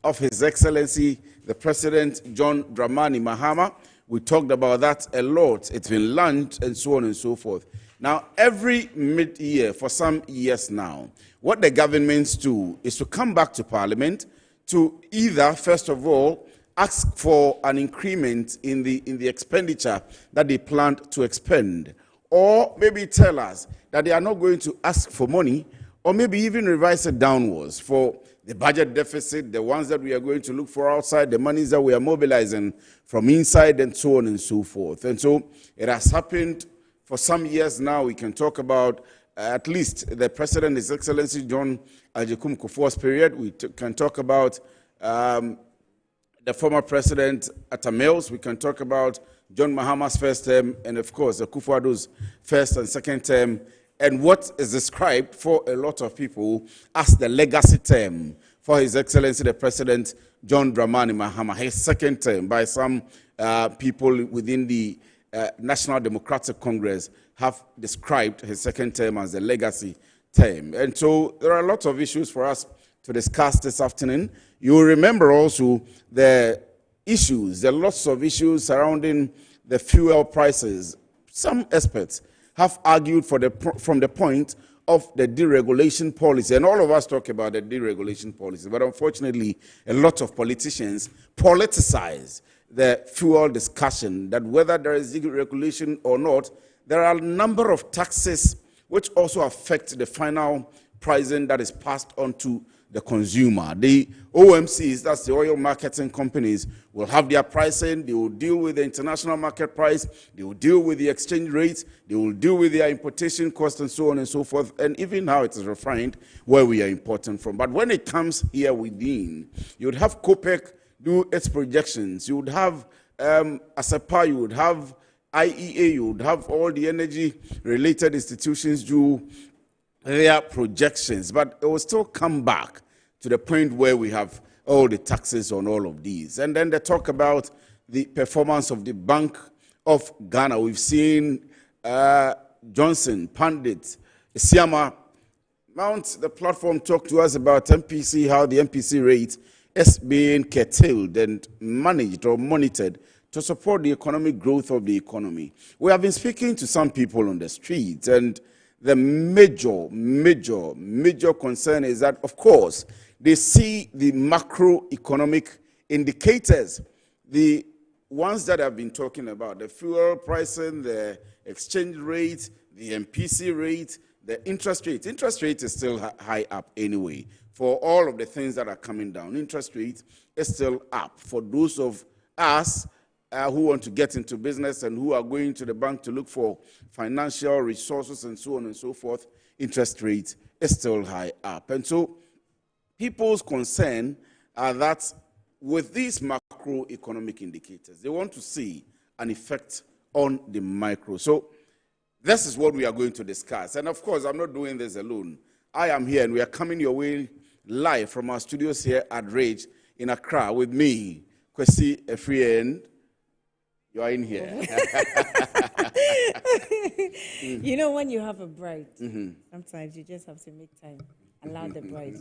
of His Excellency, the President, John Dramani Mahama. We talked about that a lot. It's been launched and so on and so forth. Now, every mid-year, for some years now, what the governments do is to come back to Parliament to either, first of all, ask for an increment in the expenditure that they planned to expend, or maybe tell us that they are not going to ask for money, or maybe even revise it downwards for the budget deficit, the ones that we are going to look for outside, the monies that we are mobilizing from inside, and so on and so forth. And so it has happened for some years now. We can talk about at least the President, His Excellency John Agyekum Kufuor's period. We can talk about the former President Atta Mills. We can talk about John Mahama's first term, and of course, the Kufuor's first and second term, and what is described for a lot of people as the legacy term for His Excellency the President John Dramani Mahama, his second term. By some people within the National Democratic Congress have described his second term as the legacy term. And so there are a lot of issues for us to discuss this afternoon. You will remember also the issues, there are lots of issues surrounding the fuel prices. Some experts have argued from the point of the deregulation policy, and all of us talk about the deregulation policy, but unfortunately, a lot of politicians politicize the fuel discussion, that whether there is deregulation or not, there are a number of taxes which also affect the final pricing that is passed on to the consumer. The OMCs, that's the oil marketing companies, will have their pricing. They will deal with the international market price. They will deal with the exchange rates. They will deal with their importation costs and so on and so forth, and even how it is refined, where we are importing from. But when it comes here within, you would have COPEC do its projections. You would have ASEPA, you would have IEA, you would have all the energy-related institutions do their projections, but it will still come back to the point where we have all the taxes on all of these. And then they talk about the performance of the Bank of Ghana. We've seen Johnson, Pandit, Isiama mount the platform, talk to us about MPC, how the MPC rate is being curtailed and managed or monitored to support the economic growth of the economy. We have been speaking to some people on the streets, and the major concern is that, of course, they see the macroeconomic indicators, the ones that I've been talking about, the fuel pricing, the exchange rate, the MPC rate, the interest rate. Interest rate is still high up anyway. For all of the things that are coming down, interest rate is still up. For those of us who want to get into business and who are going to the bank to look for financial resources and so on and so forth, interest rate is still high up. And so people's concern are that with these macroeconomic indicators, they want to see an effect on the micro. So this is what we are going to discuss. And of course, I'm not doing this alone. I am here, and we are coming your way live from our studios here at Rage in Accra with me, Kwesi Efrien. You are in here. You know, when you have a bride, sometimes you just have to make time. Allow the bride.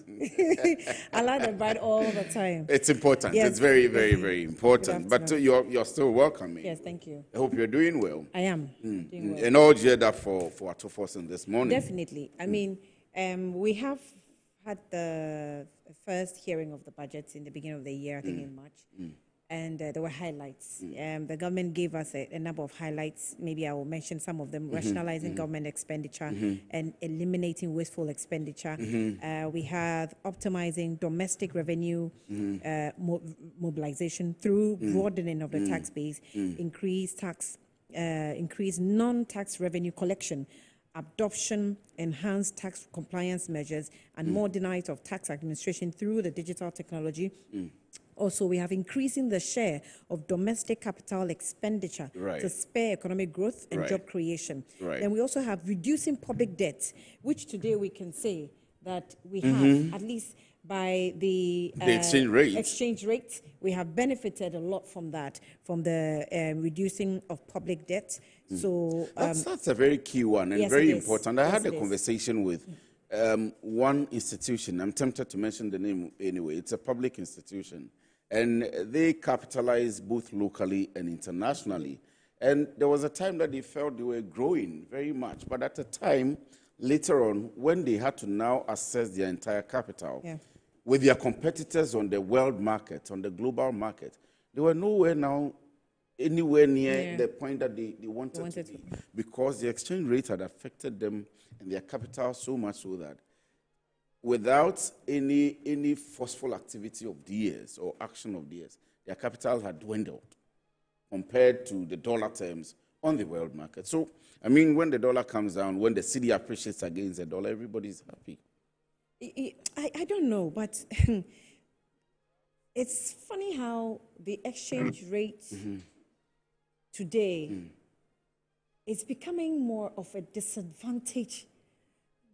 Allow the bride all the time. It's important. Yes. It's very, very, very important. But you're still welcome. Yes, thank you. I hope you're doing well. I am doing well. And all geared up for Atoforsen this morning. Definitely. I mean, we have had the first hearing of the budgets in the beginning of the year, I think in March. And there were highlights. The government gave us a number of highlights. Maybe I will mention some of them. Rationalizing government expenditure and eliminating wasteful expenditure. We have optimizing domestic revenue mobilization through broadening of the tax base, increase non-tax revenue collection, adoption, enhanced tax compliance measures, and modernize of tax administration through the digital technology. Also, we have increasing the share of domestic capital expenditure to spur economic growth and job creation. And we also have reducing public debt, which today we can say that we have, at least by the exchange rate, we have benefited a lot from that, from the reducing of public debt. So that's a very key one and very important. I had a conversation with one institution, I'm tempted to mention the name anyway, it's a public institution, and they capitalize both locally and internationally. And there was a time that they felt they were growing very much, but at a time later on, when they had to now assess their entire capital, with their competitors on the world market, on the global market, they were nowhere now, anywhere near the point that they wanted to be, because the exchange rate had affected them and their capital so much so that without any forceful activity of theirs or action of theirs, their capital had dwindled compared to the dollar terms on the world market. So, I mean, when the dollar comes down, when the cedi appreciates against the dollar, everybody's happy. I don't know, but it's funny how the exchange rate today is becoming more of a disadvantage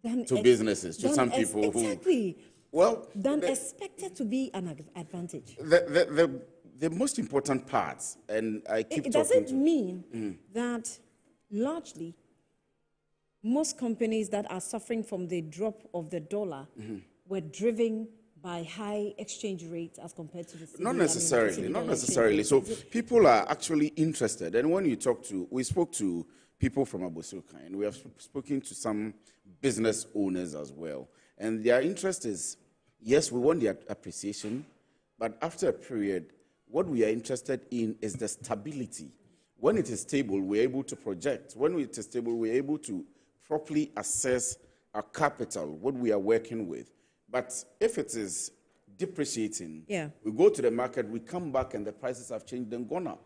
than to businesses, to some people exactly, who than expected to be an advantage. The most important part, and I keep talking does it mean that largely most companies that are suffering from the drop of the dollar were driven by high exchange rates as compared to the cedi? Not necessarily, not necessarily. So people are actually interested. And when you talk to, we spoke to people from Abosuka, and we have spoken to some business owners as well. And their interest is, yes, we want the appreciation, but after a period, what we are interested in is the stability. When it is stable, we're able to project. When it is stable, we're able to properly assess our capital, what we are working with. But if it is depreciating, we go to the market, we come back, and the prices have changed and gone up.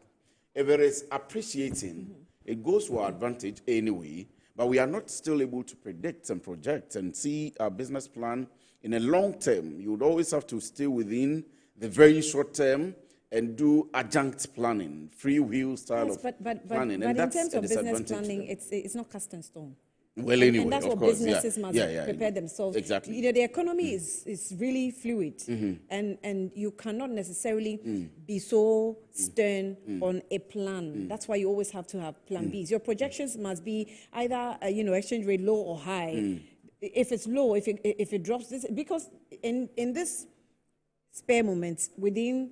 If it is appreciating, it goes to our advantage anyway, but we are not still able to predict and project and see our business plan in a long term. You would always have to stay within the very short term and do adjunct planning, freewheel style of planning. But and in terms of business planning, it's not cast in stone. Well, anyway, and that's what businesses must prepare themselves. Exactly. You know, the economy is really fluid, and you cannot necessarily be so stern on a plan. That's why you always have to have plan Bs. Your projections must be either exchange rate low or high. If it's low, if it drops, this because in this spare moment within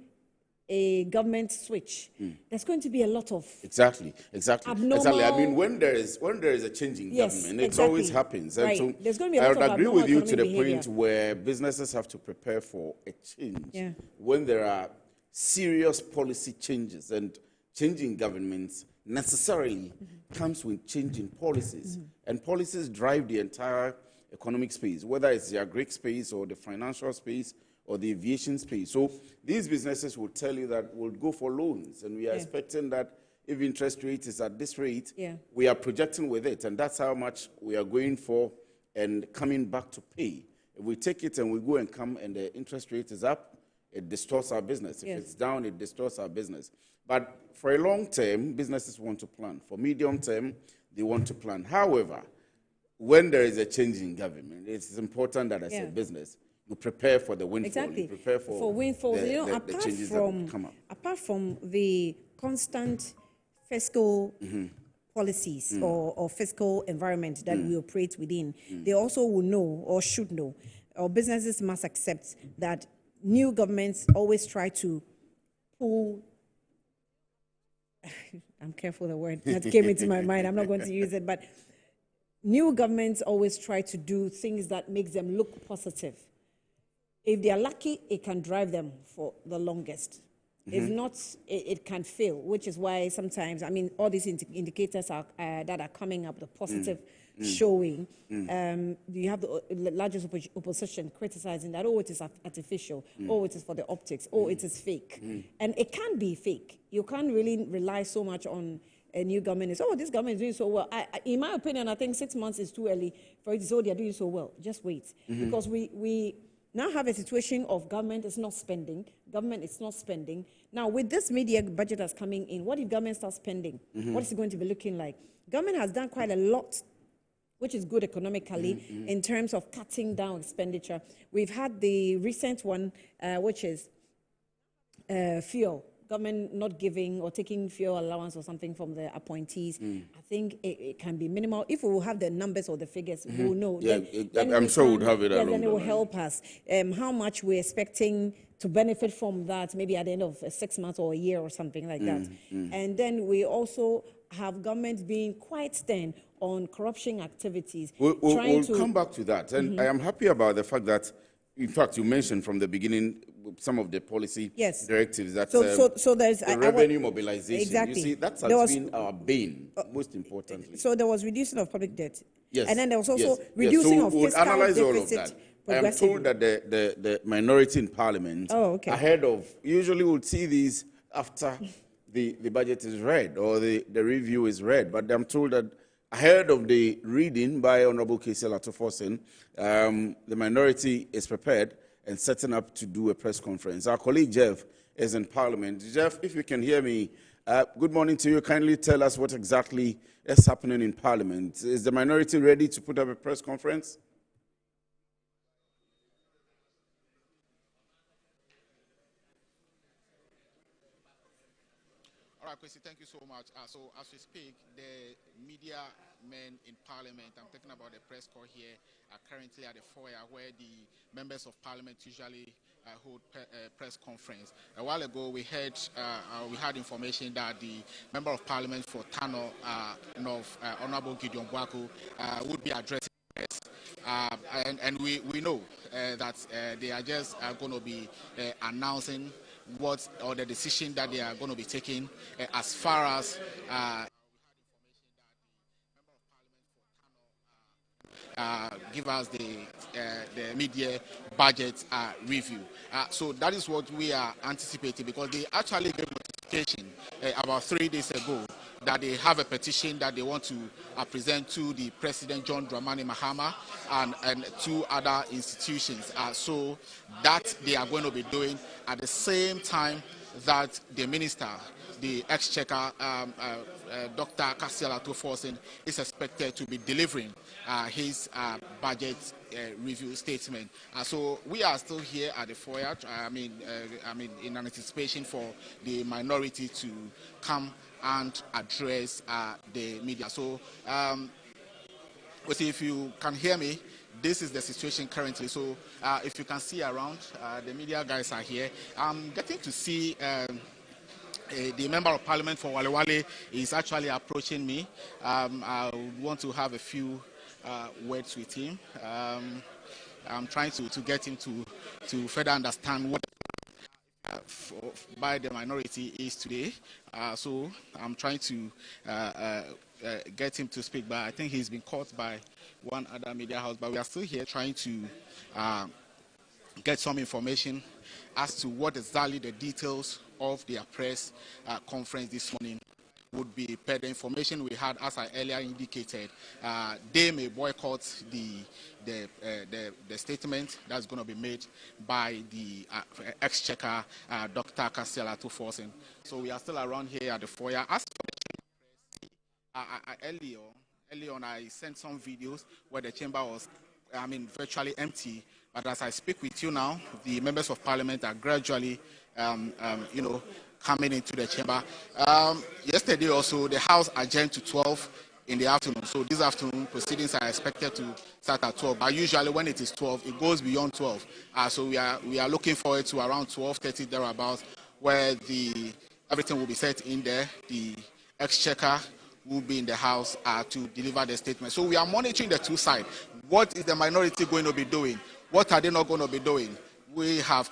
a government switch, there's going to be a lot of exactly. Abnormal, I mean, when there is a change in government, it always happens. And so there's going to be a lot I would agree with you to the behavior. point where businesses have to prepare for a change. When there are serious policy changes, and changing governments necessarily comes with changing policies, and policies drive the entire economic space, whether it's the agri space or the financial space or the aviation space. So these businesses will tell you that we'll go for loans, and we are expecting that if interest rate is at this rate, we are projecting with it, and that's how much we are going for and coming back to pay. If we take it and we go and come and the interest rate is up, it distorts our business. If it's down, it distorts our business. But for a long term, businesses want to plan. For medium term, they want to plan. However, when there is a change in government, it's important that as a business, you prepare for the windfall. You prepare for windfalls. The changes that will come up. Apart from the constant fiscal policies or fiscal environment that we operate within, they also will know or should know, or businesses must accept that new governments always try to pull. I'm careful the word that came into my mind. I'm not going to use it, but new governments always try to do things that makes them look positive. If they are lucky, it can drive them for the longest. If not, it can fail, which is why sometimes, I mean, all these indicators are, that are coming up, the positive showing. You have the largest opposition criticizing that, it is artificial, it is for the optics, it is fake. And it can be fake. You can't really rely so much on a new government. This government is doing so well. In my opinion, I think 6 months is too early for it to say, they are doing so well. Just wait. Because we now have a situation of government is not spending. Now, with this mid-year budget that's coming in, what if government starts spending? What is it going to be looking like? Government has done quite a lot, which is good economically, in terms of cutting down expenditure. We've had the recent one, which is fuel. government not giving or taking fuel allowance or something from the appointees, I think it can be minimal. If we will have the numbers or the figures, we'll know. Yeah, then I'm we sure can- we'll have it yes, along then the it will line. help us. How much we're expecting to benefit from that, maybe at the end of 6 months or a year or something like that. And then we also have government being quite stern on corruption activities. We'll come back to that. And I am happy about the fact that, in fact, you mentioned from the beginning some of the policy Yes. directives that So there's the revenue mobilization. Exactly. You see, that There has was- been our bane, most importantly. So there was reducing of public debt. Yes. And then there was also yes, reducing yes. So of we'll fiscal analyze all of deficit that. I am progressively. told that the minority in Parliament, ahead of, usually we'll see these after the budget is read or the review is read, but I'm told that ahead of the reading by Honorable K.C. Latofosin, the minority is prepared and setting up to do a press conference. Our colleague Jeff is in Parliament. Jeff, if you can hear me, good morning to you. Kindly tell us what exactly is happening in Parliament. Is the minority ready to put up a press conference? All right, Kwesi, thank you so much. So as we speak, the media men in Parliament, I'm talking about the press corps here, are currently at the foyer where the members of Parliament usually hold press conference. A while ago, we had information that the member of Parliament for Tano North, Honorable Gideon Bwaku, would be addressing press. And we know that they are just going to be announcing what or the decision that they are going to be taking as far as give us the media budget review. So that is what we are anticipating, because they actually gave notification about 3 days ago that they have a petition that they want to present to the President John Dramani Mahama and two other institutions. So that they are going to be doing at the same time that the minister, the Exchequer, Dr. Kasiala Toforsen, is expected to be delivering his budget review statement. So we are still here at the foyer. In anticipation for the minority to come and address the media. So, if you can hear me, this is the situation currently. So, if you can see around, the media guys are here. I'm getting to see. The member of Parliament for Wale Wale is actually approaching me. I want to have a few words with him. I'm trying to get him to further understand what by the minority is today. So I'm trying to get him to speak, but I think he's been caught by one other media house. But we are still here trying to get some information as to what exactly the details of their press conference this morning would be. Per the information we had, as I earlier indicated, they may boycott the statement that's going to be made by the Exchequer, Dr. Kasiala Toforsen. So we are still around here at the foyer. As for the chamber press, earlier on, I sent some videos where the chamber was, virtually empty. But as I speak with you now, the members of Parliament are gradually, coming into the chamber. Yesterday also, the House adjourned to 12 in the afternoon. So this afternoon, proceedings are expected to start at 12. But usually when it is 12, it goes beyond 12. So we are looking forward to around 12:30 thereabouts, where everything will be set in there. The Exchequer will be in the House to deliver the statement. So we are monitoring the two sides. What is the minority going to be doing? What are they not going to be doing? We have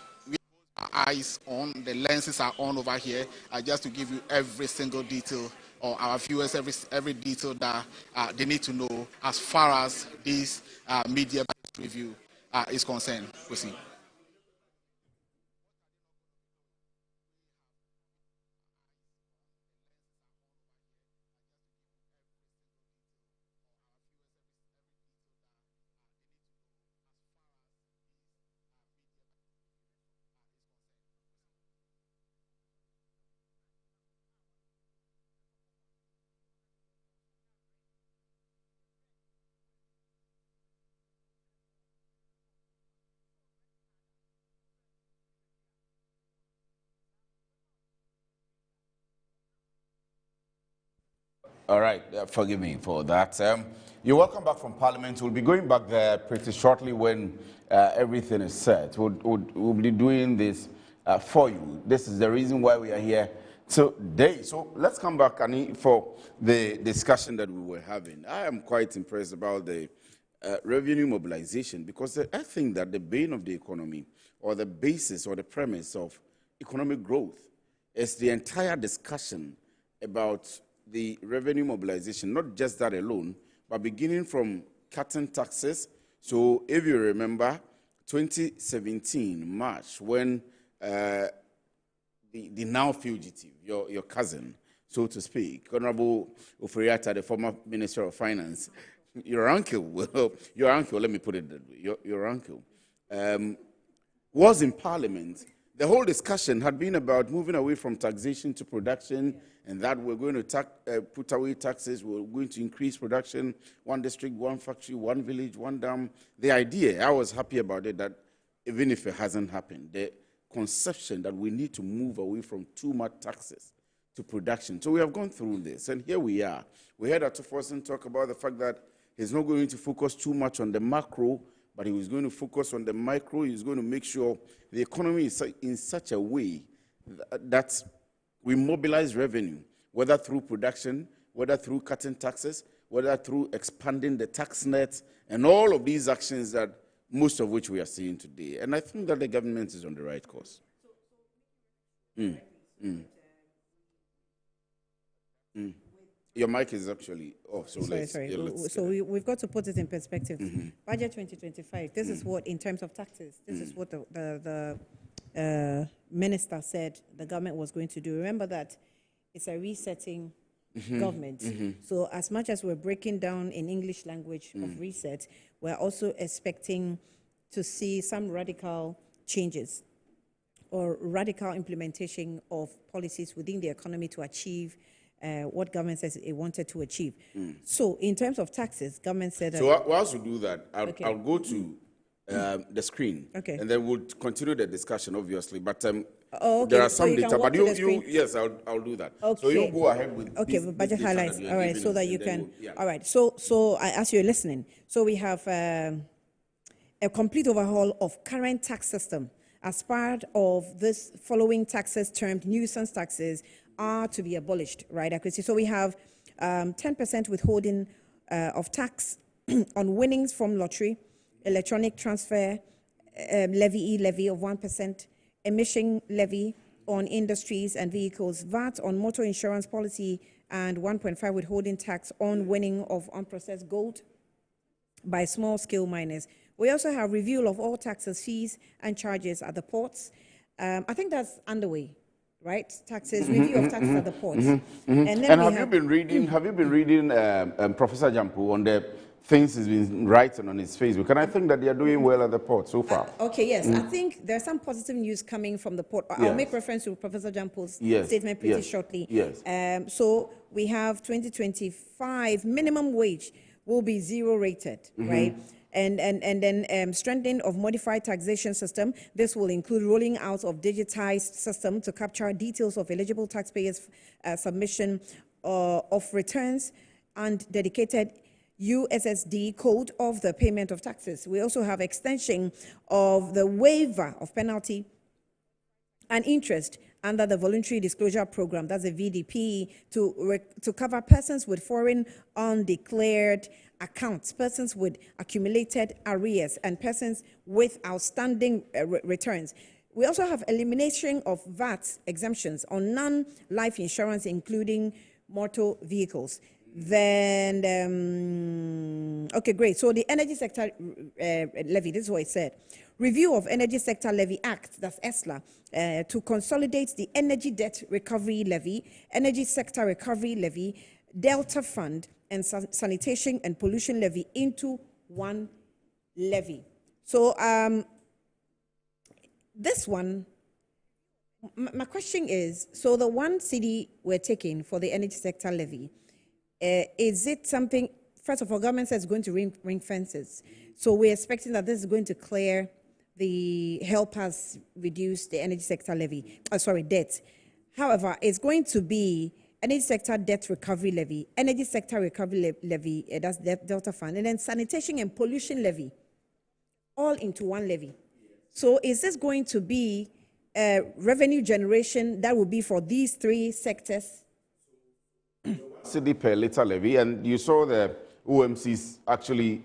our eyes on, the lenses are on over here, just to give you every single detail, or our viewers every detail that they need to know as far as this media review is concerned. We'll see. All right, forgive me for that. You're welcome back from Parliament. We'll be going back there pretty shortly when everything is set. We'll be doing this for you. This is the reason why we are here today. So let's come back, Annie, for the discussion that we were having. I am quite impressed about the revenue mobilization because I think that the bane of the economy or the basis or the premise of economic growth is the entire discussion about the revenue mobilization, not just that alone, but beginning from cutting taxes. So if you remember, 2017, March, when the now fugitive, your cousin, so to speak, Honorable Oforiatta, the former Minister of Finance, your uncle, let me put it that way, your uncle, was in Parliament. The whole discussion had been about moving away from taxation to production, and that we're going to put away taxes, we're going to increase production, one district, one factory, one village, one dam. The idea, I was happy about it, that even if it hasn't happened, the conception that we need to move away from too much taxes to production. So we have gone through this, and here we are. We heard Dr. Forson talk about the fact that he's not going to focus too much on the macro, but he was going to focus on the micro. He's going to make sure the economy is in such a way that we mobilize revenue, whether through production, whether through cutting taxes, whether through expanding the tax net, and all of these actions that most of which we are seeing today. And I think that the government is on the right course. Your mic is actually off. So we've got to put it in perspective. Budget 2025, this is what, in terms of taxes, this is what the minister said the government was going to do. Remember that it's a resetting government. So as much as we're breaking down in English language of reset, we're also expecting to see some radical changes or radical implementation of policies within the economy to achieve what government says it wanted to achieve. So in terms of taxes, government said that... So whilst we do that, I'll go to the screen, and then we'll continue the discussion, obviously. But there are some data, but yes, I'll do that. So you go ahead with with budget highlights. All right, so that you can... All right, so as you're listening, so we have a complete overhaul of current tax system as part of this following taxes termed nuisance taxes are to be abolished, right? So we have 10% withholding of tax on winnings from lottery, electronic transfer levy of 1%, emission levy on industries and vehicles, VAT on motor insurance policy, and 1.5 withholding tax on winning of unprocessed gold by small-scale miners. We also have review of all taxes, fees, and charges at the ports. I think that's underway. Right, taxes, review of taxes at the ports. And have you been reading Professor Jampu on the things he's been writing on his Facebook? And I think that they are doing well at the port so far. Yes. I think there's some positive news coming from the port. I'll make reference to Professor Jampu's statement pretty shortly. So we have 2025 minimum wage will be zero rated, right? And then strengthening of modified taxation system. This will include rolling out of digitized system to capture details of eligible taxpayers' submission of returns and dedicated USSD code of the payment of taxes. We also have extension of the waiver of penalty and interest under the Voluntary Disclosure Program, that's a VDP, to cover persons with foreign undeclared accounts, persons with accumulated arrears, and persons with outstanding returns. We also have elimination of VAT exemptions on non-life insurance, including motor vehicles. Then, great. So the energy sector levy, this is what it said. Review of Energy Sector Levy Act, that's ESLA, to consolidate the Energy Debt Recovery Levy, Energy Sector Recovery Levy, Delta Fund, and Sanitation and Pollution Levy into one levy. So this one, my question is, so the 1 cedi we're taking for the Energy Sector Levy, is it something, first of all, government says it's going to ring fences. So we're expecting that this is going to help us reduce the energy sector levy, debt. However, it's going to be energy sector debt recovery levy, energy sector recovery levy, that's Delta Fund, and then sanitation and pollution levy, all into one levy. So is this going to be revenue generation that will be for these three sectors? Cedi per litre levy, and you saw the OMCs actually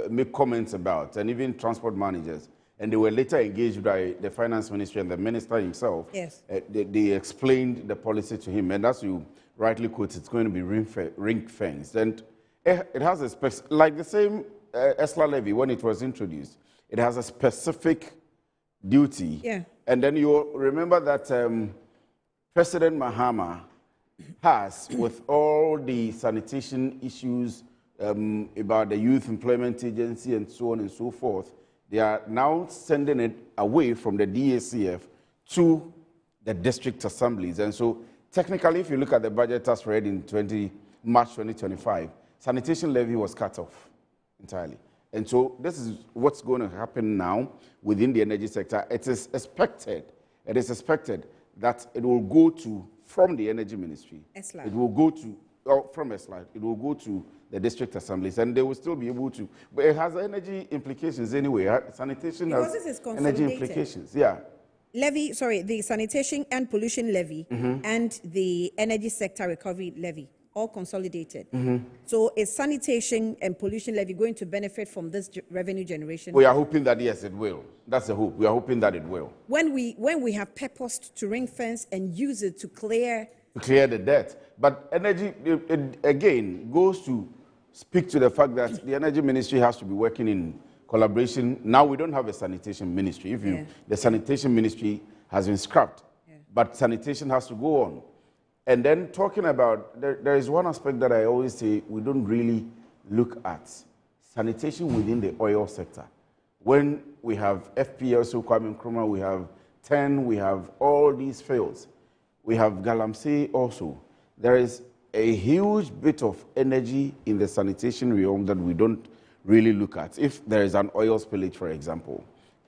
make comments about, and even transport managers, and they were later engaged by the finance ministry and the minister himself. Yes. They explained the policy to him, and as you rightly quote, it's going to be ring-fenced. And it has a like the same ESLA levy when it was introduced, it has a specific duty. Yeah. And then you remember that President Mahama has, with all the sanitation issues about the Youth Employment Agency and so on and so forth, they are now sending it away from the DACF to the district assemblies. And so technically, if you look at the budget as read in March 2025, sanitation levy was cut off entirely. And so this is what's going to happen now within the energy sector. It is expected that it will go from the energy ministry. ESLA. It will go from ESLA. It will go to the district assemblies, and they will still be able to. But it has energy implications anyway. Sanitation Because has this is energy implications. Yeah. Levy, sorry, the sanitation and pollution levy and the energy sector recovery levy, all consolidated. So is sanitation and pollution levy going to benefit from this revenue generation? We are hoping that, yes, it will. That's the hope. We are hoping that it will. When we have purposed to ring fence and use it to clear the debt. But energy, it again, goes to speak to the fact that the energy ministry has to be working in collaboration. Now we don't have a sanitation ministry. The sanitation ministry has been scrapped, but sanitation has to go on. And then talking about, there is one aspect that I always say we don't really look at, sanitation within the oil sector. When we have FPSO Kwame Nkrumah, we have 10, we have all these fields. We have Galamsey also. There is a huge bit of energy in the sanitation realm that we don't really look at. If there is an oil spillage, for example,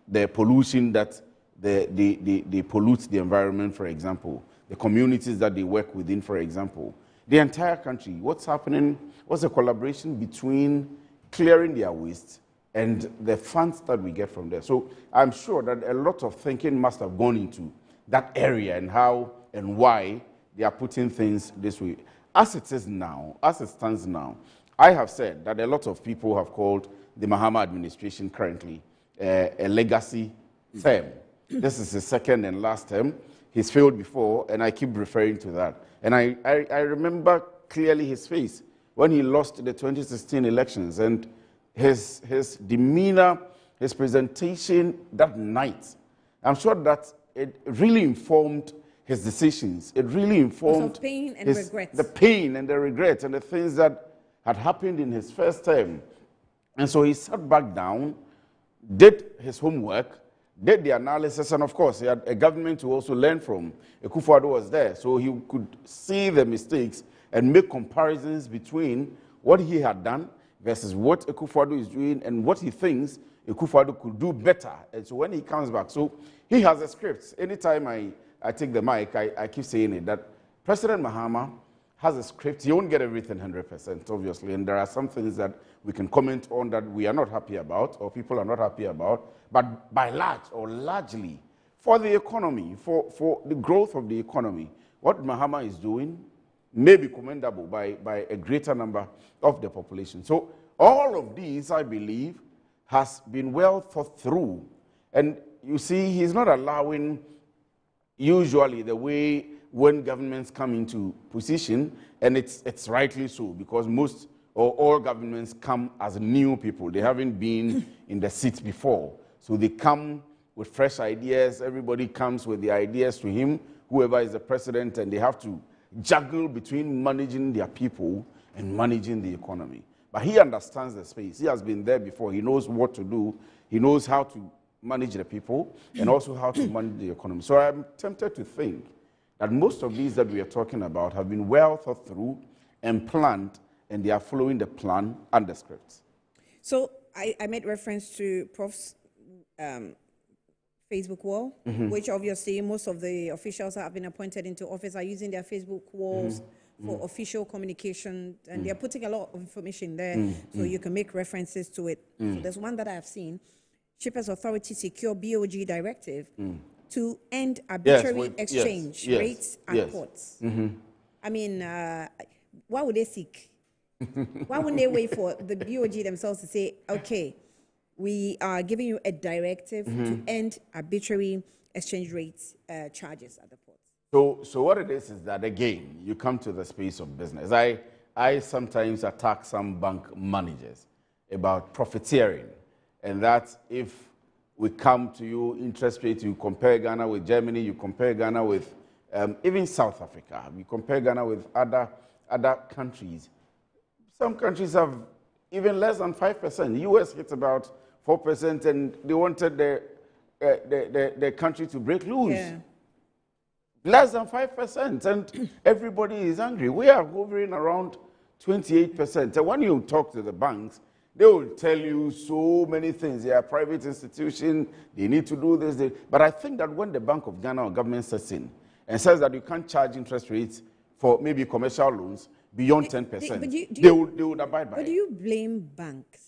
the pollution that they pollute the environment, for example, the communities that they work within, for example, the entire country, what's happening, what's the collaboration between clearing their waste and the funds that we get from there. So I'm sure that a lot of thinking must have gone into that area and how and why they are putting things this way. As it is now, as it stands now, I have said that a lot of people have called the Mahama administration currently a legacy term. This is his second and last term. He's failed before, and I keep referring to that. And I remember clearly his face when he lost the 2016 elections, and his demeanor, his presentation that night. I'm sure that it really informed his decisions. It really informed the pain and the regrets and the things that had happened in his first term. And so he sat back down, did his homework, did the analysis, and of course, he had a government to also learn from. Akufo-Addo was there, so he could see the mistakes and make comparisons between what he had done versus what Akufo-Addo is doing and what he thinks Akufo-Addo could do better. And so when he comes back, so he has a script. Anytime I take the mic, I keep saying it, that President Mahama has a script. He won't get everything 100%, obviously, and there are some things that we can comment on that we are not happy about or people are not happy about, but by large or largely, for the economy, for the growth of the economy, what Mahama is doing may be commendable by a greater number of the population. So all of these, I believe, has been well thought through. And you see, he's not allowing, usually the way when governments come into position, and it's rightly so, because most or all governments come as new people. They haven't been in the seat before. So they come with fresh ideas. Everybody comes with the ideas to him, whoever is the president, and they have to juggle between managing their people and managing the economy. But he understands the space. He has been there before. He knows what to do. He knows how to manage the people and also how to manage the economy. So I'm tempted to think that most of these that we are talking about have been well thought through and planned, and they are following the plan and the scripts. So I made reference to Prof's Facebook wall, which obviously most of the officials that have been appointed into office are using their Facebook walls for official communication, and they're putting a lot of information there, so you can make references to it. So there's one that I have seen. Shippers Authority secure BOG directive to end arbitrary exchange rates at ports. I mean, why would they seek? Why wouldn't they wait for the BOG themselves to say, okay, we are giving you a directive to end arbitrary exchange rates charges at the ports? So what it is that, again, you come to the space of business. I sometimes attack some bank managers about profiteering, and that if we come to you interest rate, you compare Ghana with Germany, you compare Ghana with even South Africa, you compare Ghana with other countries. Some countries have even less than 5%. The US hits about 4%, and they wanted the country to break loose. Yeah. Less than 5%, and everybody is angry. We are hovering around 28%. And when you talk to the banks, they will tell you so many things. They are a private institution, they need to do this. But I think that when the Bank of Ghana or government sets in and says that you can't charge interest rates for maybe commercial loans beyond 10%, they would abide by it. But do you blame banks?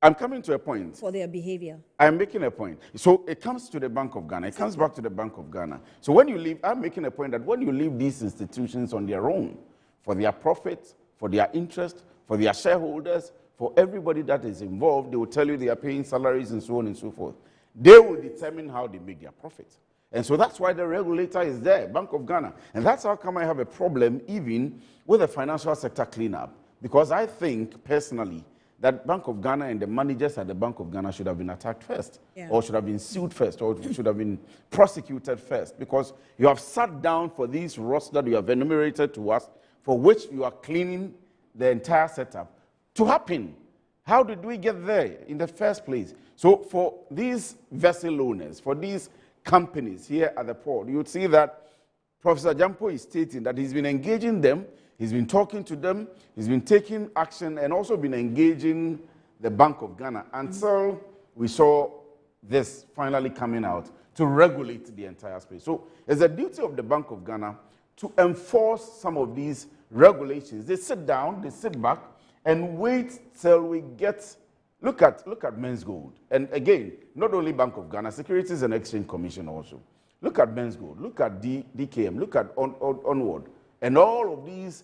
I'm coming to a point. For their behavior. I'm making a point. So it comes to the Bank of Ghana. It comes back to the Bank of Ghana. So when you leave, I'm making a point that when you leave these institutions on their own, for their profit, for their interest, for their shareholders, for everybody that is involved, they will tell you they are paying salaries and so on and so forth. They will determine how they make their profit. And so that's why the regulator is there, Bank of Ghana. And that's how come I have a problem even with the financial sector cleanup. Because I think, personally, that Bank of Ghana and the managers at the Bank of Ghana should have been attacked first, or should have been sued first, or should have been prosecuted first, because you have sat down for these roles that you have enumerated to us, for which you are cleaning the entire setup, to happen. How did we get there in the first place? So for these vessel owners, for these companies here at the port, you would see that Professor Jampo is stating that he's been engaging them, he's been talking to them, he's been taking action, and also been engaging the Bank of Ghana until we saw this finally coming out to regulate the entire space. So it's a duty of the Bank of Ghana to enforce some of these regulations. They sit down, they sit back, and wait till we get, look at Men's Gold. And again, not only Bank of Ghana, Securities and Exchange Commission also. Look at Men's Gold, look at DKM, look at Onward, and all of these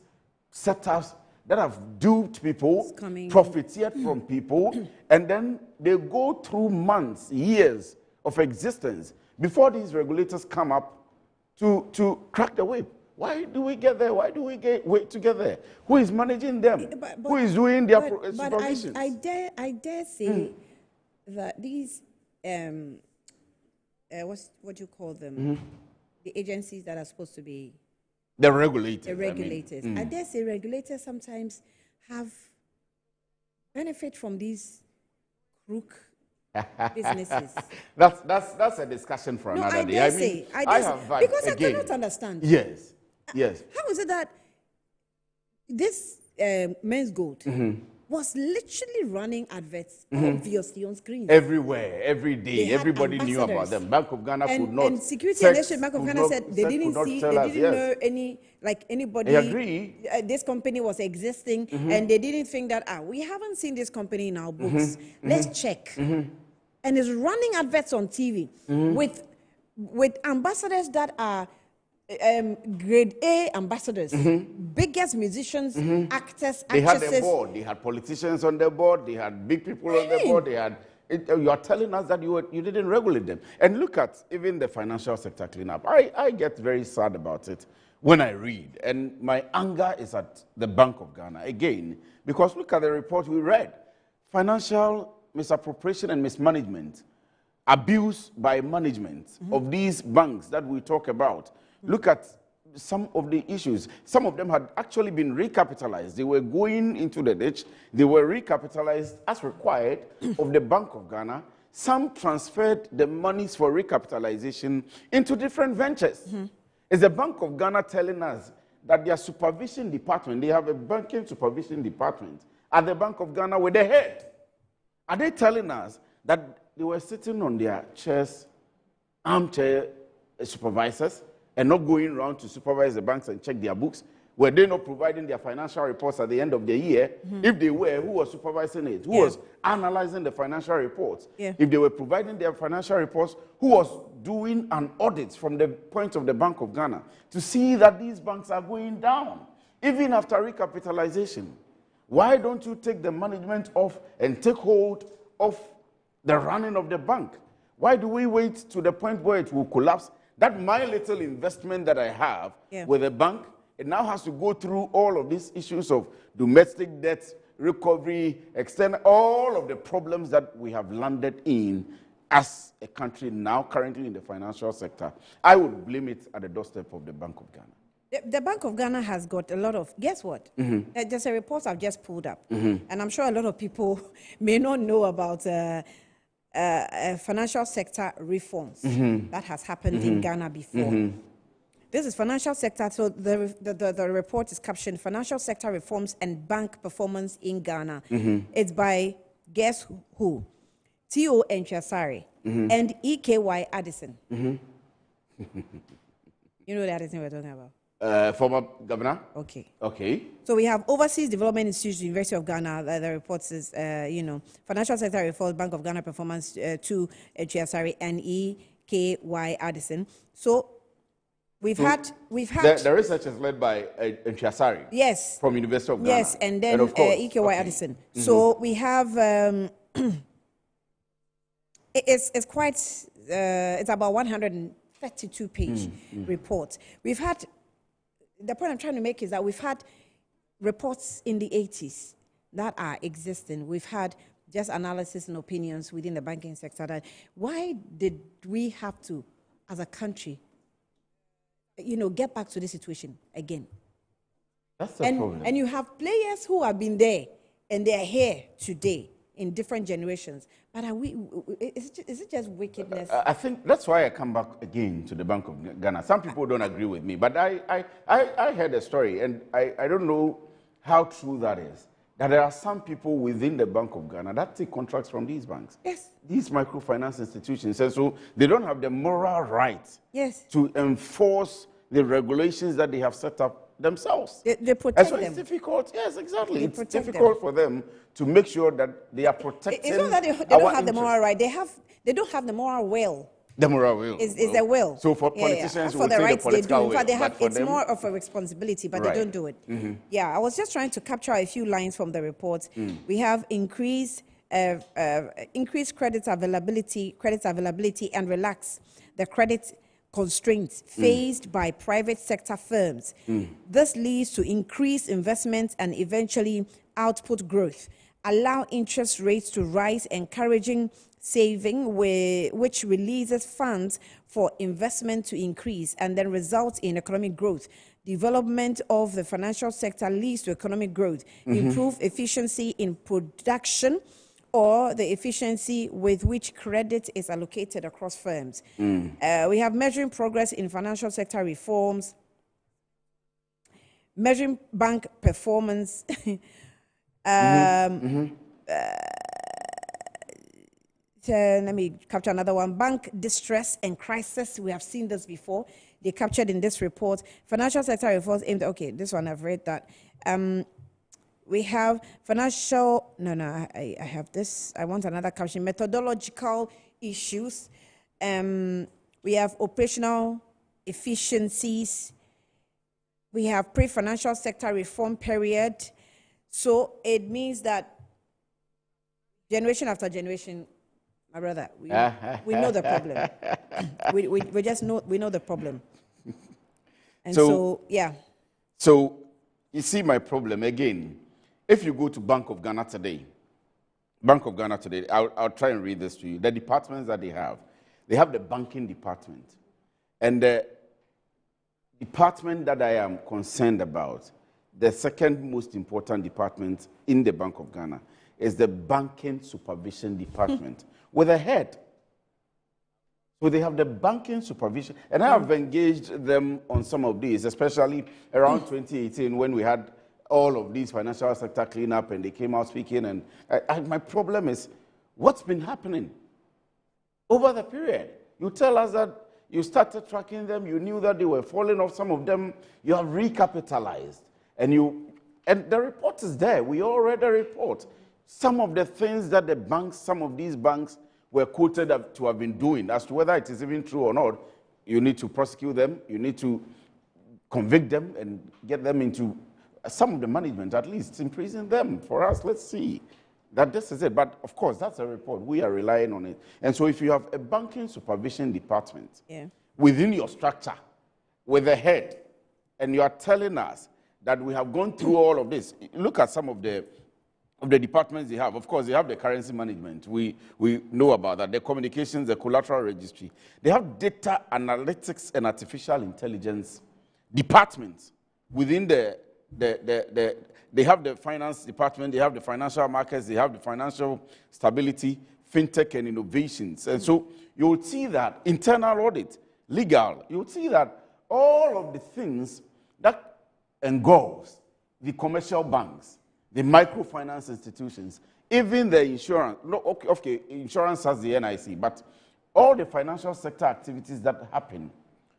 setups that have duped people, profiteered from people, and then they go through months, years of existence before these regulators come up to crack the whip. Why do we get there? Why do we wait to get there? Who is managing them? Who is doing their supervisions? But I dare say that these, what do you call them? The agencies that are supposed to be the regulators. The regulators. I dare say regulators sometimes have benefit from these crook businesses. That's a discussion for another day. I say, because I cannot understand. Yes. How is it that this Men's Gold was literally running adverts, obviously, on screen? Everywhere, every day. Everybody knew about them. Bank of Ghana could not. And Security and Exchange Bank of Ghana said they didn't know anybody. I agree. This company was existing, and they didn't think that, we haven't seen this company in our books. Let's check. And it's running adverts on TV with ambassadors that are grade A ambassadors, biggest musicians, actors, they actresses. They had a board. They had politicians on the board. They had big people on the board. They had. You are telling us that you didn't regulate them. And look at even the financial sector cleanup. I get very sad about it when I read, and my anger is at the Bank of Ghana again, because look at the report we read: financial misappropriation and mismanagement, abuse by management of these banks that we talk about. Look at some of the issues. Some of them had actually been recapitalized. They were going into the ditch. They were recapitalized as required of the Bank of Ghana. Some transferred the monies for recapitalization into different ventures. Is the Bank of Ghana telling us that their supervision department, they have a banking supervision department at the Bank of Ghana with the head? Are they telling us that they were sitting on their chairs, armchair supervisors, and not going around to supervise the banks and check their books? Were they not providing their financial reports at the end of the year? If they were, who was supervising it? Who was analyzing the financial reports? If they were providing their financial reports, who was doing an audit from the point of the Bank of Ghana to see that these banks are going down, even after recapitalization? Why don't you take the management off and take hold of the running of the bank? Why do we wait to the point where it will collapse? That my little investment that I have with the bank, it now has to go through all of these issues of domestic debt, recovery, external, all of the problems that we have landed in as a country now currently in the financial sector. I would blame it at the doorstep of the Bank of Ghana. The Bank of Ghana has got a lot of, guess what? There's a report I've just pulled up, and I'm sure a lot of people may not know about financial sector reforms that has happened in Ghana before. This is financial sector, so the report is captioned Financial Sector Reforms and Bank Performance in Ghana. It's by, guess who? T.O. Nchasari and E.K.Y. Addison. You know the Addison we're talking about? Former governor? Okay. Okay. So we have Overseas Development Institute, University of Ghana. The report says, Financial Sector Reforms, Bank of Ghana Performance to Nchasari and E.K.Y. Addison. So We've had the research is led by Nchasari. Yes. From University of Ghana. Yes, and then E.K.Y. Addison. So we have it's quite it's about 132-page report. We've had, the point I'm trying to make is that we've had reports in the 80s that are existing. We've had just analysis and opinions within the banking sector. That why did we have to, as a country, get back to this situation again? That's the problem. And you have players who have been there and they are here today in different generations. But is it just wickedness? I think that's why I come back again to the Bank of Ghana. Some people don't agree with me, but I heard a story, and I don't know how true that is, that there are some people within the Bank of Ghana that take contracts from these banks. Yes. These microfinance institutions. And so they don't have the moral right to enforce the regulations that they have set up themselves. They protect them. It's difficult. Yes, exactly. It's difficult for them to make sure that they are protecting. It's not that they don't have the moral right. They don't have the moral will. The moral will. Is the will. So for politicians, for the rights the they do. In fact, will, it's more of a responsibility, but they don't do it. Yeah, I was just trying to capture a few lines from the report. We have increased credit availability and relax the credit constraints faced by private sector firms. This leads to increased investment and eventually output growth. Allow interest rates to rise, encouraging saving, which releases funds for investment to increase and then results in economic growth. Development of the financial sector leads to economic growth. Improve efficiency in production or the efficiency with which credit is allocated across firms. We have measuring progress in financial sector reforms, measuring bank performance, let me capture another one. Bank distress and crisis. We have seen this before. They captured in this report. Financial sector reforms aimed. Okay, this one I've read that. We have financial. I have this. I want another caption. Methodological issues. We have operational efficiencies. We have pre-financial sector reform period. So it means that generation after generation, my brother, we know the problem. we just know, we know the problem. And so yeah. So you see my problem again. If you go to Bank of Ghana today, I'll try and read this to you. The departments that they have the banking department. And the department that I am concerned about, the second most important department in the Bank of Ghana, is the Banking Supervision Department with a head. So they have the banking supervision, and I have engaged them on some of these, especially around 2018 when we had all of these financial sector cleanup and they came out speaking. And my problem is, what's been happening over the period? You tell us that you started tracking them, you knew that they were falling off, some of them, you have recapitalized. And the report is there. We all read the report. Some of the things that some of these banks were quoted to have been doing, as to whether it is even true or not, you need to prosecute them, you need to convict them and get them into some of the management, at least imprison them. For us, let's see that this is it. But of course, that's a report. We are relying on it. And so if you have a banking supervision department within your structure with a head, and you are telling us that we have gone through all of this, look at some of the departments they have. Of course, they have the currency management. We know about that. The communications, the collateral registry. They have data analytics and artificial intelligence departments within they have the finance department, they have the financial markets, they have the financial stability, fintech and innovations. And so you will see that internal audit, legal, you will see that all of the things that engulfs the commercial banks, the microfinance institutions, even the insurance, okay, insurance has the NIC, but all the financial sector activities that happen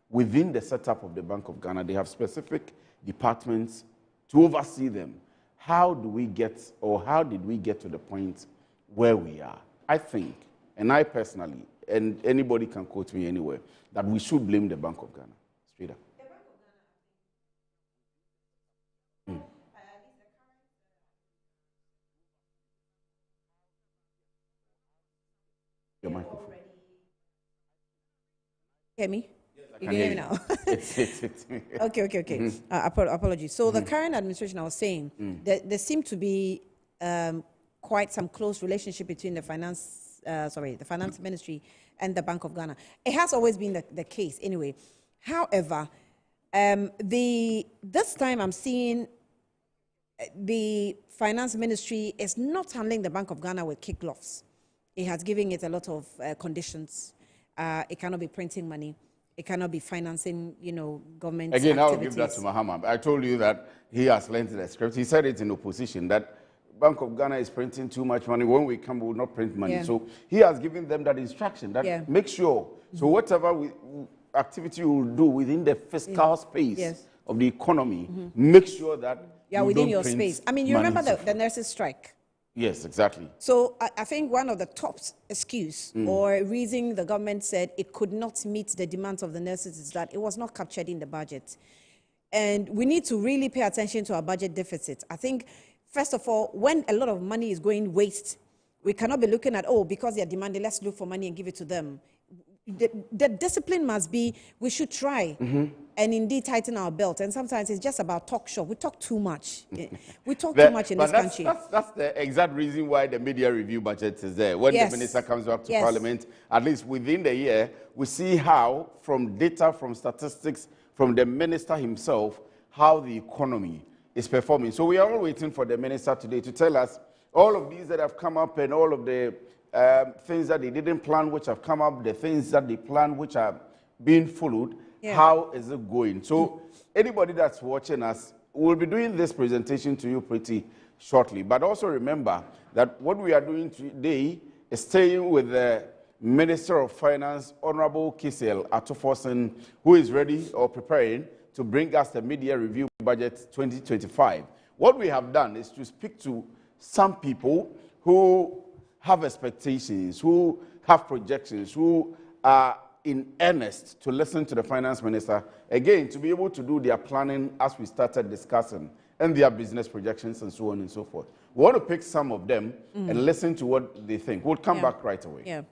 within the setup of the Bank of Ghana, they have specific departments to oversee them. How did we get to the point where we are? I think, and I personally, and anybody can quote me anywhere, that we should blame the Bank of Ghana. Straight up. Your microphone. Hear me? You can hear me now. Okay. Apologies. So the current administration, I was saying, there seemed to be quite some close relationship between the finance ministry and the Bank of Ghana. It has always been the case anyway. However, this time I'm seeing the finance ministry is not handling the Bank of Ghana with kid gloves. It has given it a lot of conditions. It cannot be printing money. It cannot be financing, government Again, activities. I'll give that to Mahama. I told you that he has learned the script. He said it in opposition, that Bank of Ghana is printing too much money. When we come, we will not print money. So he has given them that instruction, that make sure. So whatever activity you will do within the fiscal space of the economy, make sure that you within don't your print space. I mean, you remember the nurses' strike? Yes, exactly. So I think one of the top excuse or reason the government said it could not meet the demands of the nurses is that it was not captured in the budget. And we need to really pay attention to our budget deficit. I think, first of all, when a lot of money is going waste, we cannot be looking at, because they are demanding, let's look for money and give it to them. The discipline must be, we should try and indeed tighten our belt. And sometimes it's just about talk shop. We talk too much. We talk too much in this country. That's the exact reason why the media review budget is there. When the minister comes back to Parliament, at least within the year, we see how, from data, from statistics, from the minister himself, how the economy is performing. So we are all waiting for the minister today to tell us all of these that have come up and all of the things that they didn't plan which have come up, the things that they planned which are being followed, how is it going? So anybody that's watching us, we'll be doing this presentation to you pretty shortly. But also remember that what we are doing today is staying with the Minister of Finance, Honorable Fiscal Atoforsen, who is ready or preparing to bring us the media review budget 2025. What we have done is to speak to some people who have expectations, who have projections, who are in earnest to listen to the finance minister, again, to be able to do their planning as we started discussing, and their business projections and so on and so forth. We want to pick some of them and listen to what they think. We'll come back right away. Yeah.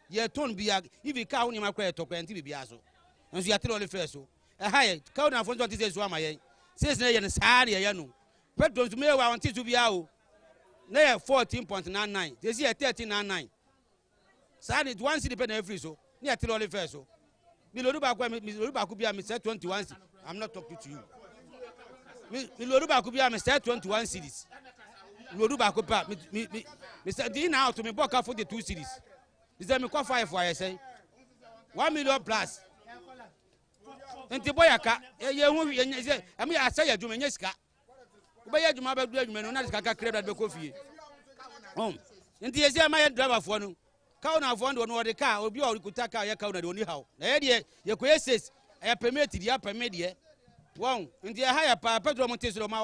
Ye ton biya if you ka woni makwa to kwenti bibia so enso ya tele first so eh ka na fonzo tise so amaye says na ye ne saare ye no petrol to me wa wanti to bia o na ye 14.99 this year 13.99 saare 1 cedi pe na free so na ya tele first so mi loru ba kwa mi loru ba ku bia mi say 21 cedi. I'm not talking to you. Mi loru ba ku bia mi say 21 cedis loru ba ku pa mi say di na out to me book for the 2 cedis. Is that me qualify for I say 1 million plus. Enti boyaka ye hu ye am ya say adwuma nya sika. Wo be ya adwuma ba du adwuma no na sika ka kreda be ko fie. Nti yesi ma ye driver fo no. Ka na fo no de car obi o kuta car ye ka na de oni haw. Na ye de ye ko SS e permit dia permit de. Won nti ya haya pa petrol monte so ma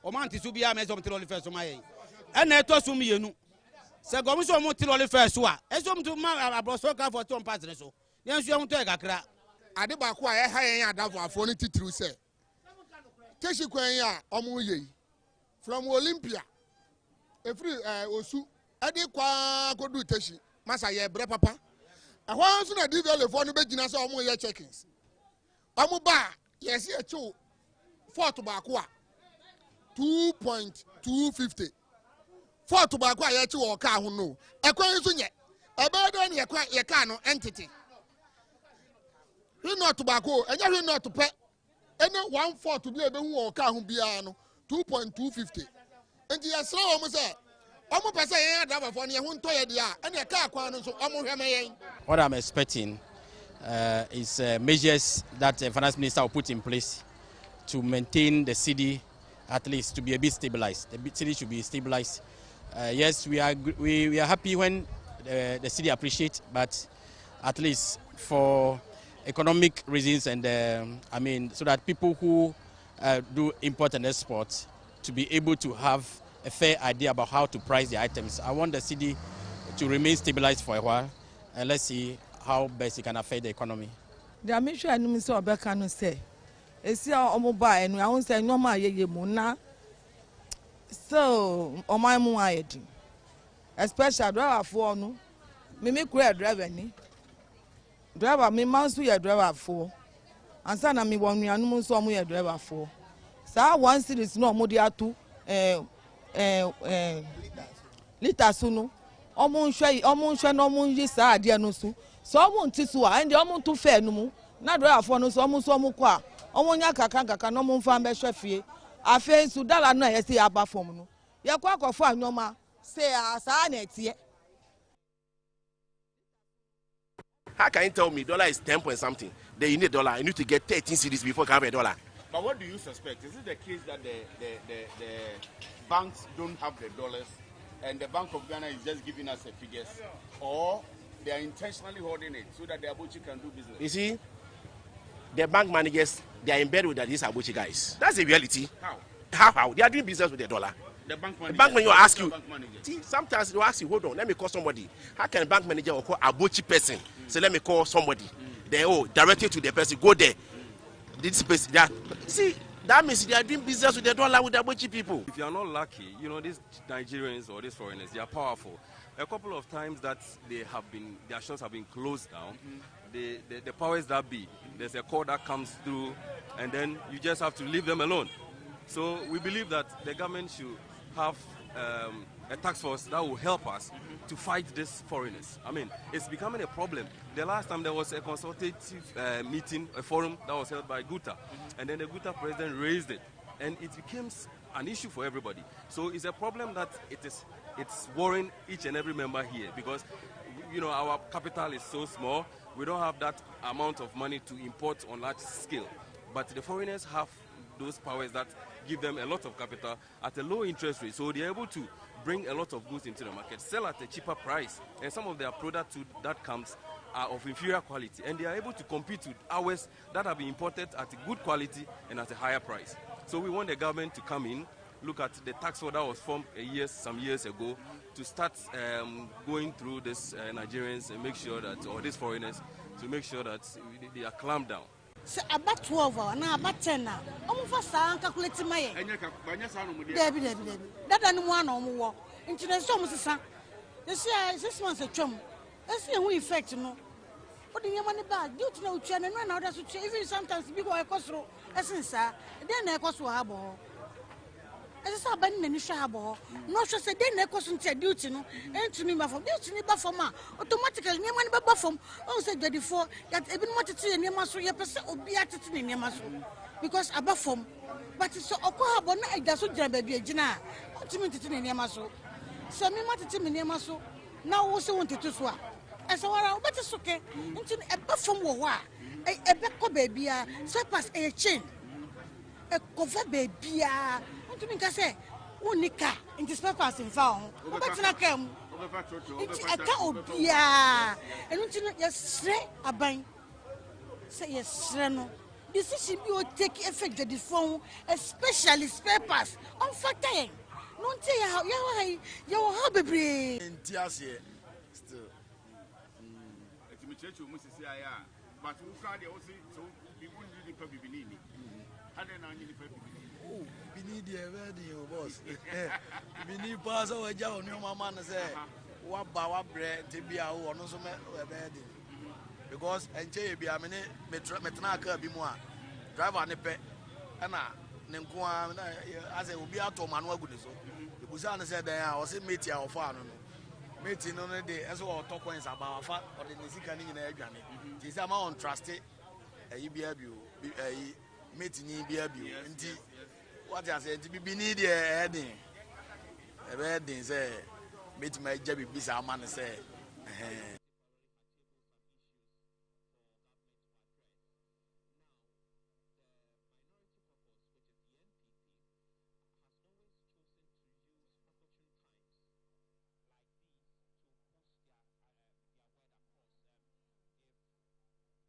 o man ti su bia me so monte lo first ma ye. E na eto so mienu. Se gomu so monte lo first so a. E so monte ma abroso ka for ton pass ne so. Yen so monte e kakra. Ade ba ko a ye haya adafo afo ni titru se. Keshi kwan ya omo ye. From Olympia. Every osu ade kwa kodu teshi. Masa ye bre papa. Ehwan so na DVL fo no be gina se omo ye checkings. Omo ba yes, yeah, 4 tobacco 2.250. 4 tobacco, I actually walk out who know. A coin yet. A bird on your cano entity. You not tobacco, and you're not to pay. And 1/4 to be able to walk out who be 2.250. And the slow almost said, almost pass a driver for you won't tell you, and your car quano so almost. What I'm expecting is measures that the finance minister will put in place to maintain the city, at least to be a bit stabilized. The city should be stabilized. Yes, we are happy when the city appreciates, but at least for economic reasons and I mean, so that people who do import and export to be able to have a fair idea about how to price the items. I want the city to remain stabilized for a while, and let's see how best it can affect the economy. The mission I know so Obeka no say. Esi omoba enu I won say normal ye mu na. So omai mu ayedi. Especially driver for no. Me kura driver ni. Driver me man so ye driver for. Ansa na me won nuanu so omo ye driver for. Sa one series no omo dia to liters no. Omo nhwe no omo yi sa ade no so. So omo nti so a ende omo to fair no mu na driver for no so omo kwa omo nya kaka no omo mfa be hwe fie afi su dala no ye se aba fom no ye kwa akofo anyoma say asa na etie. How can you tell me dollar is 10 point something? Then you need dollar. You need to get 13 cedis before you can have a dollar. But what do you suspect? Is it the case that the banks don't have the dollars and the Bank of Ghana is just giving us the figures, or they are intentionally holding it so that the Abuchi can do business? You see, the bank managers, they are embedded with these Abuchi guys. That's the reality. How? They are doing business with the dollar. The bank manager. The bank manager will ask you. See, sometimes they will ask you, hold on, let me call somebody. How can a bank manager or call Abuchi person? So let me call somebody. Then direct it to the person. Go there. This person. See, that means they are doing business with the dollar with the Abuchi people. If you are not lucky, you know, these Nigerians or these foreigners, they are powerful. A couple of times that their shops have been closed down, the powers that be, there's a call that comes through, and then you just have to leave them alone. So we believe that the government should have a task force that will help us to fight these foreigners. I mean, it's becoming a problem. The last time there was a consultative meeting, a forum that was held by Guta, and then the Guta president raised it, and it became an issue for everybody. So it's a problem that it's worrying each and every member here, because you know our capital is so small. We don't have that amount of money to import on large scale, but the foreigners have those powers that give them a lot of capital at a low interest rate, so they're able to bring a lot of goods into the market, sell at a cheaper price, and some of their products that comes are of inferior quality, and they are able to compete with ours that have been imported at a good quality and at a higher price. So we want the government to come in, look at the tax force that was formed some years ago, to start going through these Nigerians and make sure that, or these foreigners, to make sure that they are clamped down. So about 12 or now about 10 now. Almost calculate my Debbie. That and one or more. Into the summer, son. They say 6 months a chum. Let's see we effect, no. What do you money back? You to know, China, and now that's even sometimes big or a cost, essence, then a cost will have all. As I said, any shabo, no, she said, then a cost into duty, no, and to me, for duty, for ma, automatically, near money buffer. Oh, said that before that even what to see in your muscle, your person will be at it in your muscle because a buffer. But it's so occurable, I does not grab a jina, ultimately in your muscle. So, me what to in your muscle now also wanted to swap. As a while, but it's okay. Into a buffer war, a back baby, surpass a chain, a cover baby. To me, I say, unika into spare parts in found. But na come. It's a obia. And yes, a bang. Say yes, Reno. Decision will take effect at the phone, especially spare parts on Fatay. Don't say how you have a brain. Still. But who can't also so people need to be beneath me. Oh, beneath the wedding, boss. Beneath pass over Joe, no man say, what bow bread to be our one of wedding. Because and tell you, be a minute, Metranaka be more. Drive on the pet, Anna, Nemqua, as it will be out of Manuel Goodness. The Busan said, I was a meeting of fun. Meeting on a day as well, talk about fat or the Nisikan in a granny. This amount trusted a EBU, a meeting EBU. What I said to be beneath the heading. A wedding say, meet my jabby bizarre man say.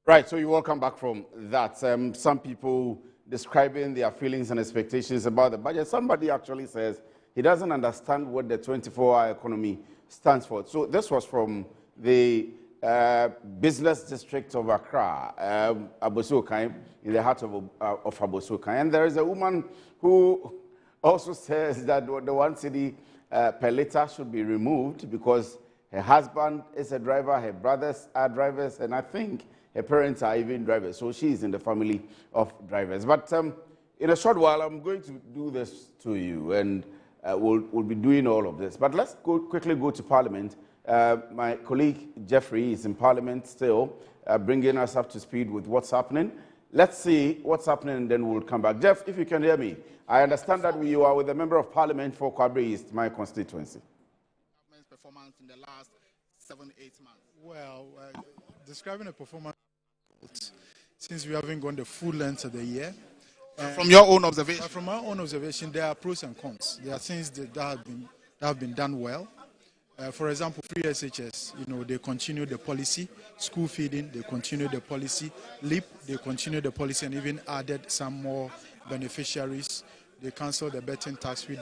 Right, so you all come back from that. Some people describing their feelings and expectations about the budget. Somebody actually says he doesn't understand what the 24-hour economy stands for. So this was from the business district of Accra, Abosokai, in the heart of Abosokai. And there is a woman who also says that the 1 cedi per litre should be removed because her husband is a driver, her brothers are drivers, and I think her parents are even drivers, so she is in the family of drivers. But in a short while, I'm going to do this to you, and we'll be doing all of this. But let's quickly go to Parliament. My colleague Jeffrey is in Parliament still, bringing us up to speed with what's happening. Let's see what's happening, and then we'll come back. Jeff, if you can hear me, I understand that you are with the Member of Parliament for Kwabre East, my constituency. Government's performance in the last 7-8 months. Well, describing a performance since we haven't gone the full length of the year. From your own observation? From my own observation, there are pros and cons. There are things that have been done well. For example, free SHS, they continue the policy. School feeding, they continue the policy. LEAP, they continue the policy and even added some more beneficiaries. They cancelled the betting tax free.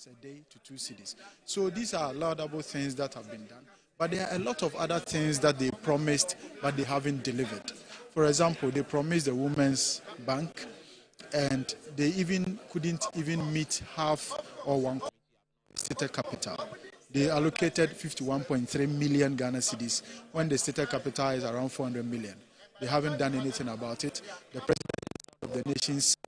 A day to 2 cities. So these are laudable things that have been done. But there are a lot of other things that they promised, but they haven't delivered. For example, they promised the Women's Bank, and they couldn't even meet half or one stated capital. They allocated 51.3 million Ghana cedis when the stated capital is around 400 million. They haven't done anything about it. The president of the nation said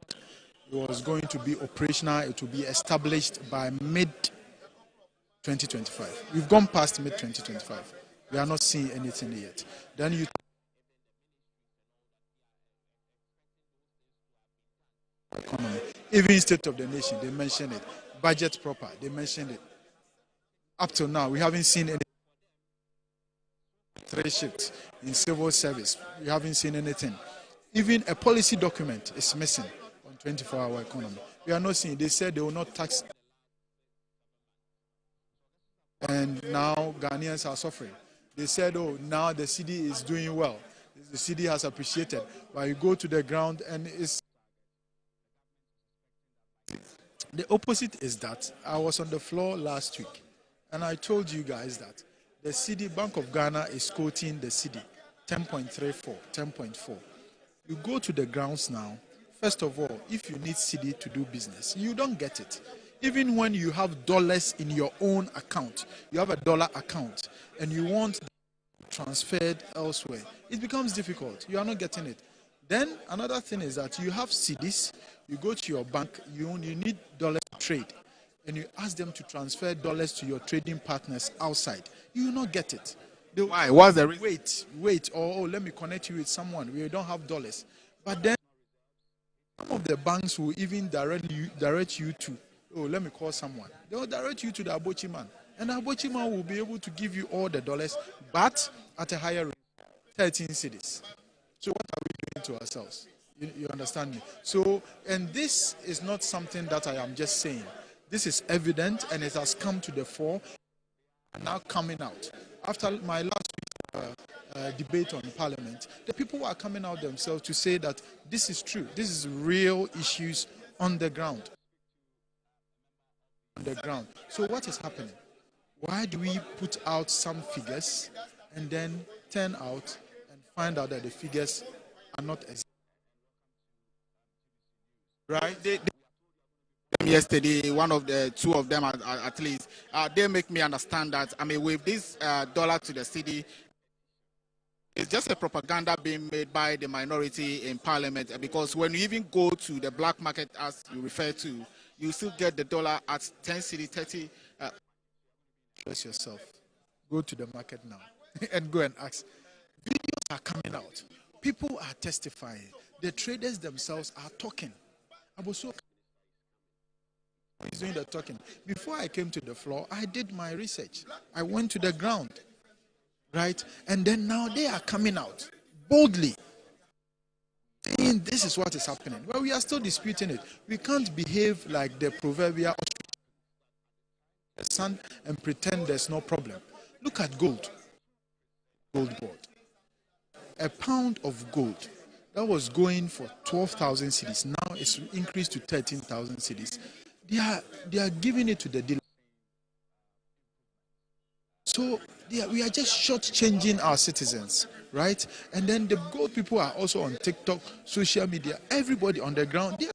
it was going to be operational, it will be established by mid-2025. We've gone past mid-2025. We are not seeing anything yet. Then you economy, even State of the Nation, they mentioned it. Budget proper, they mentioned it. Up till now, we haven't seen any 3 shifts in civil service. We haven't seen anything. Even a policy document is missing. 24-hour economy. We are not seeing. They said they will not tax. And now Ghanaians are suffering. They said, oh, now the city is doing well. The city has appreciated. But you go to the ground and it's... The opposite is that I was on the floor last week and I told you guys that the city, Bank of Ghana is quoting the city 10.34, 10.4. You go to the grounds now. First of all, if you need cedi to do business, you don't get it. Even when you have dollars in your own account, you have a dollar account, and you want transferred elsewhere, it becomes difficult. You are not getting it. Then another thing is that you have cedis, you go to your bank, you need dollars to trade, and you ask them to transfer dollars to your trading partners outside. You will not get it. Why? What's the reason? Wait, or let me connect you with someone. We don't have dollars. But then Some of the banks will even direct you to, oh, let me call someone. They will direct you to the Abochi man. And the Abochi man will be able to give you all the dollars, but at a higher rate, 13 cities. So what are we doing to ourselves? You understand me? So, and this is not something that I am just saying. This is evident, and it has come to the fore, and now coming out. After my last week's debate on Parliament, the people are coming out themselves to say that this is true. This is real issues on the ground. So what is happening? Why do we put out some figures and then turn out and find out that the figures are not exact? Right? Yesterday, one of the two of them at least, they make me understand that, I mean, with this dollar to the city, it's just a propaganda being made by the minority in Parliament, because when you even go to the black market, as you refer to, you still get the dollar at 10 cedi, 30. Trust yourself. Go to the market now and go and ask. Videos are coming out. People are testifying. The traders themselves are talking. Aboso is doing the talking. Before I came to the floor, I did my research. I went to the ground, right? And then now they are coming out boldly, saying this is what is happening. Well, we are still disputing it. We can't behave like the proverbial sun and pretend there's no problem. Look at gold. Gold board. A pound of gold that was going for 12,000 cedis. Now it's increased to 13,000 cedis. They are giving it to the dealer. So we are just shortchanging our citizens, right? And then the gold people are also on TikTok, social media, everybody on the ground. You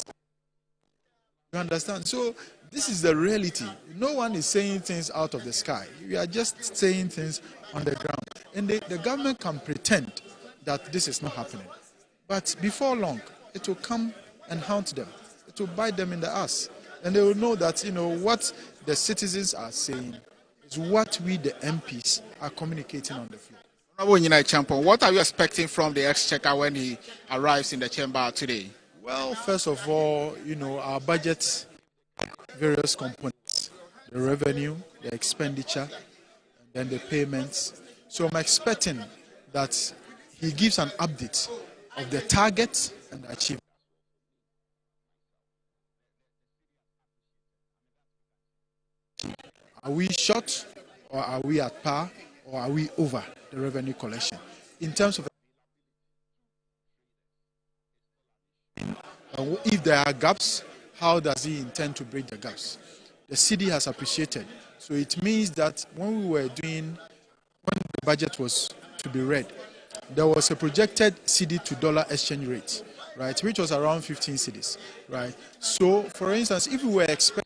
understand? So this is the reality. No one is saying things out of the sky. We are just saying things on the ground. And the government can pretend that this is not happening. But before long, it will come and haunt them. It will bite them in the ass. And they will know that, what the citizens are saying is what we, the MPs, are communicating on the floor. What are you expecting from the Exchequer when he arrives in the chamber today? Well, first of all, our budget, various components, the revenue, the expenditure, and then the payments. So I'm expecting that he gives an update of the target and the achievement. Are we short, or are we at par, or are we over the revenue collection? In terms of if there are gaps, how does he intend to bridge the gaps? The city has appreciated. So it means that when the budget was to be read, there was a projected cedi to dollar exchange rate, right, which was around 15 cedis, right? So, for instance, if we were expecting,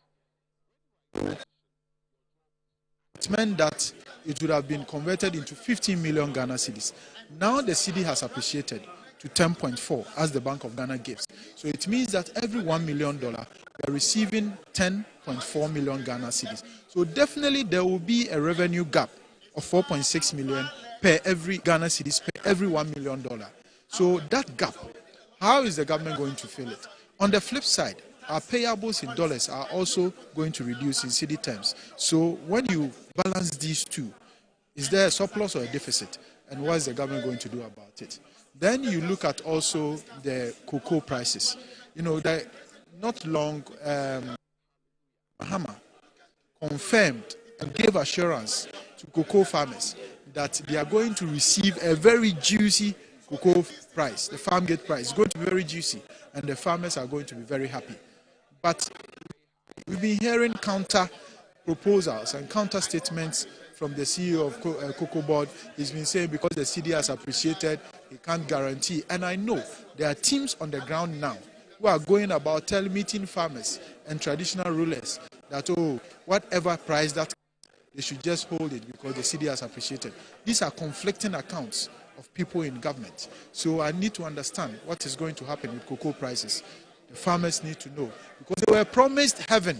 it meant that it would have been converted into 15 million Ghana cedis. Now the cedi has appreciated to 10.4 as the Bank of Ghana gives. So it means that every $1 million, we are receiving 10.4 million Ghana cedis. So definitely there will be a revenue gap of 4.6 million per every Ghana cedis per every $1 million. So that gap, how is the government going to fill it? On the flip side, our payables in dollars are also going to reduce in cedi terms. So when you balance these two, is there a surplus or a deficit? And what is the government going to do about it? Then you look at also the cocoa prices. That not long, Mahama confirmed and gave assurance to cocoa farmers that they are going to receive a very juicy cocoa price. The farm gate price is going to be very juicy, and the farmers are going to be very happy. But we've been hearing counter proposals and counter statements from the CEO of Cocoa Board. He's been saying because the cedi has appreciated, he can't guarantee. And I know there are teams on the ground now who are going about meeting farmers and traditional rulers that, whatever price that, they should just hold it because the cedi has appreciated. These are conflicting accounts of people in government. So I need to understand what is going to happen with cocoa prices. The farmers need to know, because they were promised heaven.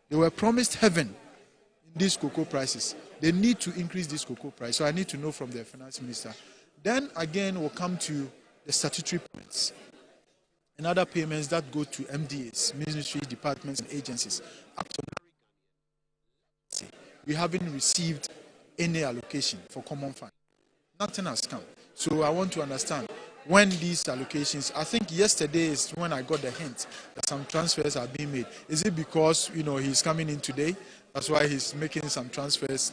They were promised heaven in these cocoa prices. They need to increase this cocoa price. So I need to know from the finance minister. Then again, we'll come to the statutory points. and other payments that go to MDAs, ministry, departments, and agencies. Up to now, we haven't received any allocation for common fund. Nothing has come. So I want to understand when these allocations, I think yesterday is when I got the hint that some transfers are being made. Is it because, he's coming in today? That's why he's making some transfers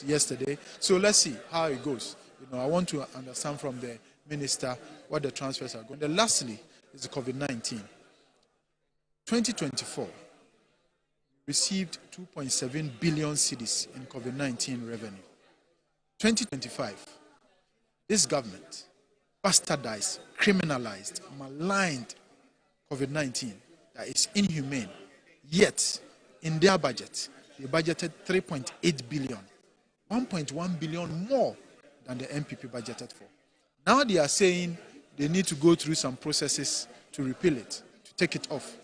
yesterday. So let's see how it goes. I want to understand from the minister what the transfers are going. And lastly is the COVID-19. 2024 received 2.7 billion cedis in COVID-19 revenue. 2025, this government bastardized, criminalized, maligned COVID-19 that is inhumane. Yet, in their budget, they budgeted 3.8 billion, 1.1 billion more than the MPP budgeted for. Now they are saying they need to go through some processes to repeal it, to take it off.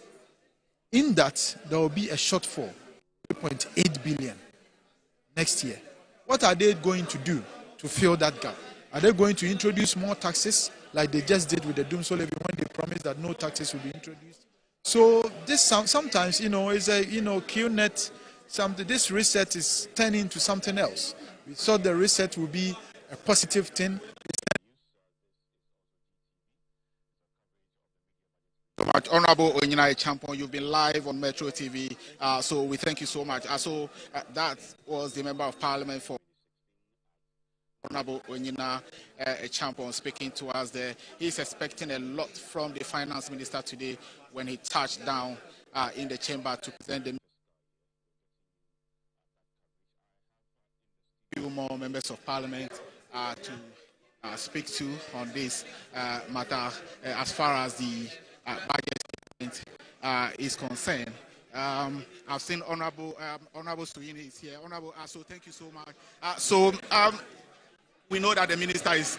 In that, there will be a shortfall, 3.8 billion next year. What are they going to do to fill that gap? Are they going to introduce more taxes like they just did with the Doomsday levy when they promised that no taxes will be introduced? So this sometimes, is a, QNet, this reset is turning into something else. We thought the reset would be a positive thing. So much. Honorable Onyina Champon, you've been live on Metro TV, so we thank you so much. That was the Member of Parliament for Honorable Onyina Champon speaking to us there. He's expecting a lot from the Finance Minister today when he touched down in the chamber to present the few more members of Parliament to speak to on this matter as far as the budget is concerned. I've seen Honorable Suyini is here. Honorable, so thank you so much. We know that the minister is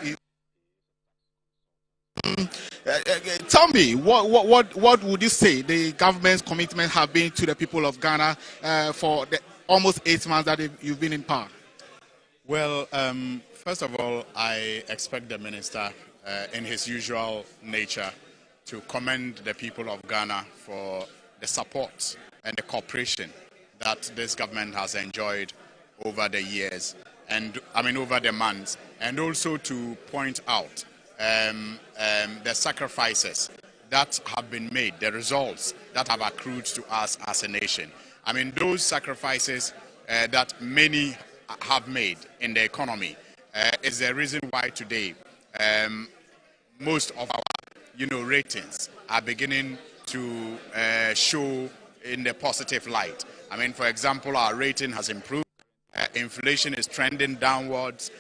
tell me, what would you say the government's commitment have been to the people of Ghana for the almost 8 months that you've been in power? Well, first of all, I expect the minister, in his usual nature, to commend the people of Ghana for the support and the cooperation that this government has enjoyed over the years, and over the months, and also to point out the sacrifices that have been made, the results that have accrued to us as a nation. Those sacrifices that many have made in the economy is the reason why today most of our ratings are beginning to show in the positive light. For example, our rating has improved. Inflation is trending downwards,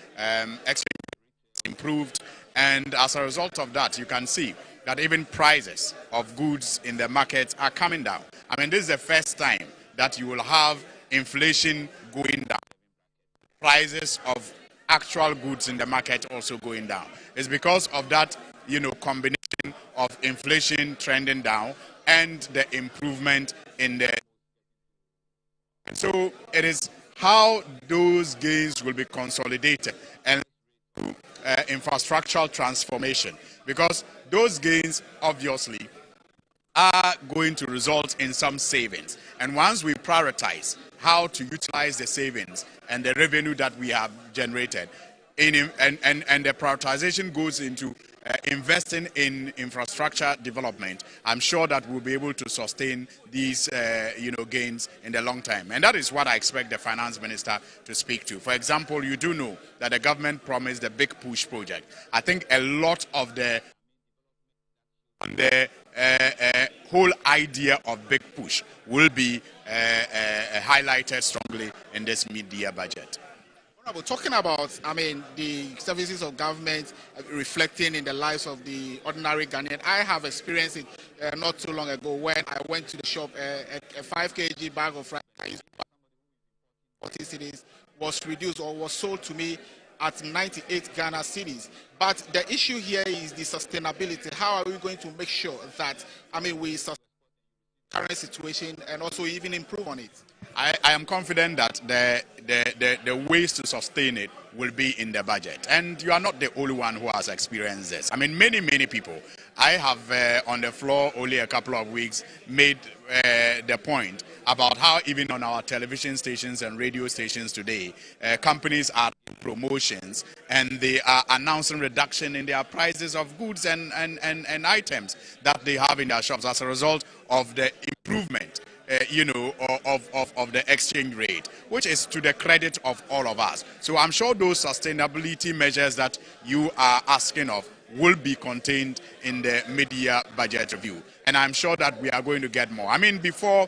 exchange rate is improved, and as a result of that, you can see that even prices of goods in the market are coming down. This is the first time that you will have inflation going down, prices of actual goods in the market also going down. It's because of that, combination of inflation trending down and the improvement in the. So it is how those gains will be consolidated and infrastructural transformation, because those gains obviously are going to result in some savings. And once we prioritize how to utilize the savings and the revenue that we have generated, and the prioritization goes into investing in infrastructure development, I'm sure that we'll be able to sustain these gains in the long time. And that is what I expect the finance minister to speak to. For example, you do know that the government promised the Big Push project. I think a lot of the whole idea of Big Push will be highlighted strongly in this mid-year budget. We're talking about, the services of government reflecting in the lives of the ordinary Ghanaian. I have experienced it not too long ago when I went to the shop. A 5 kg bag of rice, 40 cedis, was reduced or was sold to me at 98 Ghana cedis. But the issue here is the sustainability. How are we going to make sure that, we sustain the current situation and also even improve on it? I am confident that the ways to sustain it will be in the budget. And you are not the only one who has experienced this. Many people I have on the floor only a couple of weeks made the point about how even on our television stations and radio stations today, companies are promotions and they are announcing reduction in their prices of goods and items that they have in their shops as a result of the improvement of the exchange rate, which is to the credit of all of us. So I'm sure those sustainability measures that you are asking of will be contained in the mid-year budget review. And I'm sure that we are going to get more. I mean, before,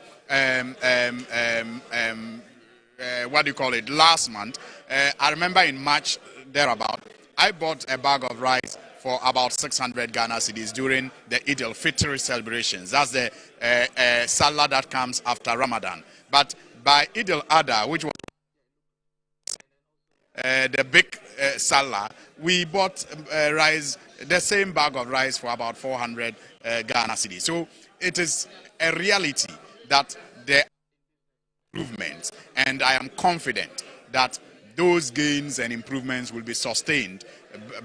what do you call it, last month, I remember in March, thereabout, I bought a bag of rice for about 600 Ghana cedis during the Eid al-Fitr celebrations. That's the salah that comes after Ramadan. But by Eid al-Adha, which was the big salah, we bought rice, the same bag of rice for about 400 Ghana cedis. So it is a reality that there are improvements, and I am confident that those gains and improvements will be sustained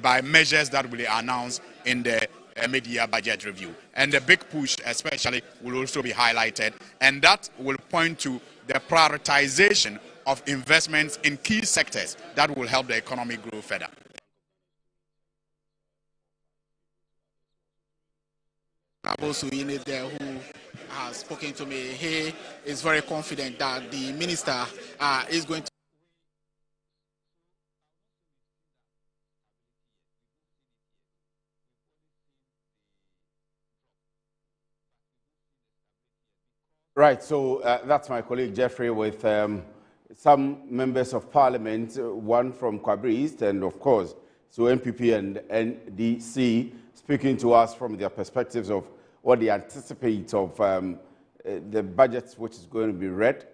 by measures that will be announced in the mid-year budget review. And the big push especially will also be highlighted, and that will point to the prioritization of investments in key sectors that will help the economy grow further. Abosu is there who has spoken to me. He is very confident that the minister is going to. Right, so that's my colleague Jeffrey with some members of parliament, one from Kwabri East and of course, so MPP and NDC, speaking to us from their perspectives of what they anticipate of the budget which is going to be read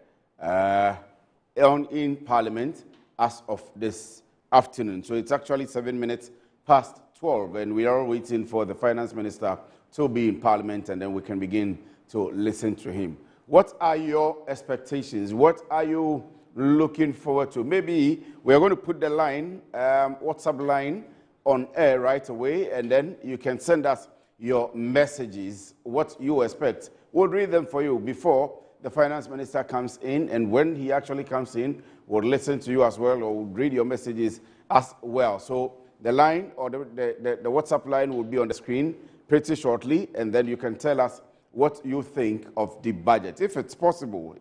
in parliament as of this afternoon. So it's actually 7 minutes past 12 and we are waiting for the finance minister to be in parliament and then we can begin to listen to him. What are your expectations? What are you looking forward to? Maybe we're going to put the line, WhatsApp line, on air right away, and then you can send us your messages, what you expect. We'll read them for you before the finance minister comes in, and when he actually comes in, we'll listen to you as well, or we'll read your messages as well. So the line, or the WhatsApp line will be on the screen pretty shortly, and then you can tell us what you think of the budget. If it's possible,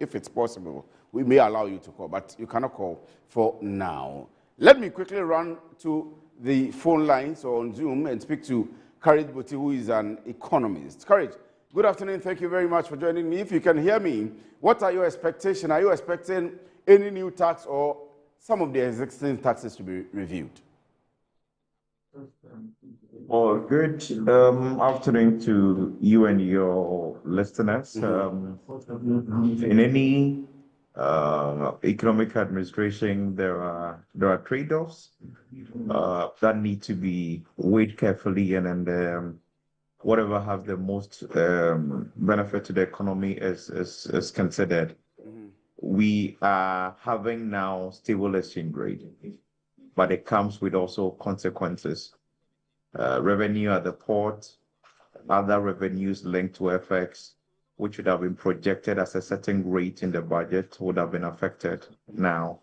we may allow you to call, but you cannot call for now. Let me quickly run to the phone lines or on Zoom and speak to Courage Buti, who is an economist. Courage, good afternoon. Thank you very much for joining me. If you can hear me, what are your expectations? Are you expecting any new tax or some of the existing taxes to be reviewed? Well, good afternoon to you and your listeners. In any economic administration, there are trade-offs that need to be weighed carefully, and then whatever has the most benefit to the economy is considered. We are having now stable exchange rate, but it comes with also consequences. Revenue at the port, other revenues linked to FX, which would have been projected as a certain rate in the budget, would have been affected now.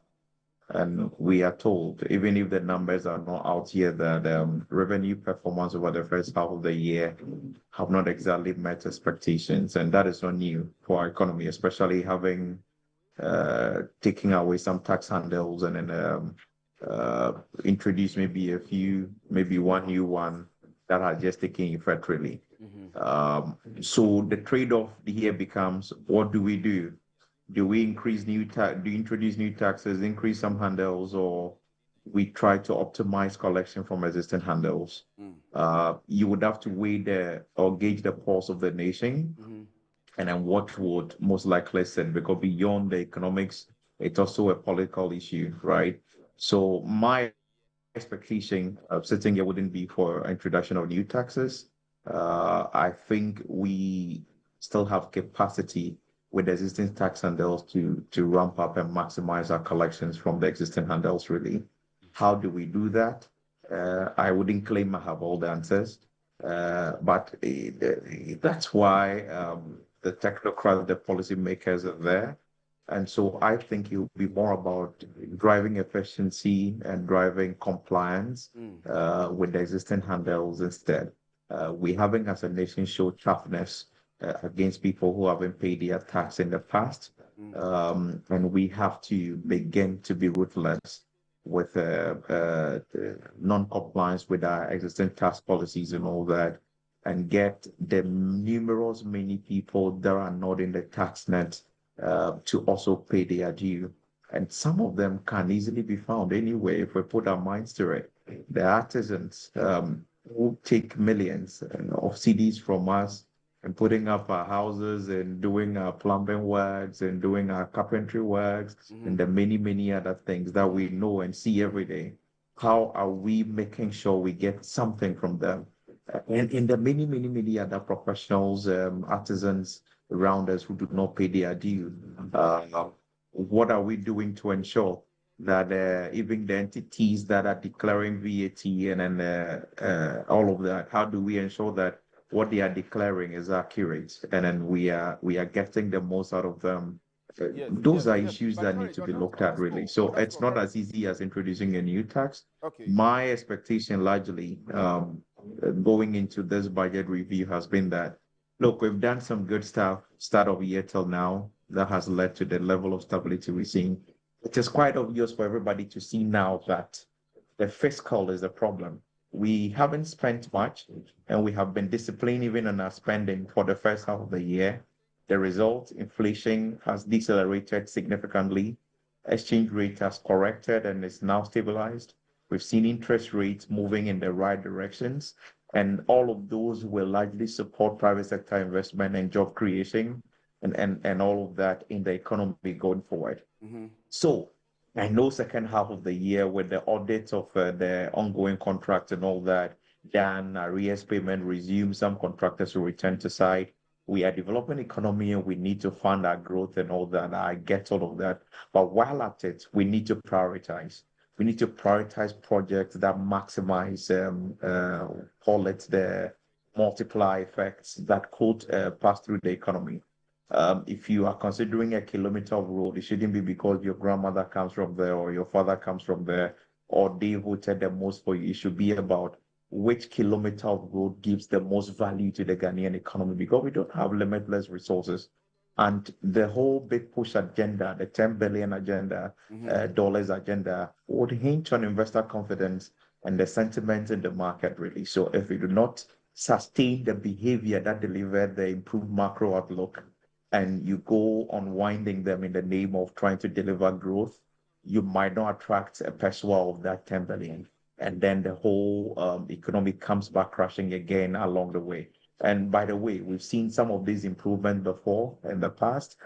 And we are told, even if the numbers are not out yet, that revenue performance over the first half of the year have not exactly met expectations. And that is not new for our economy, especially having taking away some tax handles and then introduce maybe one new one that are just taking effect really. So the trade-off here becomes, what do we do? Do we introduce new taxes, increase some handles, or we try to optimize collection from existing handles? You would have to weigh or gauge the pulse of the nation, and then what would most likely set, because beyond the economics, it's also a political issue, right? So my expectation of sitting here wouldn't be for introduction of new taxes. I think we still have capacity with existing tax handles to ramp up and maximize our collections from the existing handles really. How do we do that? I wouldn't claim I have all the answers, But that's why the technocrats, the policymakers are there. And so I think it will be more about driving efficiency and driving compliance with the existing handles instead. We haven't, as a nation, showed toughness against people who haven't paid their tax in the past. And we have to begin to be ruthless with non-compliance with our existing tax policies and all that, and get the numerous many people that are not in the tax net to also pay their due. And some of them can easily be found anyway if we put our minds to it. The artisans who take millions of CDs from us and putting up our houses and doing our plumbing works and doing our carpentry works and the many, many other things that we know and see every day. How are we making sure we get something from them? And in the many, many, many other professionals, artisans around us who do not pay their due, what are we doing to ensure that even the entities that are declaring VAT and then all of that, how do we ensure that what they are declaring is accurate, and then we are getting the most out of them? Those are issues that need to be looked at, really. So it's not as easy as introducing a new tax. My expectation largely going into this budget review has been that, look, we've done some good stuff start of year till now that has led to the level of stability we're seeing. It is quite obvious for everybody to see now that the fiscal is the problem. We haven't spent much, and we have been disciplined even on our spending for the first half of the year. The result, inflation has decelerated significantly. Exchange rate has corrected and is now stabilized. We've seen interest rates moving in the right directions, and all of those will largely support private sector investment and job creation and all of that in the economy going forward. So I know second half of the year with the audit of the ongoing contract and all that, then arrears payment resume, some contractors will return to site. We are developing economy and we need to fund our growth and all that. I get all of that. But while at it, we need to prioritize. We need to prioritize projects that maximize, call it the multiply effects that could pass through the economy. If you are considering a kilometer of road, it shouldn't be because your grandmother comes from there or your father comes from there or they voted the most for you. It should be about which kilometer of road gives the most value to the Ghanaian economy, because we don't have limitless resources. And the whole big push agenda, the 10 billion agenda, dollars agenda, would hinge on investor confidence and the sentiment in the market, really. So if we do not sustain the behavior that delivered the improved macro outlook, and you go on winding them in the name of trying to deliver growth, you might not attract a persuade of that 10 billion. And then the whole economy comes back crashing again along the way. And by the way, we've seen some of these improvements before in the past.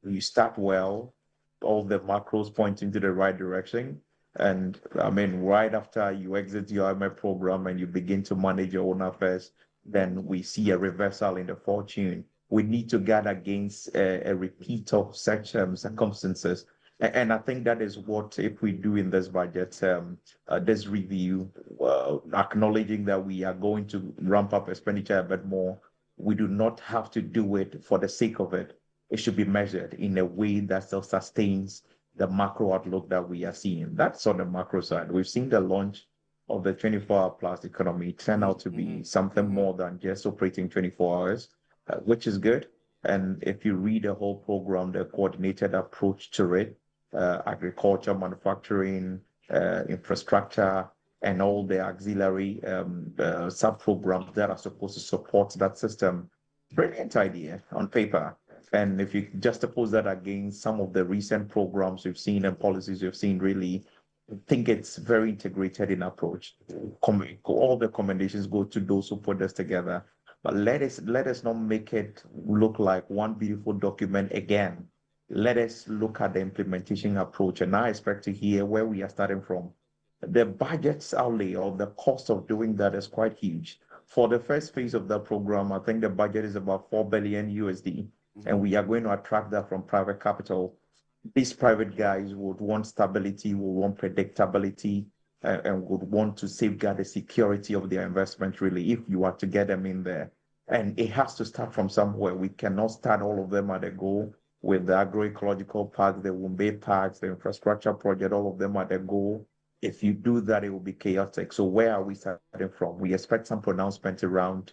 You start well, all the macros pointing to the right direction. And I mean, right after you exit your IMF program and you begin to manage your own affairs, then we see a reversal in the fortune. We need to guard against a repeat of such circumstances. And I think that is what, if we do in this budget, this review, acknowledging that we are going to ramp up expenditure a bit more, we do not have to do it for the sake of it. It should be measured in a way that still sustains the macro outlook that we are seeing. That's on the macro side. We've seen the launch of the 24-hour plus economy turn out to be something more than just operating 24 hours. Which is good. And if you read the whole program, the coordinated approach to it, agriculture, manufacturing, infrastructure, and all the auxiliary sub-programs that are supposed to support that system, brilliant idea on paper. And if you juxtapose that against some of the recent programs we've seen and policies we've seen, really, I think it's very integrated in approach. All the recommendations go to those who put this together. But let us not make it look like one beautiful document again. Let us look at the implementation approach. And I expect to hear where we are starting from. The budget's outlay or the cost of doing that is quite huge. For the first phase of the program, I think the budget is about 4 billion USD. And we are going to attract that from private capital. These private guys would want stability, would want predictability. and would want to safeguard the security of their investment, really, if you are to get them in there. And it has to start from somewhere. We cannot start all of them at a go with the agroecological parks, the Wumbe parks, the infrastructure project, all of them at a go. If you do that, it will be chaotic. So where are we starting from? We expect some pronouncement around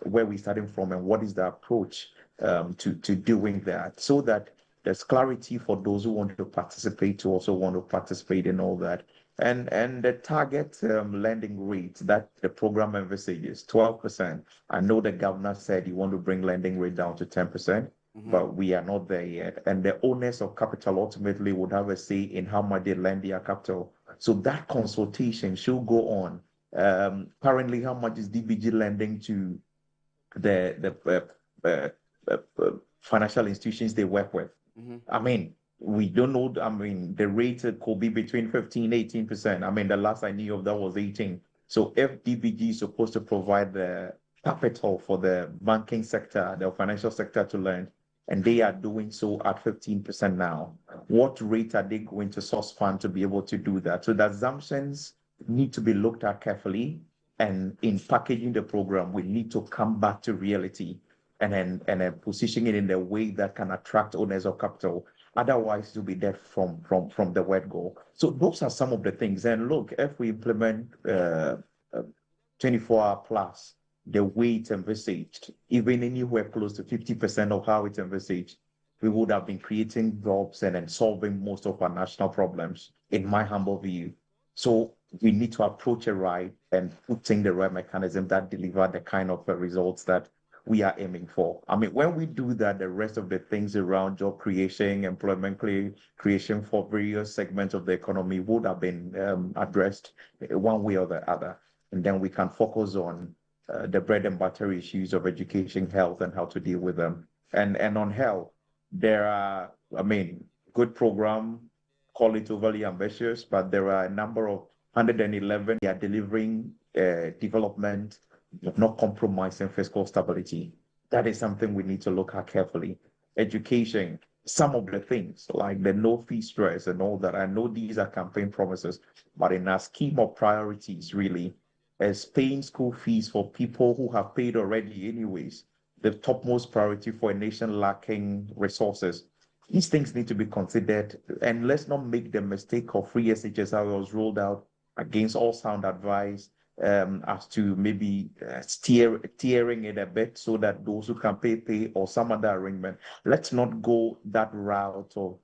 where we're starting from and what is the approach to doing that, so that there's clarity for those who want to participate, to also want to participate in all that. And the target lending rate that the program envisages, 12%. I know the governor said you want to bring lending rate down to 10%, but we are not there yet. And the owners of capital ultimately would have a say in how much they lend their capital. So that consultation should go on. Currently, how much is DBG lending to the financial institutions they work with? I mean, we don't know. I mean, the rate could be between 15, 18%. I mean, the last I knew of that was 18. So if DBG is supposed to provide the capital for the banking sector, the financial sector to lend, and they are doing so at 15% now, what rate are they going to source fund to be able to do that? So the assumptions need to be looked at carefully, and in packaging the program, we need to come back to reality and then position it in a way that can attract owners of capital. Otherwise, it will be dead from the word go. So those are some of the things. And look, if we implement 24-hour plus, the way it's envisaged, even anywhere close to 50% of how it's envisaged, we would have been creating jobs and then solving most of our national problems, in my humble view. So we need to approach it right and putting the right mechanism that deliver the kind of results that we are aiming for. I mean, when we do that, the rest of the things around job creation, employment creation for various segments of the economy would have been addressed one way or the other. And then we can focus on the bread and butter issues of education, health, and how to deal with them. And on health, there are, I mean, good program, call it overly ambitious, but there are a number of 111 they are delivering development, not compromising fiscal stability. That is something we need to look at carefully. Education, some of the things like the no-fee stress and all that, I know these are campaign promises, but in our scheme of priorities, really, as paying school fees for people who have paid already anyways, the topmost priority for a nation lacking resources. These things need to be considered, and let's not make the mistake of free SHS how it was rolled out against all sound advice, as to maybe steering it a bit so that those who can pay, or some other arrangement. Let's not go that route of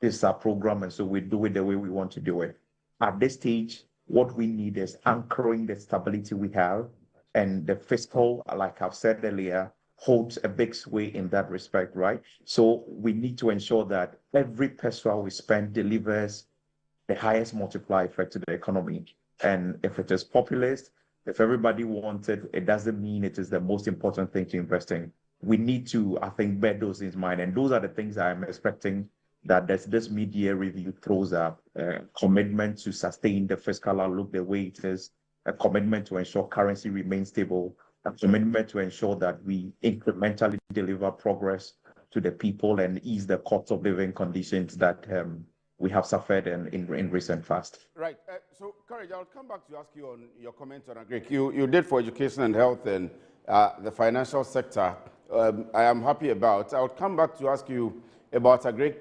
this program, and so we do it the way we want to do it. At this stage, what we need is anchoring the stability we have, and the fiscal, like I've said earlier, holds a big sway in that respect, right? So we need to ensure that every peso we spend delivers the highest multiplier effect to the economy. And if it is populist, if everybody wants it, it doesn't mean it is the most important thing to invest in. We need to, I think, bear those in mind. And those are the things I'm expecting that this media review throws up. Commitment to sustain the fiscal outlook the way it is, a commitment to ensure currency remains stable, a commitment to ensure that we incrementally deliver progress to the people and ease the cost of living conditions that we have suffered in recent past. Right. So, Courage, I'll come back to ask you on your comment on agric. You did for education and health and the financial sector. I am happy about. I'll come back to ask you about agric,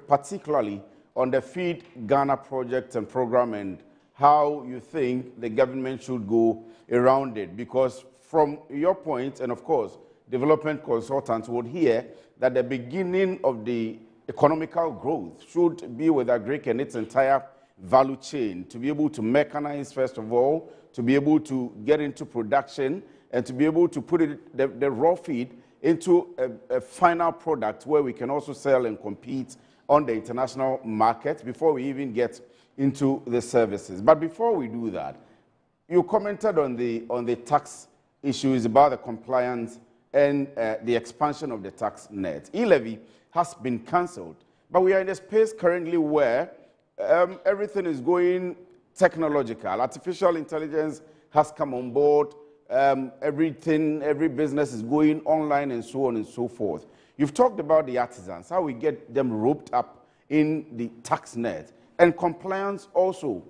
particularly on the Feed Ghana project and program and how you think the government should go around it. Because from your point, and of course, development consultants would hear that the beginning of the economical growth should be with agric and its entire value chain, to be able to mechanize, first of all, to be able to get into production, and to be able to put it, the raw feed into a final product where we can also sell and compete on the international market before we even get into the services. But before we do that, you commented on the tax issues about the compliance and the expansion of the tax net. E-levy has been cancelled, but we are in a space currently where everything is going technological. Artificial intelligence has come on board. Every business is going online and so on and so forth. You've talked about the artisans, how we get them roped up in the tax net, and compliance also.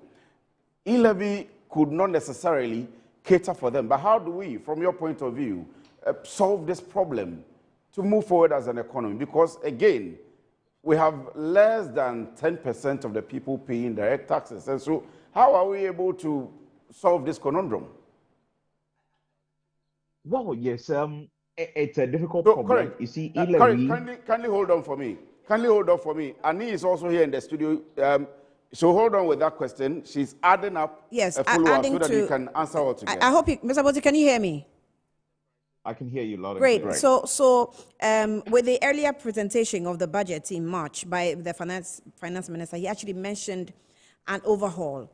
e-levy could not necessarily cater for them. But how do we, from your point of view, solve this problem to move forward as an economy? Because, again, we have less than 10% of the people paying direct taxes. And so how are we able to solve this conundrum? Well, yes, it's a difficult So, problem. correct. You see, Correct. e-levy. Kindly hold on for me. Kindly hold on for me. Annie is also here in the studio. So hold on with that question. She's adding up Yes, a follow-up adding so that to, we can answer all together. I hope you, Mr. Botti, can you hear me? I can hear you loud and Great. clear. So, with the earlier presentation of the budget in March by the finance minister, he actually mentioned an overhaul,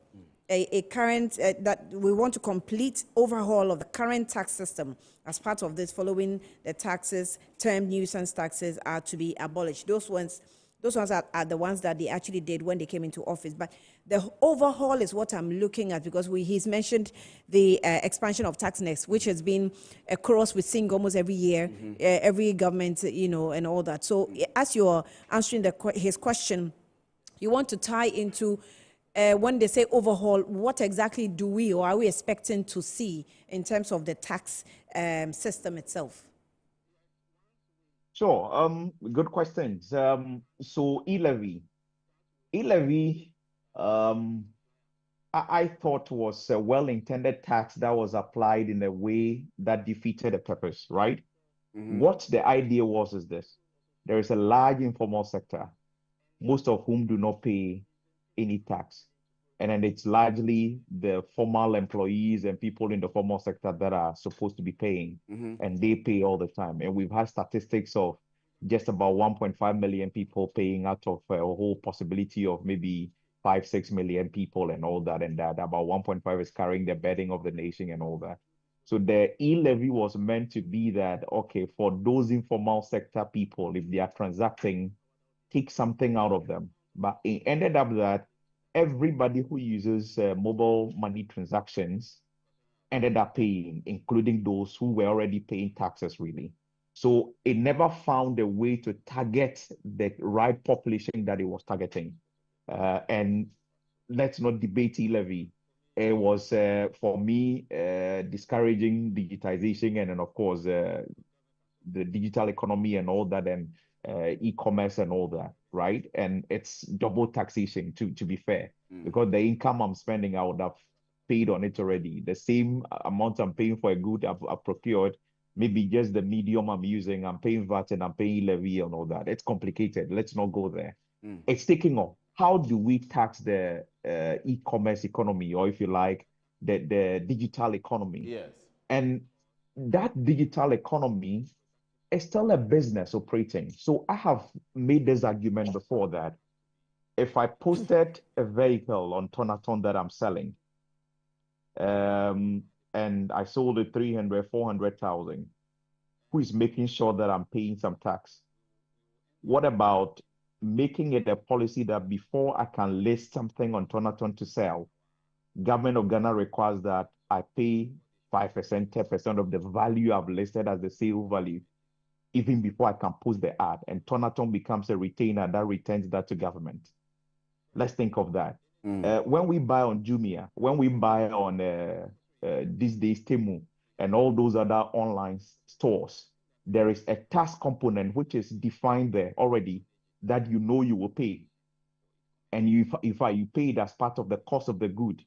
a current that we want to complete overhaul of the current tax system. As part of this, following the taxes, term nuisance taxes are to be abolished. Those ones are the ones that they actually did when they came into office. But the overhaul is what I'm looking at, because he's mentioned the expansion of tax nets, which has been a chorus we sing almost every year, every government, and all that. So as you're answering his question, you want to tie into when they say overhaul, what exactly do we or are we expecting to see in terms of the tax system itself? Sure. Good questions. So e-levy, I thought was a well-intended tax that was applied in a way that defeated the purpose, right? What the idea was is this: there is a large informal sector, most of whom do not pay any tax. And then it's largely the formal employees and people in the formal sector that are supposed to be paying, and they pay all the time. And we've had statistics of just about 1.5 million people paying out of a whole possibility of maybe 5-6 million people and all that, and that about 1.5 is carrying the burden of the nation and all that. So the e-levy was meant to be that, okay, for those informal sector people, if they are transacting, take something out of them. But it ended up that everybody who uses mobile money transactions ended up paying, including those who were already paying taxes, really. So it never found a way to target the right population that it was targeting. And let's not debate e-levy. It was, for me, discouraging digitization and then, of course, the digital economy and all that, and e-commerce and all that, right? And it's double taxation, to be fair, because the income I'm spending, I would have paid on it already. The same amount I'm paying for a good I've procured, maybe just the medium I'm using, I'm paying VAT and I'm paying levy and all that. It's complicated. Let's not go there. It's taking off. How do we tax the e-commerce economy, or if you like, the digital economy? Yes. And that digital economy is still a business operating. So I have made this argument before that if I posted a vehicle on Tonaton that I'm selling, and I sold it 300, 400,000, who is making sure that I'm paying some tax? What about making it a policy that before I can list something on Tonaton to sell, Government of Ghana requires that I pay 5%, 10% of the value I've listed as the sale value, even before I can post the ad, and Tonaton becomes a retainer that returns that to government. Let's think of that. When we buy on Jumia, when we buy on these days Temu and all those other online stores, there is a tax component which is defined there already that you know you will pay. And you pay it as part of the cost of the good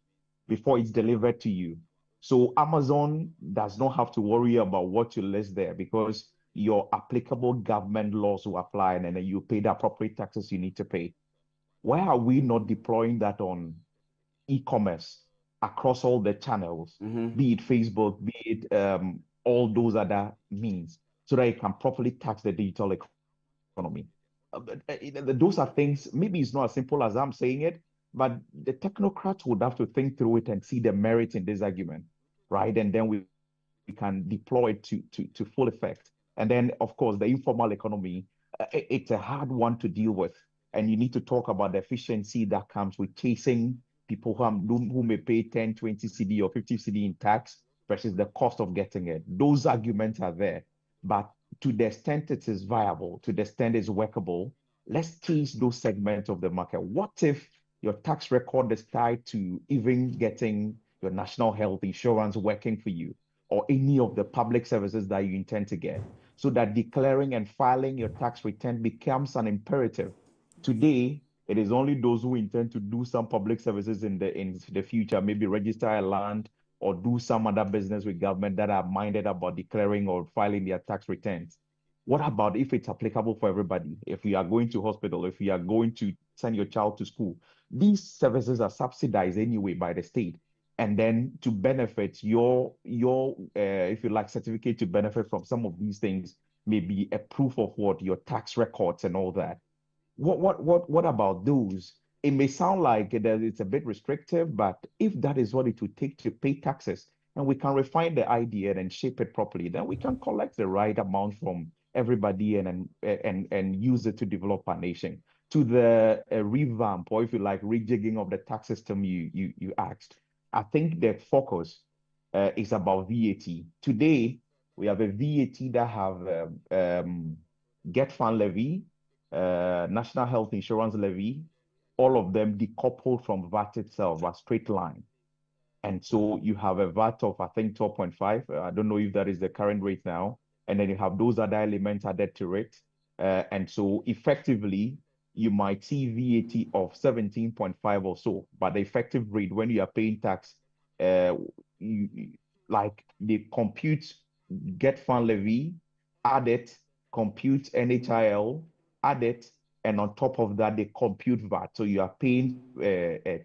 before it's delivered to you. So Amazon does not have to worry about what you list there, because your applicable government laws will apply, and then you pay the appropriate taxes you need to pay. Why are we not deploying that on e-commerce across all the channels, be it Facebook, be it all those other means, so that you can properly tax the digital economy? Those are things, maybe it's not as simple as I'm saying it, but the technocrats would have to think through it and see the merit in this argument, right? And then we can deploy it to full effect. And then, of course, the informal economy, it's a hard one to deal with. And you need to talk about the efficiency that comes with chasing people who may pay 10, 20 CD or 50 CD in tax versus the cost of getting it. Those arguments are there. But to the extent it is viable, to the extent it's workable, let's chase those segments of the market. What if your tax record is tied to even getting your national health insurance working for you, or any of the public services that you intend to get, so that declaring and filing your tax return becomes an imperative. Today, it is only those who intend to do some public services in the future, maybe register a land or do some other business with government, that are minded about declaring or filing their tax returns. What about if it's applicable for everybody? If you are going to hospital, if you are going to send your child to school, these services are subsidized anyway by the state. And then to benefit your if you like, certificate to benefit from some of these things may be a proof of what your tax records and all that. What about those? It may sound like it's a bit restrictive, but if that is what it would take to pay taxes, and we can refine the idea and shape it properly, then we can collect the right amount from everybody and use it to develop our nation. To the revamp, or if you like, rejigging of the tax system you asked, I think the focus is about VAT. Today, we have a VAT that have get fund levy, national health insurance levy, all of them decoupled from VAT itself, a straight line. And so you have a VAT of, I think, 12.5. I don't know if that is the current rate now. And then you have those other elements added to it. And so effectively, you might see VAT of 17.5 or so, but the effective rate when you are paying tax, like they compute get fund levy, add it, compute NHIL, add it, and on top of that, they compute VAT. So you are paying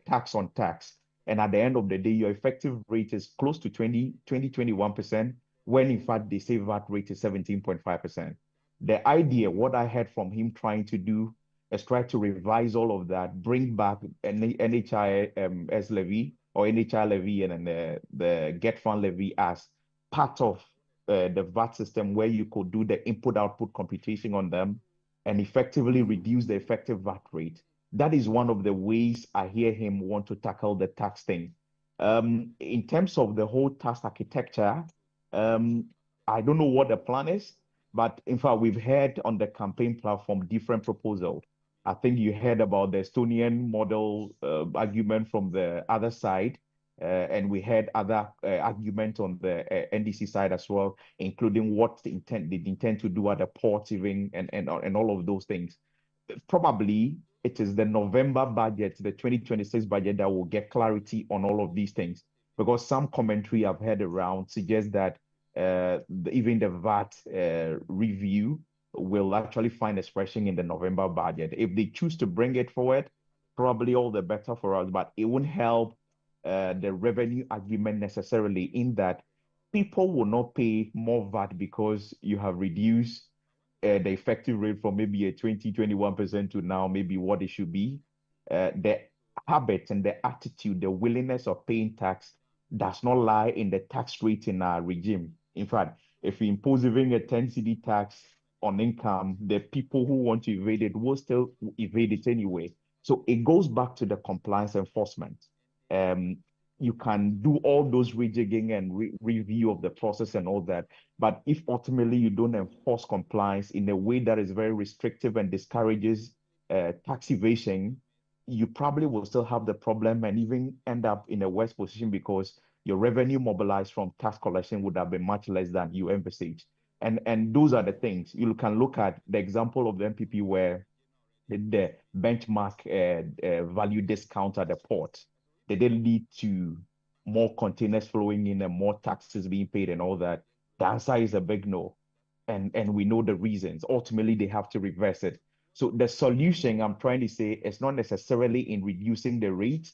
tax on tax. And at the end of the day, your effective rate is close to 21%, when in fact they say VAT rate is 17.5%. The idea, what I heard from him trying to do is try to revise all of that, bring back NHIS levy or NHI levy and then the get fund levy as part of the VAT system, where you could do the input-output computation on them and effectively reduce the effective VAT rate. That is one of the ways I hear him want to tackle the tax thing. In terms of the whole tax architecture, I don't know what the plan is, but in fact, we've heard on the campaign platform different proposals. I think you heard about the Estonian model argument from the other side, and we had other arguments on the NDC side as well, including what they intend to do at the port even, and all of those things. Probably it is the November budget, the 2026 budget, that will get clarity on all of these things, because some commentary I've heard around suggests that even the VAT review will actually find expression in the November budget. If they choose to bring it forward, probably all the better for us, but it won't help the revenue argument necessarily, in that people will not pay more VAT because you have reduced the effective rate from maybe a 21% to now maybe what it should be. The habit and the attitude, the willingness of paying tax does not lie in the tax rate in our regime. In fact, if we impose even a 10 CD tax on income, the people who want to evade it will still evade it anyway. So it goes back to the compliance enforcement. You can do all those rejigging and review of the process and all that, but if ultimately you don't enforce compliance in a way that is very restrictive and discourages tax evasion, you probably will still have the problem and even end up in a worse position, because your revenue mobilized from tax collection would have been much less than you envisaged. And those are the things. You can look at the example of the MPP where the benchmark value discount at the port, they didn't lead to more containers flowing in and more taxes being paid and all that. The answer is a big no. And we know the reasons. Ultimately, they have to reverse it. So the solution, I'm trying to say, is not necessarily in reducing the rate.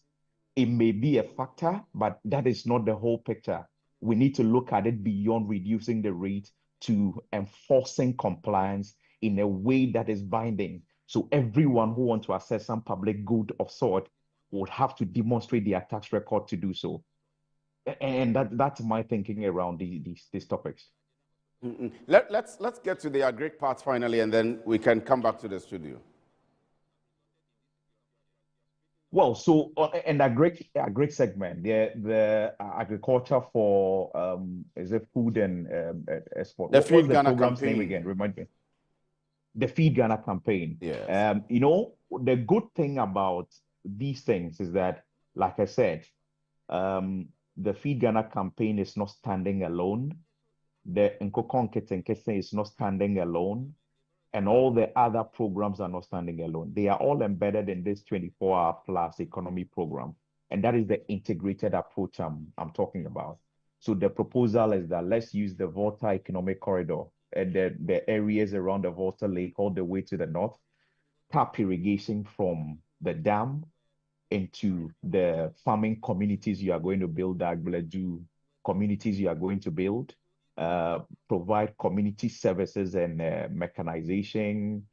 It may be a factor, but that is not the whole picture. We need to look at it beyond reducing the rate to enforcing compliance in a way that is binding. So everyone who wants to access some public good of sort would have to demonstrate their tax record to do so. And that's my thinking around these topics. Let's get to the agric part finally, and then we can come back to the studio. Well, so in the agric segment, the agriculture for is it food and export? The What's Ghana program's campaign name again? Remind me. The Feed Ghana campaign. Yes. You know, the good thing about these things is that, like I said, the Feed Ghana campaign is not standing alone. The Nkokon Ketenkese is not standing alone. And all the other programs are not standing alone. They are all embedded in this 24-hour plus economy program. And that is the integrated approach I'm talking about. So the proposal is that let's use the Volta Economic Corridor and the areas around the Volta Lake all the way to the north, tap irrigation from the dam into the farming communities you are going to build, the communities you are going to build, provide community services and mechanization,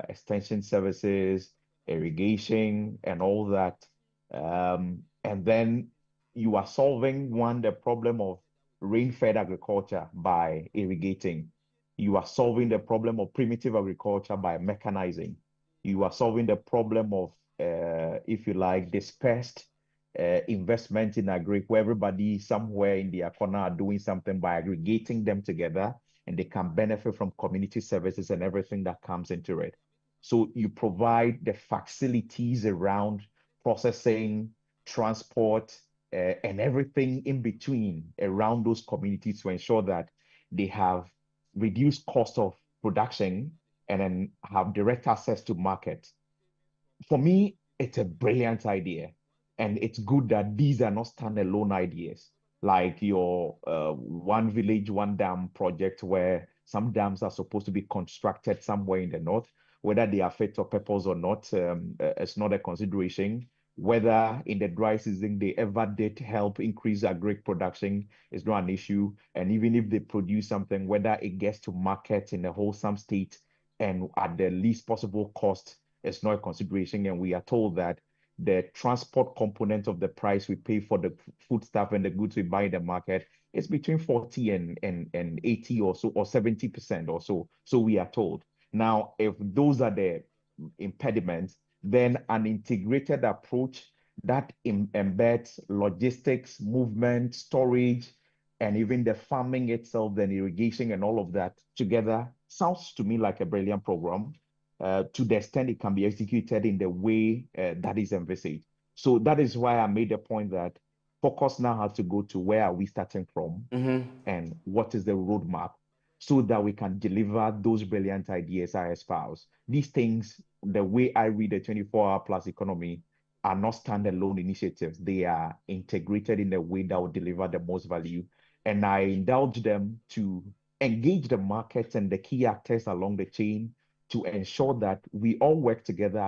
extension services, irrigation, and all that. And then you are solving the problem of rain-fed agriculture by irrigating. You are solving the problem of primitive agriculture by mechanizing. You are solving the problem of, if you like, dispersed investment in agri, where everybody somewhere in their corner are doing something by aggregating them together, and they can benefit from community services and everything that comes into it. So you provide the facilities around processing, transport, and everything in between around those communities to ensure that they have reduced cost of production and then have direct access to market. For me, it's a brilliant idea. And it's good that these are not standalone ideas, like your one village, one dam project, where some dams are supposed to be constructed somewhere in the north. Whether they are fit for purpose or not, it's not a consideration. Whether in the dry season they ever did help increase agri production is not an issue. And even if they produce something, whether it gets to market in a wholesome state and at the least possible cost, it's not a consideration. And we are told that the transport component of the price we pay for the foodstuff and the goods we buy in the market is between 40 and 80 or so, or 70% or so. So we are told. Now, if those are the impediments, then an integrated approach that embeds logistics, movement, storage, and even the farming itself, then irrigation and all of that together sounds to me like a brilliant program. To the extent it can be executed in the way that is envisaged. So that is why I made the point that focus now has to go to where are we starting from and what is the roadmap so that we can deliver those brilliant ideas I espouse. These things, the way I read the 24-hour plus economy, are not standalone initiatives. They are integrated in a way that will deliver the most value. And I indulge them to engage the markets and the key actors along the chain to ensure that we all work together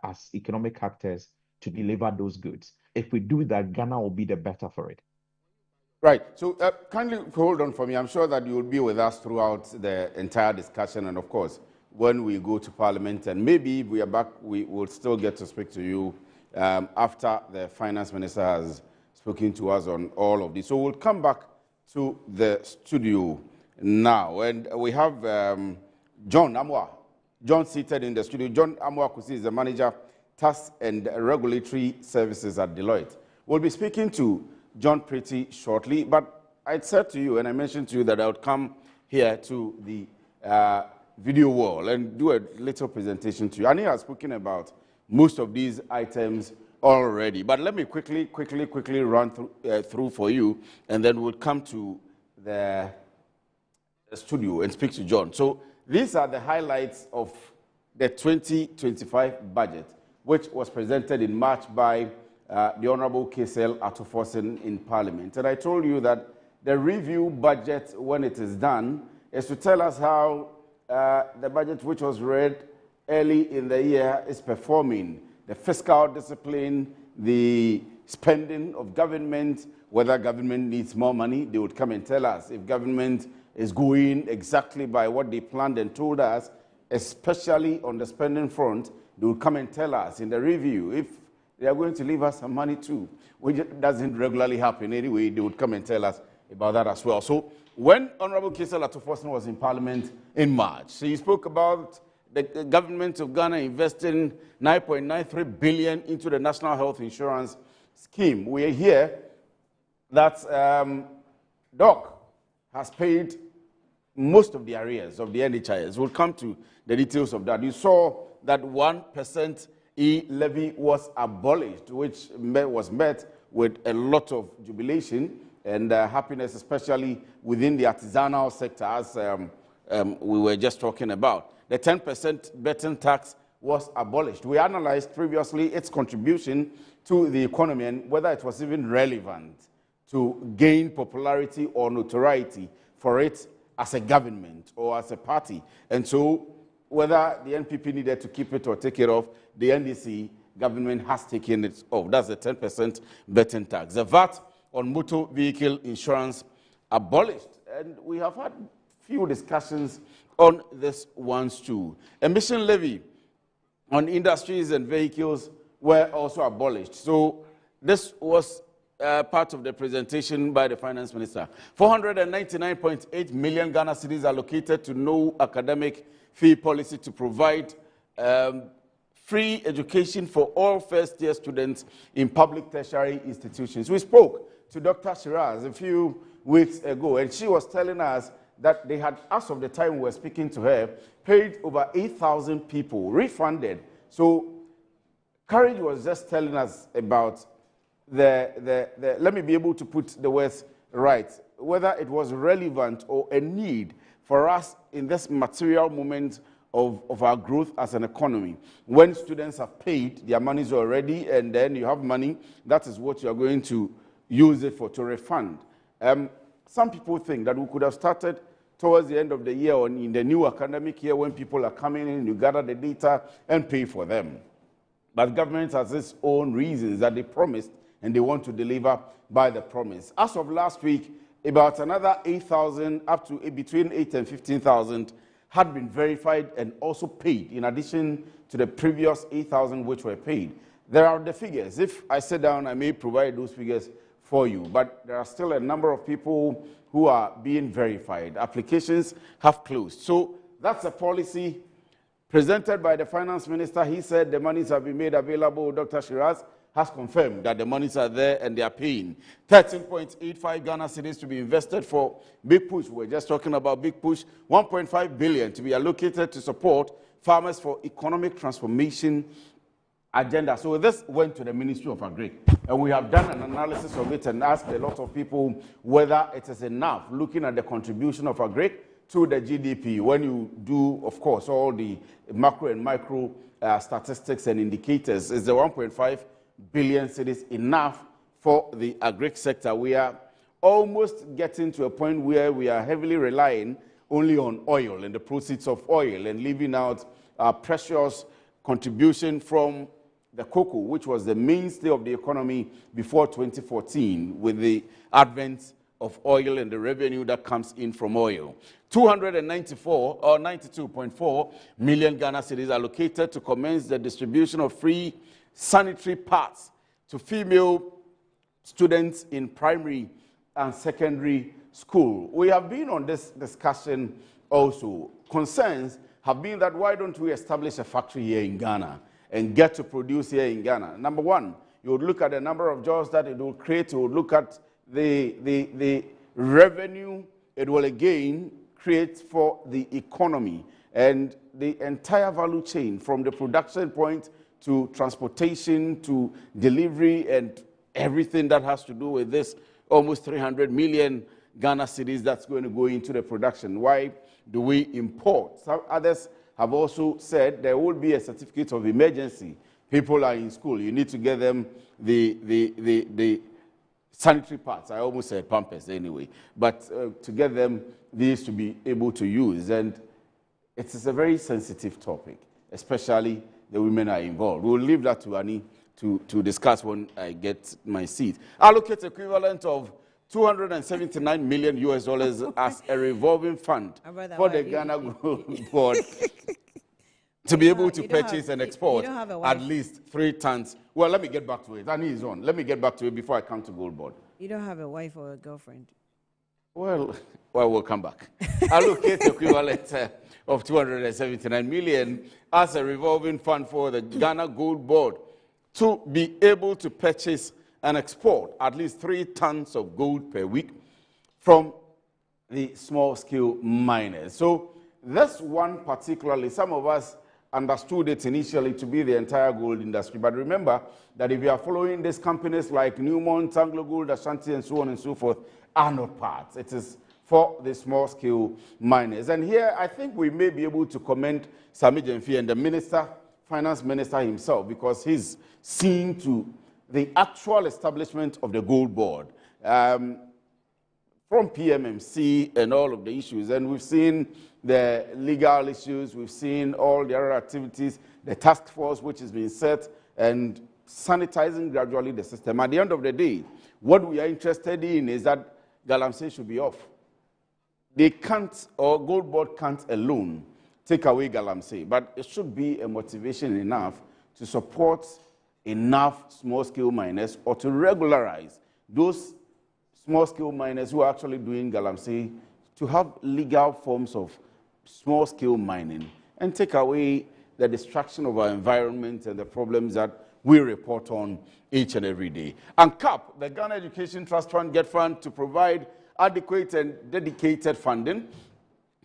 as economic actors to deliver those goods. If we do that, Ghana will be the better for it. Right. So kindly hold on for me. I'm sure that you will be with us throughout the entire discussion. And of course, when we go to Parliament, and maybe if we are back, we will still get to speak to you after the Finance Minister has spoken to us on all of this. So we'll come back to the studio now. And we have John Amwa. John seated in the studio. John Amwa-Kusi is the manager, tax and regulatory services at Deloitte. We'll be speaking to John pretty shortly, but I said to you, and I mentioned to you that I would come here to the video wall and do a little presentation to you. Annie has spoken about most of these items already, but let me quickly run through for you, and then we'll come to the studio and speak to John. So these are the highlights of the 2025 budget, which was presented in March by the Honorable Kesel Atoforsen in Parliament. And I told you that the review budget, when it is done, is to tell us how the budget which was read early in the year is performing, the fiscal discipline, the spending of government, whether government needs more money. They would come and tell us if government is going exactly by what they planned and told us, especially on the spending front. They will come and tell us in the review if they are going to leave us some money too, which doesn't regularly happen anyway. They would come and tell us about that as well. So when Honorable Kesel Atoforsen was in Parliament in March, he spoke about the government of Ghana investing 9.93 billion into the National Health Insurance Scheme. We hear that DOC has paid most of the arrears of the NHIS. We'll come to the details of that. You saw that 1% levy was abolished, which was met with a lot of jubilation and happiness, especially within the artisanal sector, as we were just talking about. The 10% betting tax was abolished. We analyzed previously its contribution to the economy and whether it was even relevant to gain popularity or notoriety for it as a government or as a party. And so whether the NPP needed to keep it or take it off, the NDC government has taken it off. That's the 10% betting tax. The VAT on motor vehicle insurance abolished. And we have had few discussions on this ones too. Emission levy on industries and vehicles were also abolished. So this was part of the presentation by the finance minister. 499.8 million Ghana cedis allocated to no academic fee policy to provide free education for all first-year students in public tertiary institutions. We spoke to Dr. Shiraz a few weeks ago, and she was telling us that they had, as of the time we were speaking to her, paid over 8,000 people, refunded. So Courage was just telling us about let me be able to put the words right, whether it was relevant or a need for us in this material moment of our growth as an economy. When students have paid their monies already and then you have money, that is what you are going to use it for, to refund. Some people think that we could have started towards the end of the year or in the new academic year when people are coming in, you gather the data and pay for them. But government has its own reasons that they promised and they want to deliver by the promise. As of last week, about another 8,000, up to between 8,000 and 15,000 had been verified and also paid, in addition to the previous 8,000 which were paid. There are the figures. If I sit down, I may provide those figures for you, but there are still a number of people who are being verified. Applications have closed. So that's a policy presented by the finance minister. He said the monies have been made available. Dr. Shiraz has confirmed that the monies are there and they are paying. 13.85 Ghana cedis to be invested for Big Push. We're just talking about Big Push. 1.5 billion to be allocated to support farmers for economic transformation agenda. So this went to the Ministry of Agri. And we have done an analysis of it and asked a lot of people whether it is enough, looking at the contribution of Agri to the GDP. When you do, of course, all the macro and micro statistics and indicators, is the 1.5 billion cedis enough for the agri sector? We are almost getting to a point where we are heavily relying only on oil and the proceeds of oil and leaving out our precious contribution from the cocoa, which was the mainstay of the economy before 2014, with the advent of oil and the revenue that comes in from oil. 294 or 92.4 million Ghana cedis allocated to commence the distribution of free sanitary pads to female students in primary and secondary school. We have been on this discussion also. Concerns have been that why don't we establish a factory here in Ghana and get to produce here in Ghana? Number one, you would look at the number of jobs that it will create. You would look at the revenue it will again create for the economy and the entire value chain, from the production point to transportation to delivery and everything that has to do with this almost 300 million Ghana cedis that's going to go into the production. Why do we import? Some others have also said there will be a certificate of emergency. People are in school. You need to get them the sanitary pads. I almost said pampers anyway. But to get them these to be able to use. And it is a very sensitive topic, especially the women are involved. We'll leave that to Annie to discuss when I get my seat. Allocate equivalent of $279 million US as a revolving fund for the Ghana Board to be able to purchase and export at least 3 tons. Well, let me get back to it. Annie is on. Let me get back to it before I come to Gold Board. You don't have a wife or a girlfriend? Well, we'll come back. Allocate equivalent of 279 million as a revolving fund for the Ghana Gold Board to be able to purchase and export at least 3 tons of gold per week from the small-scale miners. So this one particularly, some of us understood it initially to be the entire gold industry. But remember that if you are following these companies like Newmont, Anglo Gold, Ashanti, and so on and so forth, are not parts. It is for the small-scale miners. And here, I think we may be able to commend Sami Gyamfi and the minister, finance minister himself, because he's seen to the actual establishment of the gold board from PMMC and all of the issues. And we've seen the legal issues, we've seen all the other activities, the task force which has been set, and sanitizing gradually the system. At the end of the day, what we are interested in is that Galamsey should be off. They can't, or Gold Board can't alone take away Galamsey, but it should be a motivation enough to support enough small-scale miners or to regularize those small-scale miners who are actually doing Galamsey to have legal forms of small-scale mining and take away the destruction of our environment and the problems that we report on each and every day. And CAP, the Ghana Education Trust Fund, Get Fund, to provide adequate and dedicated funding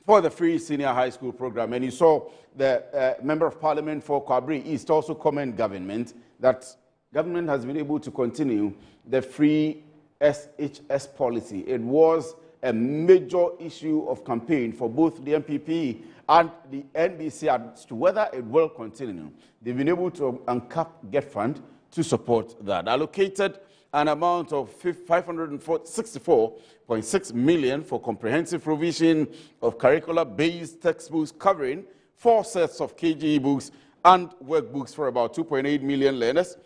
for the free senior high school program. And you saw the Member of Parliament for Kwabri East also comment government that government has been able to continue the free SHS policy. It was a major issue of campaign for both the MPP and the NDC as to whether it will continue. They've been able to uncap Get Fund to support that. Allocated an amount of 564.6 million for comprehensive provision of curricular-based textbooks covering 4 sets of KGE books and workbooks for about 2.8 million learners,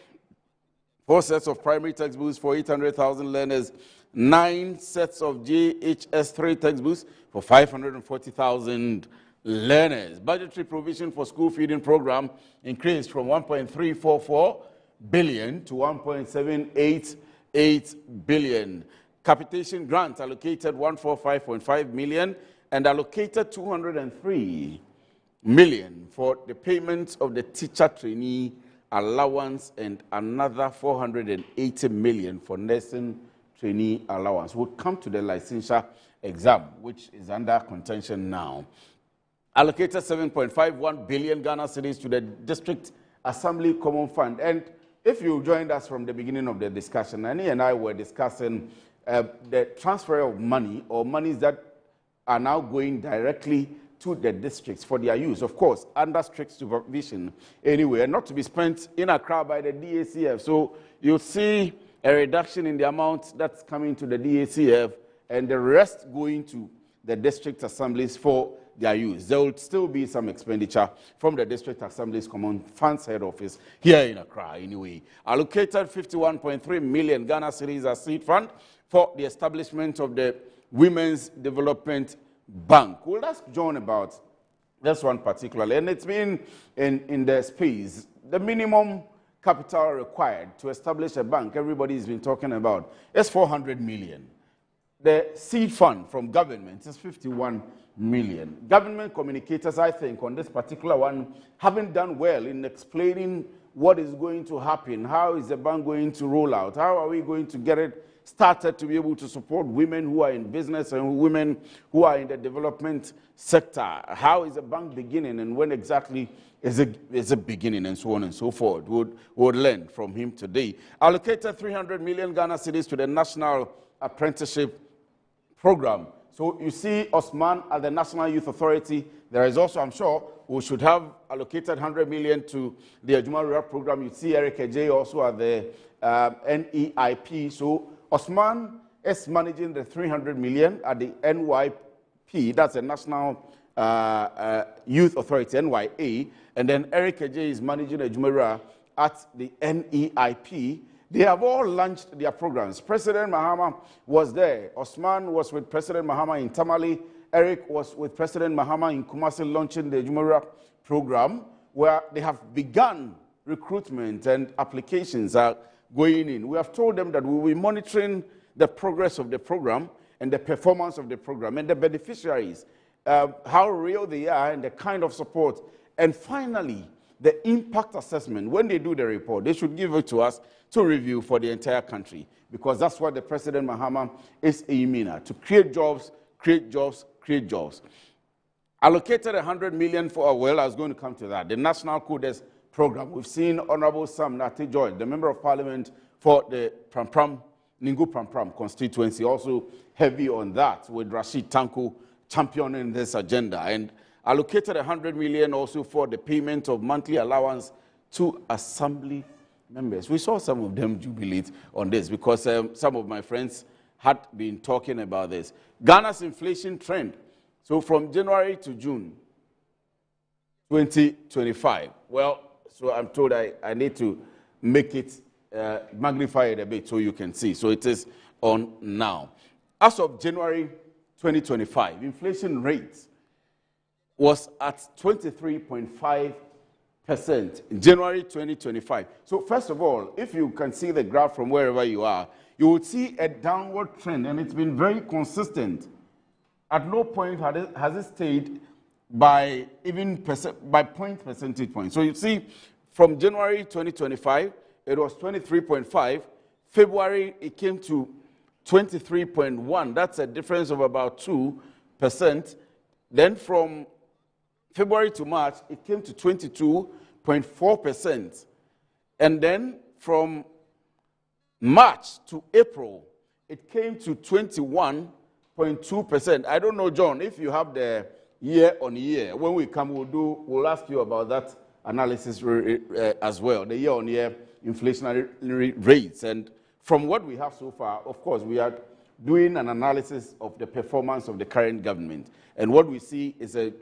4 sets of primary textbooks for 800,000 learners, 9 sets of JHS3 textbooks for 540,000 learners. Budgetary provision for school feeding program increased from 1.344 billion to 1.788 billion. Capitation grant allocated 145.5 million and allocated 203 million for the payment of the teacher trainee allowance and another 480 million for nursing trainee allowance. We'll come to the licensure exam, which is under contention now. Allocated 7.51 billion Ghana cedis to the District Assembly Common Fund. And if you joined us from the beginning of the discussion, Annie and I were discussing the transfer of money or monies that are now going directly to the districts for their use, of course, under strict supervision anyway, and not to be spent in Accra by the DACF. So you'll see a reduction in the amount that's coming to the DACF and the rest going to the district assemblies for their use. There will still be some expenditure from the District Assembly's Common Funds Head Office here in Accra anyway. Allocated 51.3 million Ghana cedis as seed fund for the establishment of the Women's Development Bank. We'll ask John about this one particularly, and it's been in the space. The minimum capital required to establish a bank, everybody's been talking about, is 400 million. The seed fund from government is 51 million. Government communicators, I think, on this particular one, haven't done well in explaining what is going to happen. How is the bank going to roll out? How are we going to get it started to be able to support women who are in business and women who are in the development sector? How is the bank beginning and when exactly is it beginning, and so on and so forth? Would learn from him today. Allocated 300 million Ghana cedis to the National Apprenticeship Program. So you see Osman at the National Youth Authority. There is also, I'm sure, we should have allocated 100 million to the Ajuma Rural Program. You see Eric Ejay also at the NEIP. So Osman is managing the 300 million at the NYP. That's the National Youth Authority, NYA. And then Eric Ejay is managing Ajuma Rural at the NEIP. They have all launched their programs. President Mahama was there. Osman was with President Mahama in Tamale. Eric was with President Mahama in Kumasi launching the Jumura program, where they have begun recruitment and applications are going in. We have told them that we will be monitoring the progress of the program and the performance of the program and the beneficiaries, how real they are and the kind of support. And finally, the impact assessment. When they do the report, they should give it to us to review for the entire country, because that's what the President Mahama is aiming at, to create jobs, create jobs, create jobs. allocated 100 million for, well, I was going to come to that, the National Codes Program. We've seen Honorable Sam Nati George, the Member of Parliament for the Ningu Prampram constituency, also heavy on that, with Rashid Tanku championing this agenda, and allocated 100 million also for the payment of monthly allowance to assembly members. We saw some of them jubilate on this because some of my friends had been talking about this. Ghana's inflation trend. So from January to June 2025. Well, so I'm told I need to make it, magnify it a bit so you can see. So it is on now. As of January 2025, inflation rate was at 23.5% in January 2025. So first of all, if you can see the graph from wherever you are, you would see a downward trend, and it's been very consistent. At no point has it stayed by even by percentage point. So you see, from January 2025, it was 23.5. February, it came to 23.1. That's a difference of about 2%. Then from February to March, it came to 22.4%. And then from March to April, it came to 21.2%. I don't know, John, if you have the year on year. When we come, we'll ask you about that analysis as well, the year on year inflationary rates. And from what we have so far, of course, we are doing an analysis of the performance of the current government. And what we see is a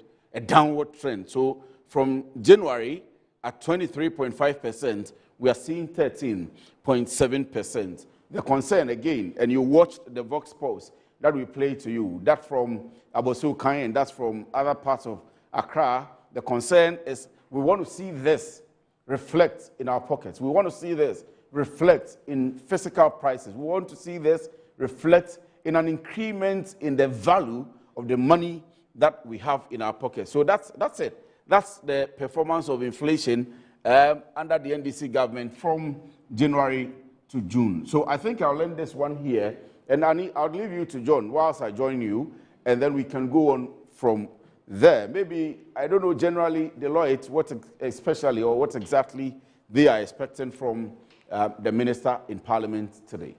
downward trend. So from January at 23.5%, we are seeing 13.7%. The concern again, and you watched the Vox Post that we played to you, that from Abosu Kanye and that's from other parts of Accra. The concern is we want to see this reflect in our pockets. We want to see this reflect in physical prices. We want to see this reflect in an increment in the value of the money that we have in our pockets. So that's it. That's the performance of inflation under the NDC government from January to June. So I think I'll end this one here, and I'll leave you to John whilst I join you, and then we can go on from there. Maybe, I don't know, generally, Deloitte, what exactly they are expecting from the minister in Parliament today.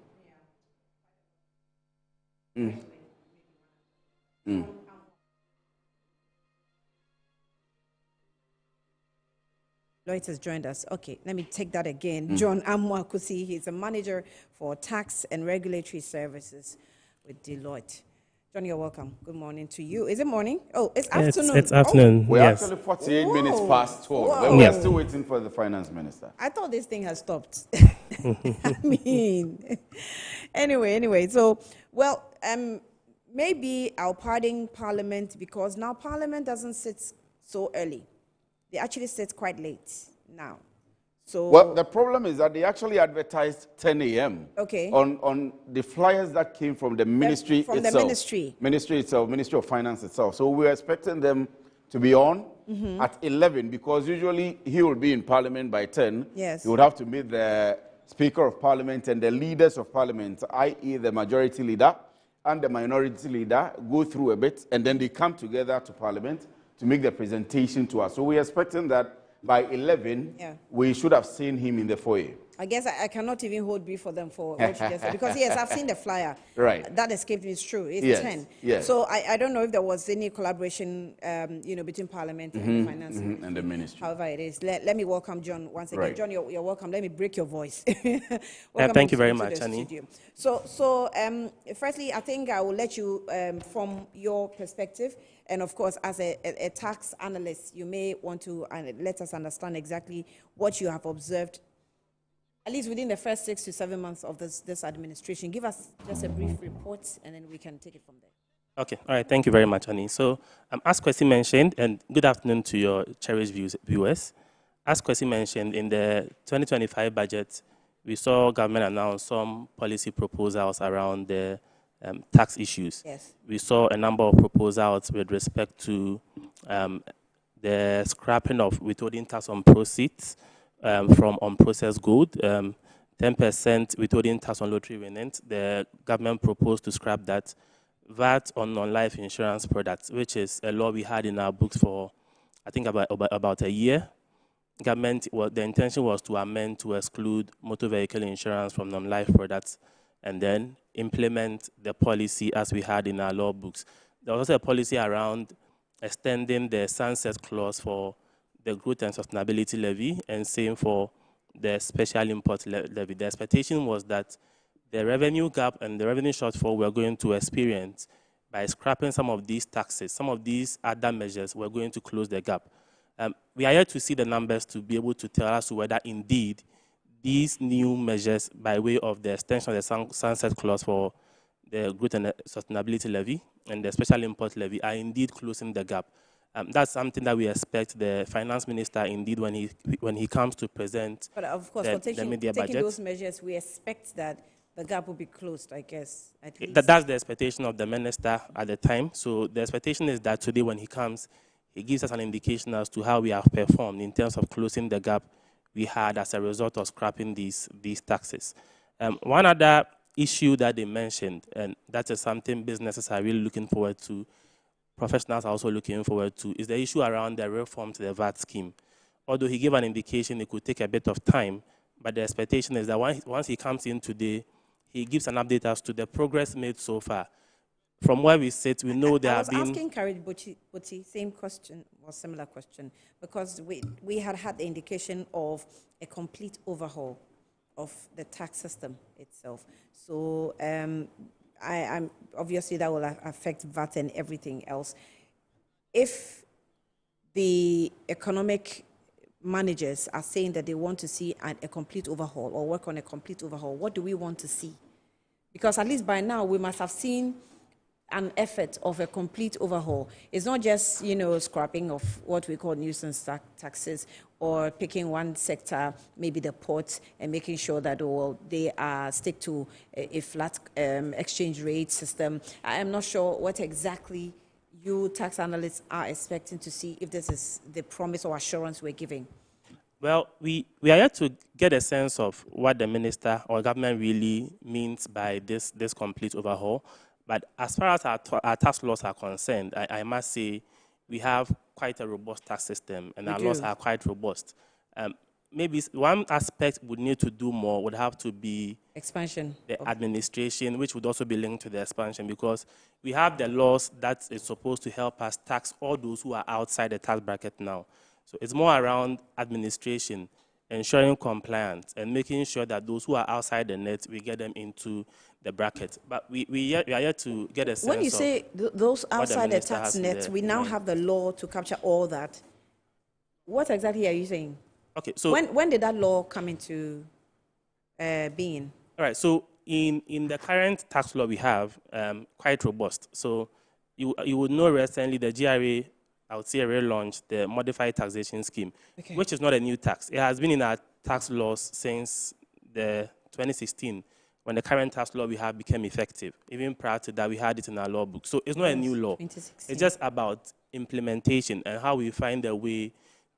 Lloyd has joined us. Okay, let me take that again. John Amwakusi, he's a manager for tax and regulatory services with Deloitte. John, you're welcome. Good morning to you. Is it morning? Oh, it's afternoon. It's afternoon. We're yes. actually 48 minutes past 12. Whoa. We're still waiting for the finance minister. I thought this thing has stopped. I mean, anyway. So, well, maybe I'll pardon Parliament because now Parliament doesn't sit so early. They actually sit quite late now. So well, the problem is that they actually advertised 10 a.m. Okay. on the flyers that came from the ministry itself. From the ministry. Ministry itself, Ministry of Finance itself. So we're expecting them to be on at 11 because usually he will be in Parliament by 10. Yes. He would have to meet the Speaker of Parliament and the leaders of Parliament, i.e. the majority leader and the minority leader, go through a bit, and then they come together to Parliament to make the presentation to us. So we're expecting that by 11, we should have seen him in the foyer. I guess I cannot even hold brief for them for what you just said. Because, yes, I've seen the flyer. Right. That escaped me. It's true. It's 10. Yes. So I don't know if there was any collaboration, between Parliament and Finance and the Ministry. However it is. Let me welcome John once again. Right. John, you're welcome. Let me break your voice. Thank you very much, Annie. So firstly, I think I will let you, from your perspective, and of course, as a tax analyst, you may want to let us understand exactly what you have observed, at least within the first 6 to 7 months of this administration. Give us just a brief report, and then we can take it from there. Okay. All right. Thank you very much, Annie. So, as Kwesi mentioned, and good afternoon to your cherished viewers. As Kwesi mentioned, in the 2025 budget, we saw government announce some policy proposals around the tax issues. Yes. We saw a number of proposals with respect to the scrapping of withholding tax on proceeds from unprocessed gold, 10% withholding tax on lottery winnings. The government proposed to scrap that. VAT on non-life insurance products, which is a law we had in our books for, I think, about a year. Government, the intention was to amend to exclude motor vehicle insurance from non-life products and then implement the policy as we had in our law books. There was also a policy around extending the sunset clause for the growth and sustainability levy and same for the special import levy. The expectation was that the revenue gap and the revenue shortfall we're going to experience by scrapping some of these taxes, some of these other measures, we're going to close the gap. We are yet to see the numbers to be able to tell us whether indeed these new measures by way of the extension of the sunset clause for the growth and sustainability levy and the special import levy are indeed closing the gap. That's something that we expect the finance minister indeed when he comes to present. But of course, the, for taking those measures, we expect that the gap will be closed, I guess, at least. That's the expectation of the minister at the time. So the expectation is that today when he comes, he gives us an indication as to how we have performed in terms of closing the gap we had as a result of scrapping these taxes. One other issue that they mentioned, and that is something businesses are really looking forward to, professionals are also looking forward to, is the issue around the reform to the VAT scheme. Although he gave an indication it could take a bit of time, but the expectation is that once he comes in today, he gives an update as to the progress made so far. From where we sit, we know there have been... I was asking Carrie Buti, same question, or similar question, because we had the indication of a complete overhaul of the tax system itself. So I'm obviously that will affect VAT and everything else. If the economic managers are saying that they want to see a complete overhaul or work on a complete overhaul, what do we want to see? Because at least by now we must have seen an effort of a complete overhaul. It's not just, scrapping of what we call nuisance taxes or picking one sector, maybe the ports, and making sure that they stick to a flat exchange rate system. I am not sure what exactly you tax analysts are expecting to see if this is the promise or assurance we're giving. Well, we are yet to get a sense of what the minister or government really means by this complete overhaul. But as far as our tax laws are concerned, I must say we have quite a robust tax system, and our laws are quite robust. Maybe one aspect would need to do more would have to be expansion, the administration, which would also be linked to the expansion, because we have the laws that is supposed to help us tax all those who are outside the tax bracket now. So it's more around administration, ensuring compliance, and making sure that those who are outside the net, we get them into the bracket. But we are yet to get a sense of... When you say those outside the tax net, we now have the law to capture all that. What exactly are you saying? Okay, so... When did that law come into being? All right, so in the current tax law we have, quite robust. So you would know recently the GRA, I would say, relaunched the modified taxation scheme, which is not a new tax. It has been in our tax laws since the 2016, when the current tax law we have became effective. Even prior to that, we had it in our law book. So it's not a new law. It's just about implementation and how we find a way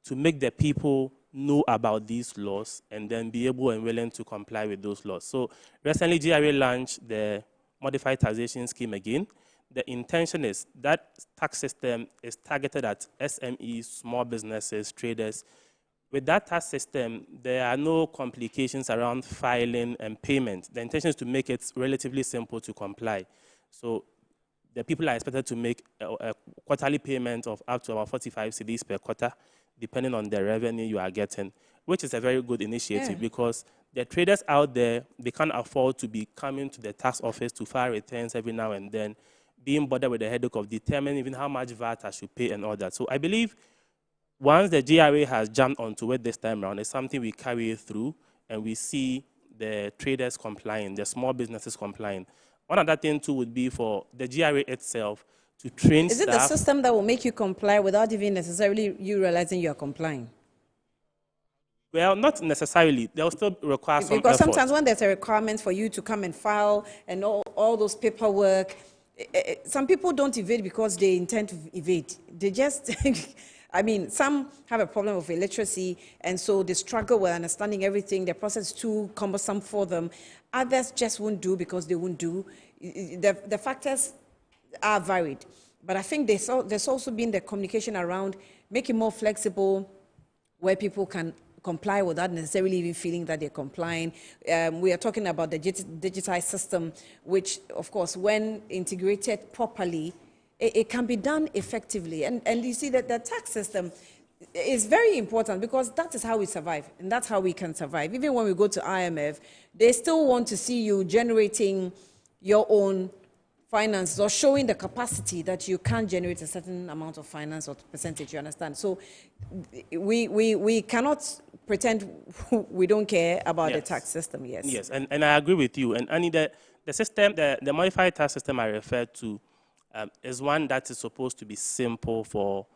to make the people know about these laws and then be able and willing to comply with those laws. So recently, GRA launched the modified taxation scheme again. The intention is that tax system is targeted at SMEs, small businesses, traders. With that tax system, there are no complications around filing and payment. The intention is to make it relatively simple to comply. So the people are expected to make a quarterly payment of up to about 45 cedis per quarter, depending on the revenue you are getting, which is a very good initiative because the traders out there, they can't afford to be coming to the tax office to file returns every now and then, being bothered with the headache of determining even how much VAT I should pay and all that. So I believe once the GRA has jumped onto it this time around, it's something we carry through and we see the traders complying, the small businesses complying. One other thing too would be for the GRA itself to train staff. Is it the system that will make you comply without even necessarily you realizing you are complying? Well, not necessarily. They'll still require some Because effort. sometimes when there's a requirement for you to come and file and all those paperwork, some people don't evade because they intend to evade. They just, I mean, some have a problem with illiteracy, and so they struggle with understanding everything. The process is too cumbersome for them. Others just won't do because they won't do. The factors are varied. But I think there's also been the communication around making more flexible, where people can comply without necessarily even feeling that they're complying. We are talking about the digitized system, which, of course, when integrated properly, it can be done effectively. And you see that the tax system is very important, because that is how we survive, and that's how we can survive. Even when we go to IMF, they still want to see you generating your own finance or showing the capacity that you can generate a certain amount of finance or percentage, you understand? So we cannot pretend we don't care about the tax system, yes. Yes, and I agree with you. And Annie, the system, the modified tax system I referred to is one that is supposed to be simple for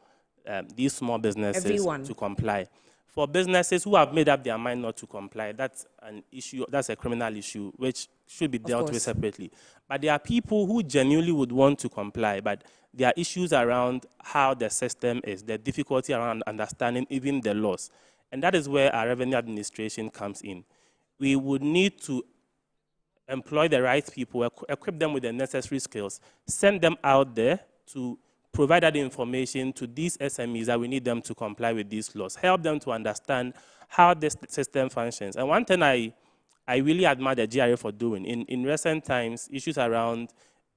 these small businesses to comply. For businesses who have made up their mind not to comply, that's an issue, that's a criminal issue, which should be dealt with separately. But there are people who genuinely would want to comply, but there are issues around how the system is, the difficulty around understanding even the laws. And that is where our revenue administration comes in. We would need to employ the right people, equip them with the necessary skills, send them out there to provide that information to these SMEs that we need them to comply with these laws, help them to understand how this system functions. And one thing I really admire the GRA for doing, in recent times, issues around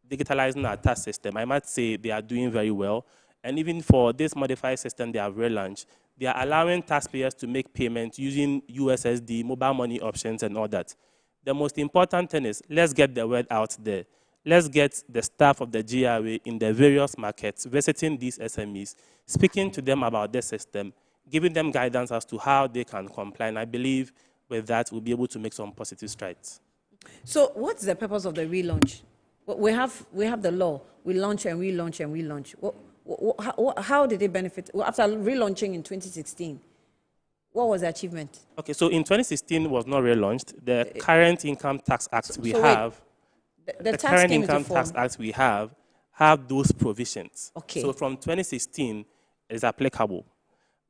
digitalizing our tax system, I might say they are doing very well. And even for this modified system they have relaunched, they are allowing taxpayers to make payments using USSD, mobile money options, and all that. The most important thing is, let's get the word out there. Let's get the staff of the GRA in the various markets, visiting these SMEs, speaking to them about the system, giving them guidance as to how they can comply. And I believe with that, we'll be able to make some positive strides. So what's the purpose of the relaunch? We have the law. We launch and relaunch and relaunch. How did it benefit? After relaunching in 2016, what was the achievement? Okay, so in 2016 was not relaunched. The current Income Tax Act we have, the current Income Tax Act we have those provisions. Okay. So from 2016 is applicable.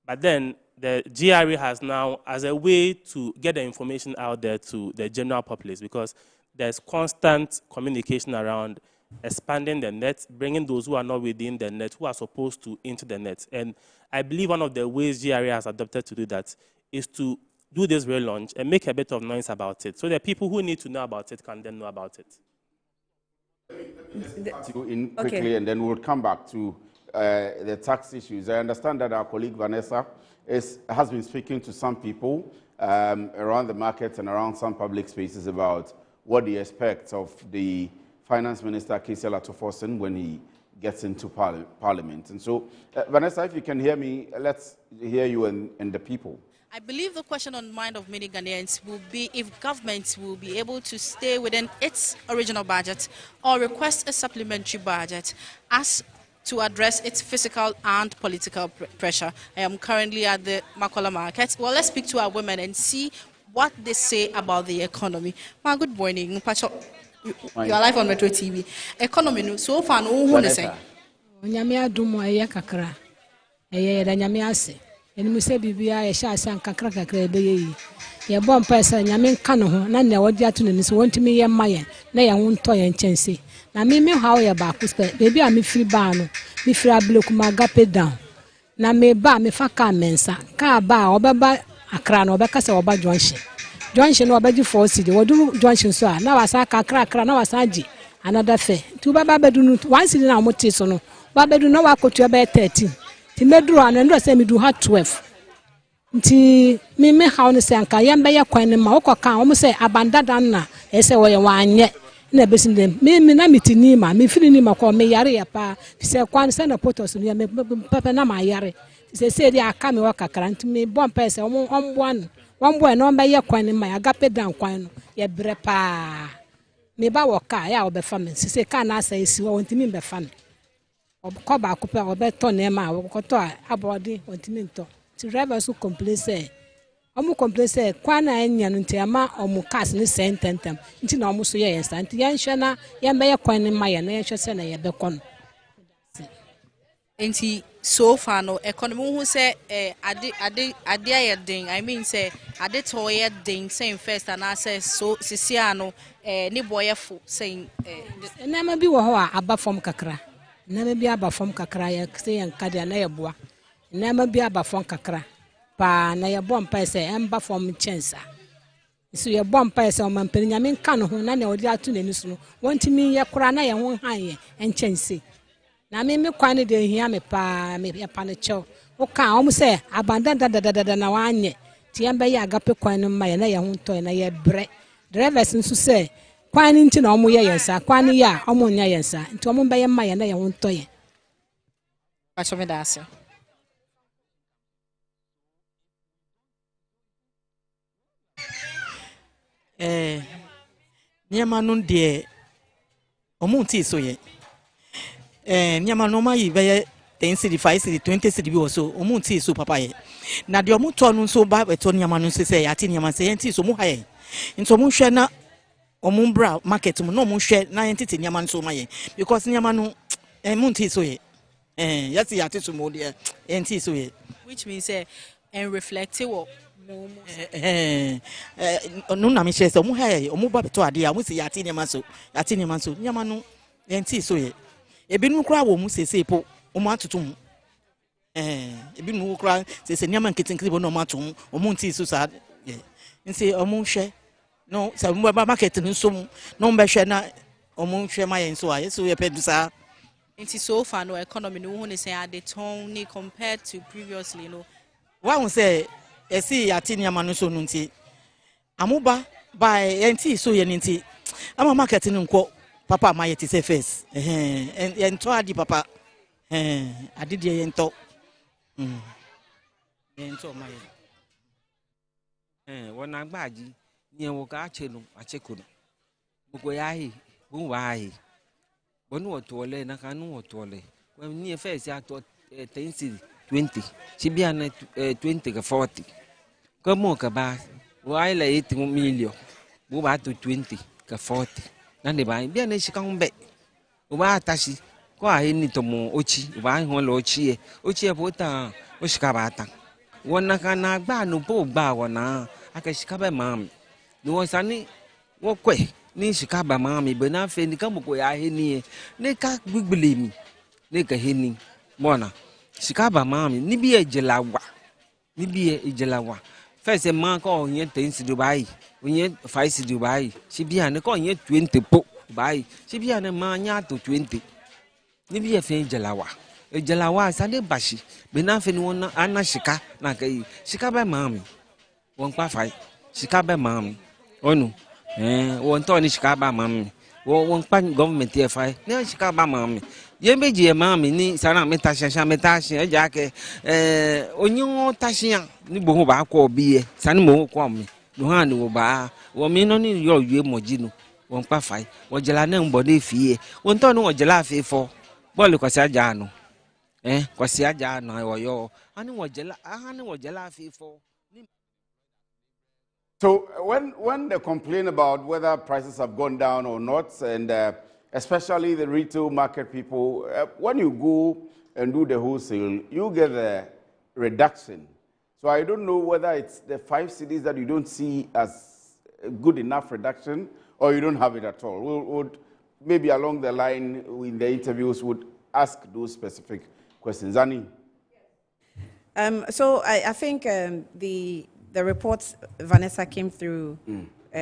But then the GRA has now, as a way to get the information out there to the general populace, because there's constant communication around expanding the net, bringing those who are not within the net, who are supposed to, into the net. And I believe one of the ways GRA has adopted to do that is to do this relaunch and make a bit of noise about it, so that people who need to know about it can then know about it. Quickly, and then we'll come back to the tax issues. I understand that our colleague Vanessa has been speaking to some people around the markets and around some public spaces about what they expect of the Finance Minister, Kisiel Atoforsen, when he gets into Parliament. And so, Vanessa, if you can hear me, let's hear you and the people. I believe the question on the mind of many Ghanaians will be if government will be able to stay within its original budget or request a supplementary budget as to address its fiscal and political pressure. I am currently at the Makola market. Well, let's speak to our women and see what they say about the economy. Ma, good morning. You are live on Metro TV. Economy, so far, no one is saying. Nyamia dumo aya kakra. Eye da nyamia ase. Eni mu se bibia ye sha asan kakra kakra ebe yi. Ye bom pesa nyame nka no ho na ne wodi ato ne so wontimi ye maye na ye ho nto ye nchense. Na me hawo ye ba ko spe bebi a me firi ba no me firi ableku magape down. Na me ba me fa ka mensa ka ba obeba akra na obeka se oba junction. Junction no obaji for city wodu junction so na wasa kakra na wasa ji another fair. Tu baba bedu no one city na mo so no ba bedu na wa kotu ebe 13. Ti medru anu ndo se me du ha 12. Nti me hawo ne se anka yembe ye kwan ne ma okoka o mo se abandada na ese wo ye wanye na besinde me na mitini ma me firi ni ma ko me yare ya pa se kwan se na potos no ya me pepe na ma yare se dia aka me wo kakra nti me bom pese one boy no be ye kwan ne ma agape dan kwan no ye bre pa me ba wo ka ya obefa me se ka na asa esi wo ntimi be fa me ko ba ko pe obeto na ma wo ko to abodi ntimi nto ti driver so complain say omu complain say kwana anya no nti ama omu cars ni sententem nti na omu so ye yensa nti yan hwe na ye be ye kwan ne ma ye na ye hwe se na ye be kon Enti so far no economy who say ade ayedin. I mean say ade to yedin saying first and I say so sisia no ni boyefo saying na ma bi wo ho a aba fom kakra na ma bi aba fom kakra ya say yanka dia na yeboa na ma bi aba fom kakra pa na yebo mpa say emba fom chensa so yebo mpa say o mampani nyame nka no ho na ne odi atu n'ani so no wontimi ye kora na ye ho han ye enchense na me kwane de hia me pa me ya pa ne chew o ka o say abanda da na wanye ti emba ye agape kwan no ma ye na ye ho ntoy na ye bre drivers nso say kwan nti na omo ye yensa kwan ya omo nya yensa nti omo be ye ma ye na ye ho ntoye acho me dase niema no de omo nti so ye niema no ma yi be ye 10 cedi 5 cedi 20 cedi bi so omo nti so papa ye na de omo to no so ba beto niema no so say ati niema say nti so mo ha ye nti omo hwe na omo bra market mo no omo hwe na entity niema no so ma ye because niema no mo nti so ye yati yati so mo de nti so ye which means and reflective no no na me share so mo ha ye omo ba beto ade a mo si yati niema so niema no nti so ye ebinu kura wo mu sese po omo atotom ebinu kura sese niema nketenkete bo no omo atom omo nti so sa nti omo hwe no sa mo ba market nso no mbe hwe na omo hwe ma yen so a yeso ye pedu sa nti so far no economy no hu ne say at the tone ni compared to previously no wa hu say esi yati niema no so no nti amoba by nti so ye nti ama market no nko papa ma yeti say first ento adi papa adi de ento ento ma ye wona gbaji ni wo ka achelu achekuno bugo yahi bu wahi bonu otole na kanu otole when ni first ato 10 20 chibia na 20 ka 40 como ka ba wai la 8 million bu ba to 20 ka 40 na ne ba bia na shika humbe u ba tashi ko a ni to mo ochi u ba ho lo ochi e bo ta o shika ba ta wona kana gba no bo gba wona aka shika ba mam no sani wo kwe ni shika ba mam be na fe ni ka mo ko ya he ni ne ka gbigbele mi ne ka he ni bona shika ba mam ni bi ejelawa first man ko onye 10 si Dubai onye 5 si Dubai si bia ne ko onye 20 po Dubai si bia ne ma nya to 20 ni bi e fe ejelawa sa de bashi be na fe ni wona ana shika na kai shika ba mam won pa fai shika ba mam onu won to ni shika ba mam won pa government e fai ni shika ba mam ye meji e mam ni sana meta e ja ke onyo tashian ni bo ba ko bi e sani mo ko mi no ha ni wo ba wo mi no ni yo yue moji no won pa fai wo jela na mbo de fie won to no wo jela fe fo bọ́ọ̀lù kwasi aja no kwasi aja no wo yo ani wo jela fe fo. So when they complain about whether prices have gone down or not, and especially the retail market people, when you go and do the wholesale, you get a reduction. So I don't know whether it's the 5 cities that you don't see as a good enough reduction, or you don't have it at all. We'll maybe along the line in the interviews would ask those specific questions. Annie? So I think the reports Vanessa came through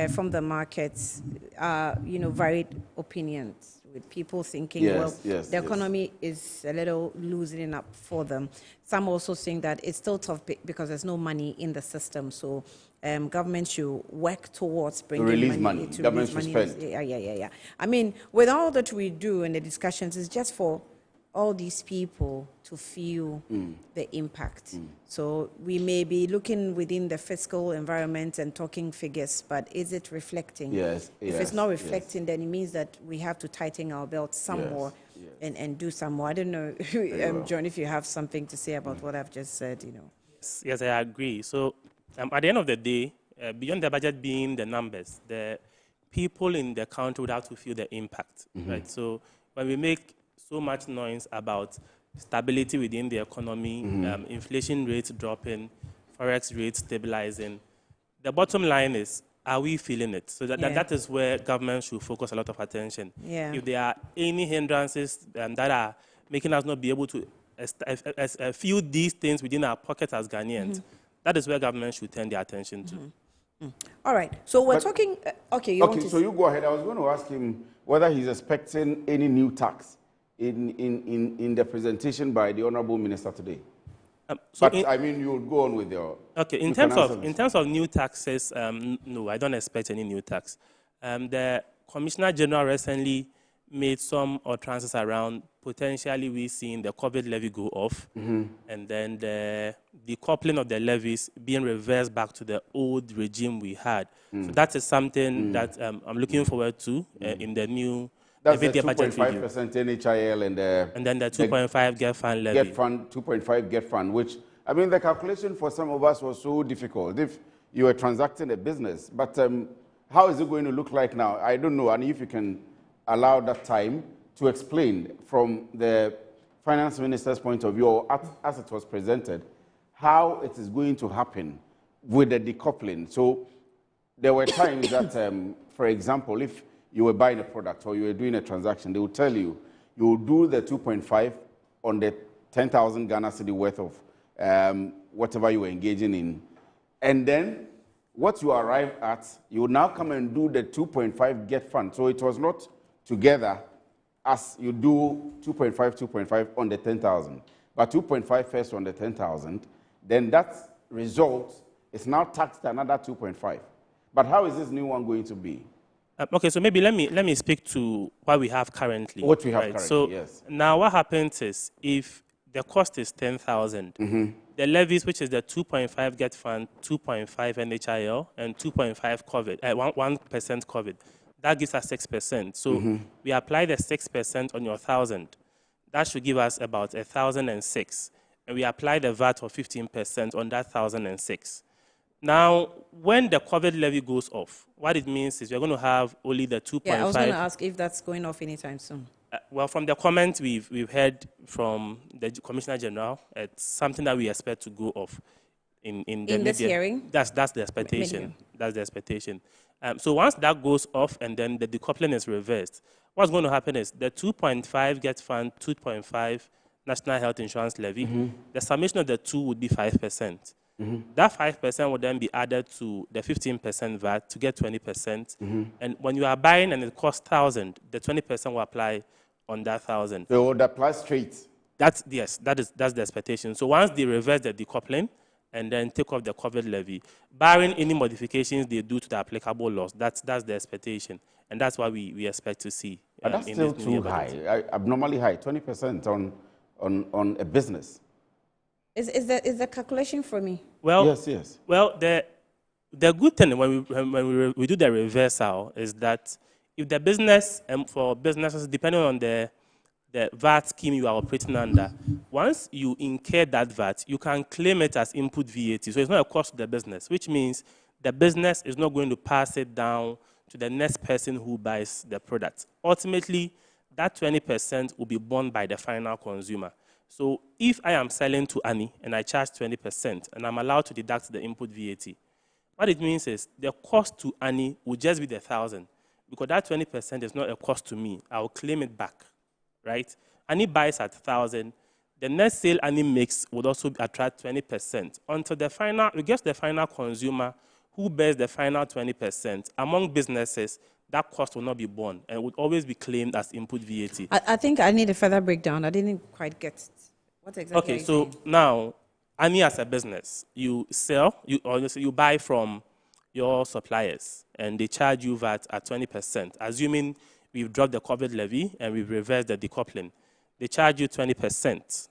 from the markets are, varied opinions, with people thinking, the economy is a little loosening up for them. Some also saying that it's still tough because there's no money in the system. So government should work towards bringing money. Government should spend. Yeah. I mean, with all that we do in the discussions, it's just for all these people to feel the impact. So we may be looking within the fiscal environment and talking figures, but is it reflecting? Yes. If it's not reflecting, then it means that we have to tighten our belt some more and do some more. I don't know, John, if you have something to say about what I've just said, Yes, I agree. So at the end of the day, beyond the budget being the numbers, the people in the country would have to feel the impact, right? So when we make so much noise about stability within the economy, inflation rates dropping, forex rates stabilizing. The bottom line is, are we feeling it? So that is where government should focus a lot of attention. Yeah. If there are any hindrances that are making us not be able to feel these things within our pockets as Ghanaians, that is where government should turn their attention to. All right. So we're talking. Okay. You go ahead. I was going to ask him whether he's expecting any new tax in the presentation by the Honourable Minister today. I mean, you'll go on with your. Okay. In terms of new taxes, no, I don't expect any new tax. The Commissioner General recently made some utterances around potentially we seeing the COVID levy go off, and then the decoupling of the levies being reversed back to the old regime we had. So that is something that I'm looking forward to in the new. That's the 2.5% NHIL and then the 2.5 get fund levy. Get fund, 2.5 get fund, which, I mean, the calculation for some of us was so difficult. If you were transacting a business, but how is it going to look like now? I don't know, and if you can allow that time to explain from the finance minister's point of view, or as it was presented, how it is going to happen with the decoupling. So there were times that, for example, if you were buying a product or you were doing a transaction, they would tell you, you will do the 2.5 on the 10,000 Ghana cedi worth of whatever you were engaging in. And then what you arrive at, you will now come and do the 2.5 get fund. So it was not together as you do 2.5 on the 10,000, but 2.5 first on the 10,000, then that result is now taxed another 2.5. But how is this new one going to be? Okay, so maybe let me speak to what we have currently. What we have currently, so yes. Now what happens is, if the cost is 10,000, the levies, which is the 2.5 get fund, 2.5 NHIL, and 2.5 COVID, 1% COVID, that gives us 6%. So we apply the 6% on your 1,000. That should give us about 1,006. And we apply the VAT of 15% on that 1,006. Now, when the COVID levy goes off, what it means is we're going to have only the 2.5. Yeah, I was going to ask if that's going off anytime soon. Well, from the comments we've heard from the Commissioner General, it's something that we expect to go off in this hearing. That's the expectation. That's the expectation. So once that goes off and then the decoupling is reversed, what's going to happen is the 2.5 get fund, 2.5 national health insurance levy, the summation of the two would be 5%. That 5% would then be added to the 15% VAT to get 20%. And when you are buying and it costs 1,000, the 20% will apply on that 1,000. So it would apply straight? That's the expectation. So once they reverse the decoupling and then take off the COVID levy, barring any modifications they do to the applicable laws, that's the expectation. And that's what we expect to see. But that's still too high, abnormally high, 20% on a business. Is the calculation for me? Well, yes. Well, the good thing when we do the reversal is that if the business, for businesses, depending on the VAT scheme you are operating under, once you incur that VAT, you can claim it as input VAT. So it's not a cost to the business, which means the business is not going to pass it down to the next person who buys the product. Ultimately, that 20% will be borne by the final consumer. So if I am selling to Annie and I charge 20% and I'm allowed to deduct the input VAT, what it means is the cost to Annie will just be the 1,000, because that 20% is not a cost to me. I will claim it back, right? Annie buys at 1,000. The next sale Annie makes would also attract 20% until it gets the final consumer who bears the final 20%. Among businesses, that cost will not be borne and would always be claimed as input VAT. I think I need a further breakdown. I didn't quite get it. What exactly? Okay, so now, Annie as a business, you buy from your suppliers and they charge you VAT at 20%, assuming we've dropped the COVID levy and we've reversed the decoupling. They charge you 20%,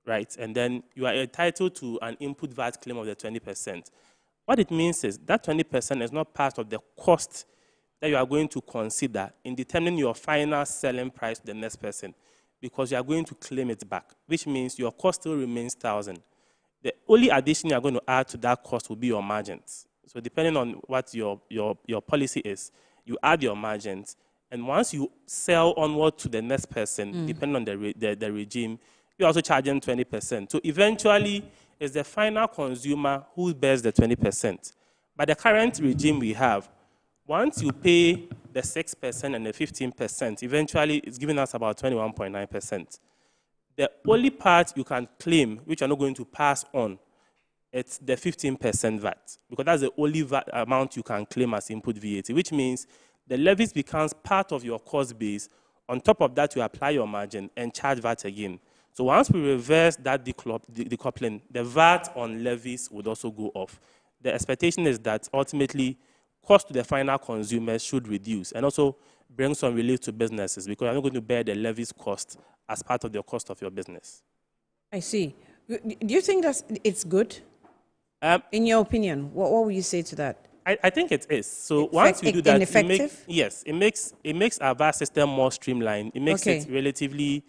right? And then you are entitled to an input VAT claim of the 20%. What it means is that 20% is not part of the cost that you are going to consider in determining your final selling price to the next person, because you are going to claim it back, which means your cost still remains 1,000. The only addition you are going to add to that cost will be your margins. So depending on what your policy is, you add your margins, and once you sell onward to the next person, depending on the regime, you're also charging 20%. So eventually, it's the final consumer who bears the 20%. But the current regime we have, once you pay the 6% and the 15%, eventually it's giving us about 21.9%. The only part you can claim, which you're not going to pass on, it's the 15% VAT, because that's the only VAT amount you can claim as input VAT, which means the levies becomes part of your cost base. On top of that, you apply your margin and charge VAT again. So once we reverse that decoupling, the VAT on levies would also go off. The expectation is that ultimately, cost to the final consumers should reduce and also bring some relief to businesses, because you're not going to bear the levies cost as part of the cost of your business. I see. Do you think that it's good? In your opinion, what would you say to that? I think it is. So once you do that, it makes our VAT system more streamlined. It makes it relatively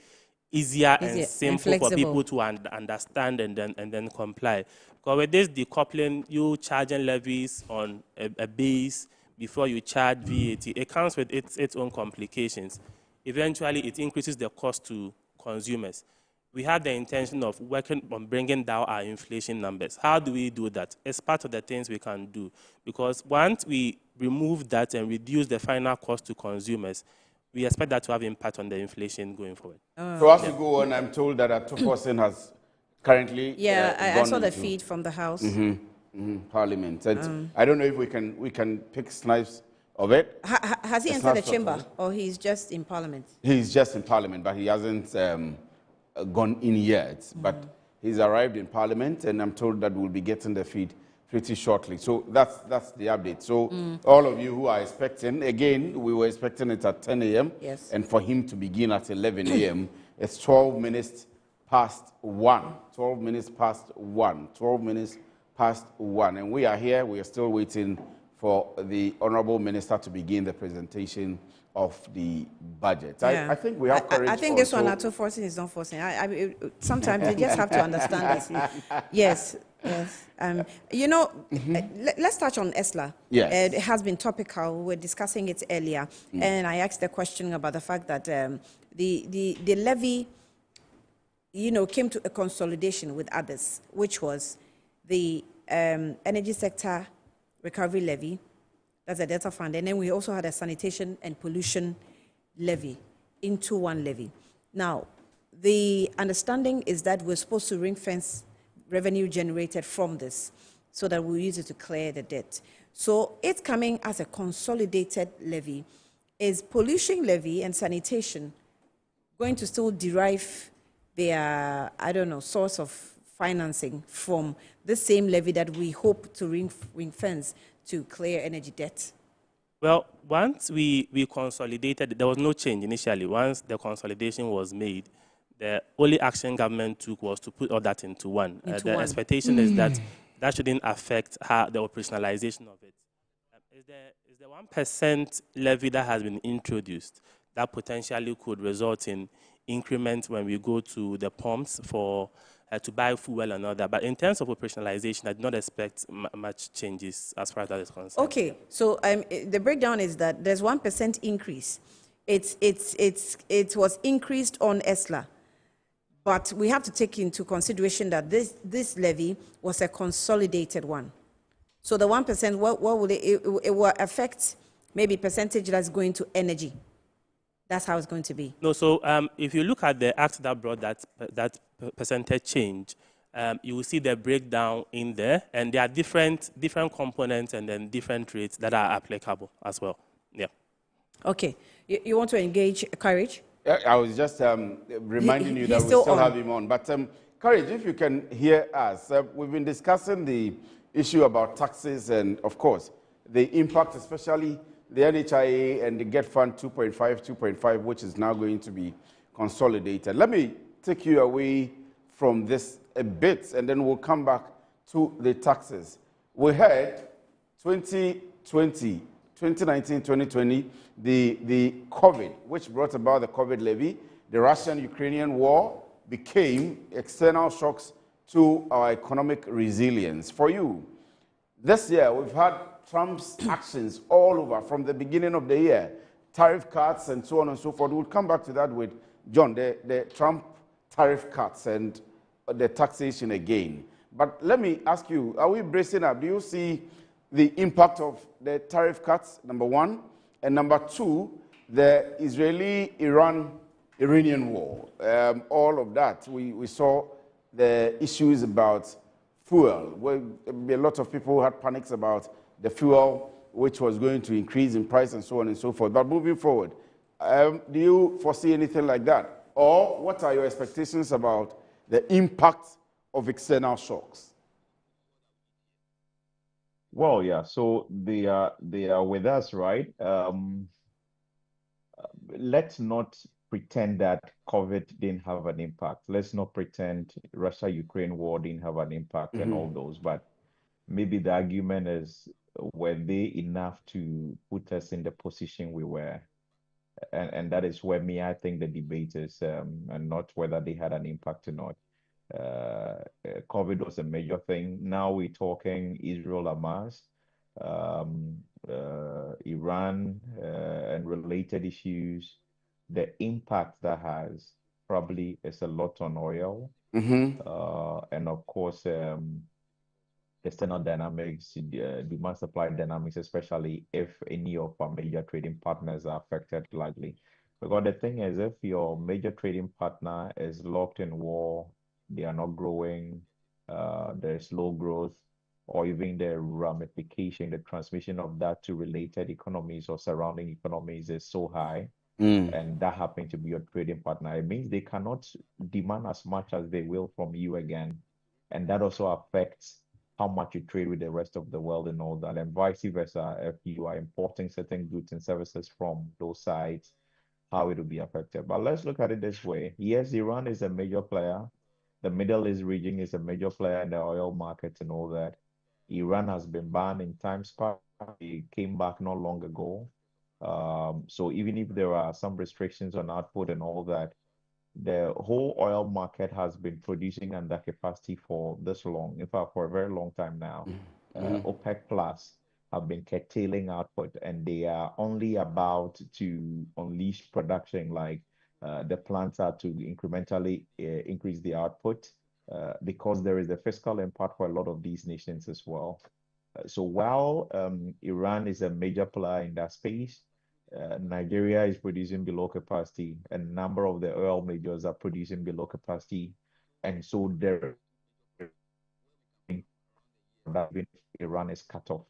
easier and simple for people to understand and then comply. Because with this decoupling, you charging levies on a base before you charge VAT, it comes with its own complications. Eventually, it increases the cost to consumers. We have the intention of working on bringing down our inflation numbers. How do we do that? It's part of the things we can do. Because once we remove that and reduce the final cost to consumers, we expect that to have impact on the inflation going forward. So as we go on, I'm told that a 2% has currently I saw the feed from the House. Parliament. And I don't know if we can pick snipes of it. Has he entered the chamber, or he's just in Parliament? He's just in Parliament, but he hasn't gone in yet. But he's arrived in Parliament, and I'm told that we'll be getting the feed pretty shortly. So that's the update. So all of you who are expecting, again, we were expecting it at 10 a.m. Yes. And for him to begin at 11 a.m., it's 12 minutes past 1. 12 minutes past 1. 12 minutes past 1. And we are here. We are still waiting for the Honorable Minister to begin the presentation of the budget. Yeah. I think we have courage. I think this one, not forcing, is not forcing. Sometimes you just have to understand this. Yes. Yes. You know, let's touch on ESLA. Yes. It has been topical. We were discussing it earlier. And I asked the question about the fact that the levy, you know, came to a consolidation with others, which was the energy sector recovery levy, that's a Delta Fund, and then we also had a sanitation and pollution levy into one levy. Now, the understanding is that we're supposed to ring fence revenue generated from this so that we'll use it to clear the debt. So it's coming as a consolidated levy. Is pollution levy and sanitation going to still derive their, I don't know, source of financing from the same levy that we hope to ring fence to clear energy debt? Well, once we consolidated, there was no change initially. Once the consolidation was made, the only action government took was to put all that into one. The expectation is that that shouldn't affect the operationalization of it. Is the 1% levy that has been introduced that potentially could result in increments when we go to the pumps for to buy fuel and all that. But in terms of operationalization, I do not expect much changes as far as that is concerned. Okay, so the breakdown is that there's 1% increase. It was increased on ESLA, but we have to take into consideration that this levy was a consolidated one. So the 1%, what will it will affect maybe percentage that's going to energy. That's how it's going to be. No, so if you look at the act that brought that percentage change, you will see the breakdown in there, and there are different components and then different rates that are applicable as well. Yeah. Okay. You want to engage Courage? Yeah, I was just reminding you that we still have him on. But Courage, if you can hear us, we've been discussing the issue about taxes and, of course, the impact, especially the NHIA and the Get Fund 2.5, which is now going to be consolidated. Let me take you away from this a bit, and then we'll come back to the taxes. We had 2019, 2020, the COVID, which brought about the COVID levy. The Russian-Ukrainian war became external shocks to our economic resilience. For you, this year we've had Trump's actions all over from the beginning of the year, tariff cuts and so on and so forth. We'll come back to that with John. The Trump tariff cuts and the taxation again. But let me ask you, are we bracing up? Do you see the impact of the tariff cuts, number one? And number two, the Iranian war, all of that. We saw the issues about fuel, where a lot of people had panics about the fuel, which was going to increase in price and so on and so forth. But moving forward, do you foresee anything like that? Or what are your expectations about the impact of external shocks? Well, yeah, so they are with us, right? Let's not pretend that COVID didn't have an impact. Let's not pretend Russia-Ukraine war didn't have an impact and all those. But maybe the argument is, were they enough to put us in the position we were? And that is where I think the debate is, and not whether they had an impact or not. COVID was a major thing. Now we're talking Israel, Hamas, Iran, and related issues. The impact that has probably is a lot on oil. And of course, external dynamics, demand supply dynamics, especially if any of our major trading partners are affected largely. Because the thing is, if your major trading partner is locked in war, they are not growing, there's low growth, or even the ramification, the transmission of that to related economies or surrounding economies is so high, and that happens to be your trading partner, it means they cannot demand as much as they will from you again. And that also affects how much you trade with the rest of the world and all that, and vice versa. If you are importing certain goods and services from those sides, how it will be affected. But let's look at it this way. Yes, Iran is a major player. The Middle East region is a major player in the oil market and all that. Iran has been banned in times past. It came back not long ago. So even if there are some restrictions on output and all that, the whole oil market has been producing under capacity for this long, in fact, for a very long time now. OPEC Plus have been curtailing output, and they are only about to unleash production, like the plants are to incrementally increase the output because there is a fiscal impact for a lot of these nations as well. So while Iran is a major player in that space, Nigeria is producing below capacity, and a number of the oil majors are producing below capacity. And so there, Iran is cut off.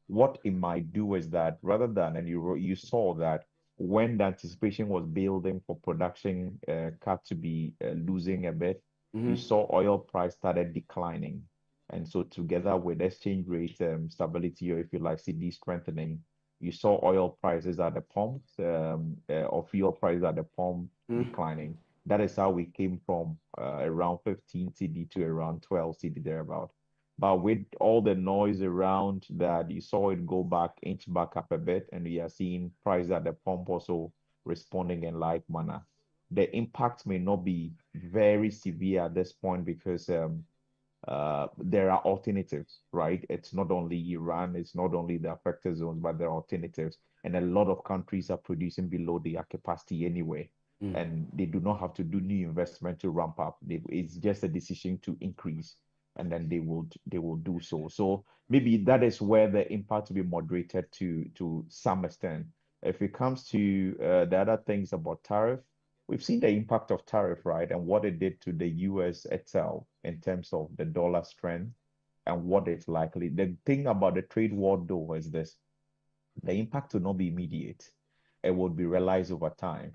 What it might do is that rather than, and you saw that when the anticipation was building for production cut to be losing a bit, you saw oil price started declining. And so together with exchange rate stability, or if you like, CD strengthening, you saw oil prices at the pumps, or fuel prices at the pump declining. That is how we came from around 15 CD to around 12 CD thereabout. But with all the noise around that, you saw it go back, inch back up a bit, and we are seeing prices at the pump also responding in like manner. The impact may not be very severe at this point because there are alternatives, right? It's not only Iran, it's not only the affected zones, but there are alternatives. And a lot of countries are producing below their capacity anyway. And they do not have to do new investment to ramp up. It's just a decision to increase, and then they will do so. So maybe that is where the impact will be moderated to some extent. If it comes to the other things about tariff, we've seen the impact of tariff, right? And what it did to the US itself in terms of the dollar strength and what it's likely. The thing about the trade war, though, is this: the impact will not be immediate. It will be realized over time.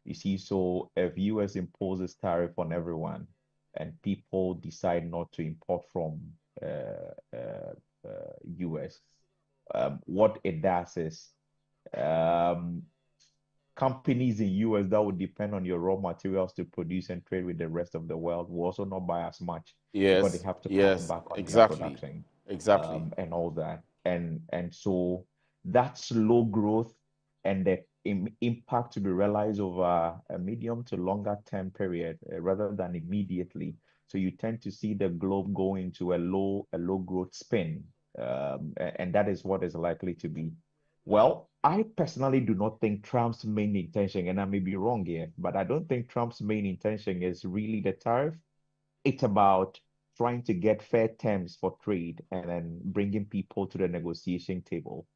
You see, so if US imposes tariff on everyone and people decide not to import from US, what it does is companies in US that would depend on your raw materials to produce and trade with the rest of the world will also not buy as much because they have to cut back on their production. And all that. And so that slow growth and the impact to be realized over a medium to longer term period rather than immediately. So you tend to see the globe go into a low growth spin. And that is what is likely to be. Well, I personally do not think Trump's main intention, and I may be wrong here, but I don't think Trump's main intention is really the tariff. It's about trying to get fair terms for trade and then bringing people to the negotiation table.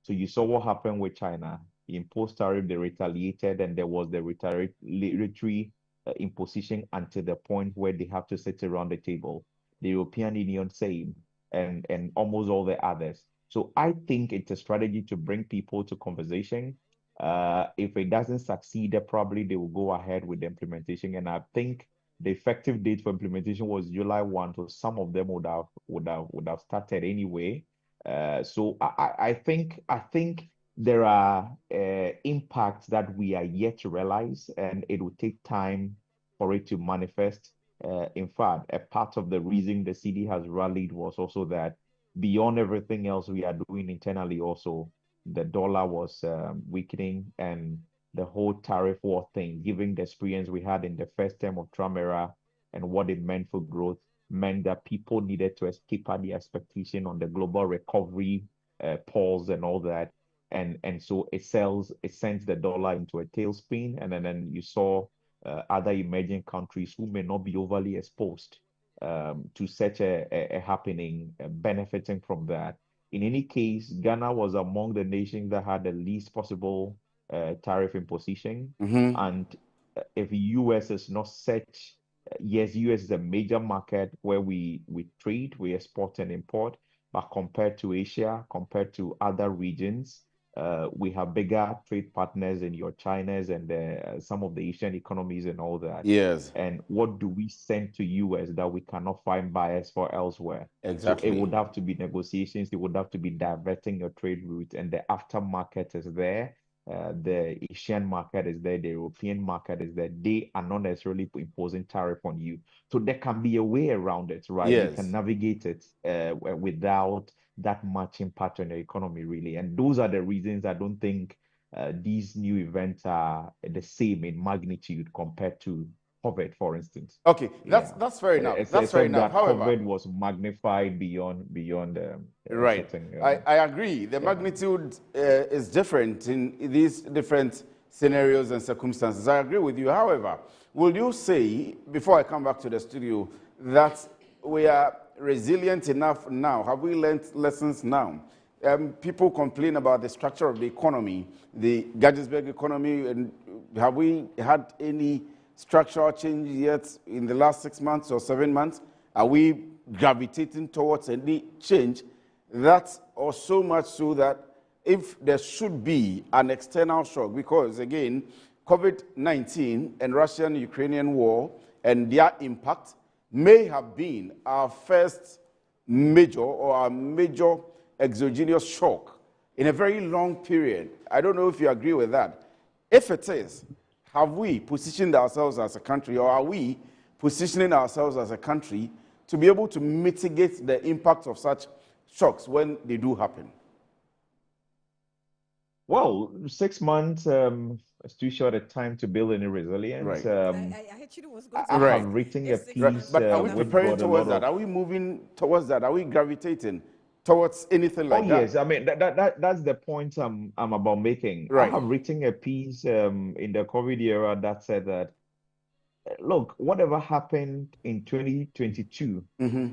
So you saw what happened with China. He imposed tariff, they retaliated, and there was the retaliatory imposition until the point where they have to sit around the table. The European Union same, and almost all the others. So I think it's a strategy to bring people to conversation. If it doesn't succeed, probably they will go ahead with the implementation. And I think the effective date for implementation was July 1, so some of them would have started anyway. So I think there are impacts that we are yet to realize, and it will take time for it to manifest. In fact, a part of the reason the CD has rallied was also that beyond everything else we are doing internally, also the dollar was weakening, and the whole tariff war thing, given the experience we had in the first term of Trump era and what it meant for growth, meant that people needed to escape at the expectation on the global recovery pause and all that. And so it sends the dollar into a tailspin, and then you saw other emerging countries who may not be overly exposed to such a happening, benefiting from that. In any case, Ghana was among the nations that had the least possible tariff imposition. And if US is not such, yes, US is a major market where we trade, we export and import, but compared to Asia, compared to other regions, we have bigger trade partners in your Chinas and some of the Asian economies and all that. Yes. And what do we send to US that we cannot find buyers for elsewhere? Exactly. So it would have to be negotiations. It would have to be diverting your trade route, and the aftermarket is there. The Asian market is there. The European market is there. They are not necessarily imposing tariff on you. So there can be a way around it, right? You can Yes. navigate it without that much impact on the economy, really. And those are the reasons I don't think these new events are the same in magnitude compared to COVID, for instance. Okay, Yeah. that's fair enough. That's fair Except enough. that However, COVID was magnified beyond right, certain. I agree. The magnitude is different in these different scenarios and circumstances. I agree with you. However, will you say, before I come back to the studio, that we are resilient enough now? Have we learned lessons now? People complain about the structure of the economy, the Gettysburg economy, and have we had any structural change yet in the last 6 months or 7 months? Are we gravitating towards any change? That's or so much so that if there should be an external shock, because again, COVID-19 and Russian-Ukrainian war and their impact may have been our first major or our major exogenous shock in a very long period. I don't know if you agree with that. If it is, have we positioned ourselves as a country, or are we positioning ourselves as a country to be able to mitigate the impact of such shocks when they do happen? Well, 6 months is too short a time to build any resilience. Right. I actually was going to I Right. have written a If 6 Right. piece But are we which preparing got a towards lot that? of. Are we moving towards that? Are we gravitating towards anything Oh like that? yes, I mean that's the point I'm about making. I Right. have written a piece in the COVID era that said that look, whatever happened in 2022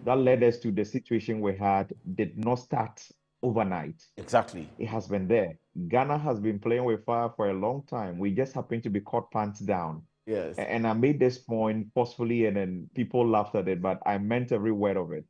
that led us to the situation we had did not start overnight. Exactly. It has been there. Ghana has been playing with fire for a long time. We just happen to be caught pants down. Yes. And I made this point forcefully, and then people laughed at it, but I meant every word of it.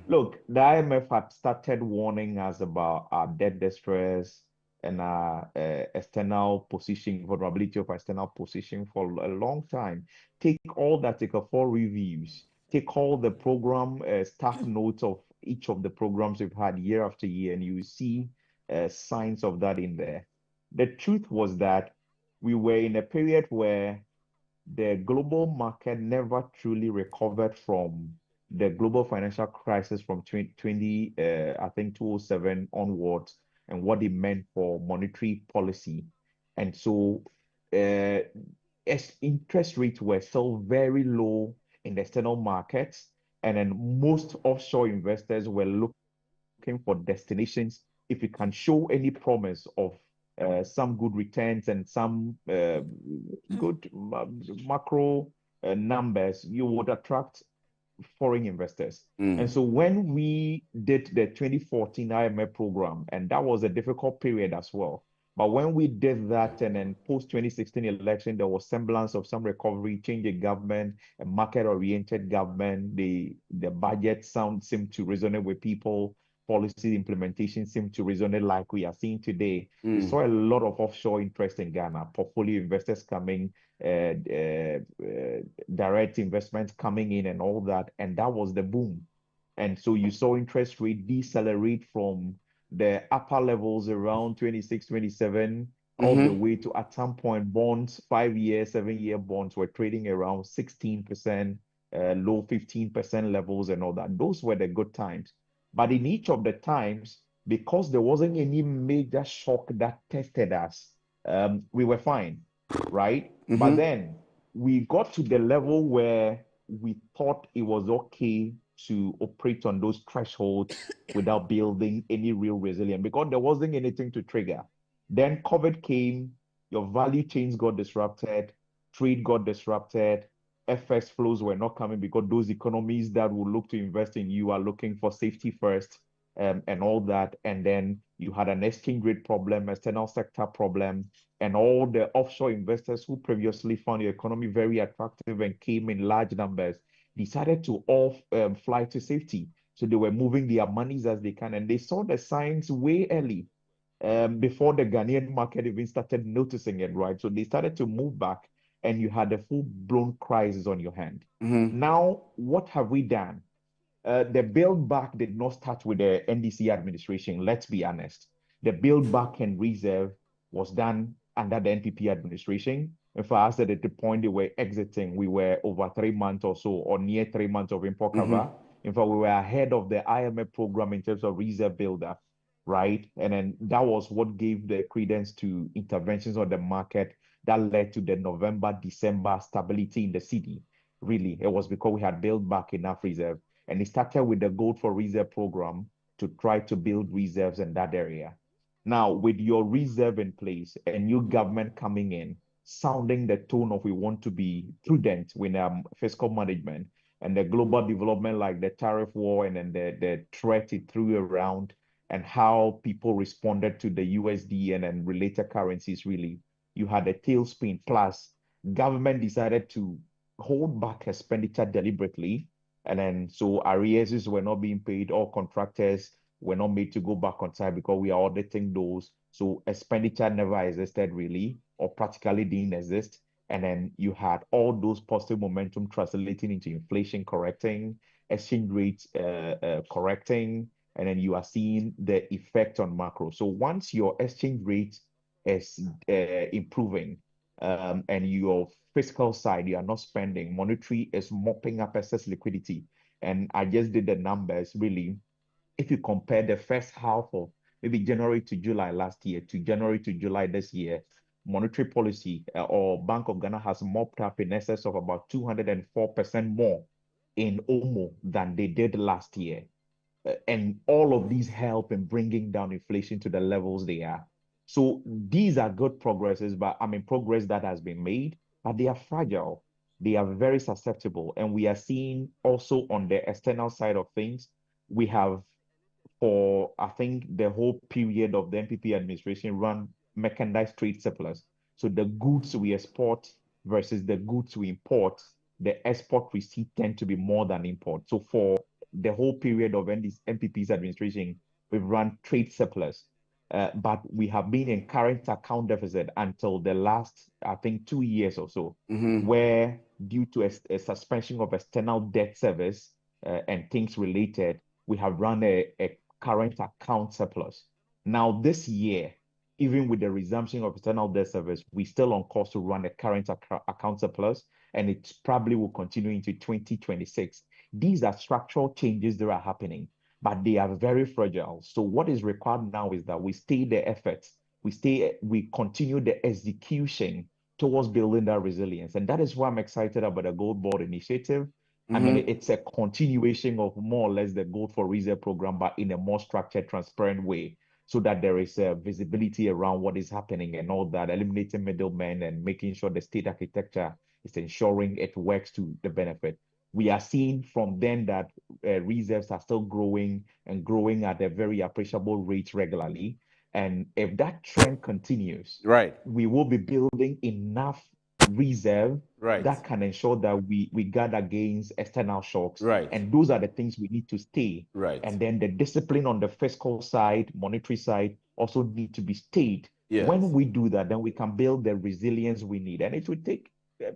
Look, the IMF had started warning us about our debt distress and our external position, vulnerability of our external position for a long time. Take all the Article 4 reviews, take all the program staff notes of each of the programs we've had year after year, and you see signs of that in there. The truth was that we were in a period where the global market never truly recovered from the global financial crisis from 2020, I think 2007 onwards, and what it meant for monetary policy. And so as interest rates were still very low in the external markets, and then most offshore investors were looking for destinations if you can show any promise of some good returns and some good macro numbers, you would attract foreign investors. And so when we did the 2014 IMF program, and that was a difficult period as well, but when we did that and then post 2016 election, there was semblance of some recovery, change in government, a market-oriented government, the budget seemed to resonate with people, policy implementation seemed to resonate like we are seeing today. We saw a lot of offshore interest in Ghana, portfolio investors coming, direct investments coming in and all that, and that was the boom. And so you saw interest rate decelerate from the upper levels around 26, 27, all the way to at some point bonds, 5-year, 7-year bonds were trading around 16%, low 15% levels and all that. Those were the good times. But in each of the times, because there wasn't any major shock that tested us, we were fine, right? But then we got to the level where we thought it was okay to operate on those thresholds without building any real resilience because there wasn't anything to trigger. Then COVID came, your value chains got disrupted, trade got disrupted, FX flows were not coming because those economies that will look to invest in you are looking for safety first, and all that. And then you had an exchange rate problem, external sector problem, and all the offshore investors who previously found the economy very attractive and came in large numbers decided to all fly to safety. So they were moving their monies as they can, and they saw the signs way early, before the Ghanaian market even started noticing it, right? So they started to move back, and you had a full-blown crisis on your hand. Now, what have we done? The build back did not start with the NDC administration, let's be honest. The build back and reserve was done under the NPP administration. In fact, at the point they were exiting, we were over 3 months or so, or near 3 months of import cover. In fact, we were ahead of the IMF program in terms of reserve buildup, right? And then that was what gave the credence to interventions on the market that led to the November, December stability in the city. Really, it was because we had built back enough reserve. And it started with the Gold for Reserve program to try to build reserves in that area. Now, with your reserve in place, a new government coming in, sounding the tone of we want to be prudent with fiscal management and the global development like the tariff war and then the threat it threw around and how people responded to the USD and then related currencies, really. You had a tailspin. Plus, government decided to hold back expenditure deliberately. And then so arrears were not being paid, all contractors were not made to go back on site because we are auditing those. So expenditure never existed really, or practically didn't exist. And then you had all those positive momentum translating into inflation correcting, exchange rates correcting, and then you are seeing the effect on macro. So once your exchange rate is improving, and your fiscal side, you are not spending, monetary is mopping up excess liquidity. And I just did the numbers really. If you compare the first half of maybe January to July last year to January to July this year, monetary policy or Bank of Ghana has mopped up in excess of about 204% more in OMO than they did last year. And all of these help in bringing down inflation to the levels they are. So these are good progresses, but I mean, progress that has been made, but they are fragile. They are very susceptible. And we are seeing also on the external side of things, we have, for I think the whole period of the NPP administration, run mechanized trade surplus. So the goods we export versus the goods we import, the export receipt tend to be more than import. So for the whole period of NPP's administration, we've run trade surplus. But we have been in current account deficit until the last, I think, 2 years or so, where due to a suspension of external debt service and things related, we have run a current account surplus. Now, this year, even with the resumption of external debt service, we're still on course to run a current account surplus, and it probably will continue into 2026. These are structural changes that are happening, but they are very fragile. So what is required now is that we stay the efforts, we continue the execution towards building that resilience. And that is why I'm excited about the Gold Board initiative. I mean, it's a continuation of more or less the Gold for Reserve program, but in a more structured, transparent way. so that there is visibility around what is happening and all that, eliminating middlemen and making sure the state architecture is ensuring it works to the benefit. We are seeing from then that reserves are still growing and growing at a very appreciable rate regularly. And if that trend continues, right, we will be building enough reserve right, that can ensure that we guard against external shocks. right. And those are the things we need to stay. Right. And then the discipline on the fiscal side, monetary side, also need to be stayed. Yes. When we do that, then we can build the resilience we need. And it would take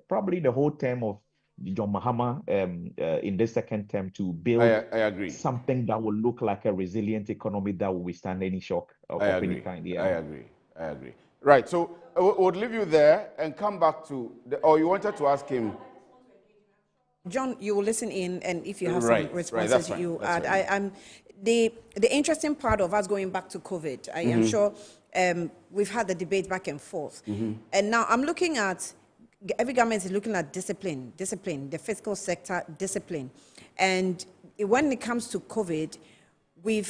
probably the whole term of John Mahama in the second term to build I agree. something that will look like a resilient economy that will withstand any shock of any kind. Yeah. I agree. Right. So we'll leave you there and come back to or you wanted to ask him. John, you will listen in, and if you have Right, some responses, right, you that's add. fine. The interesting part of us going back to COVID, I am sure we've had the debate back and forth. And now I'm looking at, every government is looking at discipline, the fiscal sector discipline. And when it comes to COVID, we've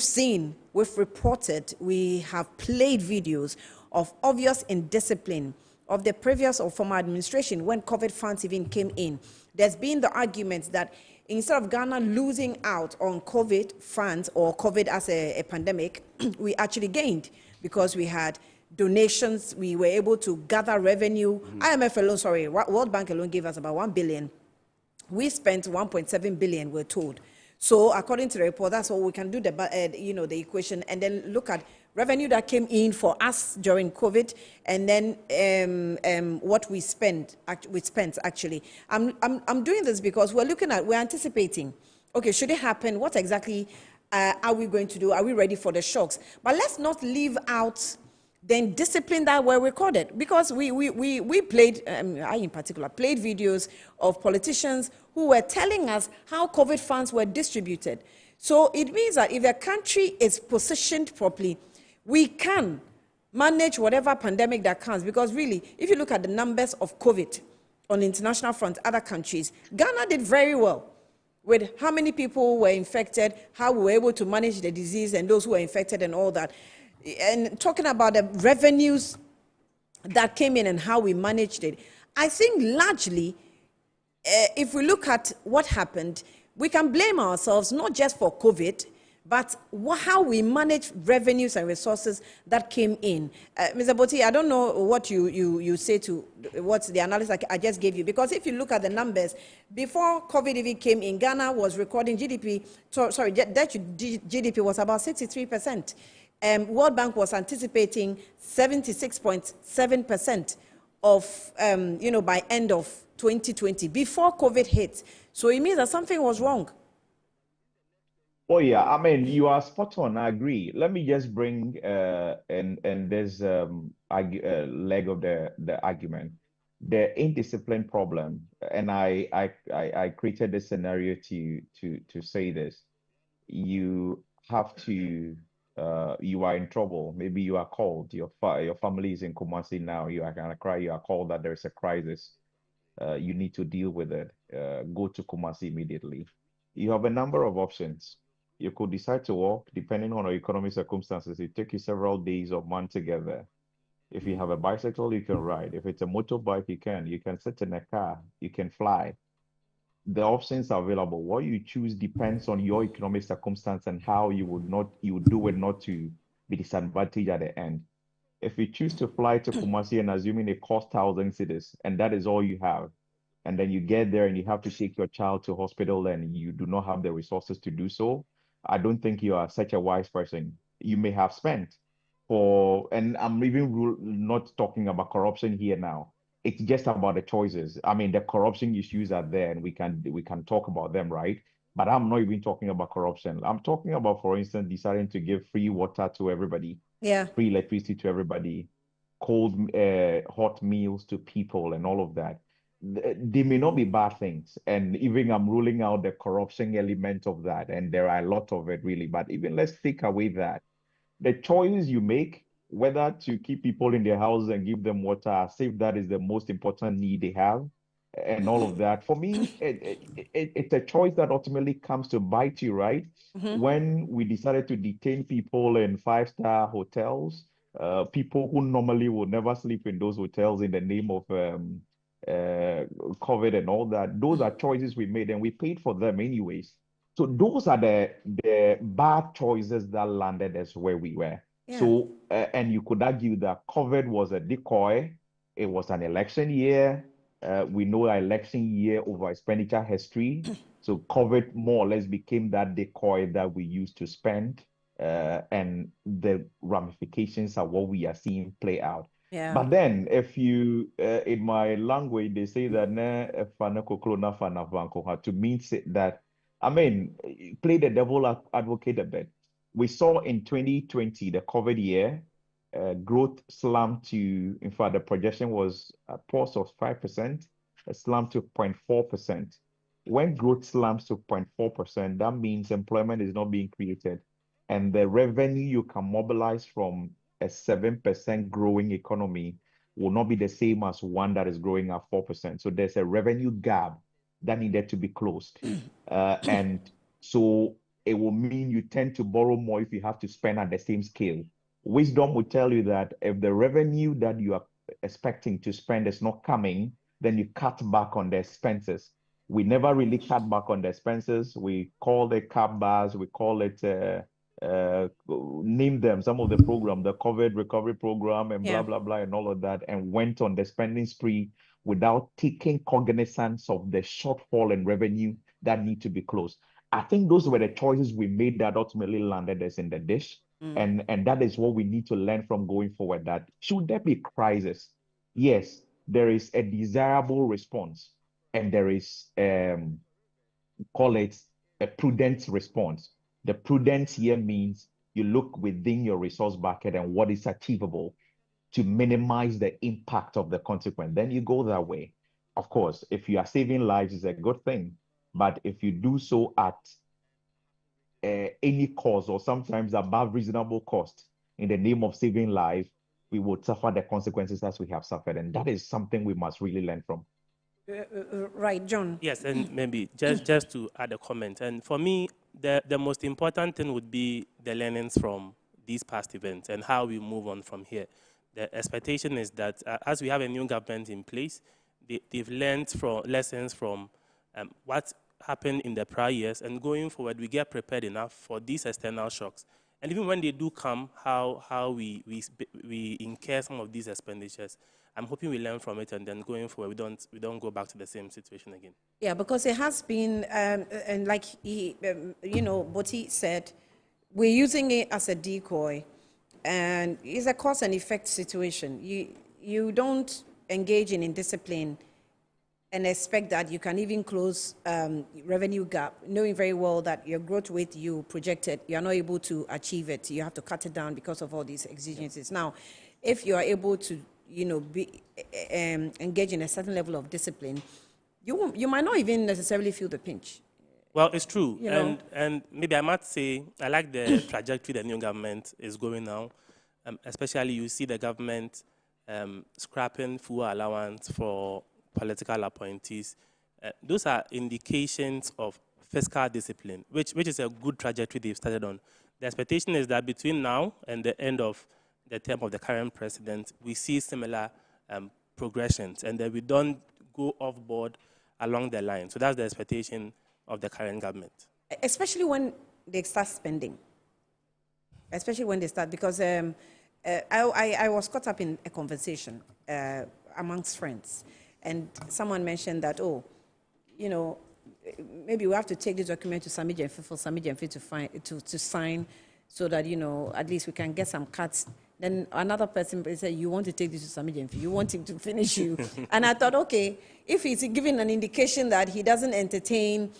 seen, we've reported, we have played videos of obvious indiscipline of the previous or former administration when COVID funds even came in. There's been the argument that instead of Ghana losing out on COVID funds or COVID as a pandemic, we actually gained because we had donations, we were able to gather revenue. IMF alone, World Bank alone gave us about 1 billion. We spent 1.7 billion, we're told. So according to the report, that's all we can do, the equation, and then look at revenue that came in for us during COVID, and then what we spent actually. I'm doing this because we're anticipating, okay, should it happen? What exactly are we going to do? Are we ready for the shocks? But let's not leave out then discipline that were recorded, because we played, I in particular, played videos of politicians who were telling us how COVID funds were distributed. So it means that if the country is positioned properly, we can manage whatever pandemic that comes, because really, if you look at the numbers of COVID on the international front, other countries, Ghana did very well with how many people were infected, how we were able to manage the disease and those who were infected and all that. And talking about the revenues that came in and how we managed it, I think largely, if we look at what happened, we can blame ourselves not just for COVID, but how we manage revenues and resources that came in. Mr. Boti, I don't know what you say to what's the analysis I just gave you, because if you look at the numbers, before COVID even came in, Ghana was recording GDP, debt to GDP was about 63%. World Bank was anticipating 76.7% of, by end of 2020, before COVID hit. So it means that something was wrong. Oh yeah, I mean, you are spot on. I agree. Let me just bring and there's leg of the argument, the indiscipline problem, and I created this scenario to say this. You have to. You are in trouble. Maybe you are called. Your family is in Kumasi now. You are gonna cry. You are called that there is a crisis. You need to deal with it. Go to Kumasi immediately. You have a number of options. You could decide to walk, depending on your economic circumstances. It take you several days or months to get there. If you have a bicycle, you can ride. If it's a motorbike, you can. You can sit in a car. You can fly. The options are available. What you choose depends on your economic circumstance and how you would do it not to be disadvantaged at the end. If you choose to fly to Kumasi and assuming it costs 1,000 cedis, and that is all you have, and then you get there and you have to take your child to hospital and you do not have the resources to do so, I don't think you are such a wise person. You may have spent and I'm even not talking about corruption here now. It's just about the choices. I mean, the corruption issues are there, and we can talk about them, right? But I'm not even talking about corruption. I'm talking about, for instance, deciding to give free water to everybody, free electricity to everybody, cold, hot meals to people, and all of that. They may not be bad things, and even I'm ruling out the corruption element of that, and there are a lot of it really. But even let's take away that, the choices you make, whether to keep people in their houses and give them water, as if that is the most important need they have, and all of that. For me, it's a choice that ultimately comes to bite you, right? When we decided to detain people in five-star hotels, people who normally would never sleep in those hotels in the name of COVID and all that, those are choices we made, and we paid for them anyways. So those are the bad choices that landed us where we were. Yeah. So, and you could argue that COVID was a decoy. It was an election year. We know our election year over expenditure history. So COVID more or less became that decoy that we used to spend, and the ramifications are what we are seeing play out. Yeah. But then, if you, in my language, they say that to mean that, I mean, play the devil advocate a bit. We saw in 2020, the COVID year, growth slammed to, in fact, the projection was a pause of 5%, a slam to 0.4%. When growth slams to 0.4%, that means employment is not being created. And the revenue you can mobilize from a 7% growing economy will not be the same as one that is growing at 4%. So there's a revenue gap that needed to be closed. And so it will mean you tend to borrow more if you have to spend at the same scale. Wisdom will tell you that if the revenue that you are expecting to spend is not coming, then you cut back on the expenses. We never really cut back on the expenses. We call it cap bars, we call it, name them, some of the program, the COVID recovery program and blah, blah, blah, and all of that, and went on the spending spree without taking cognizance of the shortfall in revenue that need to be closed. I think those were the choices we made that ultimately landed us in the dish. And that is what we need to learn from going forward, that should there be crisis, yes, there is a desirable response and there is, call it a prudent response. The prudence here means you look within your resource bucket and what is achievable to minimize the impact of the consequence. Then you go that way. Of course, if you are saving lives, it's a good thing. But if you do so at any cost or sometimes above reasonable cost in the name of saving life, we will suffer the consequences as we have suffered. And that is something we must really learn from. Right, John. Yes, and maybe just to add a comment. And for me, the most important thing would be the learnings from these past events and how we move on from here. The expectation is that as we have a new government in place, they've learned lessons from what happened in the prior years, and going forward, we get prepared enough for these external shocks. And even when they do come, how we incur some of these expenditures. I'm hoping we learn from it, and then going forward, we don't go back to the same situation again. Yeah, because it has been, and like Boti said, we're using it as a decoy, and it's a cause and effect situation. You don't engage in indiscipline and expect that you can even close revenue gap, knowing very well that your growth rate you projected, you're not able to achieve it. You have to cut it down because of all these exigencies. Now, if you are able to, engage in a certain level of discipline, you might not even necessarily feel the pinch. Well, it's true. And maybe I might say I like the trajectory the new government is going now. Especially you see the government scrapping full allowance for political appointees. Those are indications of fiscal discipline, which is a good trajectory they've started on. The expectation is that between now and the end of the term of the current president, we see similar progressions, and that we don't go off board along the line. So that's the expectation of the current government. Especially when they start spending. Especially when they start, because I was caught up in a conversation amongst friends, and someone mentioned that, maybe we have to take this document to Sami Jenfi for Sami Jenfi to sign, so that, at least we can get some cuts. Then another person said, you want to take this to Sami Jenfi, you want him to finish you. And I thought, okay, if he's giving an indication that he doesn't entertain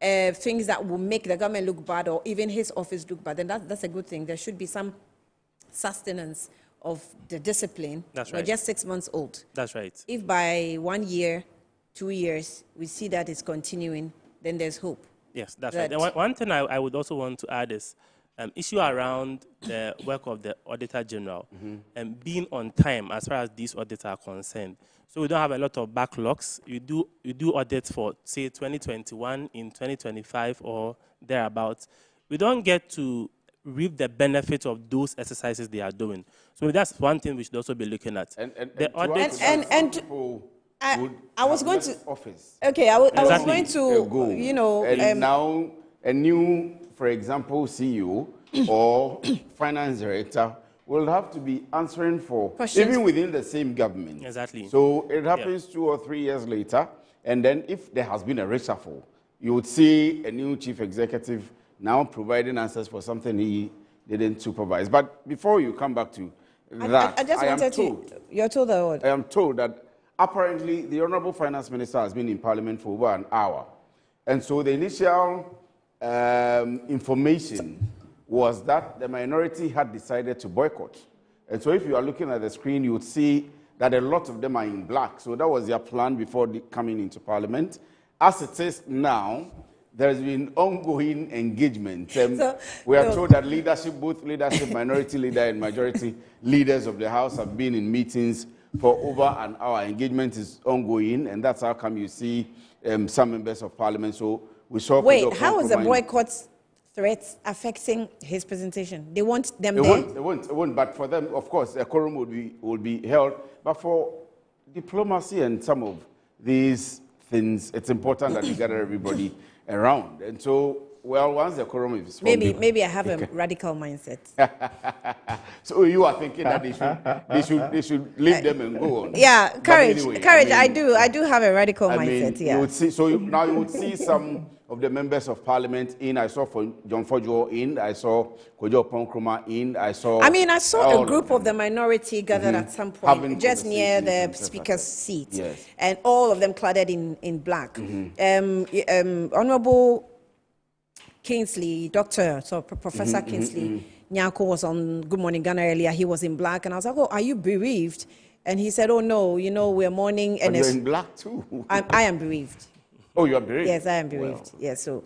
things that will make the government look bad or even his office look bad, then that's a good thing. There should be some sustenance of the discipline. That's right. We're just 6 months old. That's right. If by 1 year, 2 years, we see that it's continuing, then there's hope. Yes, that's right. And one thing I would also want to add is, issue around the work of the Auditor General and being on time as far as these audits are concerned. So we don't have a lot of backlogs. You do audits for, say, 2021 in 2025 or thereabouts. We don't get to reap the benefit of those exercises they are doing. So that's one thing we should also be looking at. I was going to office. Okay, I was going to you know, and now a new, for example, CEO or finance director will have to be answering for questions even within the same government. Exactly. So it happens 2 or 3 years later, and then if there has been a reshuffle, you would see a new chief executive now providing answers for something he didn't supervise. But before you come back to that, I just wanted to. You're told that what? I am told that apparently the Honorable Finance Minister has been in Parliament for over an hour. And so the initial information was that the minority had decided to boycott. And so if you are looking at the screen, you would see that a lot of them are in black. So that was their plan before coming into Parliament. As it is now, there has been ongoing engagement. We are told that leadership, both leadership, minority leader and majority leaders of the House have been in meetings for over an hour. Engagement is ongoing, and that's how come you see some members of Parliament. So we saw. Wait, how is the boycott threats affecting his presentation? They want them there? It won't. But for them, of course, a quorum will be held. But for diplomacy and some of these things, it's important that you gather everybody around. And so, well, once the quorum is formed, maybe I have a radical mindset. So you are thinking that they should leave them and go on. Yeah, courage, anyway, courage. I do have a radical mindset. Yeah. You would see, now you would see some of the members of Parliament in. I saw John Fojo in. I saw Kojo Ponkroma in. I saw a group of the minority gathered at some point just near the speaker's seat, yes, and all of them clad in black. Honorable Kingsley, Professor Kingsley Nyako was on Good Morning Ghana earlier. He was in black, and I was like, "Oh, are you bereaved?" And he said, "Oh no, we're mourning." And you're in black too. I am bereaved. Oh, you are bereaved? Yes, I am bereaved. Well, yes, so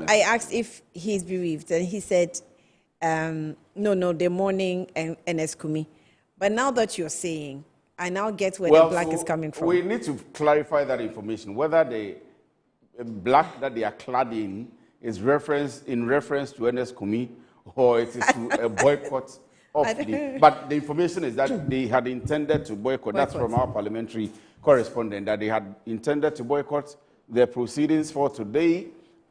I asked if he's bereaved, and he said, "No, they're mourning and Eskumi." But now that you're saying, I now get where the black is coming from. We need to clarify that information, whether the black that they are clad in is in reference to Ernest Kumi, or it is to a boycott of but the information is that they had intended to boycott. That's from our parliamentary correspondent, that they had intended to boycott the proceedings for today.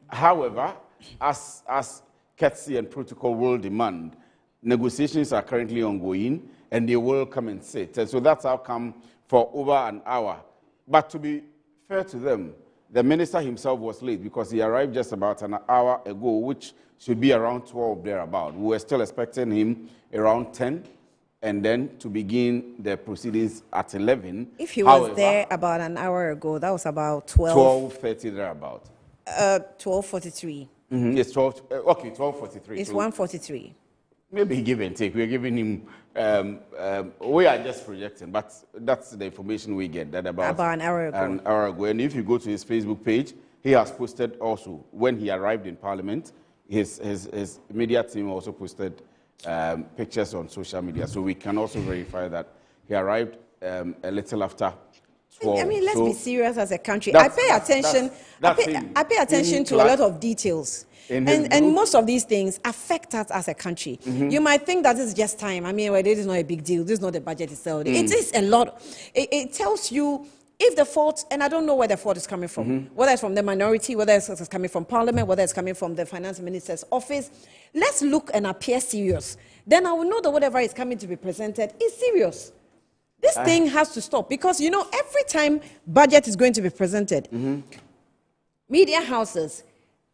However, as courtesy and protocol will demand, negotiations are currently ongoing, and they will come and sit. And so that's how come for over an hour. But to be fair to them, the minister himself was late because he arrived just about an hour ago, which should be around 12 thereabout. We were still expecting him around 10, and then to begin the proceedings at 11. If he was there about an hour ago, that was about 12:30 thereabout. 12:43. It's 12. Okay, 12:43. It's 1:43. Maybe give and take. We're giving him. We are just projecting, but that's the information we get. That about an hour ago. An hour ago, and if you go to his Facebook page, he has posted also when he arrived in Parliament. His media team also posted pictures on social media, so we can also verify that he arrived a little after 12. I mean, let's be serious as a country. I pay attention. I pay attention to a lot of details. And most of these things affect us as a country. You might think that this is just time. I mean, well, this is not a big deal. This is not the budget itself. It is a lot. It tells you if the fault, and I don't know where the fault is coming from, whether it's from the minority, whether it's coming from Parliament, whether it's coming from the Finance Minister's office. Let's look and appear serious. Then I will know that whatever is coming to be presented is serious. This thing has to stop because, every time budget is going to be presented, media houses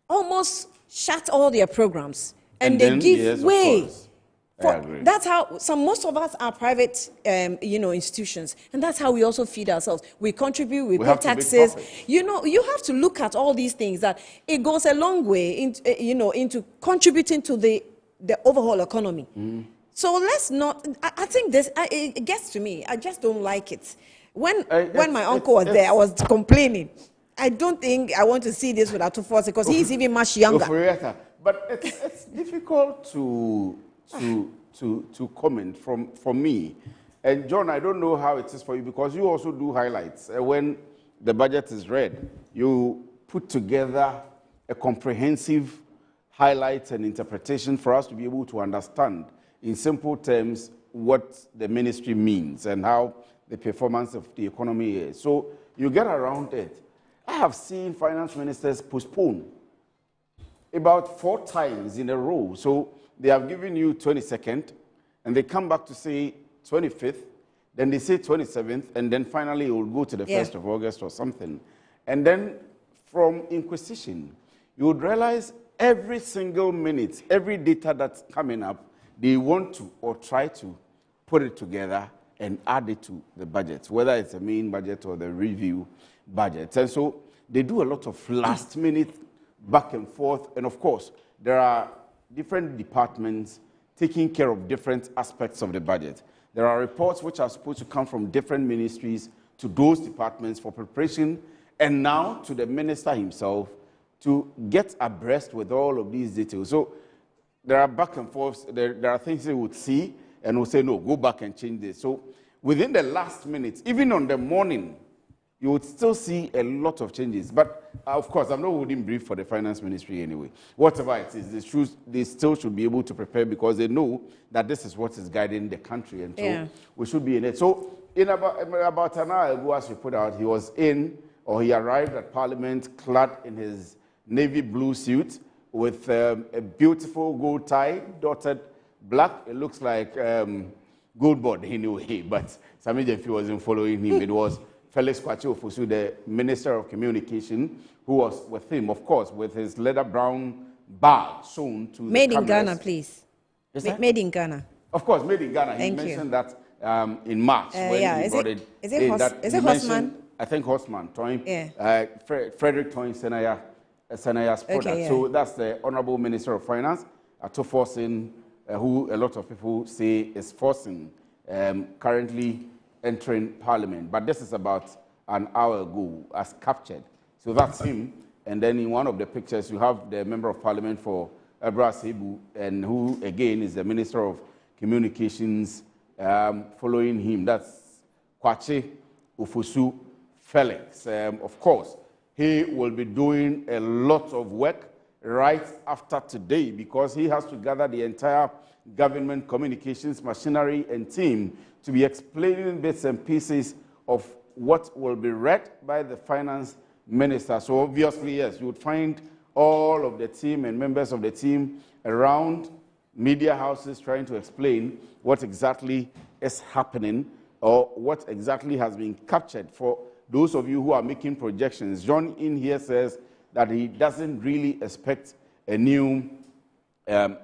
almost shut all their programs and they give way. That's how most of us are private institutions, and that's how we also feed ourselves. We contribute, we pay taxes. You have to look at all these things, that it goes a long way into contributing to the overall economy. So let's not. I think this it gets to me. I just don't like it. When my uncle was there, I was complaining. I don't think I want to see this with Atuforce because he's even much younger. But it's difficult to comment from me. And John, I don't know how it is for you because you also do highlights. When the budget is read, you put together a comprehensive highlights and interpretation for us to be able to understand in simple terms what the ministry means and how the performance of the economy is. So you get around it. I have seen finance ministers postpone about 4 times in a row. So they have given you 22nd, and they come back to say 25th, then they say 27th, and then finally it will go to the 1st of August or something. And then from inquisition, you would realize every single minute, every data that's coming up, they want to or try to put it together and add it to the budget, whether it's a main budget or the review budget. And so they do a lot of last minute back and forth. And of course, there are different departments taking care of different aspects of the budget. There are reports which are supposed to come from different ministries to those departments for preparation, and now to the minister himself to get abreast with all of these details. So there are back and forths. There are things they would see and will say, no, go back and change this. So within the last minute, even on the morning, you would still see a lot of changes. But of course, I'm not holding brief for the finance ministry anyway. Whatever it is, they still should be able to prepare because they know that this is what is guiding the country. And so we should be in it. So in about an hour ago, as we put out, he arrived at Parliament clad in his navy blue suit with a beautiful gold tie, dotted black. It looks like gold board anyway, but Sammy Jeffy wasn't following him. It was Felix Kwachi Ofosu, the Minister of Communication, who was with him, of course, with his leather brown bag sewn to made the in Ghana, please. Made in Ghana. Of course, made in Ghana. Thank He mentioned that in March when he brought it. Is it Horseman? I think Horseman, Frederick Toyin Senaya's product. Okay, So that's the Honorable Minister of Finance, Ato Forcing, who a lot of people say is forcing, currently entering Parliament. But this is about an hour ago as captured. So that's him. And then in one of the pictures, you have the Member of Parliament for Ebra Sebu, and who, again, is the Minister of Communications following him. That's Kwachi Ofosu Felix. Of course, he will be doing a lot of work right after today because he has to gather the entire government communications machinery and team to be explaining bits and pieces of what will be read by the finance minister. So obviously, yes, you would find all of the team and members of the team around media houses trying to explain what exactly is happening or what exactly has been captured. For those of you who are making projections, John in here says that he doesn't really expect a new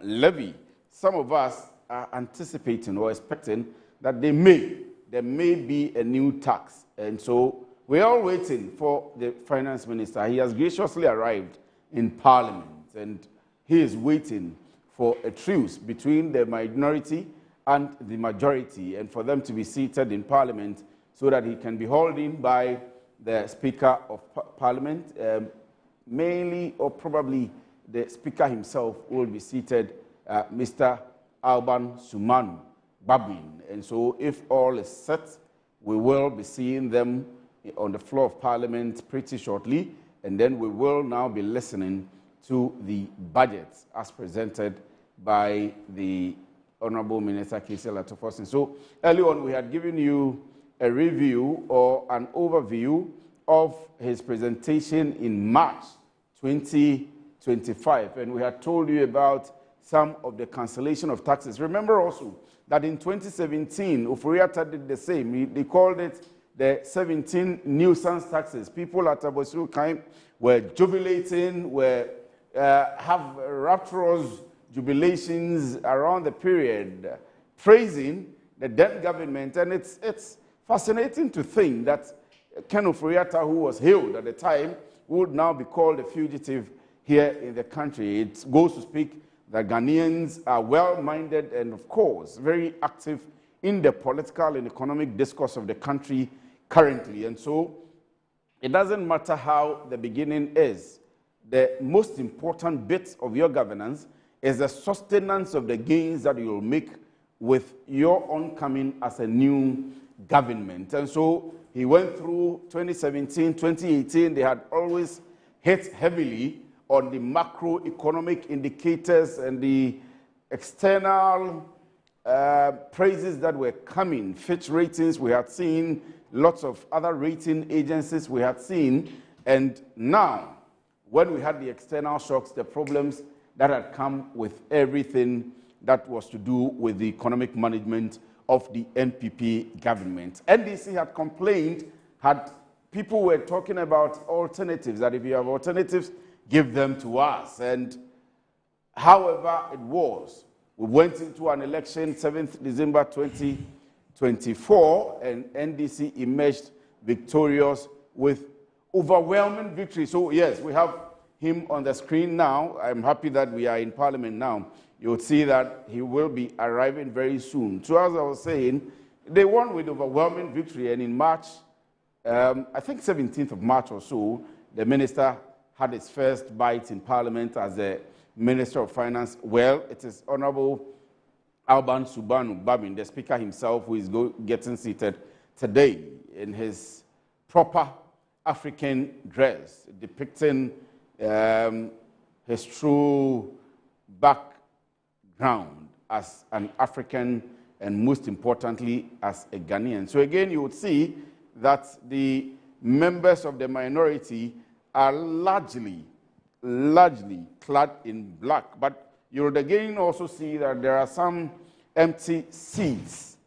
levy. Some of us are anticipating or expecting that there may be a new tax. And so we're all waiting for the finance minister. He has graciously arrived in Parliament, and he is waiting for a truce between the minority and the majority, and for them to be seated in Parliament so that he can be hauled in by the Speaker of Parliament, mainly or probably the Speaker himself will be seated, Mr. Alban Sumanu Babin. And so if all is set, we will be seeing them on the floor of Parliament pretty shortly, and then we will now be listening to the budget as presented by the Honorable Minister K.C. Latofosin. So early on, we had given you a review or an overview of his presentation in March 2025, and we had told you about some of the cancellation of taxes. Remember also that in 2017, Oforiatta did the same. They called it the 17 nuisance taxes. People at Abosu Kaim were jubilating, have rapturous jubilations around the period, praising the then government. And it's fascinating to think that Ken Oforiatta, who was hailed at the time, would now be called a fugitive here in the country. It goes to speak that Ghanaians are well-minded and, of course, very active in the political and economic discourse of the country currently. And so it doesn't matter how the beginning is, the most important bit of your governance is the sustenance of the gains that you will make with your oncoming as a new government. And so he went through 2017, 2018. They had always hit heavily on the macroeconomic indicators and the external praises that were coming. Fitch ratings, we had seen lots of other rating agencies we had seen. And now, when we had the external shocks, the problems that had come with everything that was to do with the economic management of the NPP government. NDC had complained, people were talking about alternatives, that if you have alternatives, give them to us. And however it was, we went into an election 7th December 2024, and NDC emerged victorious with overwhelming victory. So yes, we have him on the screen now. I'm happy that we are in Parliament now. You'll see that he will be arriving very soon. So as I was saying, they won with overwhelming victory, and in March, I think 17th of March or so, the minister had his first bite in Parliament as the Minister of Finance. Well, it is Honorable Alban Subanu Babin, the Speaker himself, who is getting seated today in his proper African dress, depicting his true background as an African and most importantly as a Ghanaian. So again, you would see that the members of the minority are largely clad in black. But you would again also see that there are some empty seats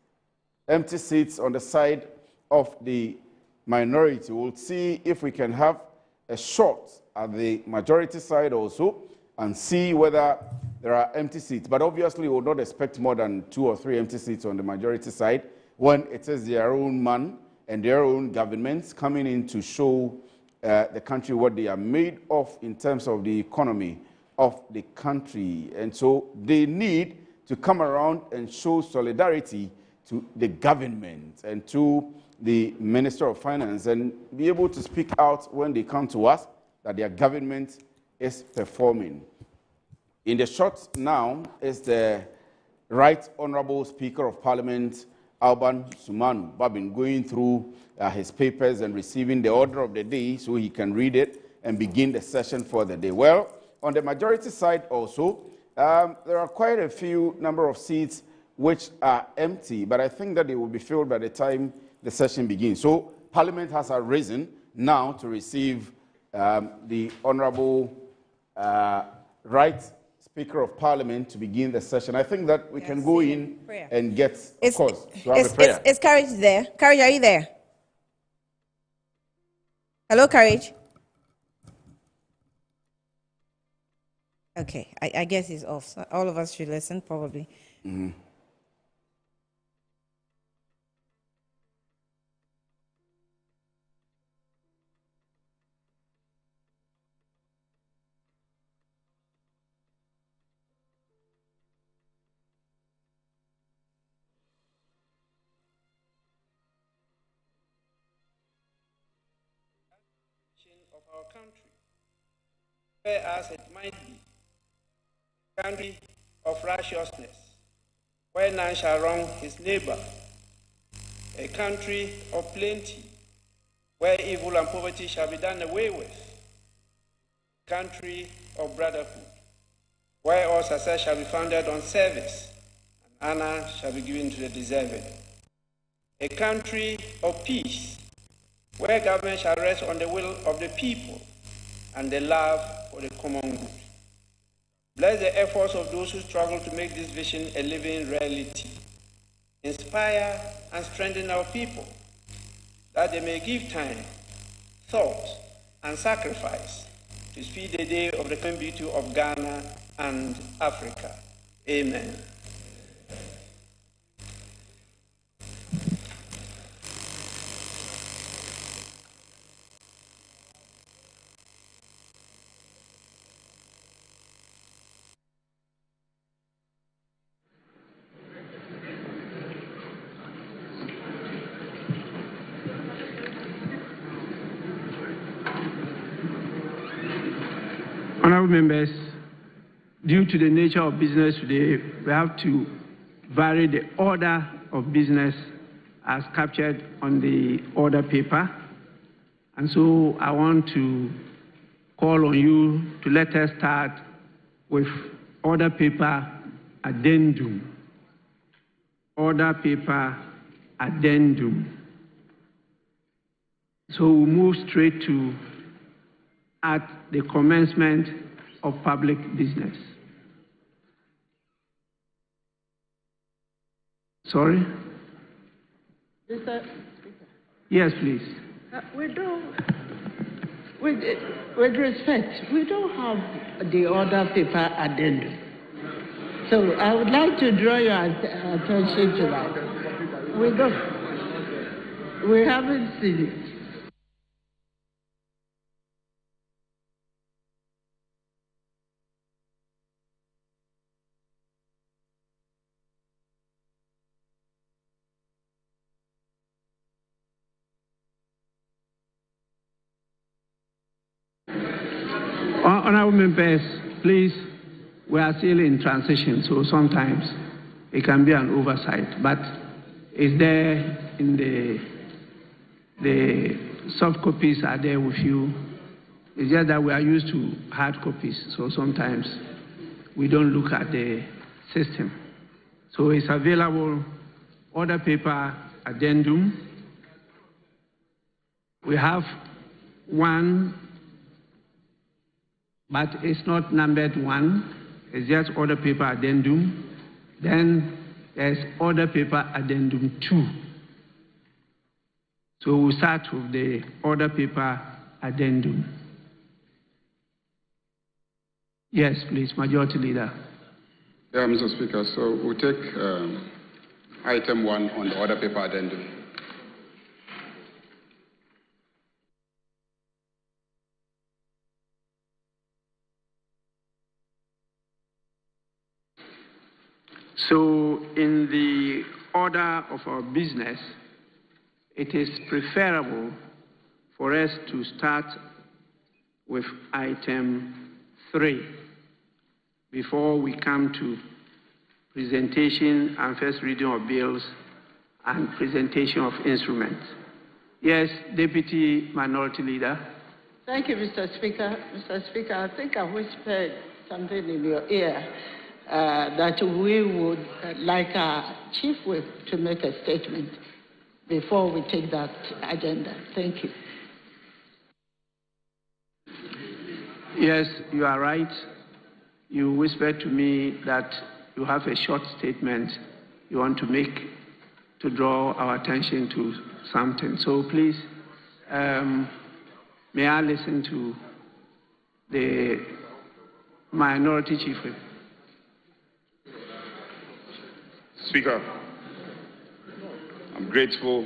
on the side of the minority. We'll see if we can have a shot at the majority side also and see whether there are empty seats. But obviously, we will not expect more than 2 or 3 empty seats on the majority side when it is their own man and their own governments coming in to show the country what they are made of in terms of the economy of the country. And so they need to come around and show solidarity to the government and to the Minister of Finance and be able to speak out when they come to us that their government is performing. In the shot now is the Right Honourable Speaker of Parliament, Alban Sumanu Babin, going through his papers and receiving the order of the day so he can read it and begin the session for the day. Well, on the majority side also, there are quite a few number of seats which are empty, but I think that they will be filled by the time the session begins. So Parliament has arisen now to receive the Honourable Right Speaker of Parliament to begin the session. I think that we can go in and get, of course, to have a prayer. Is Courage there? Courage, are you there? Hello, Courage. Okay, I guess he's off. So all of us should listen, probably. Mm-hmm. Of our country, whereas it might be a country of righteousness, where none shall wrong his neighbor, a country of plenty, where evil and poverty shall be done away with, a country of brotherhood, where all success shall be founded on service, and honor shall be given to the deserving, a country of peace, where government shall rest on the will of the people and the love for the common good. Bless the efforts of those who struggle to make this vision a living reality. Inspire and strengthen our people, that they may give time, thought, and sacrifice to speed the day of the coming beauty of Ghana and Africa. Amen. Honorable members, due to the nature of business today, we have to vary the order of business as captured on the order paper. And so I want to call on you to let us start with order paper addendum. Order paper addendum. So we'll move straight to at the commencement of public business. Sorry? Mr. Speaker. Yes, please. We don't, with respect, we don't have the order paper addendum. So I would like to draw your attention to that. We don't. We haven't seen it. Honorable members, please, we are still in transition, so sometimes it can be an oversight, but it's there in the soft copies are there with you. It's just that we are used to hard copies, so sometimes we don't look at the system. So it's available, order paper addendum. We have one, but it's not numbered one. It's just order paper addendum. Then there's order paper addendum 2. So we'll start with the order paper addendum. Yes, please, Majority Leader. Yeah, Mr. Speaker. So we'll take item 1 on the order paper addendum. So in the order of our business, it is preferable for us to start with item 3 before we come to presentation and first reading of bills and presentation of instruments. Yes, Deputy Minority Leader. Thank you, Mr. Speaker. Mr. Speaker, I think I whispered something in your ear that we would like our Chief Whip to make a statement before we take that agenda. Thank you. Yes, you are right. You whispered to me that you have a short statement you want to make to draw our attention to something. So please, may I listen to the Minority Chief Whip? Speaker, I'm grateful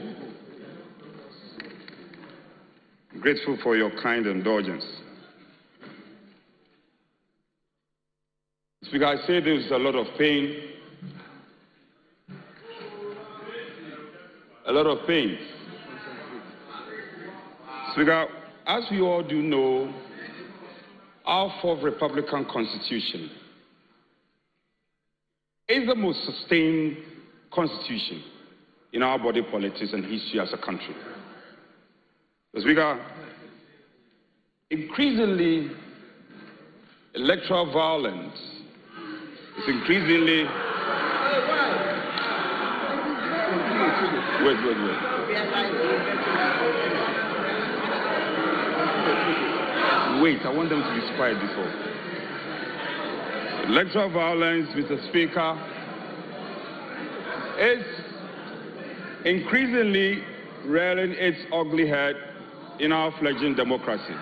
for your kind indulgence. Speaker, I say there's a lot of pain. A lot of pain. Speaker, as we all do know, our 4th Republican Constitution is the most sustained constitution in our body politics and history as a country. Speaker, increasingly, electoral violence is increasingly... Wait. Wait, I want them to be quiet before. Electoral violence, Mr. Speaker, is increasingly rearing its ugly head in our fledgling democracy.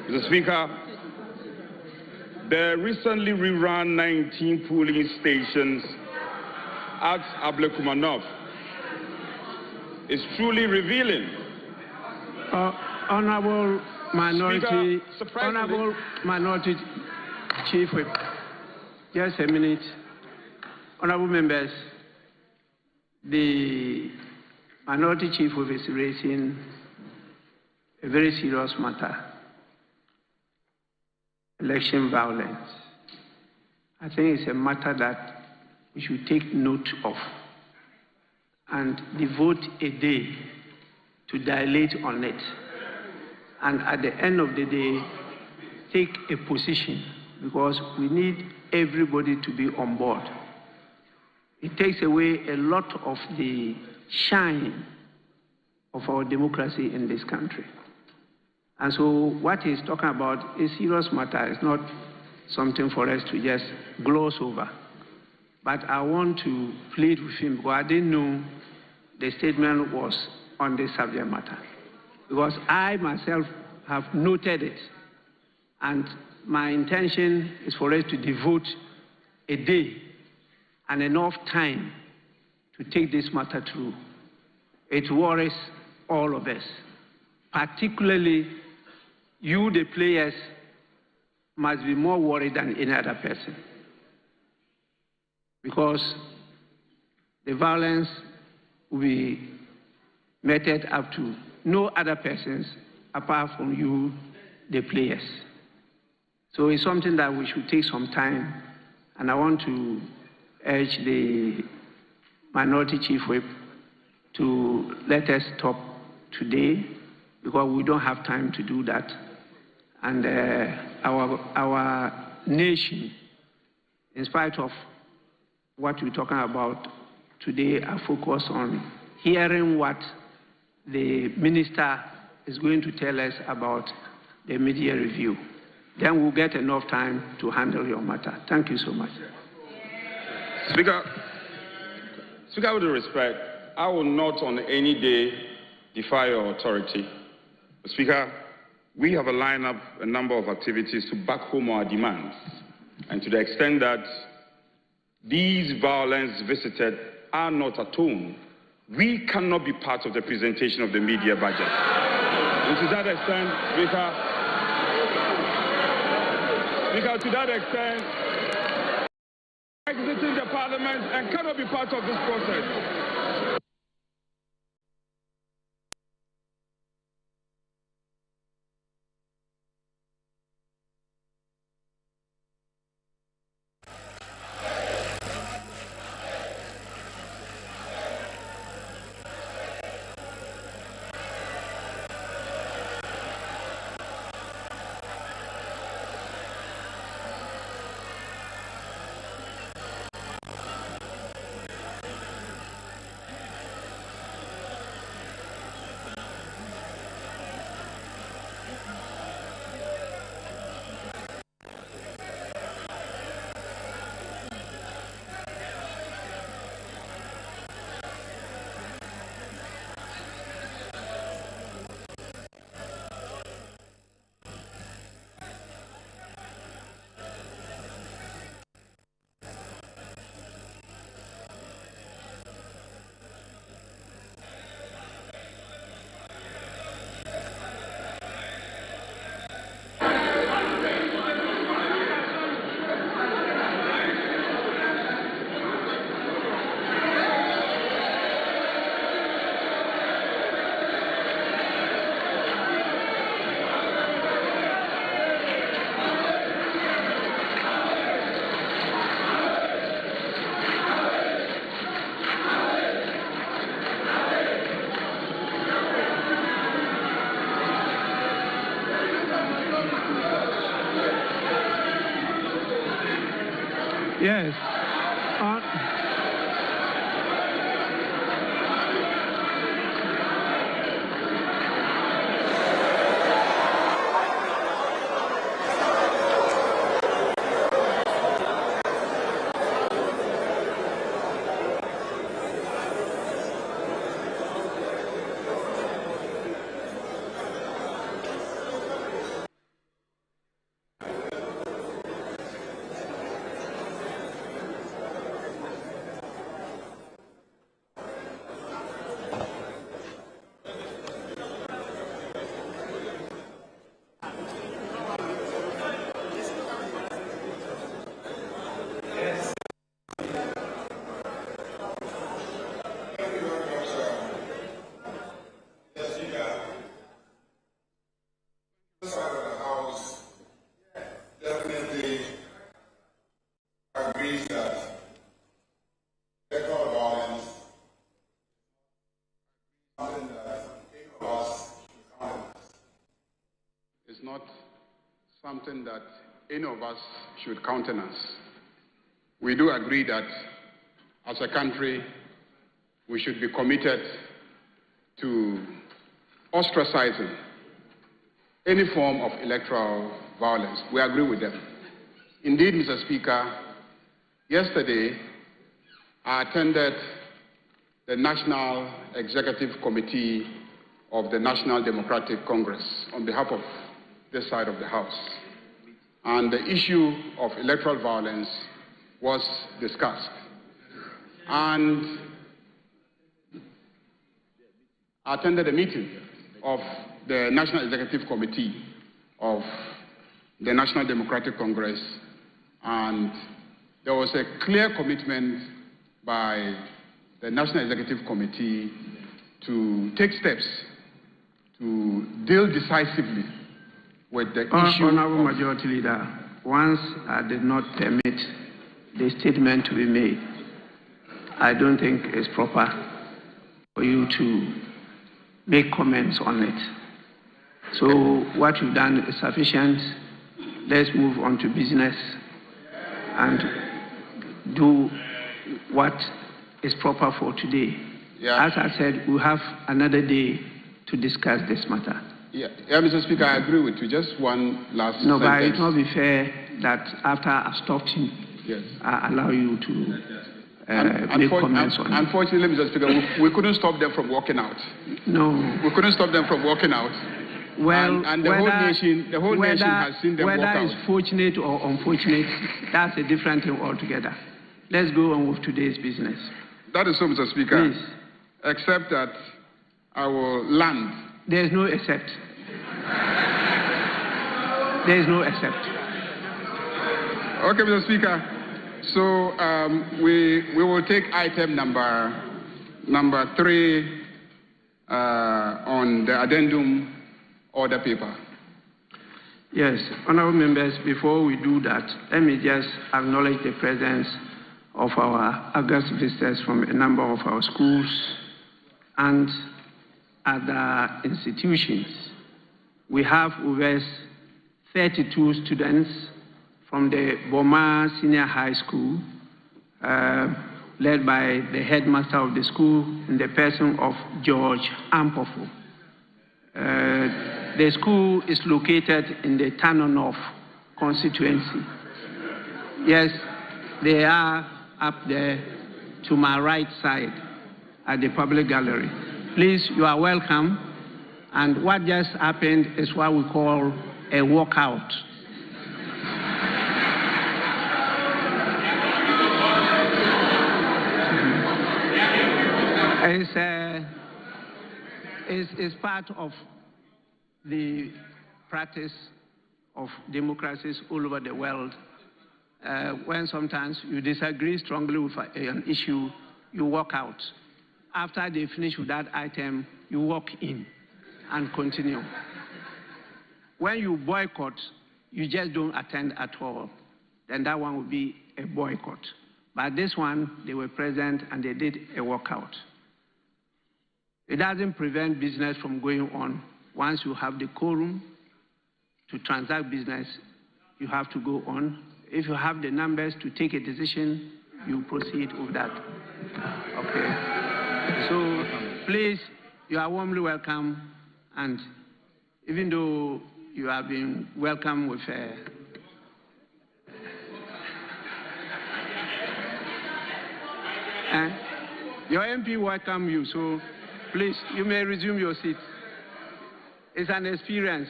Mr. Speaker, the recently rerun 19 polling stations at Ablekumanov is truly revealing. Honorable Minority, Speaker, Honorable Minority Chief Whip, just a minute. Honorable members, the Minority Chief Whip is raising a very serious matter. election violence, I think it's a matter that we should take note of and devote a day to dilate on it. And at the end of the day, take a position, because we need everybody to be on board. It takes away a lot of the shine of our democracy in this country. And so what he's talking about is a serious matter. It's not something for us to just gloss over. But I want to plead with him, because I didn't know the statement was on this subject matter. Because I myself have noted it. And my intention is for us to devote a day and enough time to take this matter through. It worries all of us, particularly you, the players, must be more worried than any other person, because the violence will be meted up to no other persons apart from you, the players. So it's something that we should take some time, and I want to urge the Minority Chief Whip to let us stop today, because we don't have time to do that. And our nation, in spite of what we're talking about today, are focused on hearing what the minister is going to tell us about the media review. Then we'll get enough time to handle your matter. Thank you so much. Speaker, with due respect, I will not on any day defy your authority. Speaker, we have lined up a number of activities to back home our demands. And to the extent that these violence visited are not at home, we cannot be part of the presentation of the media budget. And to that extent, Speaker, to that extent, exiting the Parliament and cannot be part of this process. Yes. something that any of us should countenance. We do agree that as a country, we should be committed to ostracizing any form of electoral violence. We agree with them. Indeed, Mr. Speaker, yesterday I attended the National Executive Committee of the National Democratic Congress on behalf of this side of the House. And the issue of electoral violence was discussed. And I attended a meeting of the National Executive Committee of the National Democratic Congress, and there was a clear commitment by the National Executive Committee to take steps to deal decisively with the issue. Honorable Majority Leader, once I did not permit the statement to be made, I don't think it's proper for you to make comments on it. So what you've done is sufficient. Let's move on to business and do what is proper for today. Yeah. As I said, we have another day to discuss this matter. Yeah, Mr. Speaker, I agree with you. Just one last No, sentence. but it will not be fair that after I've stopped him, yes, I allow you to make comments on it. Unfortunately, Mr. Speaker, we couldn't stop them from walking out. No. We couldn't stop them from walking out. Well, and the whole nation has seen them walk out. Whether it's fortunate or unfortunate, that's a different thing altogether. Let's go on with today's business. That is so, Mr. Speaker. Please. Except that I will land. There is no except. There is no except. Okay, Mr. Speaker. So we will take item number 3 on the addendum order paper. Yes, honorable members, before we do that, let me just acknowledge the presence of our august visitors from a number of our schools and other institutions. We have over 32 students from the Boma Senior High School, led by the headmaster of the school in the person of George Ampofo. The school is located in the Tano North constituency. Yes, they are up there to my right side at the public gallery. Please, you are welcome. And what just happened is what we call a walkout. It's part of the practice of democracies all over the world. When sometimes you disagree strongly with an issue, you walk out. After they finish with that item, you walk in and continue. When you boycott, you just don't attend at all. Then that one would be a boycott. But this one, they were present and they did a walkout. It doesn't prevent business from going on. Once you have the quorum to transact business, you have to go on. If you have the numbers to take a decision, you proceed with that. Okay. So please, you are warmly welcome. And even though you have been welcome with your MP welcome you, so please, you may resume your seat. It's an experience.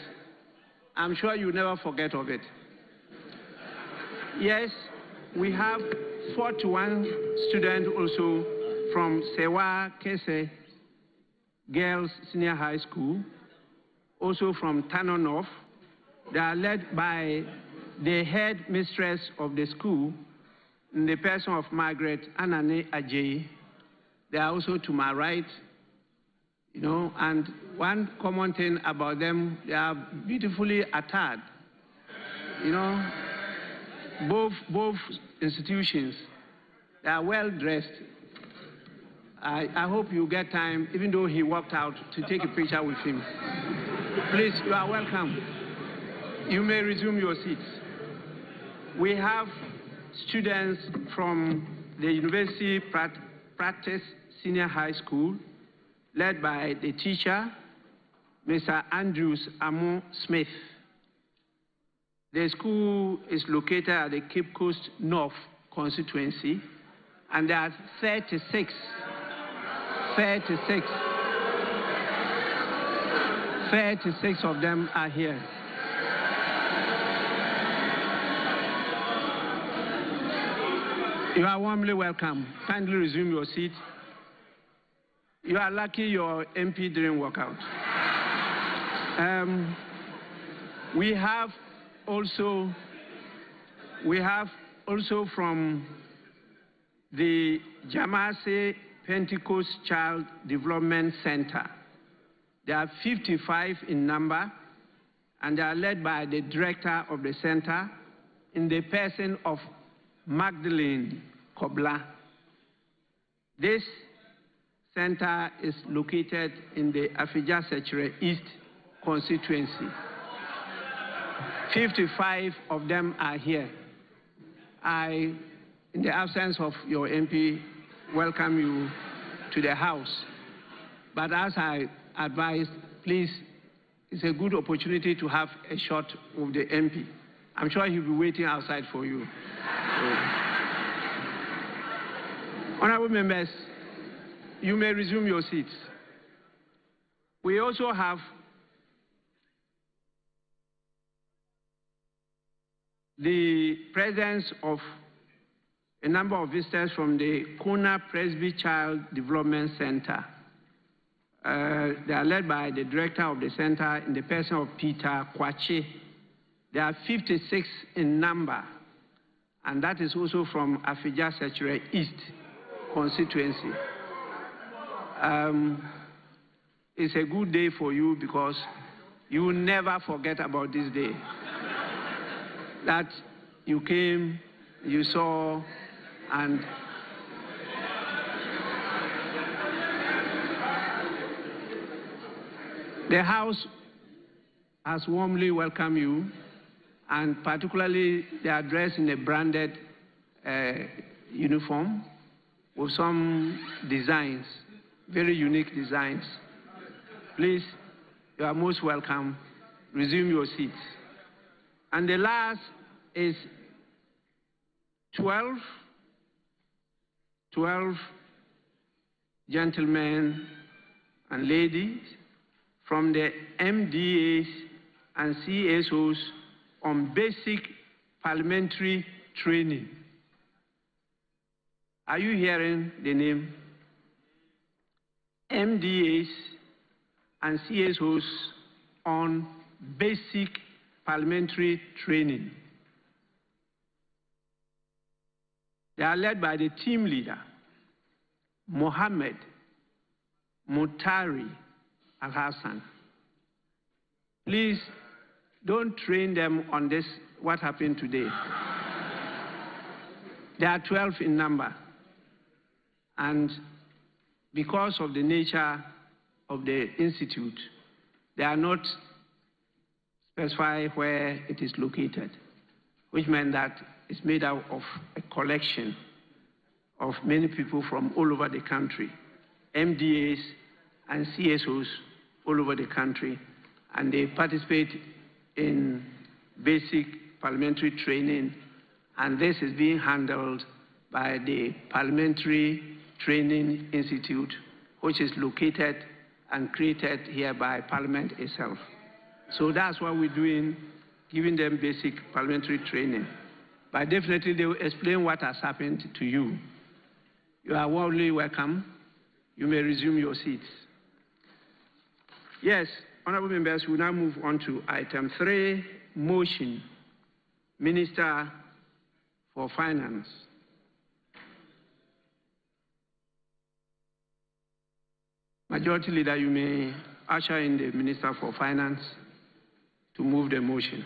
I'm sure you never forget of it. Yes, we have 41 students also from Sewa Kese Girls Senior High School, also from Tano North. They are led by the head mistress of the school, in the person of Margaret Anane Ajay. They are also to my right, you know, and one common thing about them, they are beautifully attired. You know, both institutions, they are well dressed. I hope you get time, even though he walked out, to take a picture with him. Please, you are welcome. You may resume your seats. We have students from the University Practice Senior High School, led by the teacher, Mr. Andrews Amo Smith. The school is located at the Cape Coast North constituency, and there are 36 of them are here. You are warmly welcome. Kindly resume your seat. You are lucky your MP didn't walk out. We have also from the Jamase Pentecost Child Development Center. There are 55 in number, and they are led by the director of the center in the person of Magdalene Kobla. This center is located in the Afija-Sechere East constituency. 55 of them are here. I, in the absence of your MP, welcome you to the House. But as I advised, please, it's a good opportunity to have a shot with the MP. I'm sure he'll be waiting outside for you. Honorable members, you may resume your seats. We also have the presence of a number of visitors from the Kuna Presby Child Development Center. They are led by the director of the center in the person of Peter Kwache. There are 56 in number, and that is also from Afija-Sechere East constituency. It's a good day for you because you will never forget about this day. That you came, you saw, and the House has warmly welcomed you, and particularly they are dressed in a branded uniform with some designs, very unique designs. Please, you are most welcome. Resume your seats. And the last is 12 gentlemen and ladies from the MDAs and CSOs on basic parliamentary training. Are you hearing the name? MDAs and CSOs on basic parliamentary training. They are led by the team leader, Mohammed Mutari Al-Hassan. Please don't train them on this, what happened today. There are 12 in number. And because of the nature of the institute, they are not specified where it is located, which meant that it's made out of a collection of many people from all over the country, MDAs and CSOs all over the country, and they participate in basic parliamentary training, and this is being handled by the Parliamentary Training Institute, which is located and created here by Parliament itself. So that's what we're doing, giving them basic parliamentary training. But definitely they will explain what has happened to you. You are warmly welcome. You may resume your seats. Yes, honorable members, we now move on to item 3, motion. Minister for Finance. Majority Leader, you may usher in the Minister for Finance to move the motion.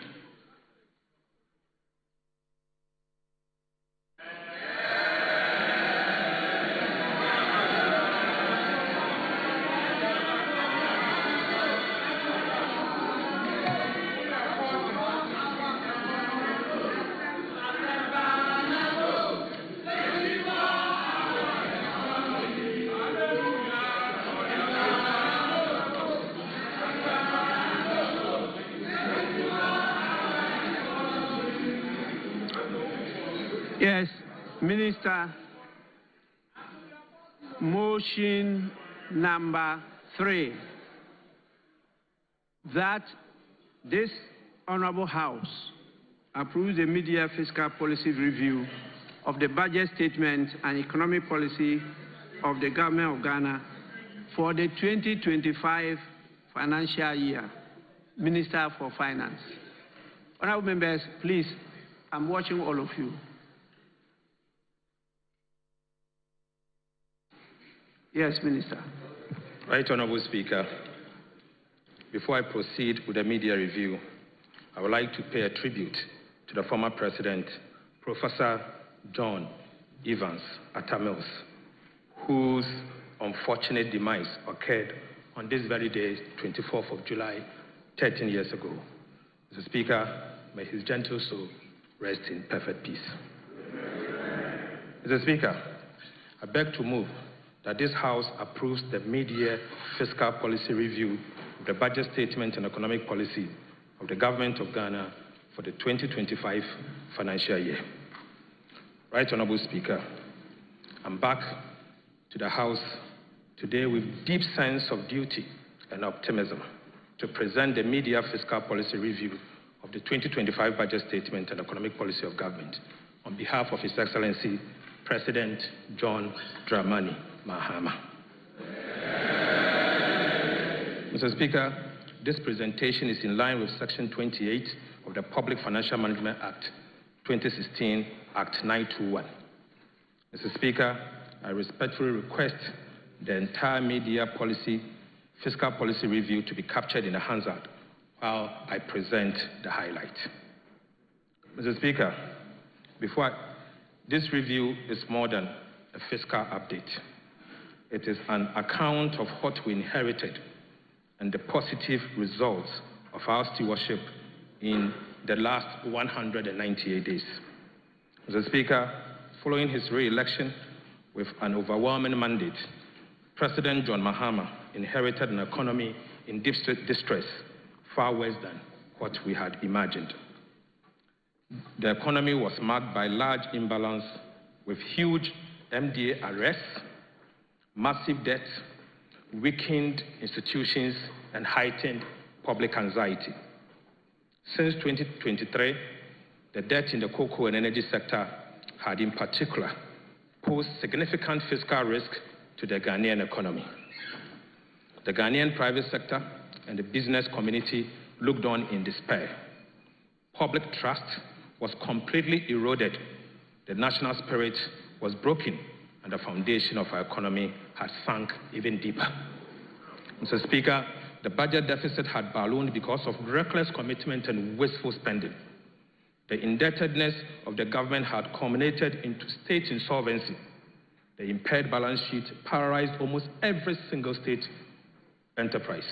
Yes, Minister. Motion number 3, that this Honorable House approves the mid-year fiscal policy review of the budget statement and economic policy of the Government of Ghana for the 2025 financial year. Minister for Finance. Honorable members, please, I'm watching all of you. Yes, Minister. Right, Honorable Speaker. Before I proceed with the media review, I would like to pay a tribute to the former President, Professor John Evans Atta-Mills, whose unfortunate demise occurred on this very day, 24th of July, 13 years ago. Mr. Speaker, may his gentle soul rest in perfect peace. Mr. Speaker, I beg to move that this House approves the mid-year fiscal policy review of the budget statement and economic policy of the Government of Ghana for the 2025 financial year. Right, Honorable Speaker, I'm back to the House today with deep sense of duty and optimism to present the mid-year fiscal policy review of the 2025 budget statement and economic policy of government on behalf of His Excellency President John Dramani Mahama. Mr. Speaker, this presentation is in line with Section 28 of the Public Financial Management Act 2016, Act 921. Mr. Speaker, I respectfully request the entire mid-year fiscal policy review to be captured in a Hansard while I present the highlight. Mr. Speaker, this review is more than a fiscal update. It is an account of what we inherited and the positive results of our stewardship in the last 198 days. Mr. Speaker, following his re-election with an overwhelming mandate, President John Mahama inherited an economy in deep distress, far worse than what we had imagined. The economy was marked by large imbalance with huge MDA arrests, massive debt, weakened institutions, and heightened public anxiety. Since 2023, the debt in the cocoa and energy sector had in particular posed significant fiscal risk to the Ghanaian economy. The Ghanaian private sector and the business community looked on in despair. Public trust was completely eroded. The national spirit was broken, and the foundation of our economy has sunk even deeper. Mr. Speaker, the budget deficit had ballooned because of reckless commitment and wasteful spending. The indebtedness of the government had culminated into state insolvency. The impaired balance sheet paralyzed almost every single state enterprise.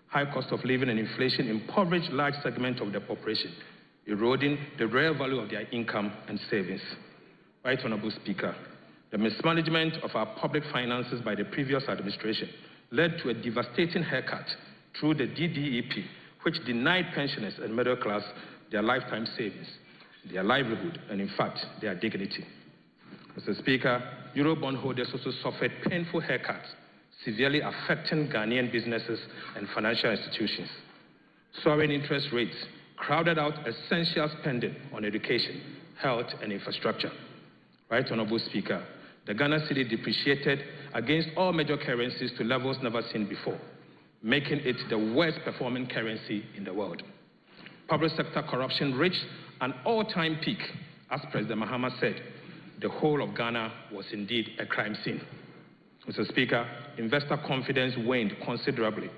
High cost of living and inflation impoverished large segments of the population, eroding the real value of their income and savings. Right, Honorable Speaker, the mismanagement of our public finances by the previous administration led to a devastating haircut through the DDEP, which denied pensioners and middle class their lifetime savings, their livelihood, and in fact, their dignity. Mr. Speaker, Eurobond holders also suffered painful haircuts, severely affecting Ghanaian businesses and financial institutions. Soaring interest rates crowded out essential spending on education, health, and infrastructure. Right, Honorable Speaker, the Ghana cedi depreciated against all major currencies to levels never seen before, making it the worst performing currency in the world. Public sector corruption reached an all-time peak. As President Mahama said, the whole of Ghana was indeed a crime scene. Mr. Speaker, investor confidence waned considerably,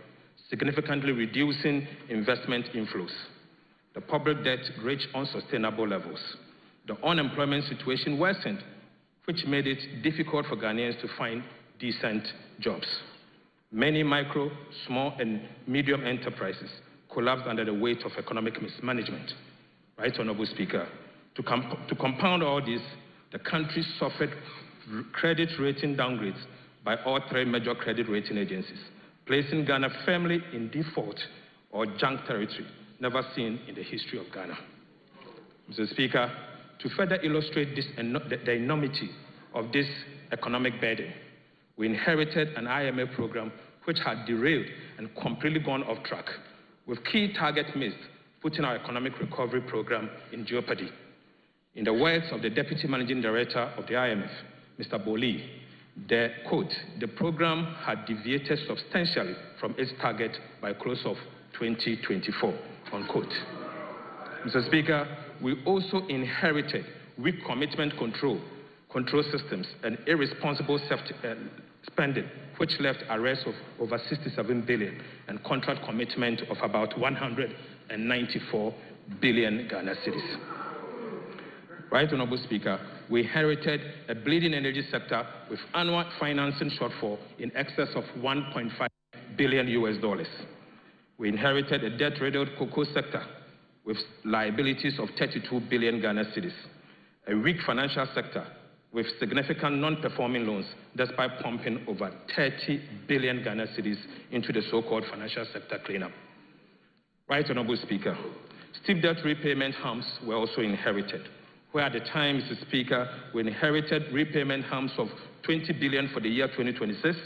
significantly reducing investment inflows. The public debt reached unsustainable levels. The unemployment situation worsened, which made it difficult for Ghanaians to find decent jobs. Many micro, small, and medium enterprises collapsed under the weight of economic mismanagement. Right, Honorable Speaker, to compound all this, the country suffered credit rating downgrades by all three major credit rating agencies, placing Ghana firmly in default or junk territory, never seen in the history of Ghana. Mr. Speaker, to further illustrate the enormity of this economic burden, we inherited an IMF program which had derailed and completely gone off track, with key targets missed, putting our economic recovery program in jeopardy. In the words of the Deputy Managing Director of the IMF, Mr. Boli, the program had deviated substantially from its target by close of 2024, unquote. Mr. Speaker, we also inherited weak commitment control systems and irresponsible spending, which left arrests of over 67 billion and contract commitment of about 194 billion Ghana cedis. Right, Honorable Speaker, we inherited a bleeding energy sector with annual financing shortfall in excess of $1.5 billion US. We inherited a debt-riddled cocoa sector with liabilities of 32 billion Ghana cedis, a weak financial sector with significant non-performing loans despite pumping over 30 billion Ghana cedis into the so-called financial sector cleanup. Right, Honorable Speaker, steep debt repayment harms were also inherited, where at the time, Mr. Speaker, we inherited repayment harms of 20 billion for the year 2026,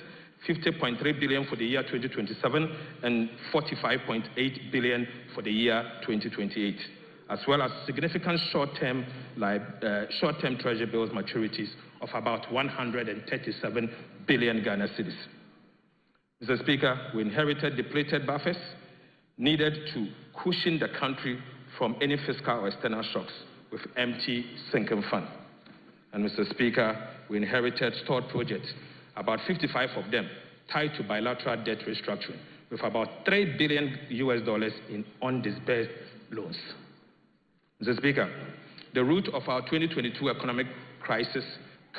50.3 billion for the year 2027, and 45.8 billion for the year 2028, as well as significant short-term treasury bills maturities of about 137 billion Ghana cedis. Mr. Speaker, we inherited depleted buffers needed to cushion the country from any fiscal or external shocks with empty sinking fund. And Mr. Speaker, we inherited stored projects, about 55 of them tied to bilateral debt restructuring, with about $3 billion US in undisbursed loans. Mr. Speaker, the root of our 2022 economic crisis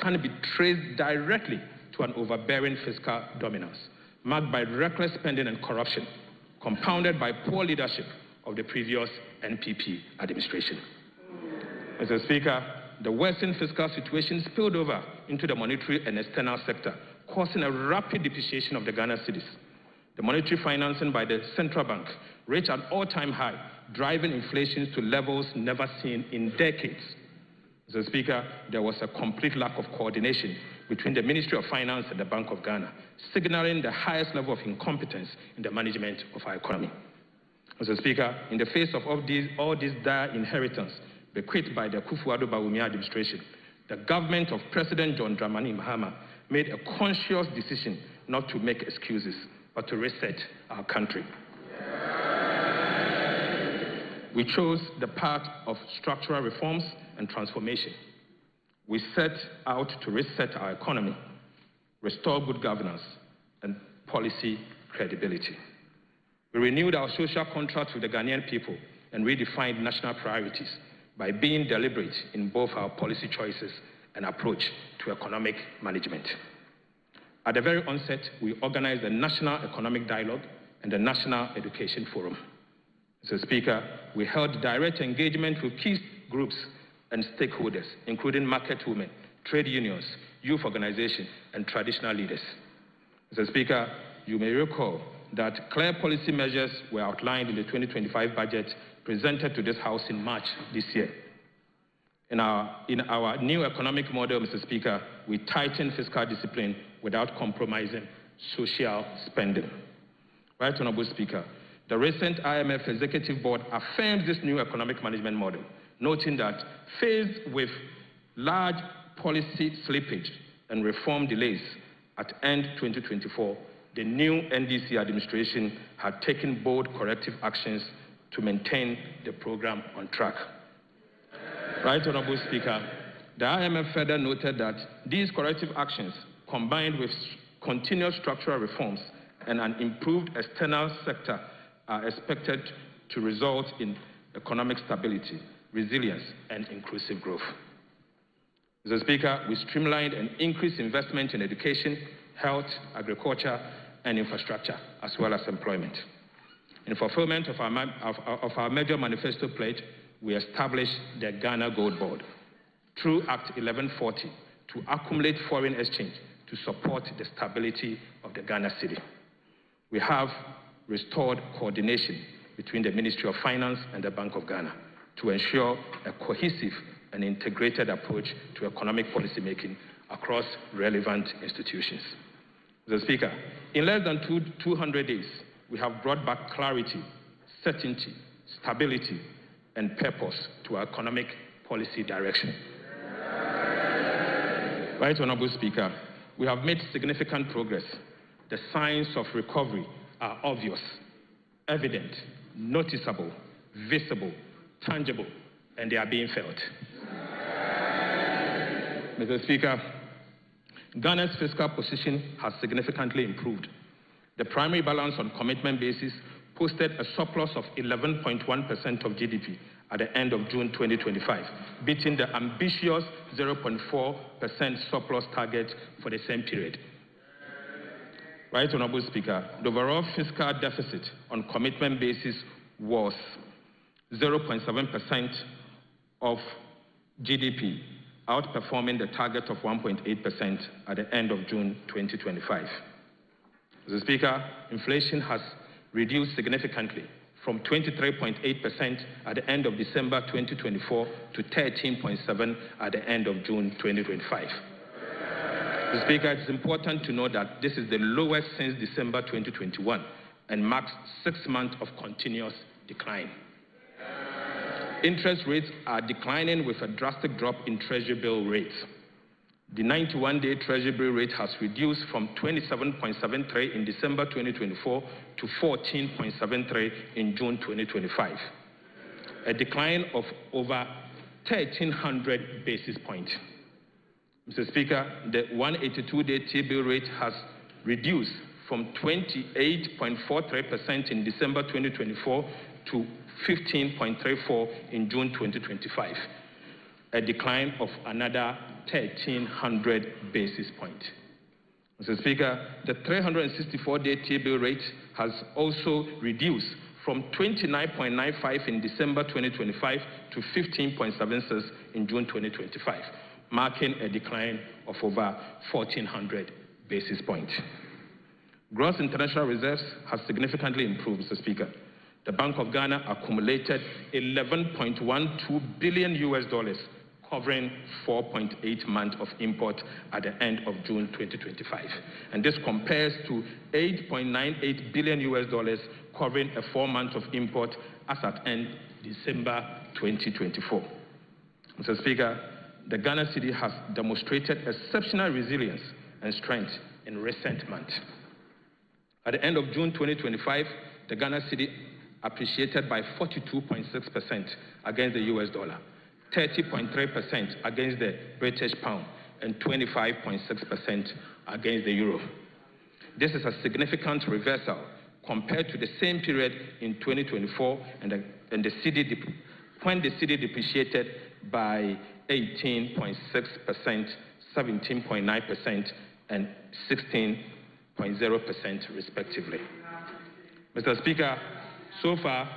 can be traced directly to an overbearing fiscal dominance, marked by reckless spending and corruption, compounded by poor leadership of the previous NPP administration. Mr. Speaker, the worsened fiscal situation spilled over into the monetary and external sector, causing a rapid depreciation of the Ghana cedis. The monetary financing by the central bank reached an all-time high, driving inflation to levels never seen in decades. Mr. Speaker, there was a complete lack of coordination between the Ministry of Finance and the Bank of Ghana, signaling the highest level of incompetence in the management of our economy. Mr. Speaker, in the face of all this dire inheritance bequeathed by the Akufo-Addo Bawumia administration, the government of President John Dramani Mahama made a conscious decision not to make excuses, but to reset our country. We chose the path of structural reforms and transformation. We set out to reset our economy, restore good governance, and policy credibility. We renewed our social contract with the Ghanaian people and redefined national priorities by being deliberate in both our policy choices and approach to economic management. At the very onset, we organized the National Economic Dialogue and the National Education Forum. Mr. Speaker, we held direct engagement with key groups and stakeholders, including market women, trade unions, youth organizations, and traditional leaders. Mr. Speaker, you may recall that clear policy measures were outlined in the 2025 budget presented to this House in March this year. In our new economic model, Mr. Speaker, we tightened fiscal discipline without compromising social spending. Right, Honorable Speaker, the recent IMF Executive Board affirmed this new economic management model, noting that faced with large policy slippage and reform delays at end 2024, the new NDC administration had taken bold corrective actions to maintain the program on track. Right, Honorable Speaker, the IMF further noted that these corrective actions, combined with continued structural reforms and an improved external sector, are expected to result in economic stability, resilience, and inclusive growth. Mr. Speaker, we streamlined and increased investment in education, health, agriculture, and infrastructure, as well as employment. In fulfillment of our major manifesto pledge, we established the Ghana Gold Board through Act 1140 to accumulate foreign exchange to support the stability of the Ghana cedi. We have restored coordination between the Ministry of Finance and the Bank of Ghana to ensure a cohesive and integrated approach to economic policy making across relevant institutions. Mr. Speaker, in less than 200 days, we have brought back clarity, certainty, stability, and purpose to our economic policy direction. Right, Honorable Speaker, we have made significant progress. The signs of recovery are obvious, evident, noticeable, visible, tangible, and they are being felt. Mr. Speaker, Ghana's fiscal position has significantly improved. The primary balance on commitment basis posted a surplus of 11.1% of GDP at the end of June 2025, beating the ambitious 0.4% surplus target for the same period. Right, Honorable Speaker, the overall fiscal deficit on commitment basis was 0.7% of GDP, outperforming the target of 1.8% at the end of June 2025. Mr. Speaker, inflation has reduced significantly from 23.8% at the end of December 2024 to 13.7% at the end of June 2025. Mr. Speaker, it is important to know that this is the lowest since December 2021 and marks 6 months of continuous decline. Interest rates are declining with a drastic drop in Treasury bill rates. The 91-day Treasury bill rate has reduced from 27.73 in December 2024 to 14.73 in June 2025, a decline of over 1,300 basis points. Mr. Speaker, the 182-day T-bill rate has reduced from 28.43% in December 2024 to 15.34 in June 2025, a decline of another 1,300 basis points. Mr. Speaker, the 364-day T-bill rate has also reduced from 29.95 in December 2025 to 15.76 in June 2025, marking a decline of over 1,400 basis points. Gross international reserves have significantly improved, Mr. Speaker. The Bank of Ghana accumulated $11.12 billion, covering 4.8 months of import at the end of June 2025. And this compares to $8.98 billion, covering a 4 months of import as at end December 2024. Mr. Speaker, the Ghana cedi has demonstrated exceptional resilience and strength in recent months. At the end of June 2025, the Ghana cedi appreciated by 42.6% against the US dollar, 30.3% against the British pound, and 25.6% against the euro. This is a significant reversal compared to the same period in 2024 when the cedi depreciated by 18.6%, 17.9%, and 16.0% respectively. Mr. Speaker, so far,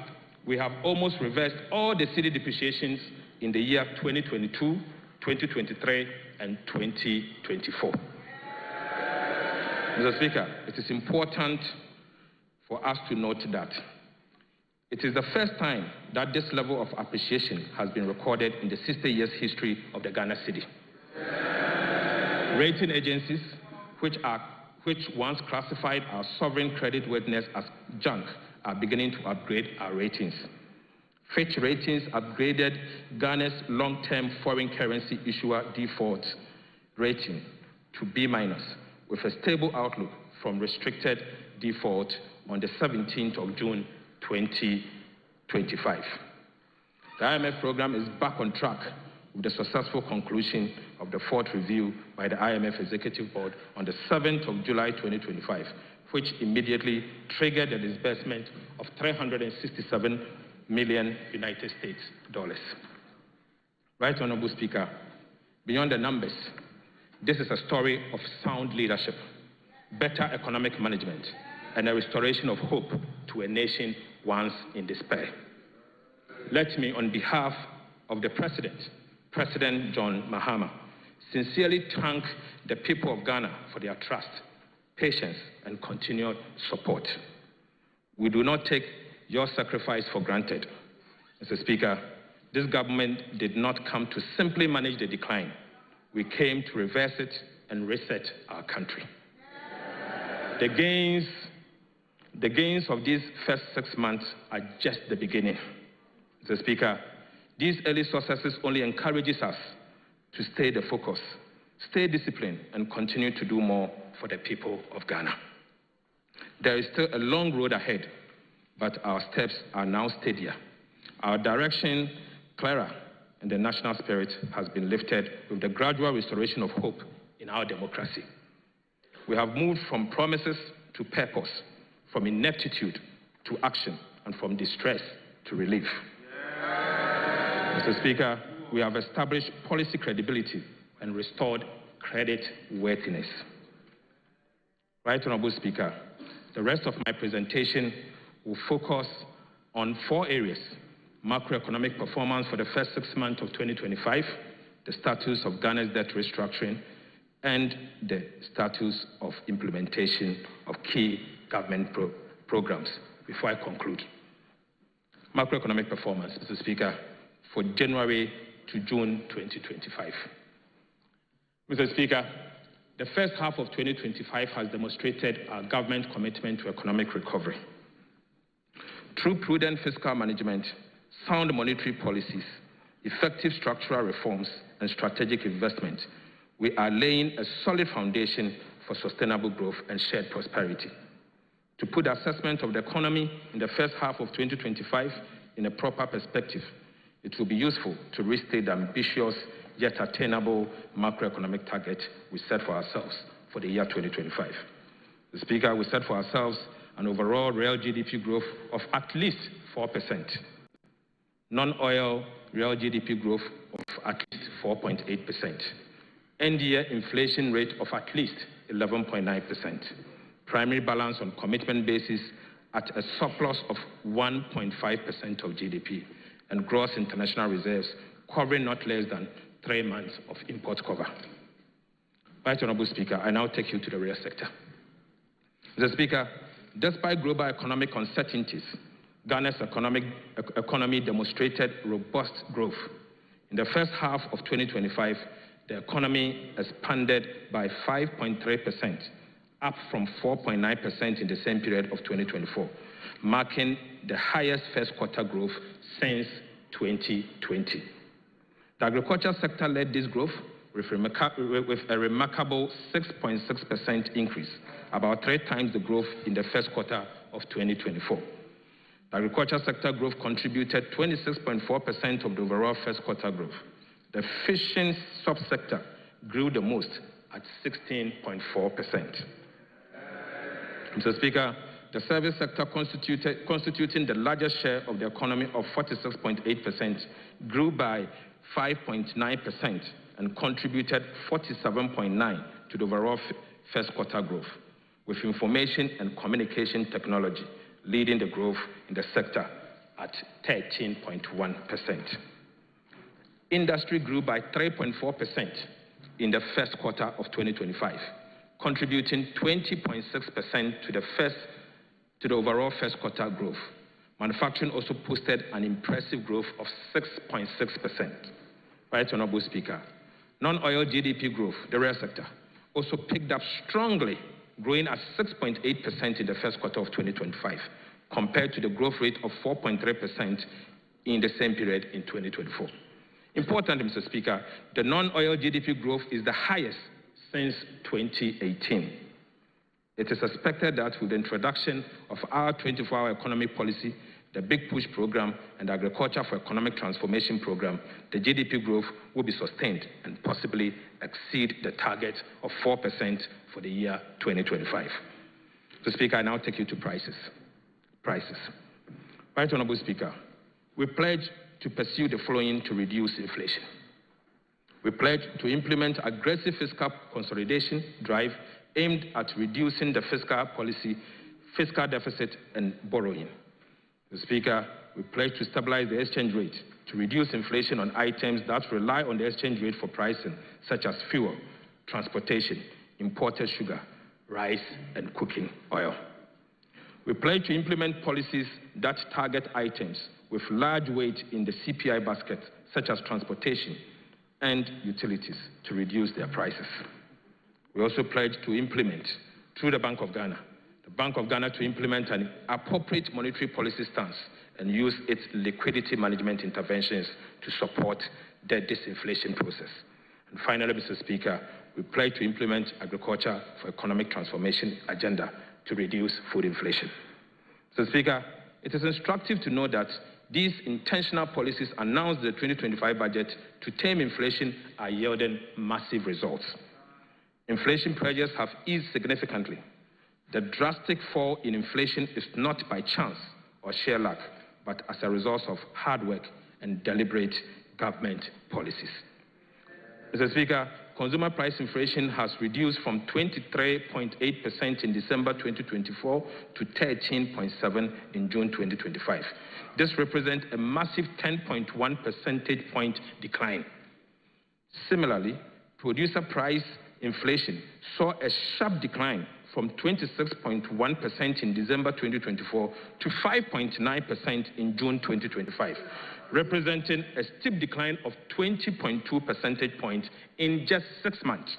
we have almost reversed all the cedi depreciations in the year 2022, 2023, and 2024. Mr. Speaker, it is important for us to note that it is the first time that this level of appreciation has been recorded in the 60 years history of the Ghana cedi. Rating agencies, which once classified our sovereign creditworthiness as junk, are beginning to upgrade our ratings. Fitch Ratings upgraded Ghana's long-term foreign currency issuer default rating to B- with a stable outlook from restricted default on the 17th of June 2025. The IMF program is back on track with the successful conclusion of the 4th review by the IMF Executive Board on the 7th of July 2025, which immediately triggered the disbursement of $367 million United States dollars. Right, Honorable Speaker, beyond the numbers, this is a story of sound leadership, better economic management, and a restoration of hope to a nation once in despair. Let me, on behalf of the President John Mahama, sincerely thank the people of Ghana for their trust, patience, and continued support. We do not take your sacrifice for granted. Mr. Speaker, this government did not come to simply manage the decline. We came to reverse it and reset our country. The gains of these first 6 months are just the beginning. Mr. Speaker, these early successes only encourages us to stay the focus, stay disciplined, and continue to do more for the people of Ghana. There is still a long road ahead, but our steps are now steadier. Our direction clearer, and the national spirit has been lifted with the gradual restoration of hope in our democracy. We have moved from promises to purpose, from ineptitude to action, and from distress to relief. Mr. Speaker, we have established policy credibility and restored credit worthiness. Right Honorable Speaker, the rest of my presentation will focus on 4 areas: macroeconomic performance for the first 6 months of 2025, the status of Ghana's debt restructuring, and the status of implementation of key government programs. Before I conclude, macroeconomic performance, Mr. Speaker, for January to June 2025. Mr. Speaker, the first half of 2025 has demonstrated our government commitment to economic recovery. Through prudent fiscal management, sound monetary policies, effective structural reforms, and strategic investment, we are laying a solid foundation for sustainable growth and shared prosperity. To put the assessment of the economy in the first half of 2025 in a proper perspective, it will be useful to restate the ambitious yet attainable macroeconomic target we set for ourselves for the year 2025. Mr. Speaker, we set for ourselves an overall real GDP growth of at least 4%, non-oil real GDP growth of at least 4.8%, end-year inflation rate of at least 11.9%, primary balance on commitment basis at a surplus of 1.5% of GDP, and gross international reserves covering not less than 3 months of import cover. Right Honorable Speaker, I now take you to the real sector. Mr. Speaker, despite global economic uncertainties, Ghana's economy demonstrated robust growth. In the first half of 2025, the economy expanded by 5.3%, up from 4.9% in the same period of 2024, marking the highest first quarter growth since 2020. The agriculture sector led this growth with a remarkable 6.6% increase, about 3 times the growth in the first quarter of 2024. The agriculture sector growth contributed 26.4% of the overall first quarter growth. The fishing subsector grew the most at 16.4%. Mr. Speaker, the service sector constituting the largest share of the economy of 46.8% grew by 5.9% and contributed 47.9% to the overall first quarter growth, with information and communication technology leading the growth in the sector at 13.1%. Industry grew by 3.4% in the first quarter of 2025, contributing 20.6% to the overall first quarter growth. Manufacturing also posted an impressive growth of 6.6%. Right Honorable Speaker, non-oil GDP growth, the real sector, also picked up strongly, growing at 6.8% in the first quarter of 2025, compared to the growth rate of 4.3% in the same period in 2024. Importantly, Mr. Speaker, the non-oil GDP growth is the highest since 2018. It is expected that with the introduction of our 24-hour economy policy, the Big Push program, and the Agriculture for Economic Transformation program, the GDP growth will be sustained and possibly exceed the target of 4% for the year 2025. Mr. Speaker, I now take you to prices. Right Honorable Speaker, we pledge to pursue the following to reduce inflation. We pledge to implement aggressive fiscal consolidation drive aimed at reducing the fiscal deficit and borrowing. Mr. Speaker, we pledge to stabilize the exchange rate, to reduce inflation on items that rely on the exchange rate for pricing, such as fuel, transportation, imported sugar, rice, and cooking oil. We pledge to implement policies that target items with large weight in the CPI basket, such as transportation and utilities, to reduce their prices. We also pledge to implement, through the Bank of Ghana, to implement an appropriate monetary policy stance and use its liquidity management interventions to support the disinflation process. And finally, Mr. Speaker, we pledge to implement agriculture for economic transformation agenda to reduce food inflation. Mr. Speaker, it is instructive to know that these intentional policies announced in the 2025 budget to tame inflation are yielding massive results. Inflation pressures have eased significantly. The drastic fall in inflation is not by chance or sheer luck, but as a result of hard work and deliberate government policies. Mr. Speaker, consumer price inflation has reduced from 23.8% in December 2024 to 13.7% in June 2025. This represents a massive 10.1 percentage point decline. Similarly, producer price inflation saw a sharp decline from 26.1% in December 2024 to 5.9% in June 2025, representing a steep decline of 20.2 percentage points in just 6 months.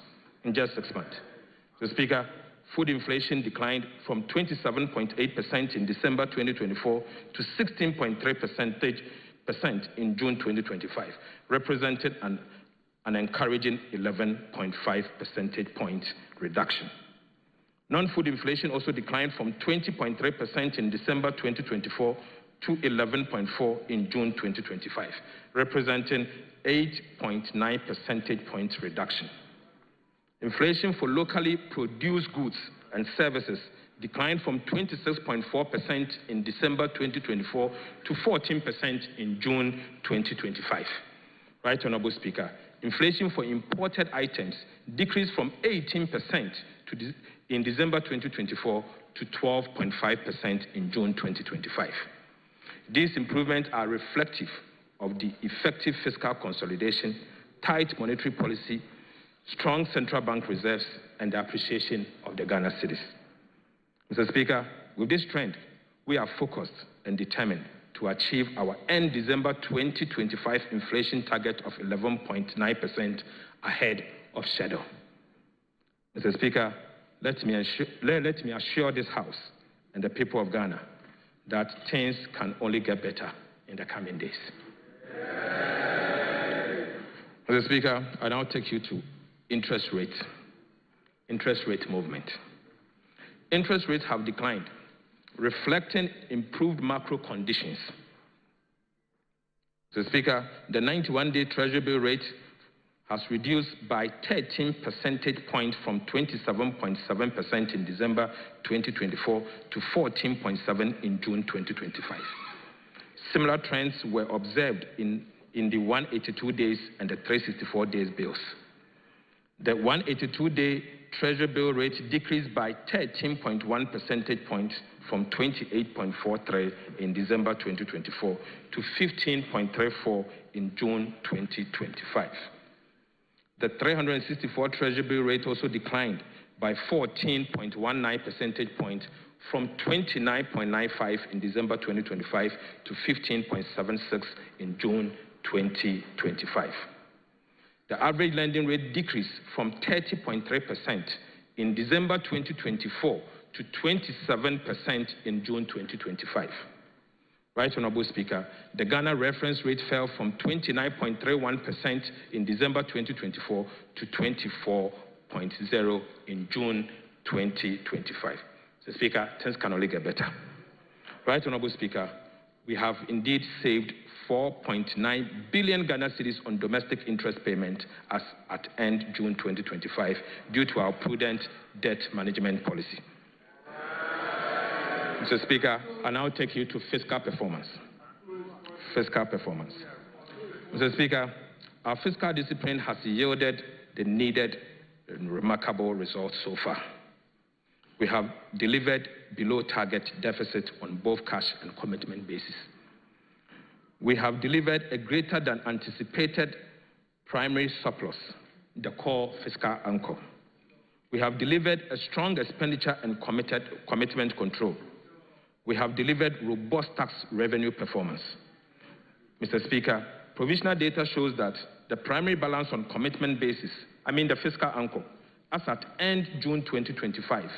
So, Speaker, food inflation declined from 27.8% in December 2024 to 16.3% in June 2025, representing an encouraging 11.5 percentage point reduction. Non-food inflation also declined from 20.3% in December 2024 to 11.4% in June 2025, representing 8.9 percentage points reduction. Inflation for locally produced goods and services declined from 26.4% in December 2024 to 14% in June 2025. Right, Honorable Speaker, inflation for imported items decreased from 18% in December 2024 to 12.5% in June 2025. These improvements are reflective of the effective fiscal consolidation, tight monetary policy, strong central bank reserves, and the appreciation of the Ghana cedis. Mr. Speaker, with this trend, we are focused and determined to achieve our end December 2025 inflation target of 11.9% ahead of schedule. Mr. Speaker, let me assure this House and the people of Ghana that things can only get better in the coming days. Mr. Speaker, I now take you to interest rate movement. Interest rates have declined, reflecting improved macro conditions. Mr. Speaker, the 91-day Treasury bill rate has reduced by 13 percentage points from 27.7% in December 2024 to 14.7% in June 2025. Similar trends were observed in the 182 days and the 364 days bills. The 182-day Treasury bill rate decreased by 13.1 percentage points from 28.43 in December 2024 to 15.34 in June 2025. The 364 Treasury bill rate also declined by 14.19 percentage points from 29.95 in December 2025 to 15.76 in June 2025. The average lending rate decreased from 30.3% in December 2024 to 27% in June 2025. Right, Honorable Speaker, the Ghana reference rate fell from 29.31% in December 2024 to 24.0% in June 2025. So, Speaker, things can only get better. Right, Honorable Speaker, we have indeed saved 4.9 billion Ghana cedis on domestic interest payment as at end June 2025 due to our prudent debt management policy. Mr. Speaker, I now take you to fiscal performance. Mr. Speaker, our fiscal discipline has yielded the needed and remarkable results so far. We have delivered below target deficit on both cash and commitment basis. We have delivered a greater than anticipated primary surplus, the core fiscal anchor. We have delivered a strong expenditure and commitment control. we have delivered robust tax revenue performance. Mr. Speaker, provisional data shows that the primary balance on commitment basis, the fiscal anchor, as at end June 2025,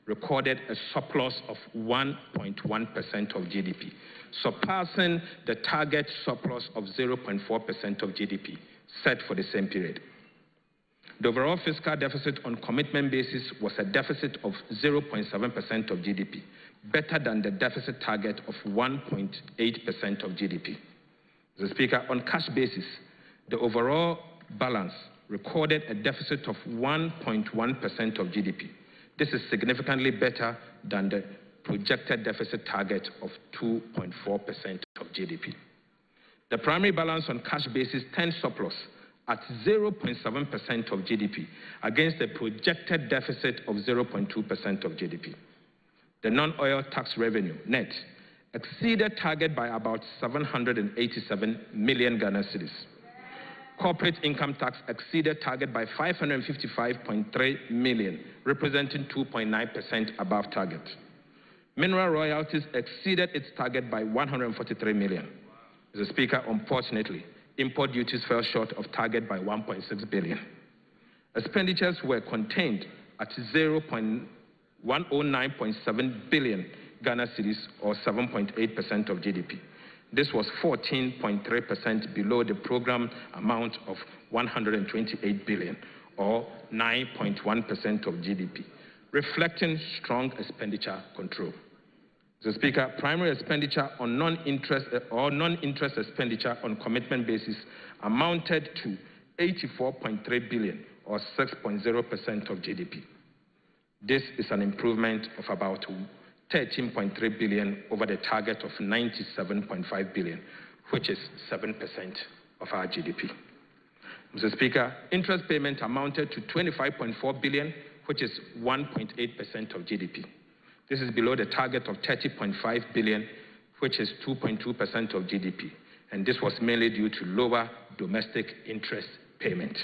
recorded a surplus of 1.1% of GDP, surpassing the target surplus of 0.4% of GDP set for the same period. The overall fiscal deficit on commitment basis was a deficit of 0.7% of GDP, better than the deficit target of 1.8% of GDP. Mr. Speaker, on cash basis, the overall balance recorded a deficit of 1.1% of GDP. This is significantly better than the projected deficit target of 2.4% of GDP. The primary balance on cash basis turned surplus at 0.7% of GDP against a projected deficit of 0.2% of GDP. The non-oil tax revenue, net, exceeded target by about 787 million Ghana cedis. Corporate income tax exceeded target by 555.3 million, representing 2.9% above target. Mineral royalties exceeded its target by 143 million. Mr. Speaker, unfortunately, import duties fell short of target by 1.6 billion. Expenditures were contained at 109.7 billion Ghana cedis, or 7.8% of GDP. This was 14.3% below the program amount of 128 billion, or 9.1% of GDP, reflecting strong expenditure control. Mr. Speaker, primary expenditure on non-interest expenditure on commitment basis amounted to 84.3 billion, or 6.0% of GDP. This is an improvement of about 13.3 billion over the target of 97.5 billion, which is 7% of our GDP. Mr. Speaker, interest payment amounted to 25.4 billion, which is 1.8% of GDP. This is below the target of 30.5 billion, which is 2.2% of GDP, and this was mainly due to lower domestic interest payment.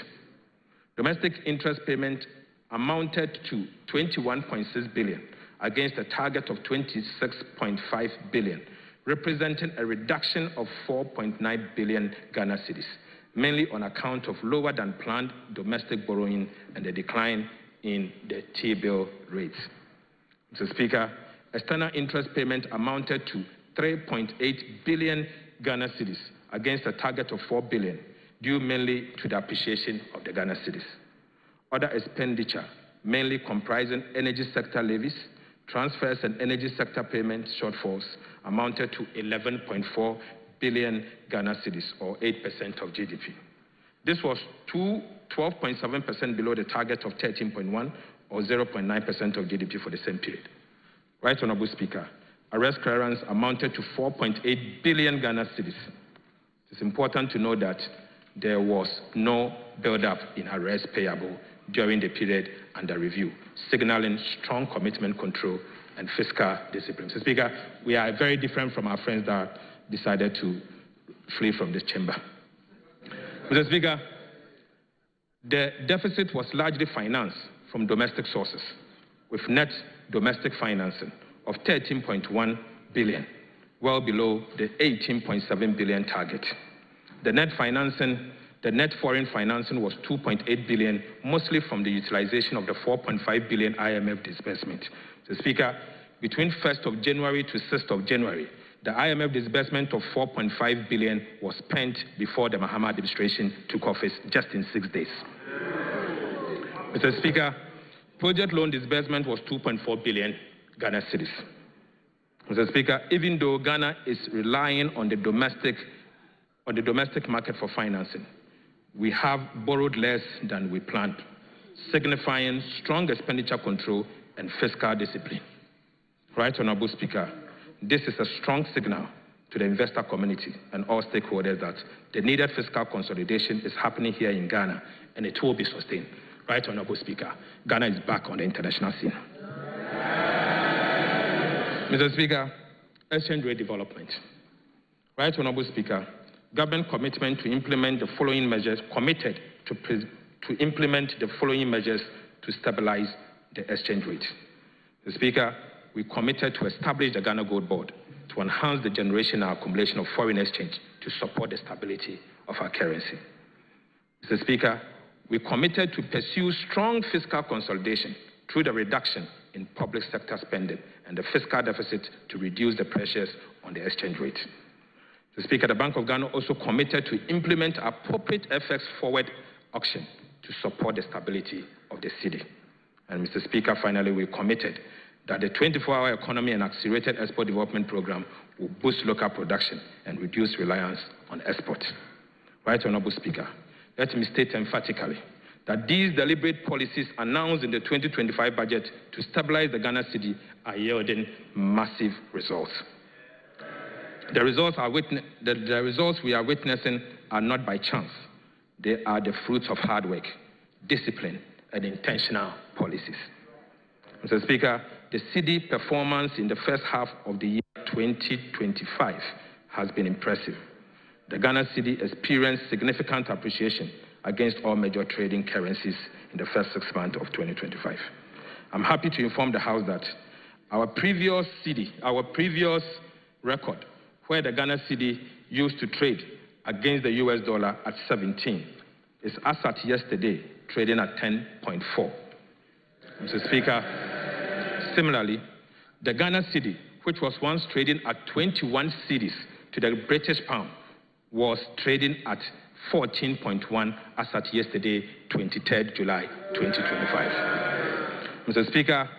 Domestic interest payment amounted to 21.6 billion, against a target of 26.5 billion, representing a reduction of 4.9 billion Ghana cedis, mainly on account of lower than planned domestic borrowing and the decline in the T-bill rates. Mr. Speaker, external interest payment amounted to 3.8 billion Ghana cedis against a target of 4 billion, due mainly to the appreciation of the Ghana cedis. Other expenditure, mainly comprising energy sector levies, transfers and energy sector payment shortfalls, amounted to 11.4 billion Ghana cedis, or 8% of GDP. This was 12.7% below the target of 13.1, or 0.9% of GDP for the same period. Right Honorable Speaker, arrest clearance amounted to 4.8 billion Ghana cedis. It's important to know that there was no build-up in arrest payable during the period under review, signaling strong commitment control and fiscal discipline. Mr. Speaker, we are very different from our friends that decided to flee from this chamber. Mr. Speaker, the deficit was largely financed from domestic sources, with net domestic financing of 13.1 billion, well below the 18.7 billion target. The net foreign financing was 2.8 billion, mostly from the utilization of the 4.5 billion IMF disbursement. Mr. Speaker, between 1st of January to 6th of January, the IMF disbursement of 4.5 billion was spent before the Mahama administration took office, just in 6 days. Mr. Speaker, project loan disbursement was 2.4 billion Ghana cedis. Mr. Speaker, even though Ghana is relying on the domestic market for financing, we have borrowed less than we planned, signifying strong expenditure control and fiscal discipline. Right Honorable Speaker, this is a strong signal to the investor community and all stakeholders that the needed fiscal consolidation is happening here in Ghana, and it will be sustained. Right Honorable Speaker, Ghana is back on the international scene. Mr. Speaker, exchange rate development. Right Honorable Speaker, government commitment to implement the following measures, committed to implement the following measures to stabilize the exchange rate. Mr. Speaker, we committed to establish the Ghana Gold Board to enhance the generation and accumulation of foreign exchange to support the stability of our currency. Mr. Speaker, we committed to pursue strong fiscal consolidation through the reduction in public sector spending and the fiscal deficit to reduce the pressures on the exchange rate. Mr. Speaker, the Bank of Ghana also committed to implement appropriate FX forward auction to support the stability of the cedi. And Mr. Speaker, finally, we committed that the 24-hour economy and accelerated export development program will boost local production and reduce reliance on export. Right, Honorable Speaker, let me state emphatically that these deliberate policies announced in the 2025 budget to stabilize the Ghana cedi are yielding massive results. The results we are witnessing are not by chance. They are the fruits of hard work, discipline, and intentional policies. Mr. Speaker, the cedi performance in the first half of the year 2025 has been impressive. The Ghana cedi experienced significant appreciation against all major trading currencies in the first 6 months of 2025. I'm happy to inform the House that our previous record, where the Ghana cedi used to trade against the US dollar at 17, is as at yesterday trading at 10.4. Mr. Speaker, similarly, the Ghana cedi, which was once trading at 21 cedis to the British pound, was trading at 14.1 as at yesterday, 23rd July 2025. Mr. Speaker,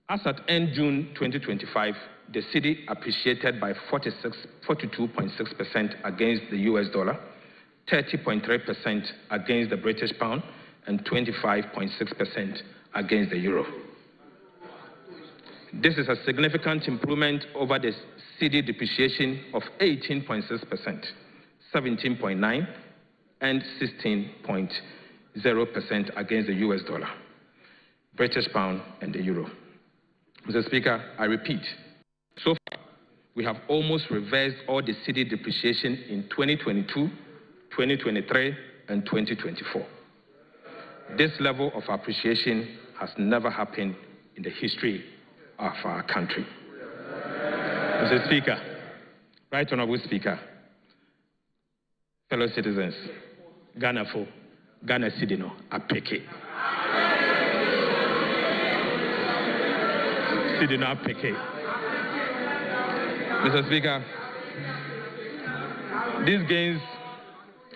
as at end June 2025, the cedi appreciated by 42.6% against the US dollar, 30.3% against the British pound, and 25.6% against the euro. This is a significant improvement over the cedi depreciation of 18.6%, 17.9%, and 16.0% against the US dollar, British pound, and the euro. Mr. Speaker, I repeat, so far, we have almost reversed all the cedi depreciation in 2022, 2023, and 2024. This level of appreciation has never happened in the history of our country. Mr. Speaker, Right Honorable Speaker, fellow citizens, Ghana cedi no apeke. Cedi no apeke. Mr. Speaker, these gains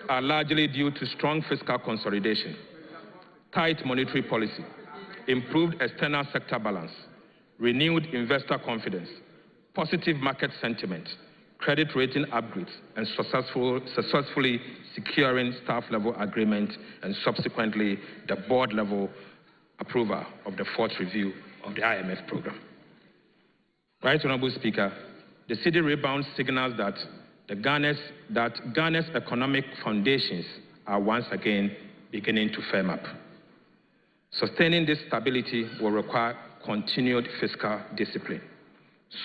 are largely due to strong fiscal consolidation, tight monetary policy, improved external sector balance, renewed investor confidence, positive market sentiment, credit rating upgrades, and successfully securing staff-level agreement and subsequently the board-level approval of the fourth review of the IMF program. Right Honorable Speaker, the cedi rebound signals that Ghana's economic foundations are once again beginning to firm up. Sustaining this stability will require continued fiscal discipline,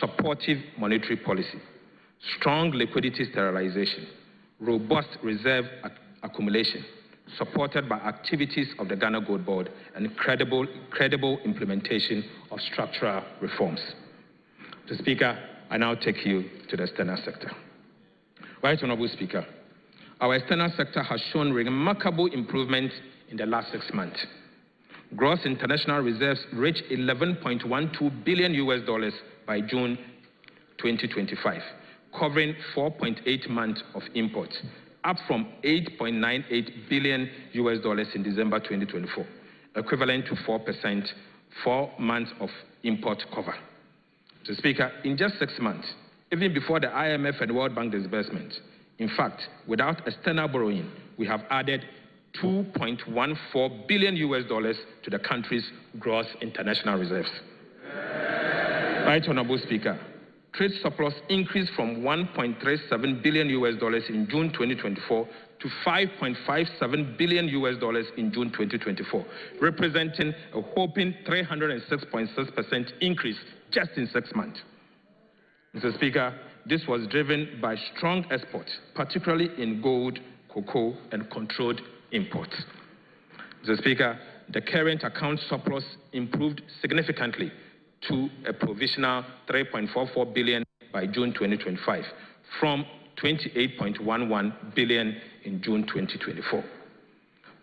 supportive monetary policy, strong liquidity sterilization, robust reserve accumulation, supported by activities of the Ghana Gold Board and credible implementation of structural reforms. Mr. Speaker, I now take you to the external sector. Right Honorable Speaker, our external sector has shown remarkable improvement in the last 6 months. Gross international reserves reached $11.12 billion by June 2025, covering 4.8 months of imports, up from $8.98 billion in December 2024, equivalent to 4 months of import cover. Mr. Speaker, in just 6 months, even before the IMF and World Bank disbursement, in fact, without external borrowing, we have added $2.14 billion to the country's gross international reserves. Right Honorable Speaker, trade surplus increased from $1.37 billion in June 2024 to $5.57 billion in June 2024, representing a whopping 306.6% increase just in 6 months. Mr. Speaker, this was driven by strong exports, particularly in gold, cocoa, and controlled imports. Mr. Speaker, the current account surplus improved significantly to a provisional 3.44 billion by June 2025, from 28.11 billion in June 2024.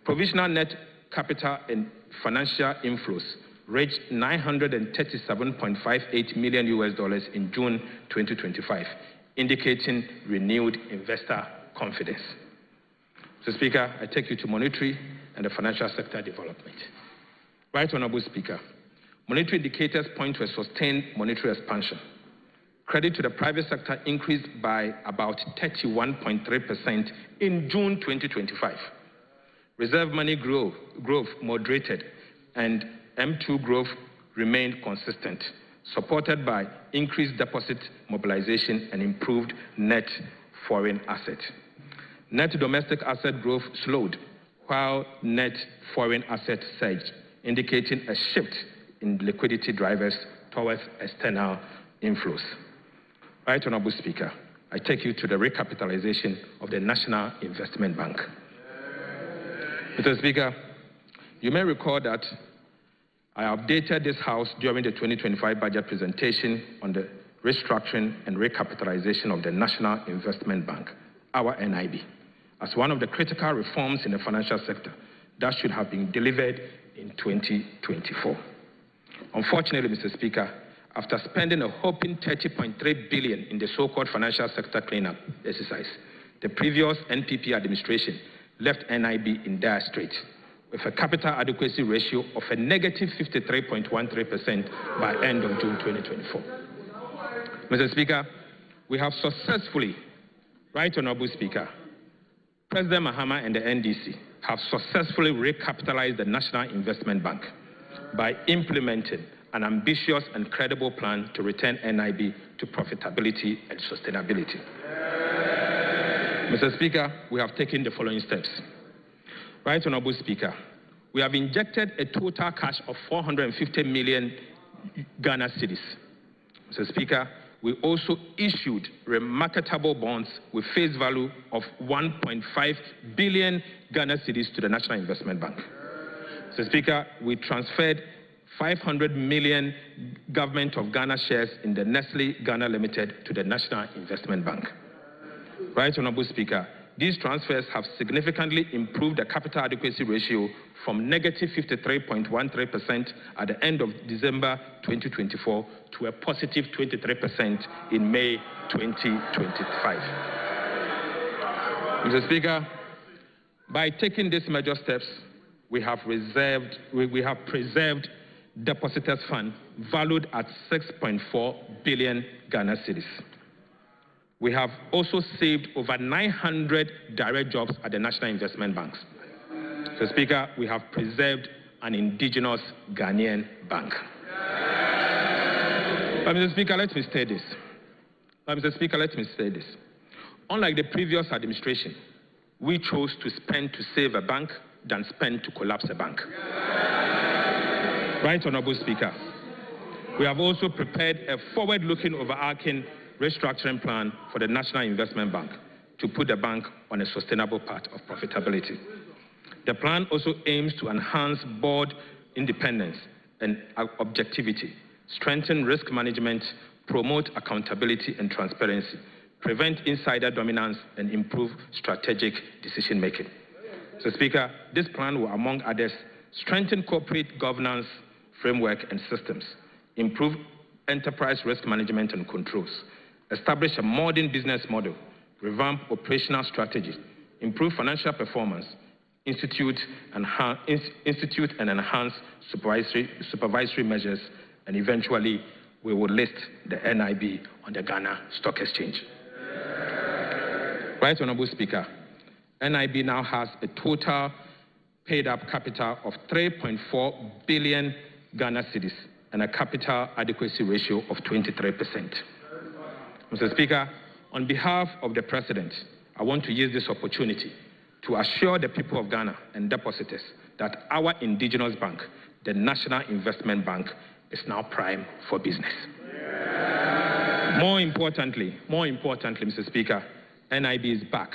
Provisional net capital and financial inflows reached $937.58 million in June 2025, indicating renewed investor confidence. Mr. Speaker, I take you to monetary and the financial sector development. Right Honorable Speaker, monetary indicators point to a sustained monetary expansion. Credit to the private sector increased by about 31.3% in June 2025. Reserve money growth moderated, and M2 growth remained consistent, supported by increased deposit mobilization and improved net foreign assets. Net domestic asset growth slowed, while net foreign assets surged, indicating a shift in liquidity drivers towards external inflows. Right Honorable Speaker, I take you to the recapitalization of the National Investment Bank. Mr. Speaker, you may recall that I updated this House during the 2025 budget presentation on the restructuring and recapitalization of the National Investment Bank, our NIB, as one of the critical reforms in the financial sector that should have been delivered in 2024. Unfortunately, Mr. Speaker, after spending a whopping $30.3 billion in the so-called financial sector cleanup exercise, the previous NPP administration left NIB in dire straits, with a capital adequacy ratio of a negative 53.13% by end of June 2024. Mr. Speaker, we have successfully, Right Honorable Speaker, President Mahama and the NDC have successfully recapitalized the National Investment Bank by implementing an ambitious and credible plan to return NIB to profitability and sustainability. Mr. Speaker, we have taken the following steps. Right Honorable Speaker, we have injected a total cash of 450 million Ghana cedis. Mr. Speaker, we also issued remarkable bonds with face value of 1.5 billion Ghana cedis to the National Investment Bank. Mr. Speaker, we transferred 500 million Government of Ghana shares in the Nestle Ghana Limited to the National Investment Bank. Right Honorable Speaker, these transfers have significantly improved the capital adequacy ratio from negative 53.13% at the end of December 2024 to a positive 23% in May 2025. Mr. Speaker, by taking these major steps, we have preserved depositors' fund valued at 6.4 billion Ghana cedis. We have also saved over 900 direct jobs at the National Investment Banks. So, Speaker, we have preserved an indigenous Ghanaian bank. But, Mr. Speaker, let me say this. Unlike the previous administration, we chose to spend to save a bank than spend to collapse a bank. Right Honorable Speaker, we have also prepared a forward-looking, overarching restructuring plan for the National Investment Bank to put the bank on a sustainable path of profitability. The plan also aims to enhance board independence and objectivity, strengthen risk management, promote accountability and transparency, prevent insider dominance, and improve strategic decision-making. So, Speaker, this plan will, among others, strengthen corporate governance framework and systems, improve enterprise risk management and controls, establish a modern business model, revamp operational strategies, improve financial performance, institute and enhance supervisory measures, and eventually we will list the NIB on the Ghana Stock Exchange. Right Honorable Speaker, NIB now has a total paid-up capital of 3.4 billion Ghana cedis and a capital adequacy ratio of 23%. Mr. Speaker, on behalf of the President, I want to use this opportunity to assure the people of Ghana and depositors that our indigenous bank, the National Investment Bank, is now prime for business. More importantly, Mr. Speaker, NIB is back.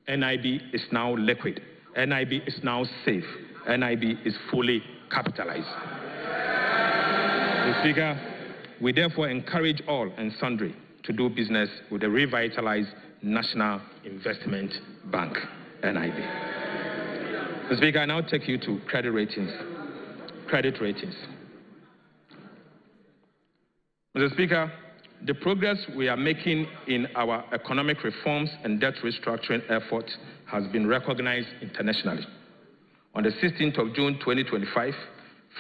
NIB is now liquid. NIB is now safe. NIB is fully capitalized. Mr. Speaker, We therefore encourage all and sundry to do business with the revitalized National Investment Bank, NIB. Mr. Speaker, I now take you to credit ratings. Credit ratings. Mr. Speaker, the progress we are making in our economic reforms and debt restructuring efforts has been recognized internationally. On the 16th of June 2025,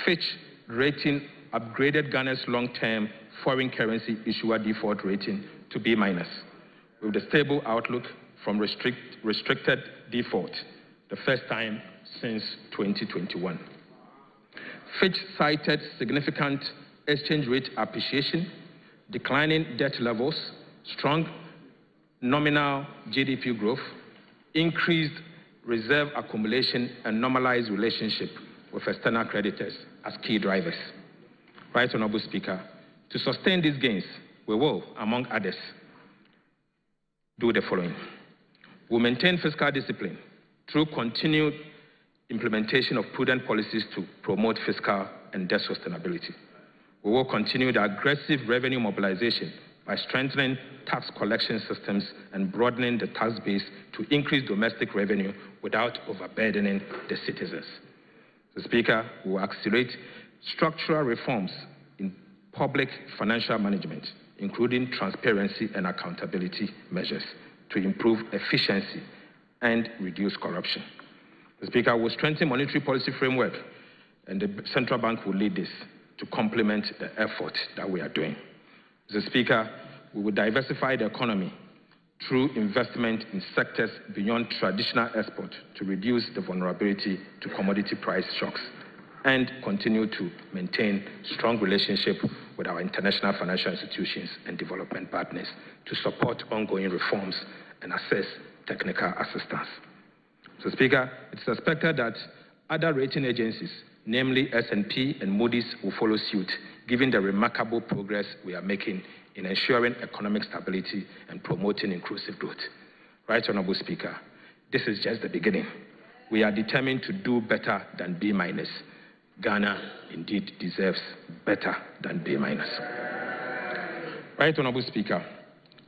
Fitch Rating upgraded Ghana's long-term foreign currency issuer default rating to B-, with a stable outlook from restricted default, the first time since 2021. Fitch cited significant exchange rate appreciation, declining debt levels, strong nominal GDP growth, increased reserve accumulation, and normalized relationship with external creditors as key drivers. Right, Honorable Speaker, to sustain these gains, we will, among others, do the following. We'll maintain fiscal discipline through continued implementation of prudent policies to promote fiscal and debt sustainability. We will continue the aggressive revenue mobilization by strengthening tax collection systems and broadening the tax base to increase domestic revenue without overburdening the citizens. Mr. Speaker, we will accelerate structural reforms in public financial management, including transparency and accountability measures to improve efficiency and reduce corruption. Mr. Speaker, we will strengthen monetary policy framework, and the central bank will lead this to complement the effort that we are doing. Mr. Speaker, we will diversify the economy through investment in sectors beyond traditional export to reduce the vulnerability to commodity price shocks and continue to maintain strong relationship with our international financial institutions and development partners to support ongoing reforms and assess technical assistance. Mr. Speaker, it is expected that other rating agencies, namely S&P and Moody's, will follow suit, given the remarkable progress we are making in ensuring economic stability and promoting inclusive growth. Right, Honorable Speaker, this is just the beginning. We are determined to do better than B-. Ghana indeed deserves better than B-. Right, Honorable Speaker,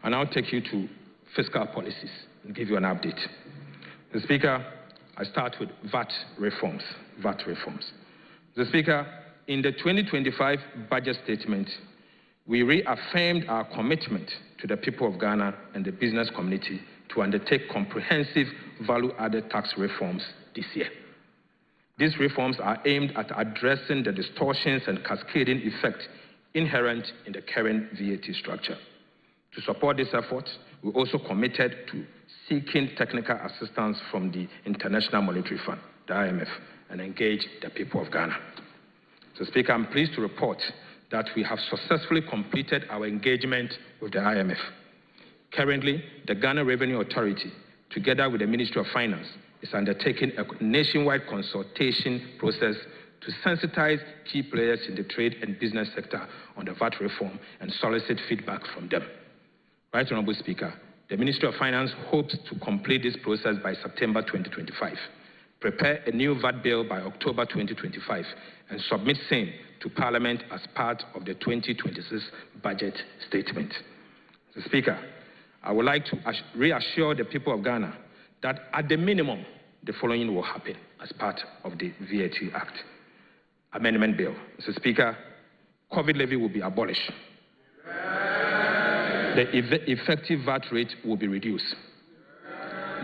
I now take you to fiscal policies and give you an update. Mr. Speaker, I start with VAT reforms. Mr. Speaker, in the 2025 budget statement, we reaffirmed our commitment to the people of Ghana and the business community to undertake comprehensive value-added tax reforms this year. These reforms are aimed at addressing the distortions and cascading effect inherent in the current VAT structure. To support this effort, we also committed to seeking technical assistance from the International Monetary Fund, the IMF, and engage the people of Ghana. So, Speaker, I'm pleased to report that we have successfully completed our engagement with the IMF. Currently, the Ghana Revenue Authority, together with the Ministry of Finance, is undertaking a nationwide consultation process to sensitize key players in the trade and business sector on the VAT reform and solicit feedback from them. Right, Honorable Speaker, the Ministry of Finance hopes to complete this process by September 2025, prepare a new VAT bill by October 2025, and submit same to Parliament as part of the 2026 budget statement. Mr. Speaker, I would like to reassure the people of Ghana that at the minimum, the following will happen as part of the VAT Act Amendment Bill. Mr. Speaker, COVID levy will be abolished. The effective VAT rate will be reduced.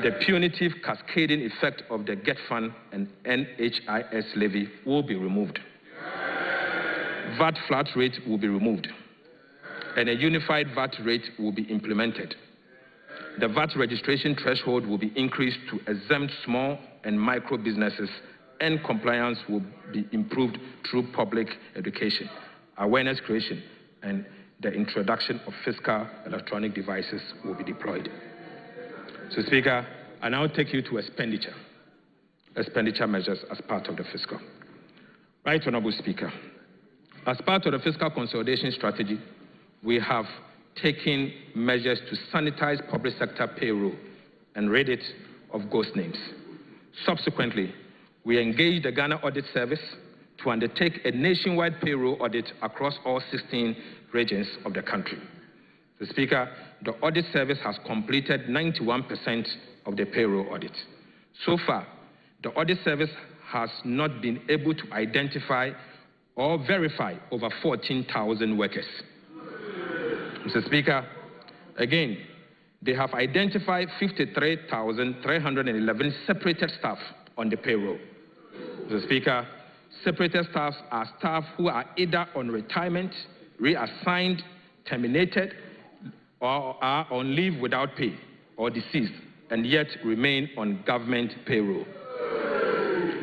The punitive cascading effect of the GET Fund and NHIS levy will be removed. VAT flat rate will be removed, and a unified VAT rate will be implemented. The VAT registration threshold will be increased to exempt small and micro businesses, and compliance will be improved through public education, awareness creation, and the introduction of fiscal electronic devices will be deployed. So, Speaker, I now take you to expenditure measures as part of the fiscal. Right, Honorable Speaker, as part of the fiscal consolidation strategy, we have taken measures to sanitize public sector payroll and rid it of ghost names. Subsequently, we engaged the Ghana Audit Service to undertake a nationwide payroll audit across all 16 regions of the country. Mr. Speaker, the audit service has completed 91% of the payroll audit. So far, the audit service has not been able to identify or verify over 14,000 workers. Mr. Speaker, again, they have identified 53,311 separated staff on the payroll. Mr. Speaker, separated staff are staff who are either on retirement, reassigned, terminated, or are on leave without pay or deceased, and yet remain on government payroll.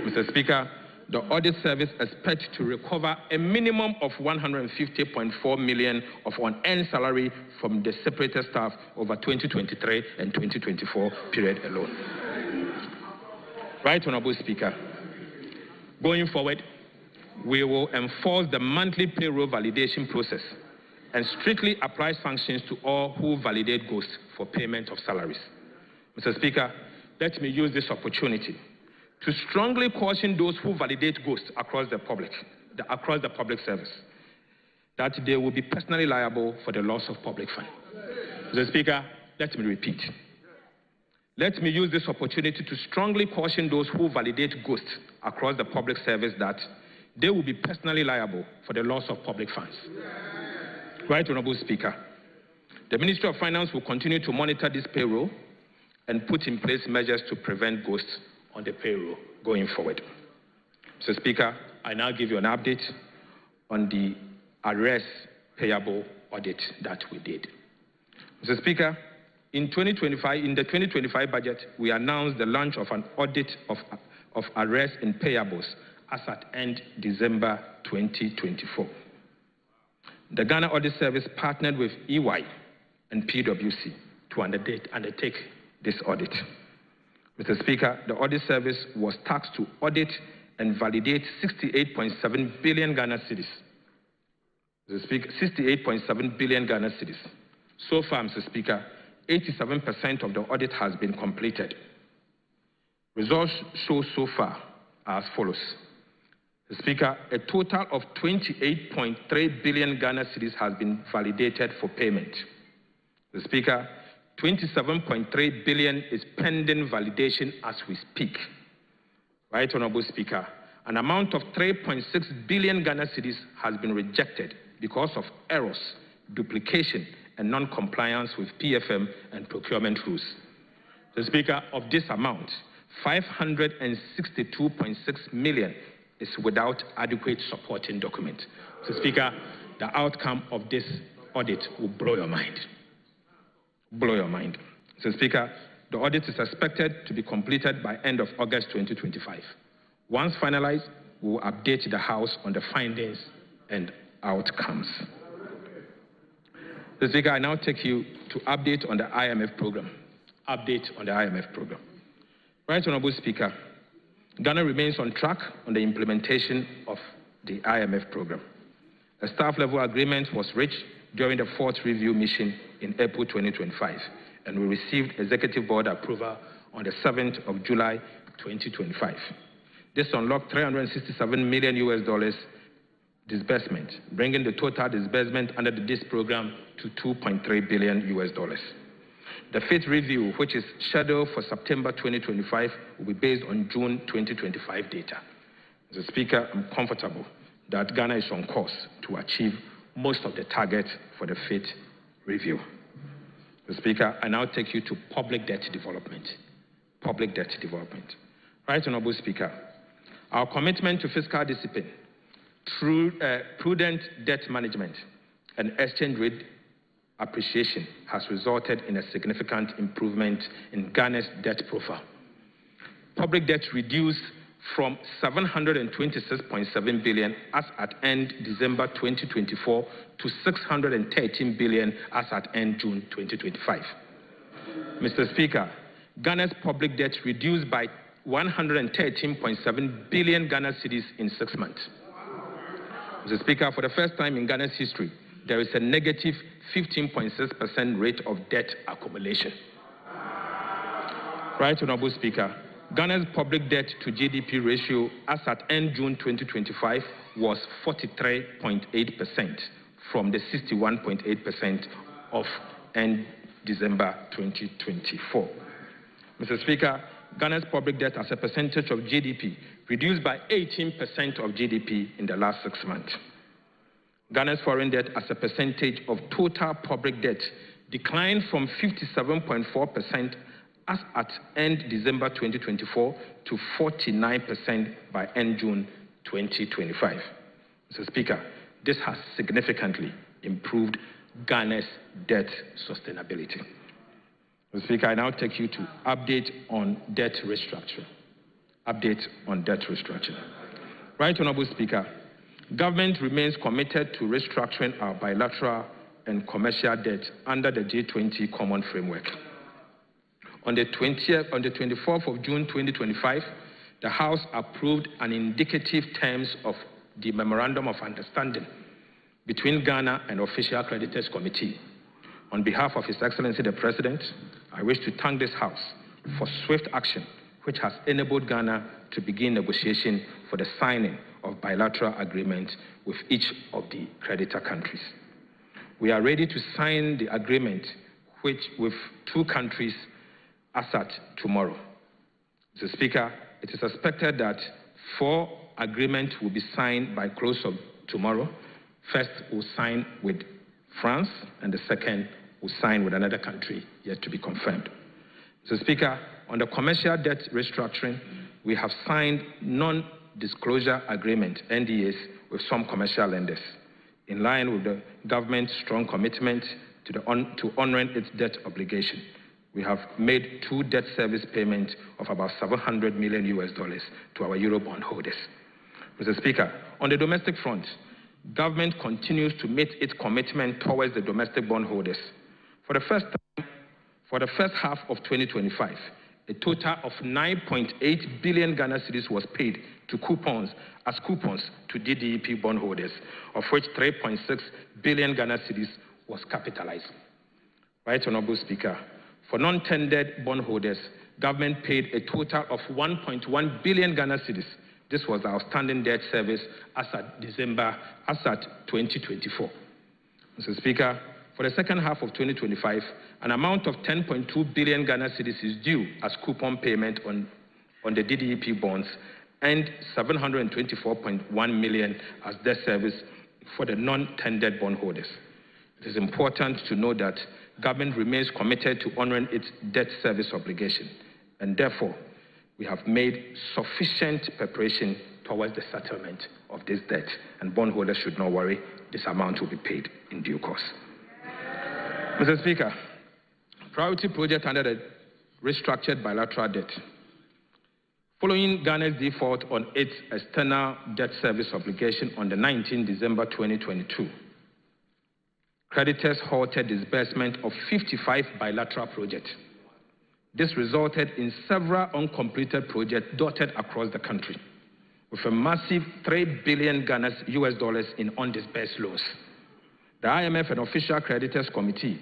Mr. Speaker, the audit service expects to recover a minimum of 150.4 million of unearned salary from the separated staff over 2023 and 2024 period alone. Right, Honorable Speaker. Going forward, we will enforce the monthly payroll validation process and strictly apply sanctions to all who validate ghosts for payment of salaries. Mr. Speaker, let me use this opportunity to strongly caution those who validate ghosts across the public service, that they will be personally liable for the loss of public funds. Mr. Speaker, let me repeat. Let me use this opportunity to strongly caution those who validate ghosts across the public service that they will be personally liable for the loss of public funds. Right, Honorable Speaker. The Ministry of Finance will continue to monitor this payroll and put in place measures to prevent ghosts on the payroll going forward. Mr. Speaker, I now give you an update on the arrears payable audit that we did. Mr. Speaker, in the 2025 budget, we announced the launch of an audit of arrears and payables as at end December 2024. The Ghana Audit Service partnered with EY and PwC to undertake this audit. Mr. Speaker, the audit service was tasked to audit and validate 68.7 billion Ghana cedis. Mr. Speaker, 68.7 billion Ghana cedis. So far, Mr. Speaker, 87% of the audit has been completed. Results show so far are as follows. Mr. Speaker, a total of 28.3 billion Ghana cedis has been validated for payment. Mr. Speaker, 27.3 billion is pending validation as we speak. Right, Honorable Speaker, an amount of 3.6 billion Ghana cedis has been rejected because of errors, duplication, and non-compliance with PFM and procurement rules. The Speaker, of this amount, 562.6 million is without adequate supporting document. So, Speaker, the outcome of this audit will blow your mind. Blow your mind. So, Speaker, the audit is expected to be completed by end of August 2025. Once finalized, we will update the House on the findings and outcomes. So, Speaker, I now take you to update on the IMF program. Update on the IMF program. Right, Honorable Speaker, Ghana remains on track on the implementation of the IMF program. A staff-level agreement was reached during the fourth review mission in April 2025, and we received executive board approval on the 7th of July 2025. This unlocked $367 million disbursement, bringing the total disbursement under this program to $2.3 billion. The fifth review, which is scheduled for September 2025, will be based on June 2025 data. Mr. Speaker, I'm comfortable that Ghana is on course to achieve most of the targets for the fifth review. Mr. Speaker, I now take you to public debt development. Public debt development. Right, Honorable Speaker, our commitment to fiscal discipline through prudent debt management and exchange rate appreciation has resulted in a significant improvement in Ghana's debt profile. Public debt reduced from 726.7 billion as at end December 2024 to 613 billion as at end June 2025. Mr. Speaker, Ghana's public debt reduced by 113.7 billion Ghana cedis in 6 months. Mr. Speaker, for the first time in Ghana's history, there is a negative 15.6% rate of debt accumulation. Right, Honorable Speaker, Ghana's public debt to GDP ratio as at end June 2025 was 43.8% from the 61.8% of end December 2024. Mr. Speaker, Ghana's public debt as a percentage of GDP reduced by 18% of GDP in the last 6 months. Ghana's foreign debt as a percentage of total public debt declined from 57.4% as at end December 2024 to 49% by end June 2025. Mr. Speaker, this has significantly improved Ghana's debt sustainability. Mr. Speaker, I now take you to update on debt restructuring. Right Honourable Speaker, government remains committed to restructuring our bilateral and commercial debt under the G20 Common Framework. On the 24th of June 2025, the House approved an indicative terms of the Memorandum of Understanding between Ghana and Official Creditors Committee. On behalf of His Excellency the President, I wish to thank this House for swift action which has enabled Ghana to begin negotiation for the signing of bilateral agreements with each of the creditor countries. We are ready to sign the agreement with 2 countries as at tomorrow. Mr. Speaker, it is expected that 4 agreements will be signed by close of tomorrow. First, we'll sign with France, and the second will sign with another country yet to be confirmed. Mr. Speaker, on the commercial debt restructuring, we have signed non-disclosure agreement, NDAs, with some commercial lenders, in line with the government's strong commitment to honoring its debt obligation. We have made 2 debt service payments of about $700 million to our Eurobond holders. Mr. Speaker, on the domestic front, government continues to meet its commitment towards the domestic bondholders. For the first half of 2025, a total of 9.8 billion Ghana cedis was paid to coupons to DDEP bondholders, of which 3.6 billion Ghana cedis was capitalized. Right Honourable Speaker, for non-tendered bondholders, government paid a total of 1.1 billion Ghana cedis. This was the outstanding debt service as at 2024. Mr. Speaker, for the second half of 2025, an amount of 10.2 billion Ghana cedis is due as coupon payment on the DDEP bonds and 724.1 million as debt service for the non-tendered bondholders. It is important to know that government remains committed to honoring its debt service obligation, and therefore, we have made sufficient preparation towards the settlement of this debt, and bondholders should not worry, this amount will be paid in due course. Mr. Speaker, priority project under the restructured bilateral debt. Following Ghana's default on its external debt service obligation on the 19th December 2022, creditors halted disbursement of 55 bilateral projects. This resulted in several uncompleted projects dotted across the country, with a massive $3 billion in undisbursed loans. The IMF and Official Creditors Committee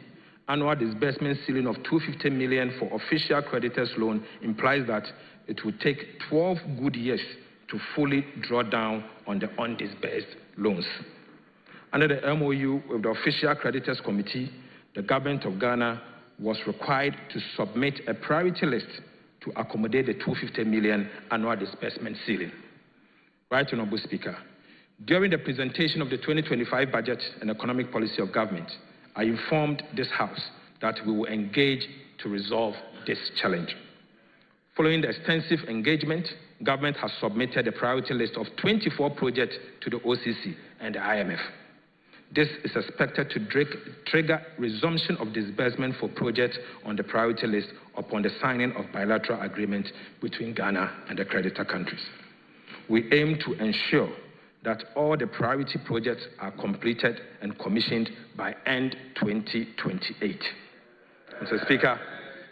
annual disbursement ceiling of $250 million for official creditors loan implies that it will take 12 good years to fully draw down on the undisbursed loans. Under the MOU with the Official Creditors Committee, the government of Ghana was required to submit a priority list to accommodate the $250 million annual disbursement ceiling. Right Honourable Speaker, during the presentation of the 2025 budget and economic policy of government, I informed this House that we will engage to resolve this challenge. Following the extensive engagement, government has submitted a priority list of 24 projects to the OCC and the IMF. This is expected to trigger resumption of disbursement for projects on the priority list upon the signing of bilateral agreements between Ghana and the creditor countries. We aim to ensure that all the priority projects are completed and commissioned by end 2028. Mr. Speaker,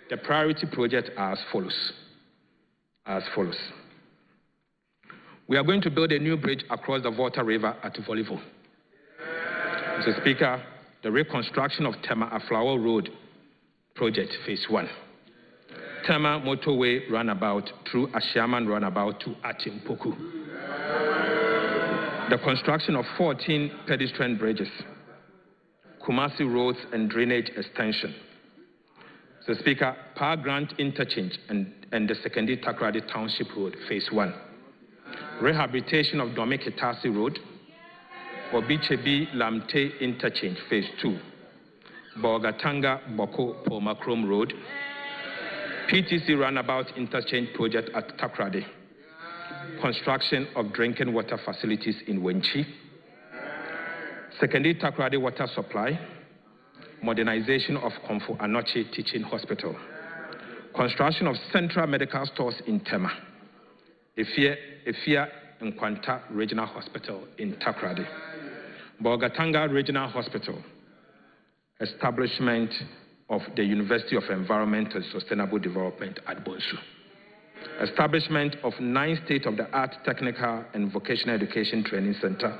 the priority projects are as follows. We are going to build a new bridge across the Volta River at Volivo. Mr. Speaker, the reconstruction of Tema Aflawo Road project, phase 1. Tema motorway runabout through Ashiaman runabout to Atimpoku. The construction of 14 pedestrian bridges, Kumasi roads and drainage extension. So Speaker, Power Grant interchange and the secondary Takrady Township Road, Phase 1. Rehabilitation of Domekitasi Road, Obichebi Lamte interchange, Phase 2. Bogatanga Boko Pomakrom Road, PTC runabout interchange project at Takrady. Construction of drinking water facilities in Wenchi. Secondary Takrady water supply. Modernization of Komfo Anoche Teaching Hospital. Construction of central medical stores in Tema. Efia Nkwanta Regional Hospital in Takrady. Bogatanga Regional Hospital. Establishment of the University of Environment and Sustainable Development at Bonsu. Establishment of 9 state-of-the-art technical and vocational education training center.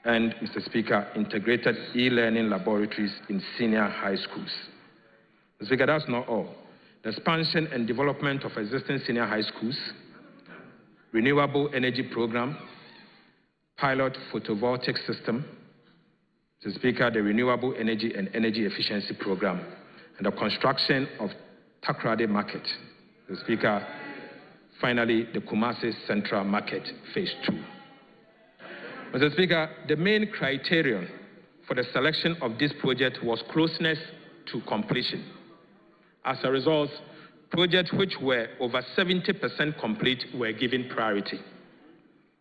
And, Mr. Speaker, integrated e-learning laboratories in senior high schools. Mr. Speaker, that's not all. The expansion and development of existing senior high schools, renewable energy program, pilot photovoltaic system, Mr. Speaker, the renewable energy and energy efficiency program, and the construction of Takrady Market. Mr. Speaker, finally, the Kumasi Central Market, Phase 2. Mr. Speaker, the main criterion for the selection of this project was closeness to completion. As a result, projects which were over 70% complete were given priority.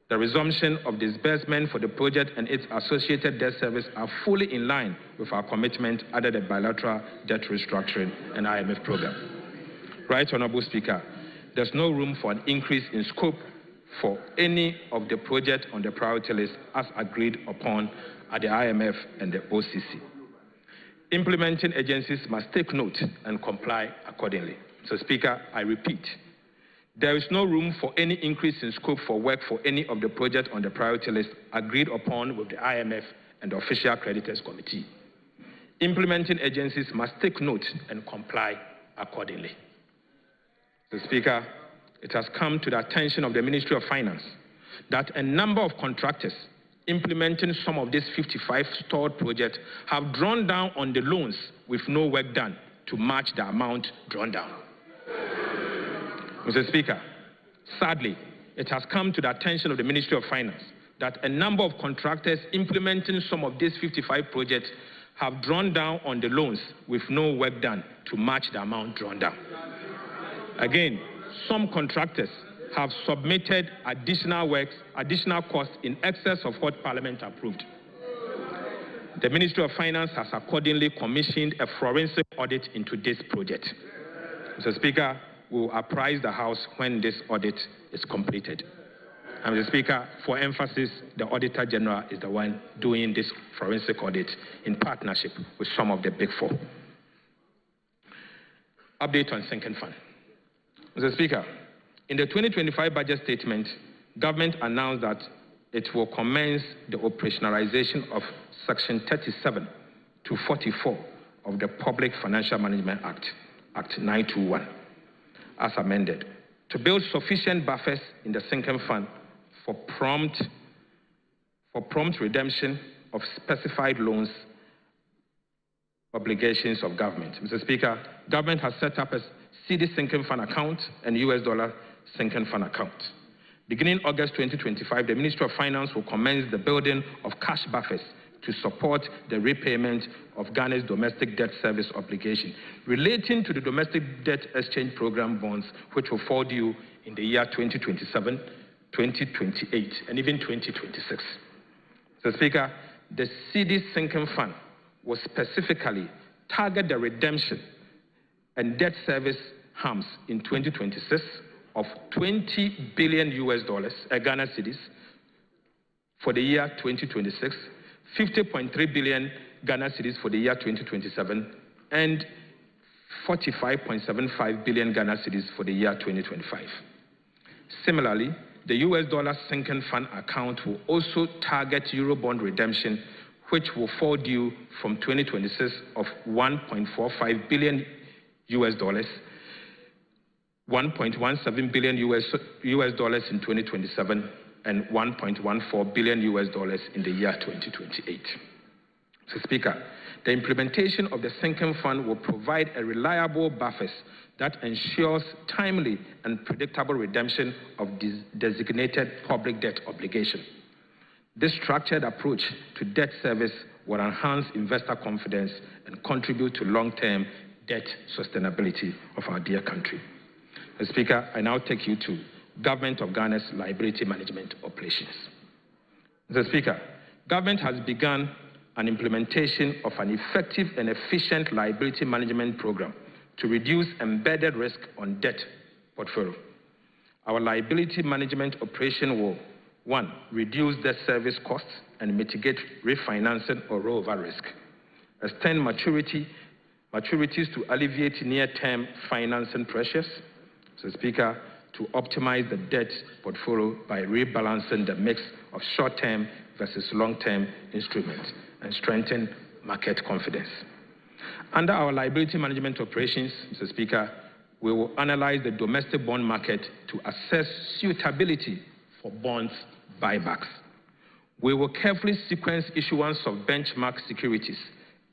The resumption of disbursement for the project and its associated debt service are fully in line with our commitment under the bilateral debt restructuring and IMF program. Right, Honorable Speaker, there's no room for an increase in scope for any of the projects on the priority list as agreed upon at the IMF and the OCC. Implementing agencies must take note and comply accordingly. So, Speaker, I repeat, there is no room for any increase in scope for work for any of the projects on the priority list agreed upon with the IMF and the Official Creditors Committee. Implementing agencies must take note and comply accordingly. So, Speaker, it has come to the attention of the Ministry of Finance that a number of contractors implementing some of these 55 stalled projects have drawn down on the loans with no work done to match the amount drawn down. Mr. Speaker, sadly, it has come to the attention of the Ministry of Finance that a number of contractors implementing some of these 55 projects have drawn down on the loans with no work done to match the amount drawn down. Again, some contractors have submitted additional costs in excess of what Parliament approved. The Ministry of Finance has accordingly commissioned a forensic audit into this project. Mr. Speaker, we will apprise the House when this audit is completed. And Mr. Speaker, for emphasis, the Auditor General is the one doing this forensic audit in partnership with some of the Big Four. Update on sinking fund. Mr. Speaker, in the 2025 budget statement, government announced that it will commence the operationalization of Section 37 to 44 of the Public Financial Management Act, Act 921, as amended, to build sufficient buffers in the sinking fund for prompt redemption of specified loans obligations of government. Mr. Speaker, government has set up a CD sinking fund account and US dollar sinking fund account. Beginning August 2025, the Ministry of Finance will commence the building of cash buffers to support the repayment of Ghana's domestic debt service obligation relating to the domestic debt exchange program bonds, which will fall due in the year 2027, 2028, and even 2026. So, Speaker, the CD sinking fund will specifically target the redemption and debt service harms in 2026 of $20 billion Ghana cedis for the year 2026, 50.3 billion Ghana cedis for the year 2027, and 45.75 billion Ghana cedis for the year 2025. Similarly, the US dollar sinking fund account will also target Eurobond redemption, which will fall due from 2026 of $1.45 billion $1.17 billion US dollars in 2027, and $1.14 billion US dollars in the year 2028. Mr. Speaker, the implementation of the sinking fund will provide a reliable buffers that ensures timely and predictable redemption of designated public debt obligation. This structured approach to debt service will enhance investor confidence and contribute to long-term debt sustainability of our dear country. Mr. Speaker, I now take you to Government of Ghana's liability management operations. Mr. Speaker, government has begun an implementation of an effective and efficient liability management program to reduce embedded risk on debt portfolio. Our liability management operation will, 1, reduce debt service costs and mitigate refinancing or rollover risk, extend maturities to alleviate near-term financing pressures, Mr. Speaker, to optimize the debt portfolio by rebalancing the mix of short-term versus long-term instruments and strengthen market confidence. Under our liability management operations, Mr. Speaker, we will analyze the domestic bond market to assess suitability for bonds buybacks. We will carefully sequence issuance of benchmark securities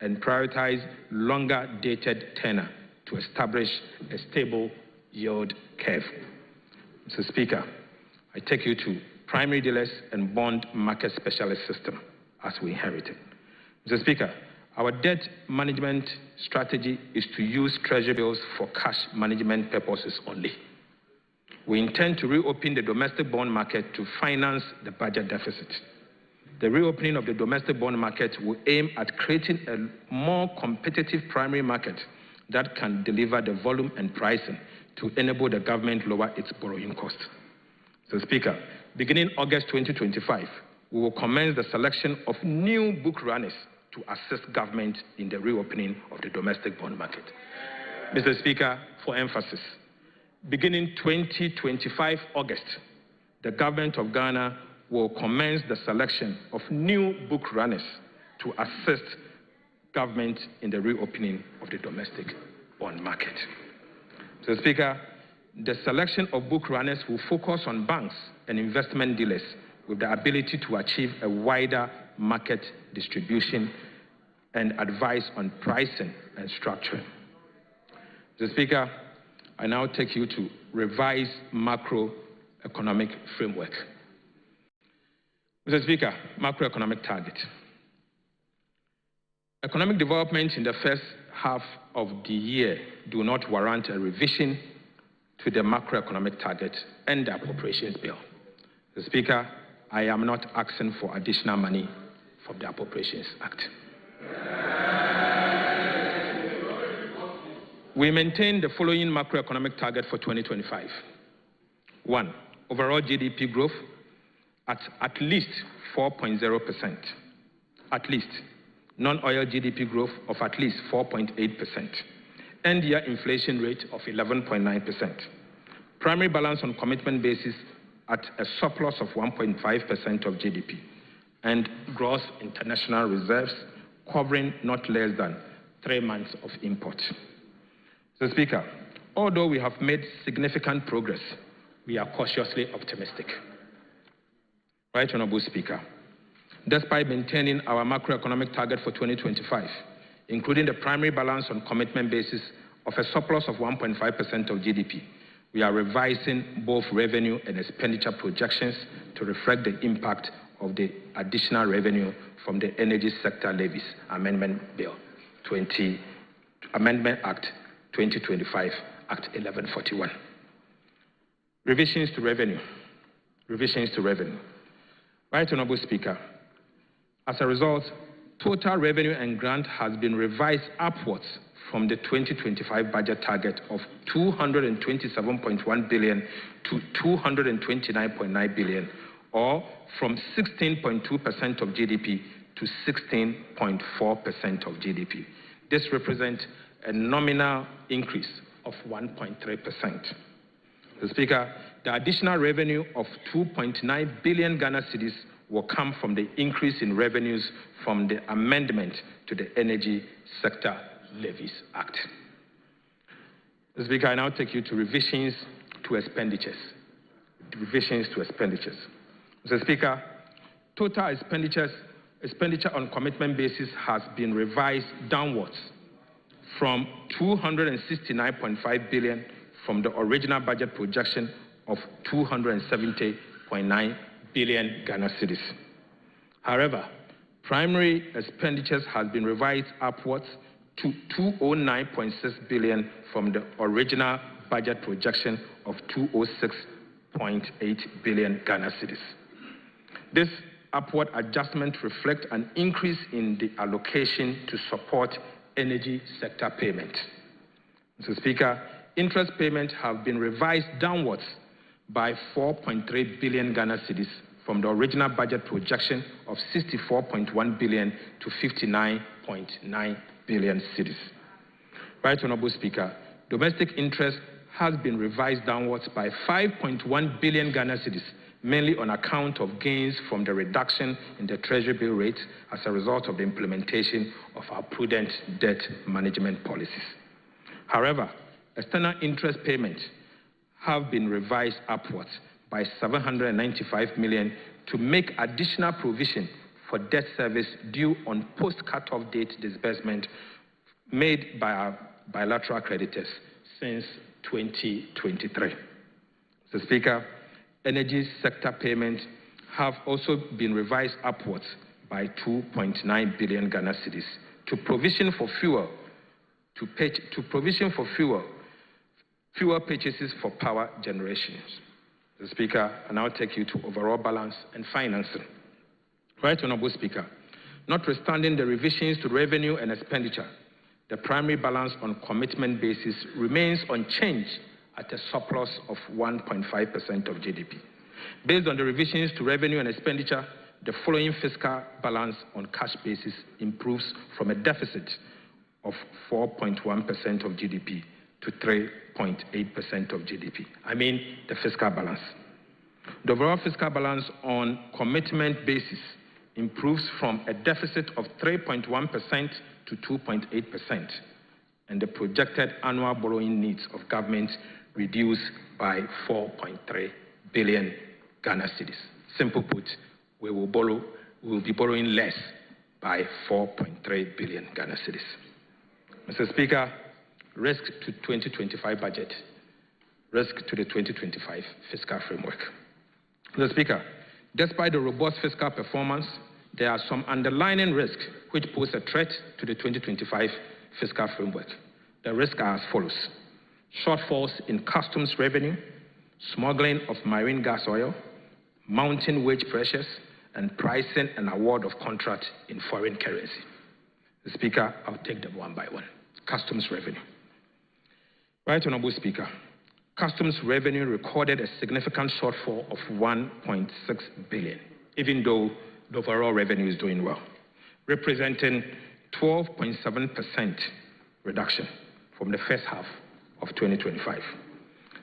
and prioritize longer-dated tenor to establish a stable yield curve. Mr. Speaker, I take you to primary dealers and bond market specialist system as we inherited. Mr. Speaker, our debt management strategy is to use treasury bills for cash management purposes only. We intend to reopen the domestic bond market to finance the budget deficit. The reopening of the domestic bond market will aim at creating a more competitive primary market that can deliver the volume and pricing to enable the government lower its borrowing cost. So, Speaker, beginning August 2025, we will commence the selection of new book runners to assist government in the reopening of the domestic bond market. Mr. Speaker, for emphasis, beginning 2025 August, the government of Ghana will commence the selection of new book runners to assist government in the reopening of the domestic bond market. So, Speaker, the selection of book runners will focus on banks and investment dealers with the ability to achieve a wider market distribution and advise on pricing and structuring. Mr. Speaker, I now take you to revised macroeconomic framework. Mr. Speaker, macroeconomic target. Economic development in the first half of the year do not warrant a revision to the macroeconomic target and the appropriations bill. Mr. Speaker, I am not asking for additional money from the Appropriations Act. We maintain the following macroeconomic target for 2025. 1, overall GDP growth at least 4.0%. At least. Non-oil GDP growth of at least 4.8%. End-year inflation rate of 11.9%. Primary balance on commitment basis at a surplus of 1.5% of GDP. And gross international reserves covering not less than 3 months of import. So, Speaker, although we have made significant progress, we are cautiously optimistic. Right, Honorable Speaker, despite maintaining our macroeconomic target for 2025, including the primary balance on commitment basis of a surplus of 1.5% of GDP, we are revising both revenue and expenditure projections to reflect the impact of the additional revenue from the Energy Sector Levies Amendment Bill, Amendment Act 2025, Act 1141. Revisions to revenue. Revisions to revenue. Right, Honorable Speaker, as a result, total revenue and grant has been revised upwards from the 2025 budget target of 227.1 billion to 229.9 billion, or from 16.2% of GDP to 16.4% of GDP. This represents a nominal increase of 1.3%. Mr. Speaker, the additional revenue of 2.9 billion Ghana cedis will come from the increase in revenues from the amendment to the Energy Sector Levies Act. Mr. Speaker, I now take you to revisions to expenditures. Revisions to expenditures. Mr. Speaker, total expenditure on commitment basis has been revised downwards from 269.5 billion from the original budget projection of 270.9 billion Ghana cedis. However, primary expenditures has been revised upwards to 209.6 billion from the original budget projection of 206.8 billion Ghana cedis. This upward adjustment reflects an increase in the allocation to support energy sector payment. Mr. Speaker, interest payments have been revised downwards by 4.3 billion Ghana cedis from the original budget projection of 64.1 billion to 59.9 billion cedis. Right Honorable Speaker, domestic interest has been revised downwards by 5.1 billion Ghana cedis, mainly on account of gains from the reduction in the Treasury bill rate as a result of the implementation of our prudent debt management policies. However, external interest payments have been revised upwards by 795 million to make additional provision for debt service due on post-cutoff date disbursement made by our bilateral creditors since 2023. Mr. Speaker, energy sector payments have also been revised upwards by 2.9 billion Ghana cedis to provision for fuel purchases for power generation. Mr. Speaker, I now take you to overall balance and financing. Right Honorable Speaker, notwithstanding the revisions to revenue and expenditure, the primary balance on commitment basis remains unchanged at a surplus of 1.5% of GDP. Based on the revisions to revenue and expenditure, the following fiscal balance on cash basis improves from a deficit of 4.1% of GDP to 3.8% of GDP. I mean the fiscal balance. The overall fiscal balance on commitment basis improves from a deficit of 3.1% to 2.8%, and the projected annual borrowing needs of government reduced by 4.3 billion Ghana cedis. Simple put, we will be borrowing less by 4.3 billion Ghana cedis. Mr. Speaker, risk to 2025 budget, risk to the 2025 fiscal framework. Mr. Speaker, despite the robust fiscal performance, there are some underlying risks which pose a threat to the 2025 fiscal framework. The risks are as follows: shortfalls in customs revenue, smuggling of marine gas oil, mounting wage pressures, and pricing and award of contracts in foreign currency. Mr. Speaker, I'll take them one by one. Customs revenue. Right Honorable Speaker, customs revenue recorded a significant shortfall of 1.6 billion, even though the overall revenue is doing well, representing 12.7% reduction from the first half of 2025.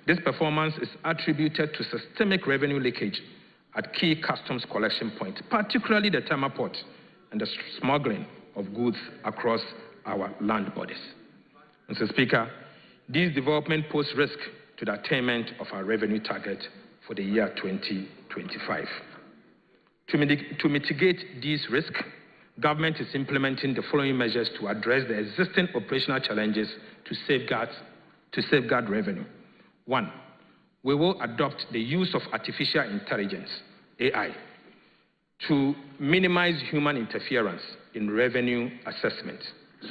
This performance is attributed to systemic revenue leakage at key customs collection points, particularly the Tema port and the smuggling of goods across our land borders. Mr. Speaker, these developments pose risk to the attainment of our revenue target for the year 2025. To mitigate these risks, government is implementing the following measures to address the existing operational challenges to safeguard revenue. 1, we will adopt the use of artificial intelligence, AI, to minimize human interference in revenue assessment,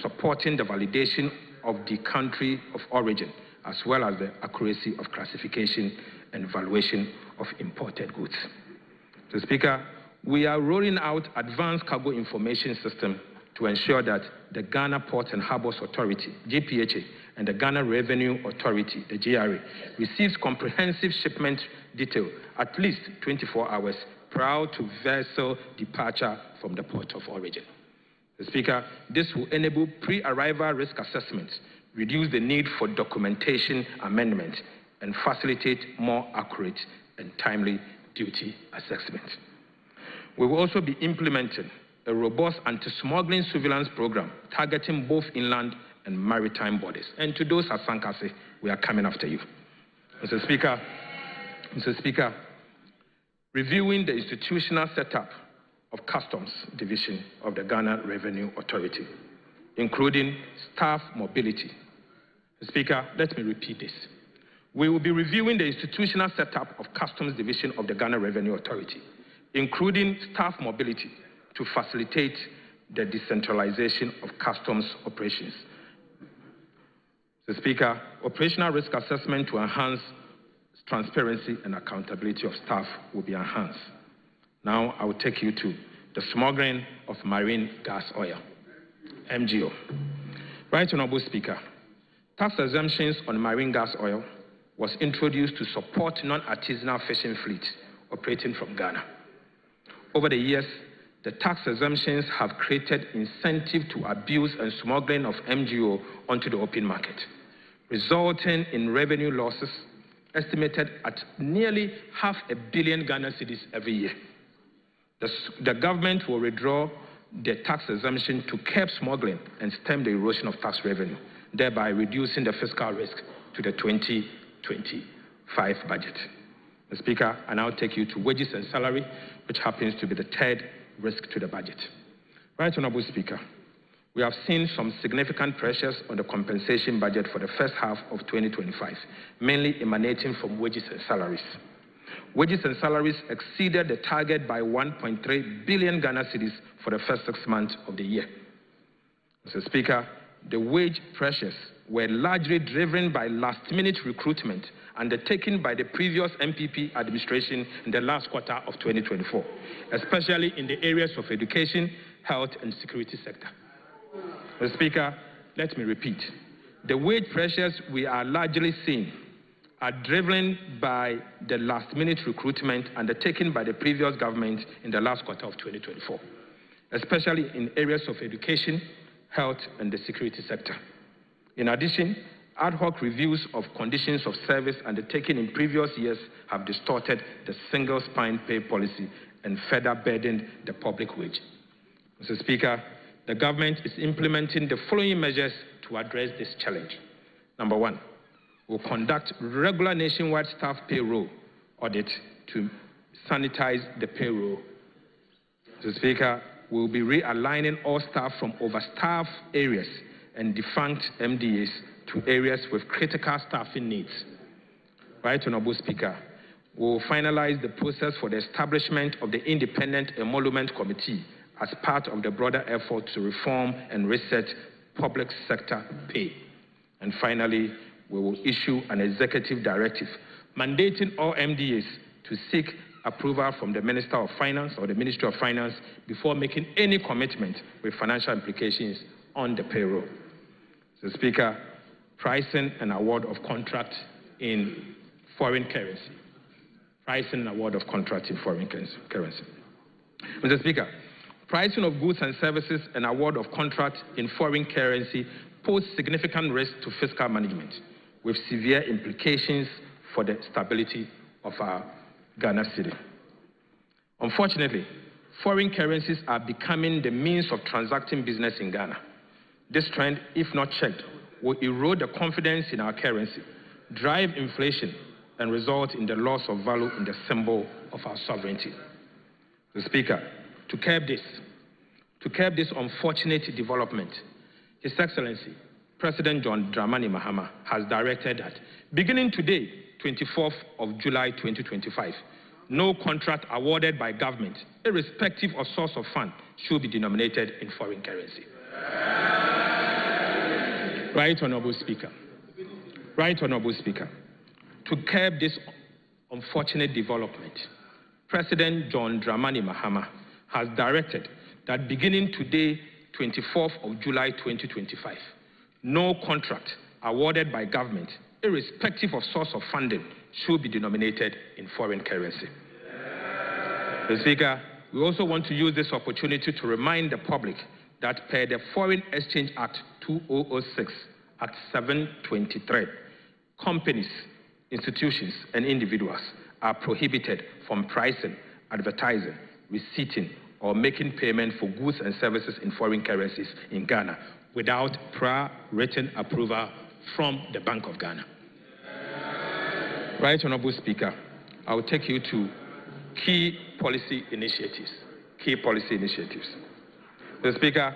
supporting the validation of the country of origin, as well as the accuracy of classification and valuation of imported goods. Mr. Speaker, we are rolling out advanced cargo information system to ensure that the Ghana Ports and Harbours Authority, GPHA, and the Ghana Revenue Authority, the GRA, receives comprehensive shipment detail at least 24 hours prior to vessel departure from the port of origin. Mr. Speaker, this will enable pre-arrival risk assessments, reduce the need for documentation amendment, and facilitate more accurate and timely duty assessment. We will also be implementing a robust anti-smuggling surveillance program targeting both inland and maritime borders. And to those at Sankasi, we are coming after you. Mr. Speaker, reviewing the institutional setup of Customs Division of the Ghana Revenue Authority, including staff mobility. Mr. Speaker, let me repeat this. We will be reviewing the institutional setup of Customs Division of the Ghana Revenue Authority, including staff mobility to facilitate the decentralization of customs operations. Mr. Speaker, operational risk assessment to enhance transparency and accountability of staff will be enhanced. Now I will take you to the smuggling of marine gas oil, MGO. Right Honorable Speaker, tax exemptions on marine gas oil was introduced to support non-artisanal fishing fleets operating from Ghana. Over the years, the tax exemptions have created incentive to abuse and smuggling of MGO onto the open market, resulting in revenue losses estimated at nearly $500 million Ghana cedis every year. The government will withdraw the tax exemption to curb smuggling and stem the erosion of tax revenue, thereby reducing the fiscal risk to the 2025 budget. Mr. Speaker, I now take you to wages and salary, which happens to be the third risk to the budget. Right Honorable Speaker, we have seen some significant pressures on the compensation budget for the first half of 2025, mainly emanating from wages and salaries. Wages and salaries exceeded the target by 1.3 billion Ghana cedis for the first 6 months of the year. Mr. Speaker, the wage pressures were largely driven by last-minute recruitment undertaken by the previous MPP administration in the last quarter of 2024, especially in the areas of education, health, and security sector. Mr. Speaker, let me repeat. The wage pressures we are largely seeing are driven by the last-minute recruitment undertaken by the previous government in the last quarter of 2024, especially in areas of education, health, and the security sector. In addition, ad hoc reviews of conditions of service undertaken in previous years have distorted the single spine pay policy and further burdened the public wage. Mr. Speaker, the government is implementing the following measures to address this challenge. Number one, we'll conduct regular nationwide staff payroll audit to sanitize the payroll. Mr. Speaker, we'll be realigning all staff from overstaffed areas and defunct MDAs to areas with critical staffing needs. Right Honorable Speaker, we'll finalize the process for the establishment of the Independent Emolument Committee as part of the broader effort to reform and reset public sector pay. And finally, we will issue an executive directive mandating all MDAs to seek approval from the Minister of Finance or the Ministry of Finance before making any commitment with financial implications on the payroll. Mr. Speaker, pricing and award of contract in foreign currency. Pricing and award of contract in foreign currency. Mr. Speaker, pricing of goods and services and award of contract in foreign currency pose significant risk to fiscal management, with severe implications for the stability of our Ghana city. Unfortunately, foreign currencies are becoming the means of transacting business in Ghana. This trend, if not checked, will erode the confidence in our currency, drive inflation, and result in the loss of value in the symbol of our sovereignty. Mr. Speaker, to curb this unfortunate development, His Excellency, President John Dramani Mahama has directed that beginning today, 24th of July 2025, no contract awarded by government, irrespective of source of fund, should be denominated in foreign currency. Right Honorable Speaker. Right Honorable Speaker. To curb this unfortunate development, President John Dramani Mahama has directed that beginning today, 24th of July 2025, no contract awarded by government, irrespective of source of funding, should be denominated in foreign currency. Mr. Speaker, we also want to use this opportunity to remind the public that per the Foreign Exchange Act 2006, Act 723, companies, institutions, and individuals are prohibited from pricing, advertising, receipting, or making payment for goods and services in foreign currencies in Ghana without prior written approval from the Bank of Ghana. Right, Honorable Speaker, I will take you to key policy initiatives. Mr. Speaker,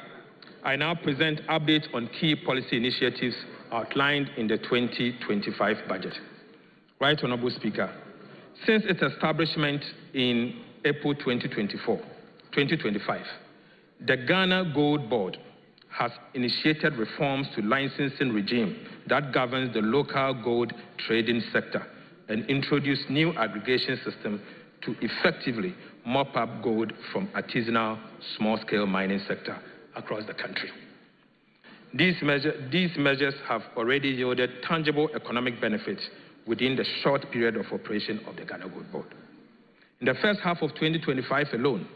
I now present updates on key policy initiatives outlined in the 2025 budget. Right, Honorable Speaker, since its establishment in April 2025, the Ghana Gold Board has initiated reforms to licensing regime that governs the local gold trading sector and introduced new aggregation system to effectively mop up gold from artisanal small-scale mining sector across the country. These measures have already yielded tangible economic benefits within the short period of operation of the Ghana Gold Board. In the first half of 2025 alone,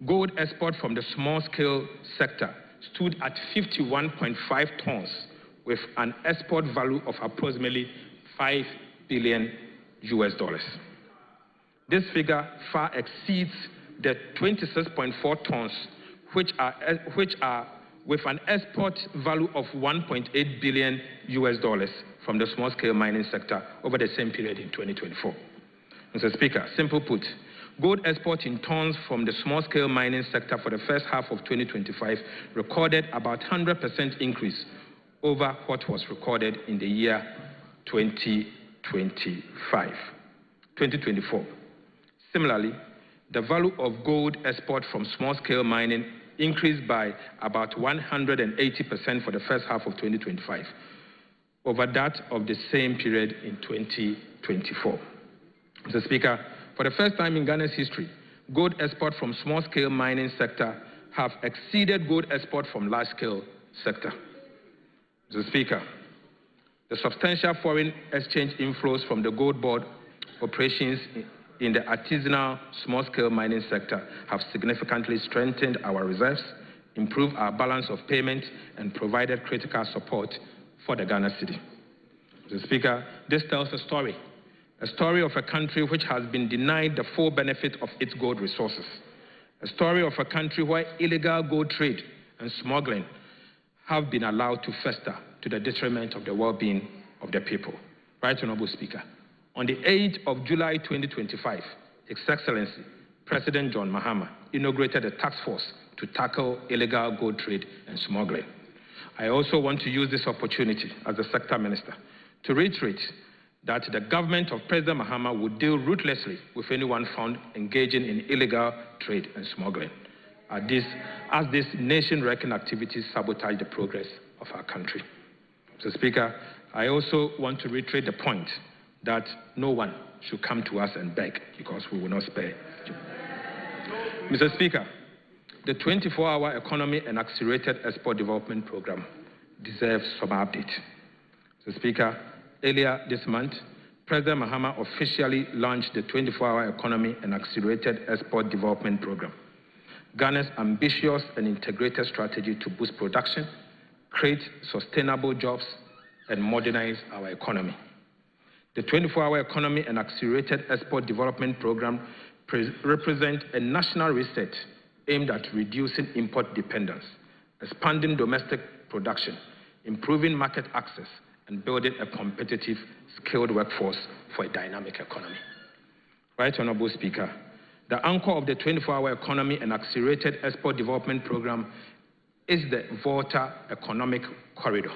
gold export from the small-scale sector stood at 51.5 tons with an export value of approximately $5 billion. This figure far exceeds the 26.4 tons, which are with an export value of $1.8 billion from the small-scale mining sector over the same period in 2024. Mr. Speaker, simple put, gold export in tons from the small-scale mining sector for the first half of 2025 recorded about 100% increase over what was recorded in the year 2024. Similarly, the value of gold export from small-scale mining increased by about 180% for the first half of 2025 over that of the same period in 2024. Mr. Speaker, for the first time in Ghana's history, gold export from small-scale mining sector have exceeded gold export from large-scale sector. Mr. Speaker, the substantial foreign exchange inflows from the gold board operations in the artisanal small-scale mining sector have significantly strengthened our reserves, improved our balance of payment, and provided critical support for the Ghana city. Mr. Speaker, this tells a story of a country which has been denied the full benefit of its gold resources, a story of a country where illegal gold trade and smuggling have been allowed to fester to the detriment of the well-being of the people. Right, Honorable Speaker. On the 8th of July 2025, His Excellency President John Mahama inaugurated a task force to tackle illegal gold trade and smuggling. I also want to use this opportunity as the Sector Minister to reiterate that the government of President Mahama would deal ruthlessly with anyone found engaging in illegal trade and smuggling, as these nation-wrecking activities sabotage the progress of our country. Mr. Speaker, I also want to reiterate the point that no one should come to us and beg because we will not spare you. Mr. Speaker, the 24-hour economy and accelerated export development program deserves some update. Mr. Speaker, earlier this month, President Mahama officially launched the 24-hour economy and accelerated export development program, Ghana's ambitious and integrated strategy to boost production, create sustainable jobs, and modernize our economy. The 24-hour economy and accelerated export development program represent a national reset aimed at reducing import dependence, expanding domestic production, improving market access, and building a competitive, skilled workforce for a dynamic economy. Right, Honorable Speaker, the anchor of the 24-hour economy and accelerated export development program is the Volta Economic Corridor,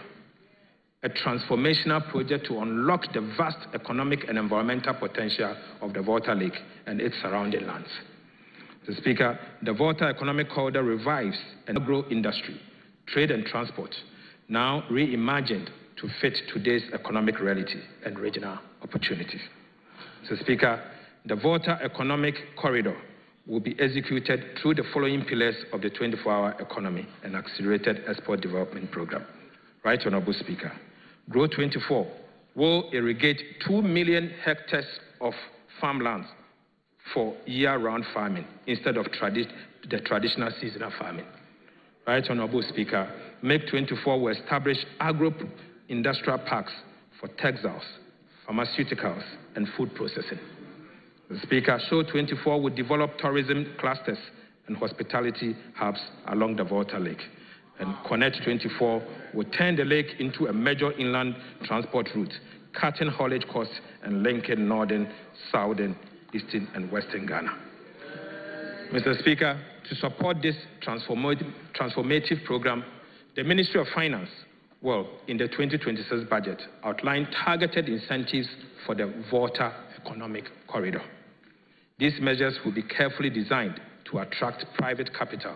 a transformational project to unlock the vast economic and environmental potential of the Volta Lake and its surrounding lands. Mr. Speaker, the Volta Economic Corridor revives an agro-industry, trade and transport, now reimagined to fit today's economic reality and regional opportunities. Mr. Speaker, the Volta Economic Corridor will be executed through the following pillars of the 24-hour economy and accelerated export development program. Right, Honorable Speaker. Grow 24 will irrigate 2 million hectares of farmlands for year-round farming instead of the traditional seasonal farming. Right, Honorable Speaker. Make 24 will establish agro-industrial parks for textiles, pharmaceuticals, and food processing. The Speaker, Show 24 will develop tourism clusters and hospitality hubs along the Volta Lake and Connect 24 will turn the lake into a major inland transport route, cutting haulage costs and linking northern, southern, eastern, and western Ghana. Mr. Speaker, to support this transformative program, the Ministry of Finance will, in the 2026 budget, outline targeted incentives for the Volta Economic Corridor. These measures will be carefully designed to attract private capital,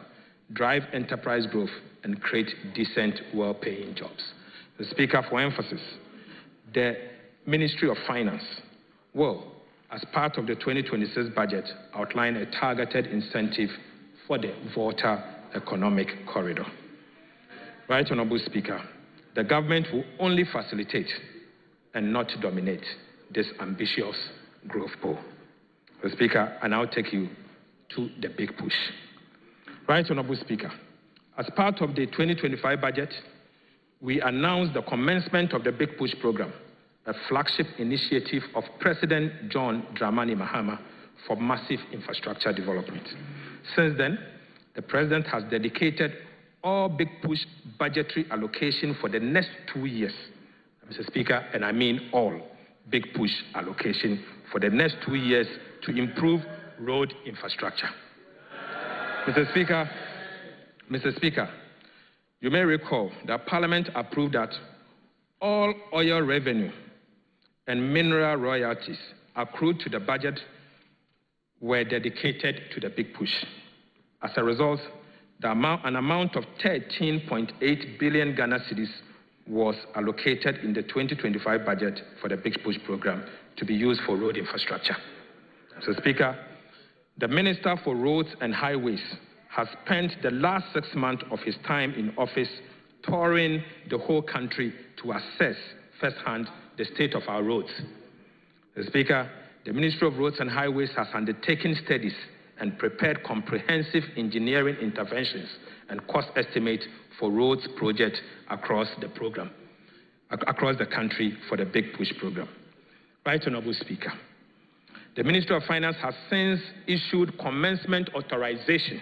drive enterprise growth, and create decent, well-paying jobs. The Speaker, for emphasis, the Ministry of Finance will, as part of the 2026 budget, outline a targeted incentive for the Volta Economic Corridor. Right, Honorable Speaker, the government will only facilitate and not dominate this ambitious growth goal. The Speaker, I now take you to the big push. Right, Honorable Speaker, as part of the 2025 budget, we announced the commencement of the Big Push program, a flagship initiative of President John Dramani Mahama for massive infrastructure development. Since then, the President has dedicated all Big Push budgetary allocation for the next 2 years, Mr. Speaker, and I mean all Big Push allocation for the next 2 years to improve road infrastructure. Mr. Speaker, you may recall that Parliament approved that all oil revenue and mineral royalties accrued to the budget were dedicated to the Big Push. As a result, an amount of 13.8 billion Ghana cedis was allocated in the 2025 budget for the Big Push program to be used for road infrastructure. Mr. Speaker, the Minister for Roads and Highways has spent the last 6 months of his time in office touring the whole country to assess firsthand the state of our roads. Mr. Speaker, the Ministry of Roads and Highways has undertaken studies and prepared comprehensive engineering interventions and cost estimates for roads projects across the country for the Big Push program. Right, Honorable Speaker, the Ministry of Finance has since issued commencement authorization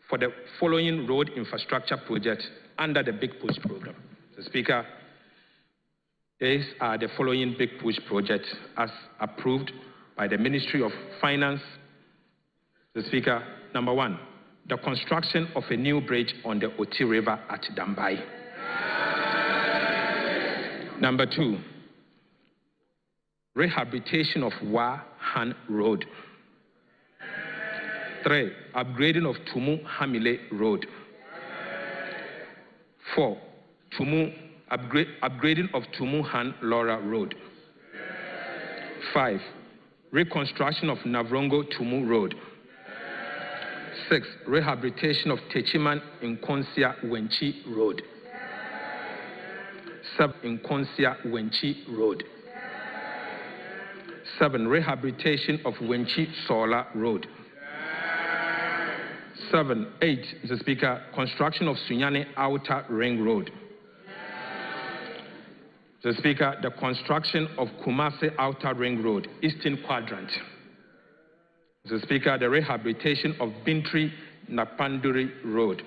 for the following road infrastructure projects under the Big Push program. Mr. Speaker, these are the following Big Push projects as approved by the Ministry of Finance. Mr. Speaker, number 1, the construction of a new bridge on the Oti River at Dambai. Number 2, rehabilitation of Wa-Han Road. 3, upgrading of Tumu-Hamile Road. 4, upgrading of Tumu-Han-Laura Road. 5, reconstruction of Navrongo-Tumu Road. 6, rehabilitation of Techiman-Nkonsia-Wenchi Road. 7, Nkonsia-Wenchi Road. 7, rehabilitation of Wenchi-Sola Road. 8, Mr. Speaker, construction of Sunyani Outer Ring Road. Mr. Speaker, the construction of Kumasi Outer Ring Road, Eastern Quadrant. Mr. Speaker, the rehabilitation of Bintri Napanduri Road.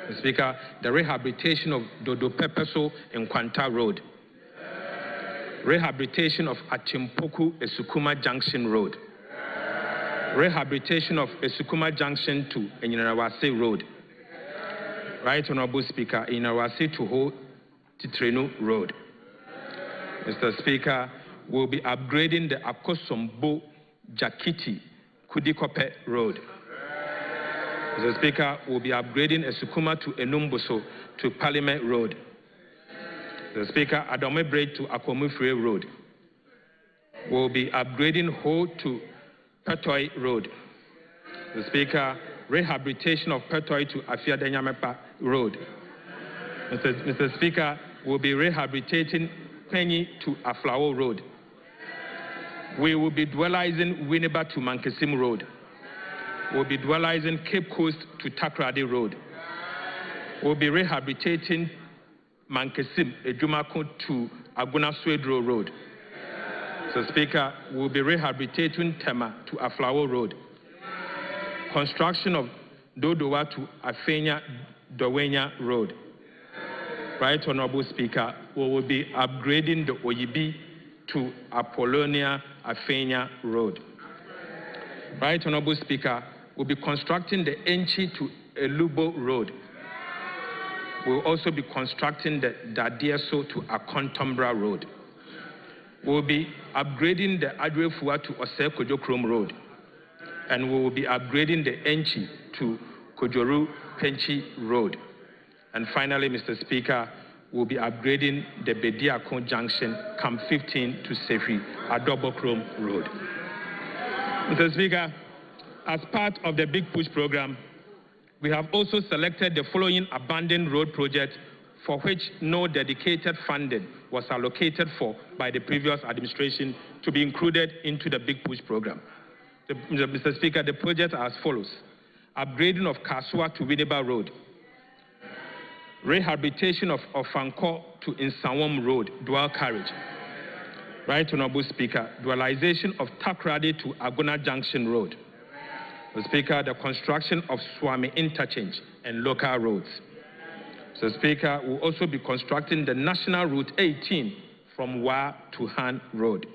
Mr. Speaker, the rehabilitation of Dodo Pepeso and Kwanta Road. Rehabilitation of Achimpoku Esukuma Junction Road. Rehabilitation of Esukuma Junction to Enyinawase Road. Right, Honorable Speaker, Enyinawase to Ho Titrenu Road. Mr. Speaker, we'll be upgrading the Akosombo Jakiti Kudikope Road. Mr. Speaker, we'll be upgrading Esukuma to Enumboso to Parliament Road. Mr. Speaker, Adome Bridge to Akomufre Road. We'll be upgrading Ho to Petoi Road. Mr. Speaker, rehabilitation of Petoi to Afiadenyamepa Road. Mr. Speaker, we'll be rehabilitating Penny to Aflao Road. We will be dualizing Winneba to Mankesim Road. We'll be dualizing Cape Coast to Takrady Road. We'll be rehabilitating Mankesim Ejumako to Aguna Swedro Road. Mr. Speaker, we'll be rehabilitating Tema to Aflao Road. Construction of Dodowa to Afenya Dowenya Road. Right Honorable Speaker, we will be upgrading the Oyibi to Apollonia Afenya Road. Right Honorable Speaker, we'll be constructing the Enchi to Elubo Road. We'll also be constructing the Dadieso to Akontombra Road. We'll be upgrading the Adwefua to Ose Kojokrom Road. And we will be upgrading the Enchi to Kojoru Penchi Road. And finally, Mr. Speaker, we'll be upgrading the Bediako Junction, Camp 15 to Sefi, Adobokrom Road. Mr. Speaker, as part of the Big Push program, we have also selected the following abandoned road projects for which no dedicated funding was allocated for by the previous administration to be included into the Big Push program. Mr. Speaker, the projects are as follows. Upgrading of Kasua to Winneba Road. Rehabilitation of Ofanko to Insawam Road, dual carriage. Right Honorable Speaker, dualization of Takrade to Agona Junction Road. Mr. Speaker, the construction of Swami Interchange and local roads. Mr. Speaker, we'll also be constructing the National Route 18 from Wa to Han Road.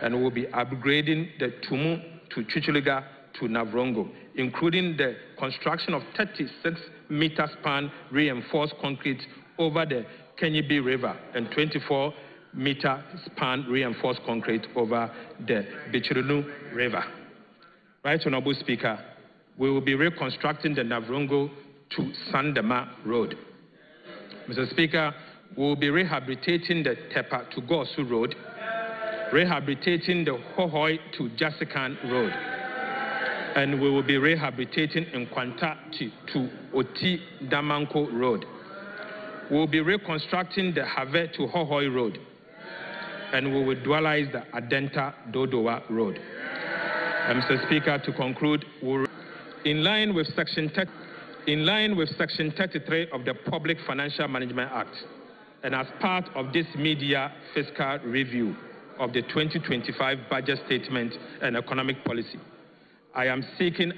And we'll be upgrading the Tumu to Chichiliga to Navrongo, including the construction of 36-meter span reinforced concrete over the Kenyibi River and 24-meter span reinforced concrete over the Bichirunu River. Right Honorable Speaker, we will be reconstructing the Navrongo to Sandama Road. Mr. Speaker, we will be rehabilitating the Tepa to Gosu Road, rehabilitating the Hohoi to Jasikan Road, and we will be rehabilitating Nkwanta to Oti Damanko Road. We will be reconstructing the Have to Hohoi Road, and we will dualize the Adenta Dodowa Road. And Mr. Speaker, to conclude, in line with Section 33 of the Public Financial Management Act, and as part of this media fiscal review of the 2025 budget statement and economic policy, I am seeking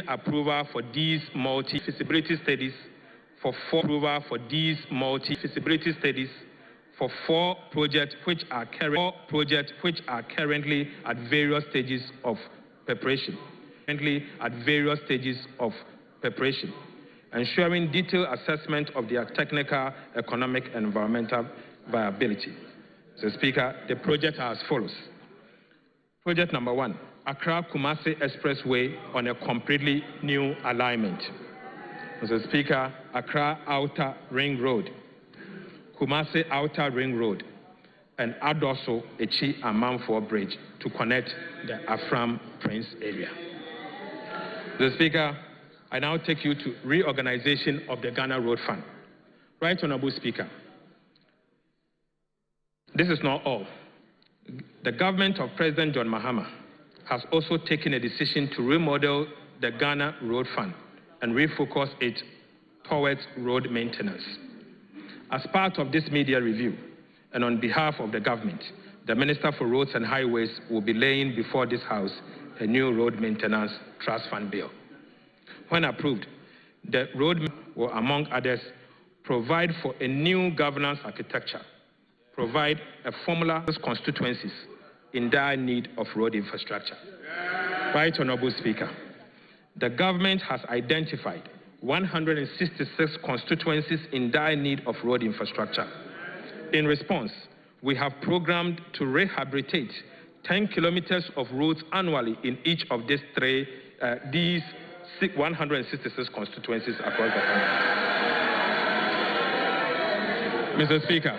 approval for these multi-feasibility studies for four projects which are currently at various stages of preparation. Ensuring detailed assessment of their technical, economic, and environmental viability. Mr. Speaker, the projects are as follows. Project number 1, Accra-Kumasi Expressway on a completely new alignment. Mr. Speaker, Accra Outer Ring Road, Kumasi Outer Ring Road, and Adoso Echi Amanfo Bridge to connect the Afram Prince area. Mr. Speaker, I now take you to reorganization of the Ghana Road Fund. Right Honorable Speaker, this is not all. The government of President John Mahama has also taken a decision to remodel the Ghana Road Fund and refocus it towards road maintenance. As part of this media review, and on behalf of the government, the Minister for Roads and Highways will be laying before this House a new road maintenance trust fund bill. When approved, the road will, among others, provide for a new governance architecture, provide a formula for constituencies in dire need of road infrastructure. Right Honorable Speaker, the government has identified 166 constituencies in dire need of road infrastructure. In response, we have programmed to rehabilitate 10 kilometers of roads annually in each of these 166 constituencies across the country. Mr. Speaker,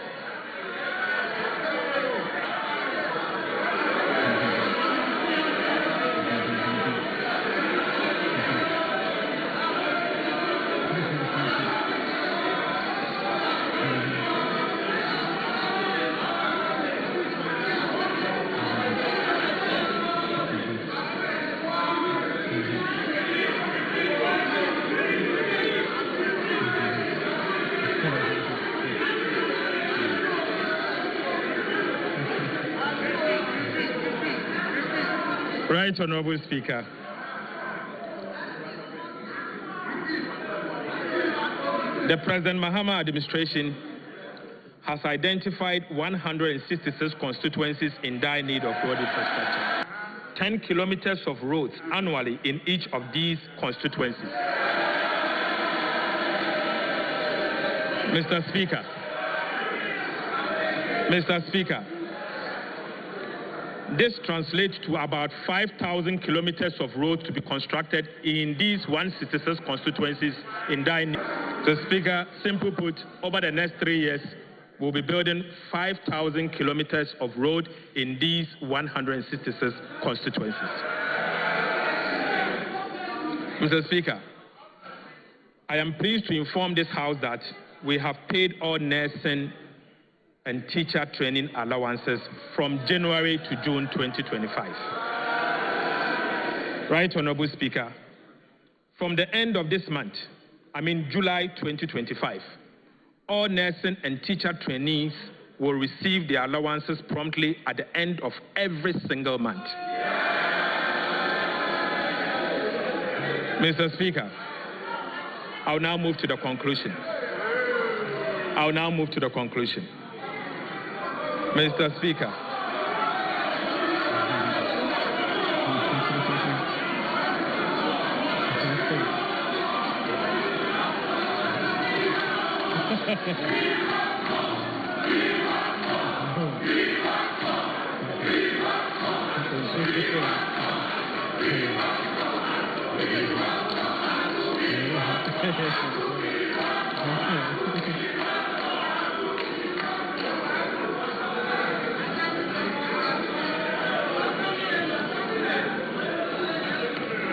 Right Honorable Speaker. The President Mahama administration has identified 166 constituencies in dire need of road infrastructure. 10 kilometers of roads annually in each of these constituencies. Mr. Speaker, this translates to about 5,000 kilometers of roads to be constructed in these 166 constituencies in dire need. So, Speaker, simply put, over the next 3 years, we'll be building 5,000 kilometers of road in these 166 constituencies. Mr. Speaker, I am pleased to inform this House that we have paid all nursing and teacher training allowances from January to June 2025. Right, Honorable Speaker, from the end of this month, July 2025, all nursing and teacher trainees will receive their allowances promptly at the end of every single month. Mr. Speaker, I'll now move to the conclusion. Mr. Speaker,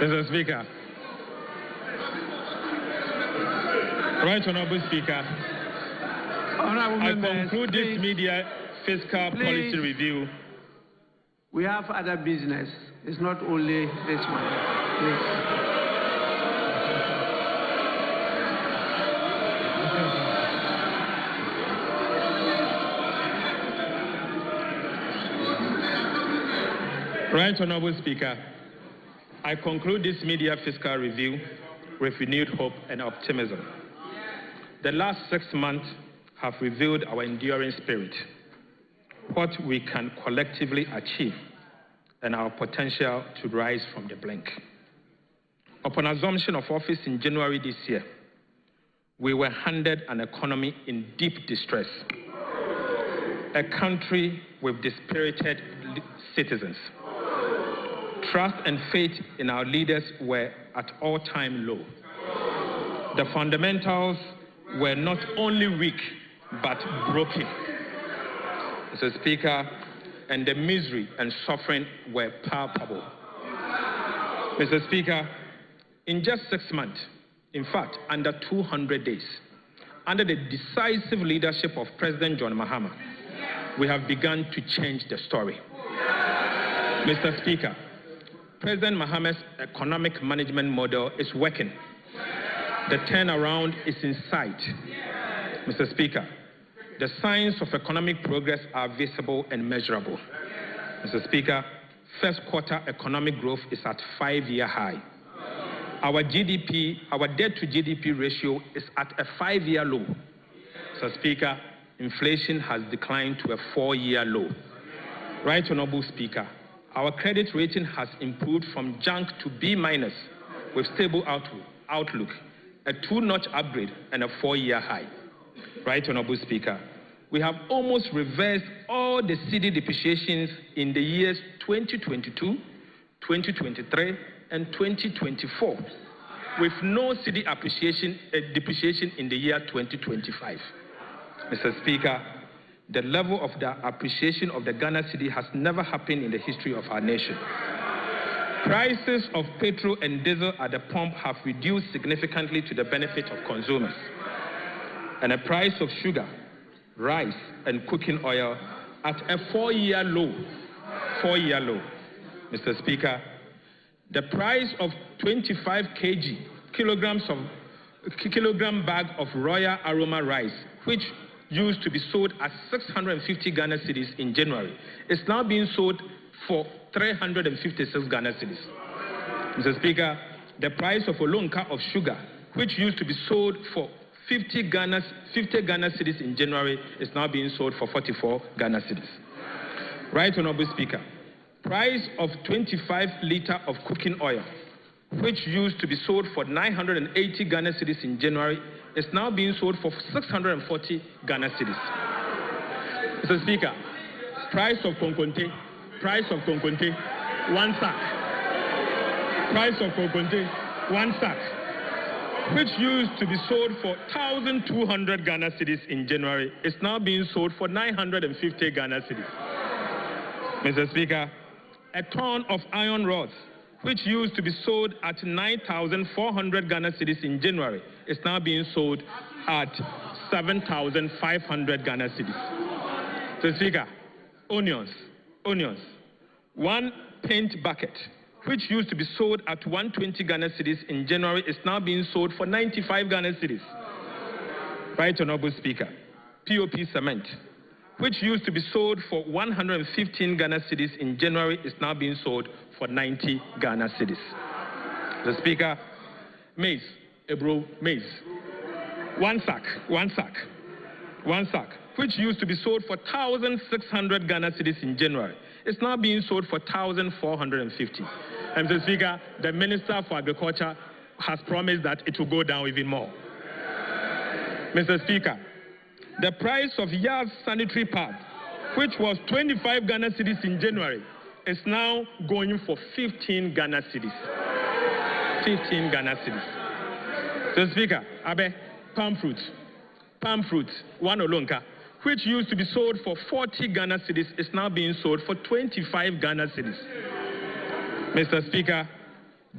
Mr. Speaker. Right, Honorable Speaker. I conclude this media fiscal policy review. We have other business. It's not only this one. Please. Right, Honorable Speaker. I conclude this media fiscal review with renewed hope and optimism. The last 6 months have revealed our enduring spirit, what we can collectively achieve, and our potential to rise from the brink. Upon assumption of office in January this year, we were handed an economy in deep distress, a country with dispirited citizens. Trust and faith in our leaders were at all-time low. The fundamentals were not only weak, but broken. Mr. Speaker, and the misery and suffering were palpable. Mr. Speaker, in just 6 months, in fact, under 200 days, under the decisive leadership of President John Mahama, we have begun to change the story. Mr. Speaker, President Mahama's economic management model is working. The turnaround is in sight. Mr. Speaker, the signs of economic progress are visible and measurable. Mr. Speaker, first quarter economic growth is at 5-year high. Our GDP, our debt to GDP ratio is at a 5-year low. Mr. Speaker, inflation has declined to a 4-year low. Right, Honorable Speaker, our credit rating has improved from junk to B- with stable outlook, a 2-notch upgrade and a 4-year high. Right, Honorable Speaker, we have almost reversed all the cedi depreciations in the years 2022, 2023, and 2024, with no cedi depreciation in the year 2025. Mr. Speaker, the level of the appreciation of the Ghana cedi has never happened in the history of our nation. Prices of petrol and diesel at the pump have reduced significantly to the benefit of consumers. And the price of sugar, rice, and cooking oil at a 4-year low. 4-year low. Mr. Speaker, the price of 25 kilogram bag of Royal Aroma rice, which used to be sold at 650 Ghana cedis in January, is now being sold for 356 Ghana cedis. Mr. Speaker, the price of a lonka of sugar, which used to be sold for 50 Ghana cedis in January is now being sold for 44 Ghana cedis. Right, Honorable Speaker. Price of 25 litre of cooking oil, which used to be sold for 980 Ghana cedis in January, is now being sold for 640 Ghana cedis. Mr. Speaker, price of konkonte, 1 sack. Price of konkonte, 1 sack, which used to be sold for 1,200 Ghana cedis in January, is now being sold for 950 Ghana cedis. Mr. Speaker, a ton of iron rods, which used to be sold at 9,400 Ghana cedis in January, is now being sold at 7,500 Ghana cedis. Mr. Speaker, onions. 1 paint bucket, which used to be sold at 120 Ghana cedis in January, is now being sold for 95 Ghana cedis. Right, Honorable Speaker. POP cement, which used to be sold for 115 Ghana cedis in January, is now being sold for 90 Ghana cedis. The Speaker, maize, maize, 1 sack, which used to be sold for 1,600 Ghana cedis in January, is now being sold for 1,450. And Mr. Speaker, the Minister for Agriculture has promised that it will go down even more. Mr. Speaker, the price of Yard's sanitary pads, which was 25 Ghana cedis in January, is now going for 15 Ghana cedis. 15 Ghana cedis. Mr. Speaker, palm fruit, 1 olonka, which used to be sold for 40 Ghana cedis, is now being sold for 25 Ghana cedis. Mr. Speaker,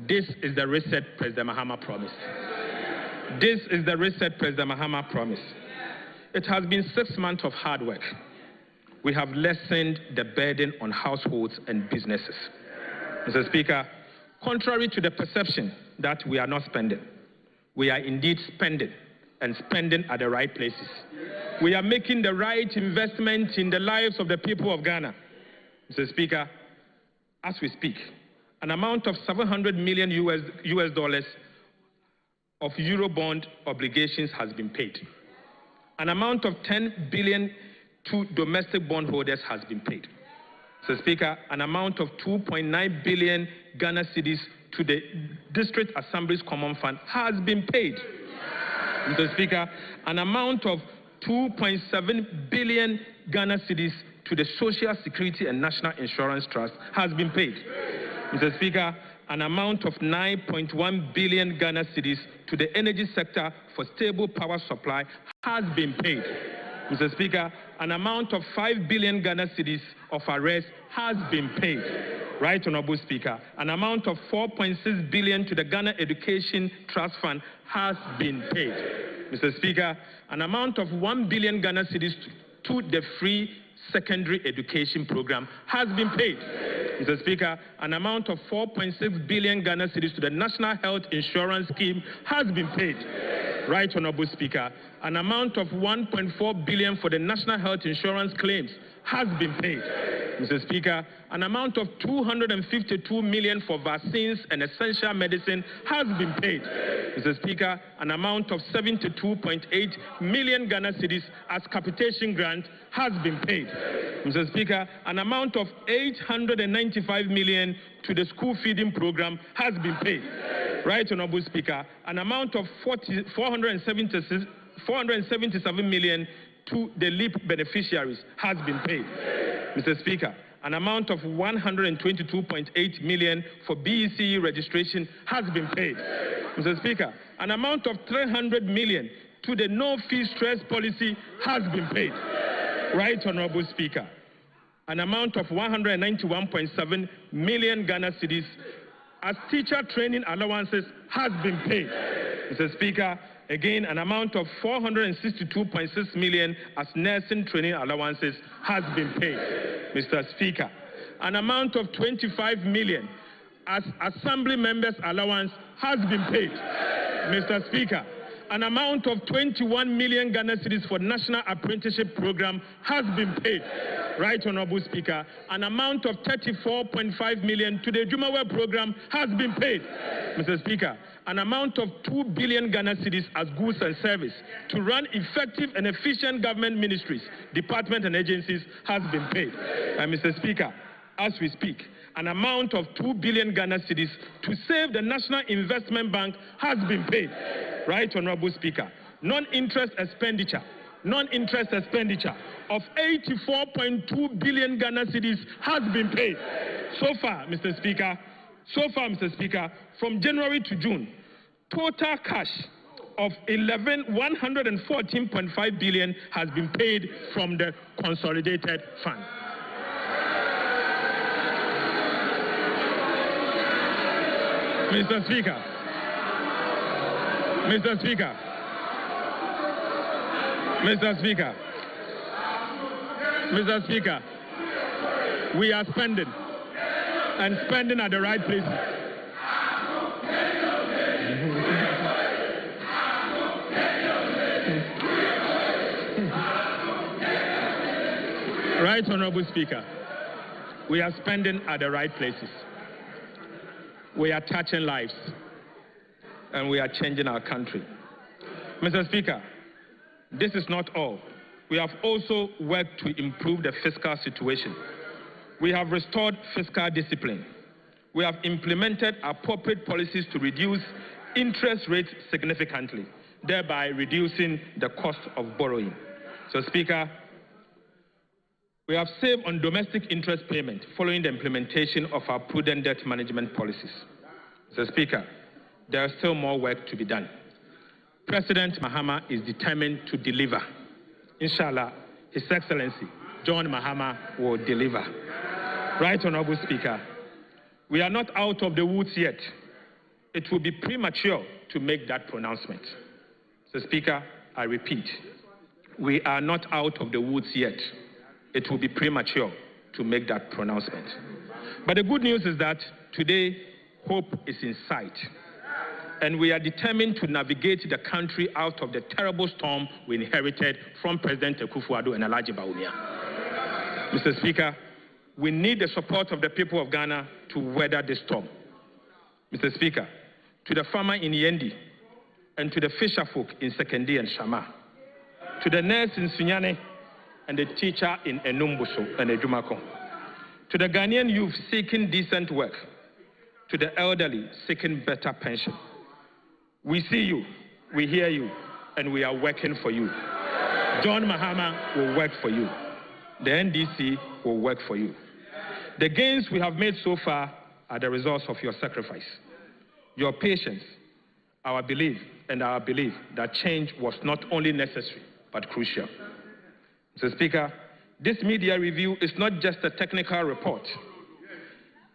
this is the reset President Mahama promised. This is the reset President Mahama promised. It has been 6 months of hard work. We have lessened the burden on households and businesses. Mr. Speaker, contrary to the perception that we are not spending, we are indeed spending, and spending at the right places. We are making the right investment in the lives of the people of Ghana. Mr. Speaker, as we speak, an amount of $700 million US dollars of Eurobond obligations has been paid. An amount of 10 billion to domestic bondholders has been paid. Mr. Speaker, an amount of 2.9 billion Ghana cedis to the District Assembly's Common Fund has been paid. Mr. Speaker, an amount of 2.7 billion Ghana cedis to the Social Security and National Insurance Trust has been paid. Mr. Speaker, an amount of 9.1 billion Ghana cedis to the energy sector for stable power supply has been paid. Mr. Speaker, an amount of 5 billion Ghana cedis of arrears has been paid. Right, Honorable Speaker, an amount of 4.6 billion to the Ghana Education Trust Fund has been paid. Mr. Speaker, an amount of 1 billion Ghana cedis to the free secondary education program has been paid. Mr. Speaker, an amount of 4.6 billion Ghana cedis to the National Health Insurance Scheme has been paid. Right, Honorable Speaker, an amount of 1.4 billion for the National Health Insurance claims has been paid. Mr. Speaker, an amount of 252 million for vaccines and essential medicine has been paid. Mr. Speaker, an amount of 72.8 million Ghana cedis as capitation grant has been paid. Mr. Speaker, an amount of 895 million to the school feeding program has been paid. Right, Honorable Speaker, an amount of 477 million to the LEAP beneficiaries has been paid. Mr. Speaker, an amount of 122.8 million for BECE registration has been paid. Mr. Speaker, an amount of 300 million to the no-fee stress policy has been paid. Right, Honorable Speaker, an amount of 191.7 million Ghana cedis as teacher training allowances has been paid. Mr. Speaker, again, an amount of 462.6 million as nursing training allowances has been paid. Mr. Speaker, an amount of 25 million as assembly members allowance has been paid. Mr. Speaker, an amount of 21 million Ghana cedis for National Apprenticeship Program has been paid. Right, Honorable Speaker. An amount of 34.5 million to the Jumawe program has been paid. Mr. Speaker, an amount of 2 billion Ghana cedis as goods and service to run effective and efficient government ministries, departments and agencies has been paid. And Mr. Speaker, as we speak, an amount of 2 billion Ghana cedis to save the National Investment Bank has been paid. Right, Honorable Speaker. Non-interest expenditure of 84.2 billion Ghana cedis has been paid. So far, Mr. Speaker, from January to June, total cash of 114.5 billion has been paid from the consolidated fund. Mr. Speaker, we are spending and spending at the right places. Right, Honorable Speaker, we are spending at the right places. We are touching lives and we are changing our country. Mr. Speaker, this is not all. We have also worked to improve the fiscal situation. We have restored fiscal discipline. We have implemented appropriate policies to reduce interest rates significantly, thereby reducing the cost of borrowing. So, Speaker, we have saved on domestic interest payment following the implementation of our prudent debt management policies. So, Speaker, there is still more work to be done. President Mahama is determined to deliver. Inshallah, His Excellency John Mahama will deliver. Right, Honorable Speaker, we are not out of the woods yet. It will be premature to make that pronouncement. So, Speaker, I repeat, we are not out of the woods yet. It will be premature to make that pronouncement. But the good news is that today, hope is in sight. And we are determined to navigate the country out of the terrible storm we inherited from President Akufo-Addo and Alhaji Bawumia. Mr. Speaker, we need the support of the people of Ghana to weather this storm. Mr. Speaker, to the farmer in Yendi and to the fisher folk in Sekendi and Shama, to the nurse in Sunyane and the teacher in Enumbuso and Ejumako, to the Ghanaian youth seeking decent work, to the elderly seeking better pension. We see you, we hear you, and we are working for you. John Mahama will work for you. The NDC will work for you. The gains we have made so far are the results of your sacrifice, your patience, our belief, and our belief that change was not only necessary, but crucial. Mr. Speaker, this media review is not just a technical report.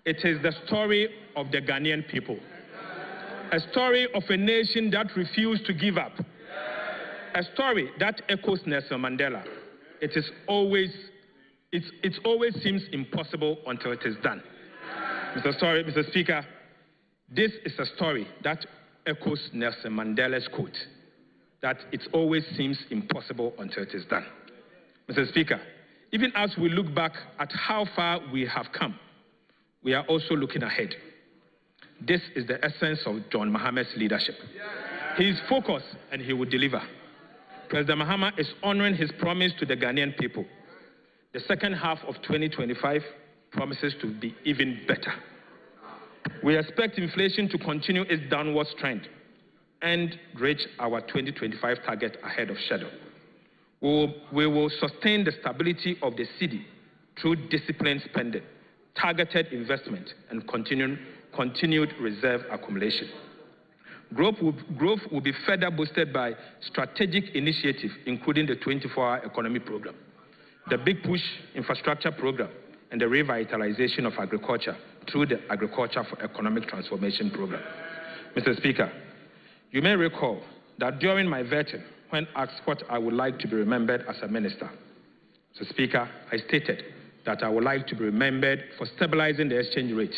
It is the story of the Ghanaian people. A story of a nation that refused to give up. A story that echoes Nelson Mandela. It always seems impossible until it is done. Mr. Speaker, this is a story that echoes Nelson Mandela's quote, that it always seems impossible until it is done. Mr. Speaker, even as we look back at how far we have come, we are also looking ahead. This is the essence of John Mahama's leadership. He is focused and he will deliver. President Mahama is honoring his promise to the Ghanaian people. The second half of 2025 promises to be even better. We expect inflation to continue its downward trend and reach our 2025 target ahead of schedule. We will sustain the stability of the cedi through disciplined spending, targeted investment, and continued reserve accumulation. Growth will be further boosted by strategic initiatives, including the 24-hour economy program, the Big Push infrastructure program, and the revitalization of agriculture through the Agriculture for Economic Transformation program. Mr. Speaker, you may recall that during my vetting, when asked what I would like to be remembered as a minister, Mr. Speaker, I stated that I would like to be remembered for stabilizing the exchange rate,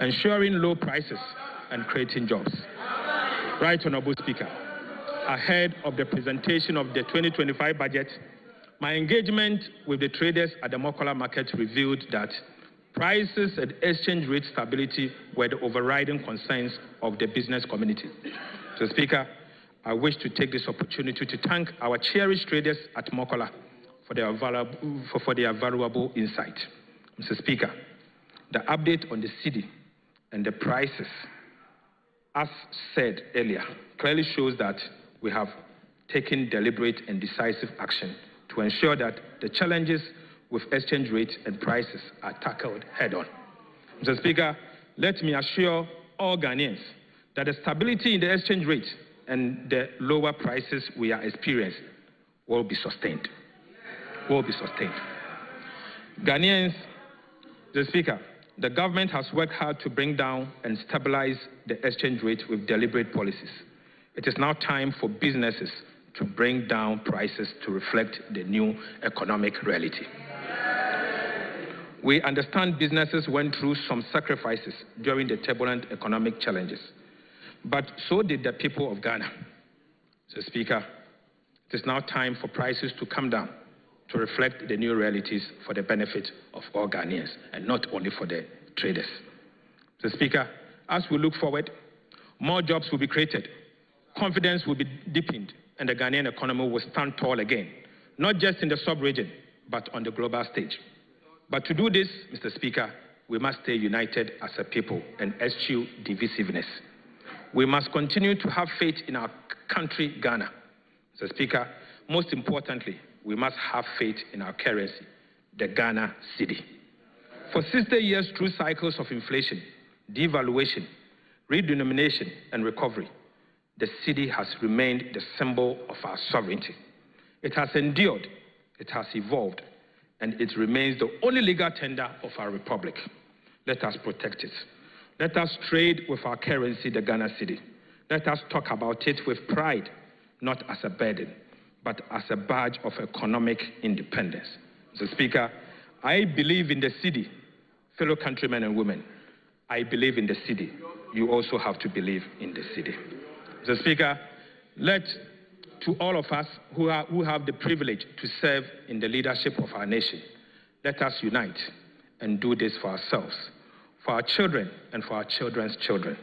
ensuring low prices, and creating jobs. Right, Honorable Speaker. ahead of the presentation of the 2025 budget, my engagement with the traders at the Mokola market revealed that prices and exchange rate stability were the overriding concerns of the business community. Mr. Speaker, I wish to take this opportunity to thank our cherished traders at Mokola for their valuable insight. Mr. Speaker, the update on the cedi and the prices, as said earlier, clearly shows that we have taken deliberate and decisive action to ensure that the challenges with exchange rates and prices are tackled head-on. Mr. Speaker, let me assure all Ghanaians that the stability in the exchange rate and the lower prices we are experiencing will be sustained. Ghanaians, Mr. Speaker, the government has worked hard to bring down and stabilize the exchange rate with deliberate policies. It is now time for businesses to bring down prices to reflect the new economic reality. We understand businesses went through some sacrifices during the turbulent economic challenges, but so did the people of Ghana. Mr. Speaker, it is now time for prices to come down to reflect the new realities for the benefit of all Ghanaians and not only for the traders. Mr. Speaker, as we look forward, more jobs will be created, confidence will be deepened, and the Ghanaian economy will stand tall again, not just in the sub-region, but on the global stage. But to do this, Mr. Speaker, we must stay united as a people and eschew divisiveness. We must continue to have faith in our country, Ghana. Mr. Speaker, most importantly, we must have faith in our currency, the Ghana cedi. For 60 years through cycles of inflation, devaluation, redenomination, and recovery, the cedi has remained the symbol of our sovereignty. It has endured, it has evolved, and it remains the only legal tender of our republic. Let us protect it. Let us trade with our currency, the Ghana cedi. Let us talk about it with pride, not as a burden, but as a badge of economic independence. Mr. Speaker, I believe in the cedi. Fellow countrymen and women, I believe in the cedi. You also have to believe in the cedi. Mr. Speaker, to all of us who have the privilege to serve in the leadership of our nation, let us unite and do this for ourselves, for our children, and for our children's children.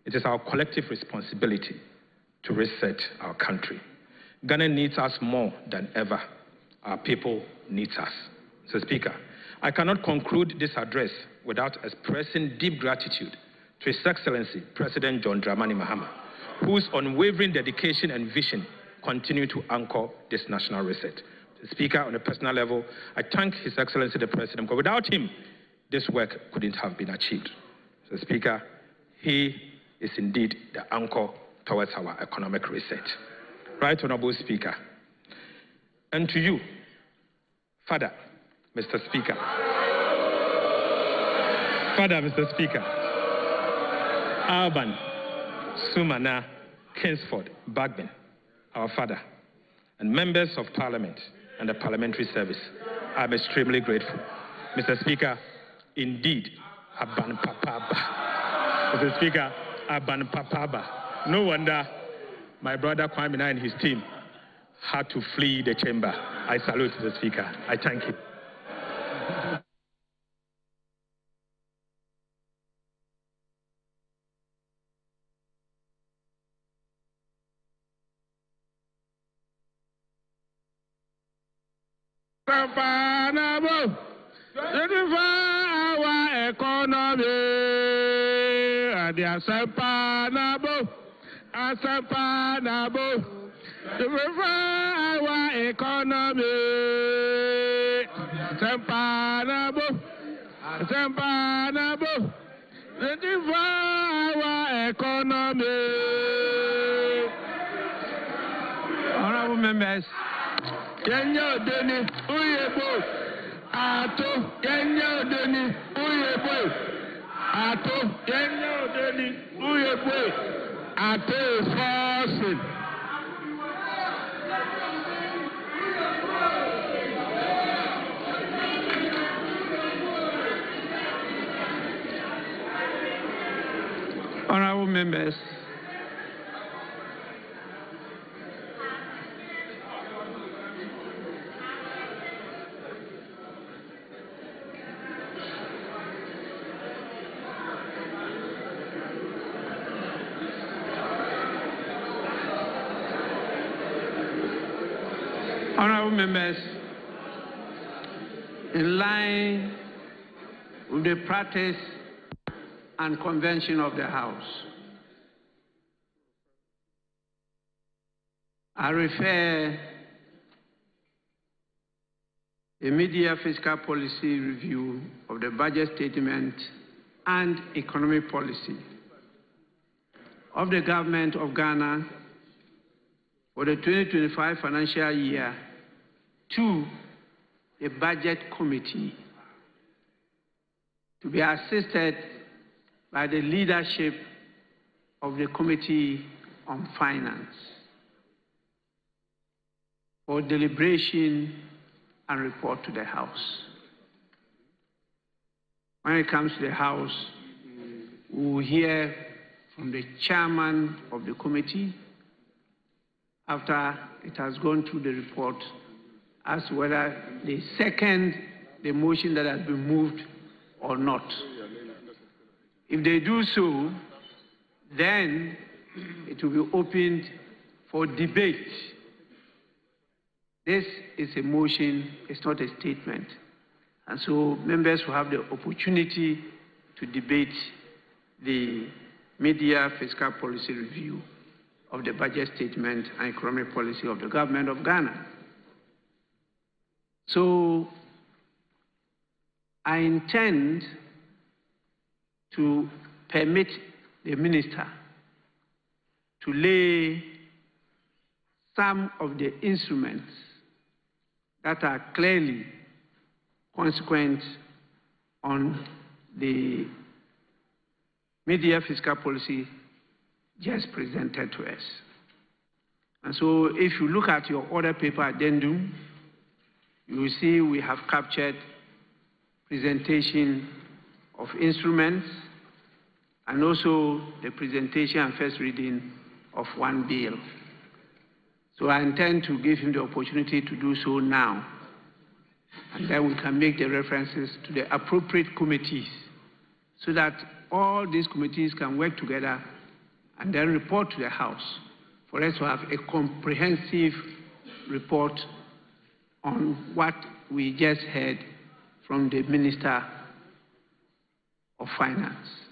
It is our collective responsibility to reset our country. Ghana needs us more than ever. Our people need us. Mr. Speaker, I cannot conclude this address without expressing deep gratitude to His Excellency President John Dramani Mahama, whose unwavering dedication and vision continue to anchor this national reset. Mr. Speaker, on a personal level, I thank His Excellency the President, because without him, this work couldn't have been achieved. Mr. Speaker, he is indeed the anchor towards our economic reset. Right Honorable Speaker, and to you, Father, Mr. Speaker, Alban, Sumana, Kingsford, Bagman, our father, and members of Parliament and the Parliamentary Service, I'm extremely grateful. Mr. Speaker, indeed, Aban Papaba. Mr. Speaker, Aban Papaba. No wonder my brother Kwame and his team had to flee the chamber. I salute the Speaker. I thank you. Our economy, to revive our economy, Honorable members, Kenya Deni Uyebo, Ato Kenya Deni Uyebo, Ato Kenya Deni Uyebo, Ato forcing. Honorable members, Honorable members, in line with the practice and convention of the House, I refer the media fiscal policy review of the budget statement and economic policy of the government of Ghana for the 2025 financial year to the budget committee to be assisted by the leadership of the Committee on Finance for deliberation and report to the House. When it comes to the House, we will hear from the chairman of the committee after it has gone through the report as to whether they second the motion that has been moved or not. If they do so, then it will be opened for debate. This is a motion, it's not a statement. And so members will have the opportunity to debate the mid-year fiscal policy review of the budget statement and economic policy of the government of Ghana. So I intend to permit the minister to lay some of the instruments that are clearly consequent on the mid-year fiscal policy just presented to us. And so if you look at your order paper addendum, you will see we have captured presentation of instruments and also the presentation and first reading of one bill. So I intend to give him the opportunity to do so now. And then we can make the references to the appropriate committees so that all these committees can work together and then report to the House for us to have a comprehensive report on what we just heard from the Minister of Finance.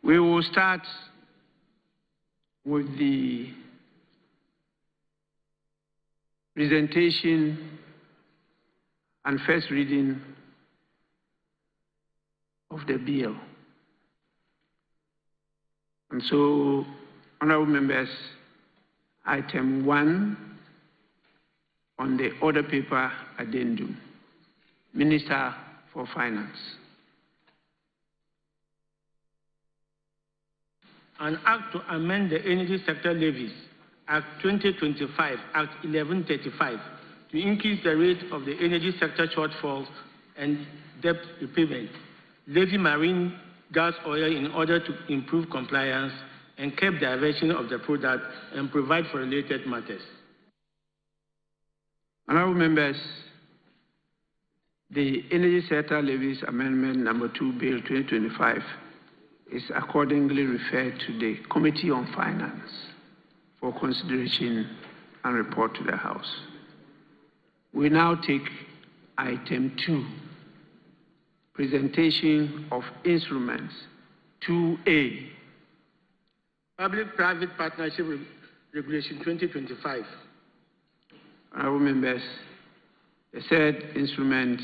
We will start with the presentation and first reading of the bill. And so, honorable members, item 1 on the order paper addendum, Minister for Finance. An act to amend the Energy Sector Levies, Act 2025, Act 1135, to increase the rate of the energy sector shortfalls and debt repayment, levy marine gas oil in order to improve compliance and curb diversion of the product and provide for related matters. Honorable members, the Energy Sector Levies Amendment number 2 Bill 2025 is accordingly referred to the Committee on Finance for consideration and report to the House. We now take item 2, presentation of instruments 2A, Public-Private Partnership Regulation 2025. Honorable members, the said instrument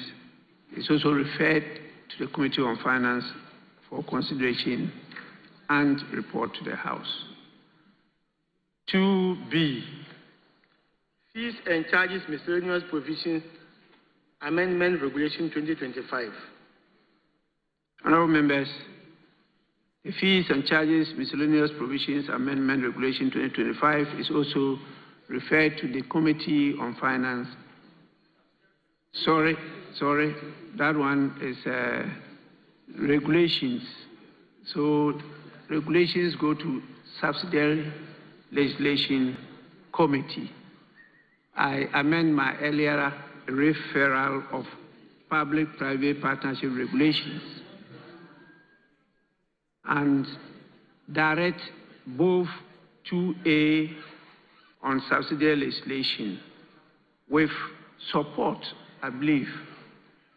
is also referred to the Committee on Finance for consideration and report to the House. 2B, Fees and Charges Miscellaneous Provisions Amendment Regulation 2025. Honorable members, The Fees and Charges Miscellaneous Provisions Amendment Regulation 2025 is also referred to the Committee on Finance. Sorry, that one is regulations. So regulations go to Subsidiary Legislation Committee. I amend my earlier referral of Public-Private Partnership Regulations and direct both 2A on subsidiary legislation with support, I believe,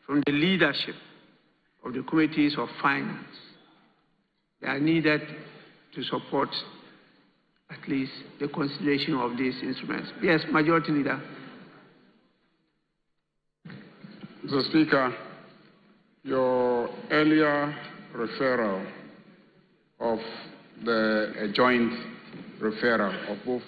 from the leadership of the committees of finance. They are needed to support at least the consideration of these instruments. Yes, Majority Leader. Mr. Speaker, your earlier referral of the joint referral of both